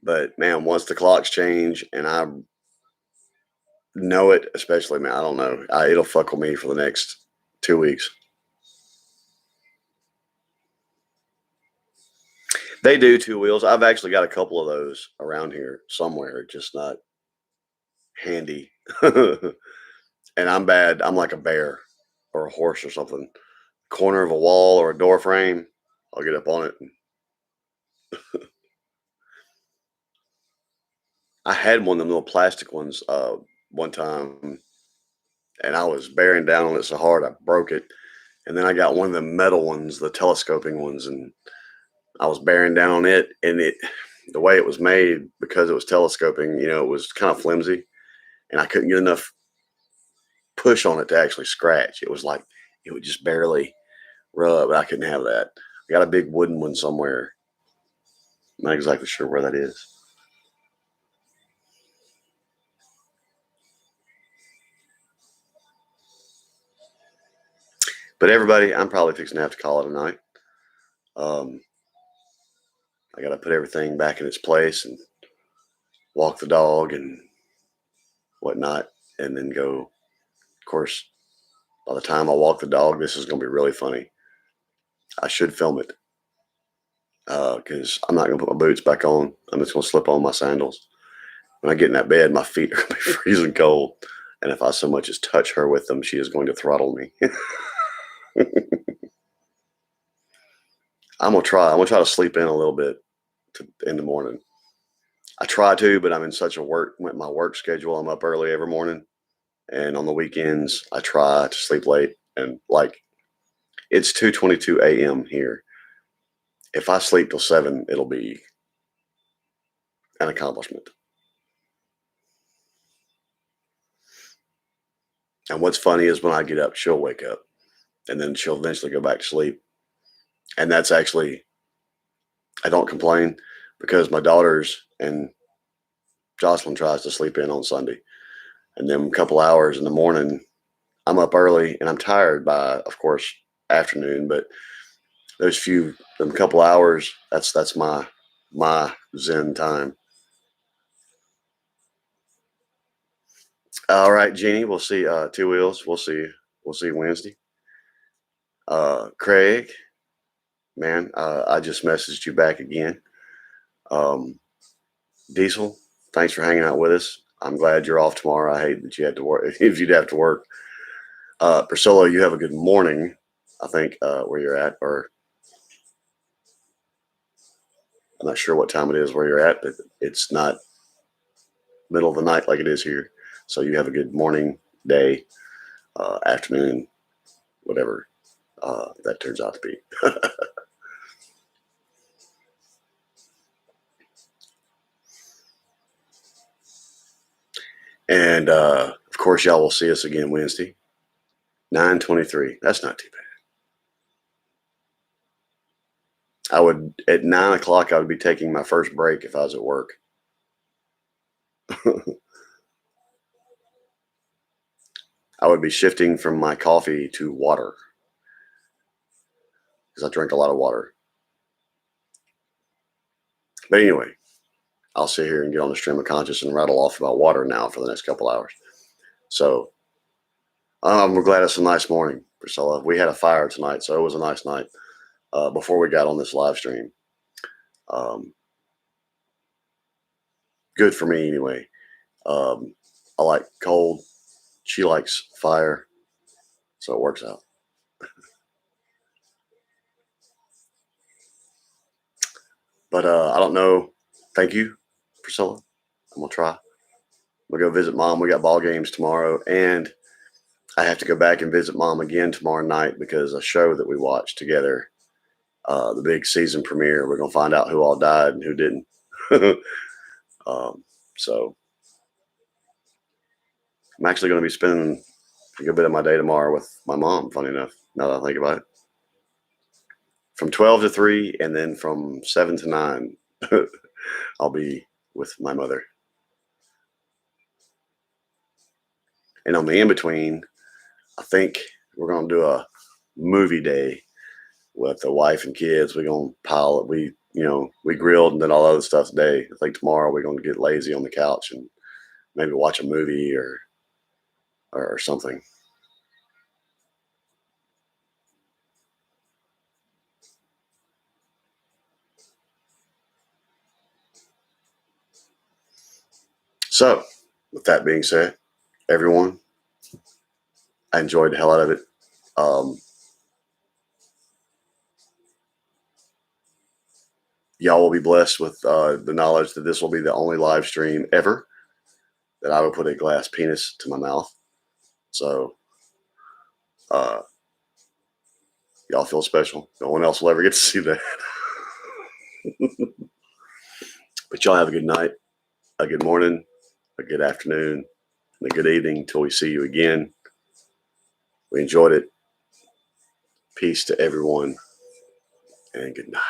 But man, once the clocks change and I know it, especially man, I don't know, it'll fuck with me for the next 2 weeks. They do 2 wheels. I've actually got a couple of those around here somewhere, just not handy. And I'm bad. I'm like a bear or a horse or something. Corner of a wall or a door frame, I'll get up on it. I had one of them little plastic ones one time, and I was bearing down on it so hard I broke it. And then I got one of the metal ones, the telescoping ones, and I was bearing down on it, and the way it was made, because it was telescoping, it was kind of flimsy, and I couldn't get enough push on it to actually scratch. It was like it would just barely rub. I couldn't have that. I got a big wooden one somewhere. Not exactly sure where that is. But everybody, I'm probably fixing to have to call it a night. I got to put everything back in its place and walk the dog and whatnot, and then go. Of course, by the time I walk the dog, this is going to be really funny. I should film it because I'm not going to put my boots back on. I'm just going to slip on my sandals. When I get in that bed, my feet are going to be freezing cold. And if I so much as touch her with them, she is going to throttle me. I'm going to try. I'm going to try to sleep in a little bit in the morning. I try to, but I'm in such my work schedule. I'm up early every morning. And on the weekends, I try to sleep late. And it's 2:22 a.m. here. If I sleep till 7, it'll be an accomplishment. And what's funny is when I get up, she'll wake up, and then she'll eventually go back to sleep. And that's actually, I don't complain, because my daughters and Jocelyn tries to sleep in on Sunday. And then a couple hours in the morning, I'm up early and I'm tired by, of course, afternoon. But them couple hours, that's my Zen time. All right, Jeannie, we'll see. 2 Wheels, we'll see Wednesday. Craig, man, I just messaged you back again. Diesel, thanks for hanging out with us. I'm glad you're off tomorrow. I hate that you had to work. If you'd have to work. Priscilla, you have a good morning, I think, where you're at, or I'm not sure what time it is where you're at, but it's not middle of the night like it is here. So you have a good morning, day, afternoon, whatever that turns out to be. And of course, y'all will see us again Wednesday, 9:23. That's not too bad. At 9 o'clock, I would be taking my first break if I was at work. I would be shifting from my coffee to water because I drink a lot of water. But anyway, I'll sit here and get on the stream of conscious and rattle off about water now for the next couple hours. So we're glad it's a nice morning, Priscilla. We had a fire tonight, so it was a nice night before we got on this live stream. Good for me anyway. I like cold. She likes fire, so it works out. But I don't know. Thank you, Priscilla. I'm going to try. We'll go visit Mom. We got ball games tomorrow, and I have to go back and visit Mom again tomorrow night because a show that we watched together, the big season premiere, we're going to find out who all died and who didn't. So I'm actually going to be spending a good bit of my day tomorrow with my mom, funny enough, now that I think about it. From 12 to 3, and then from 7 to 9, I'll be with my mother. And on the in-between, I think we're going to do a movie day with the wife and kids. We're going to pile it. We grilled and did all other stuff today. I think tomorrow we're going to get lazy on the couch and maybe watch a movie or something. So, with that being said, everyone, I enjoyed the hell out of it. Y'all will be blessed with the knowledge that this will be the only live stream ever that I will put a glass penis to my mouth. So, y'all feel special. No one else will ever get to see that. But y'all have a good night, a good morning, a good afternoon, and a good evening until we see you again. We enjoyed it. Peace to everyone, and good night.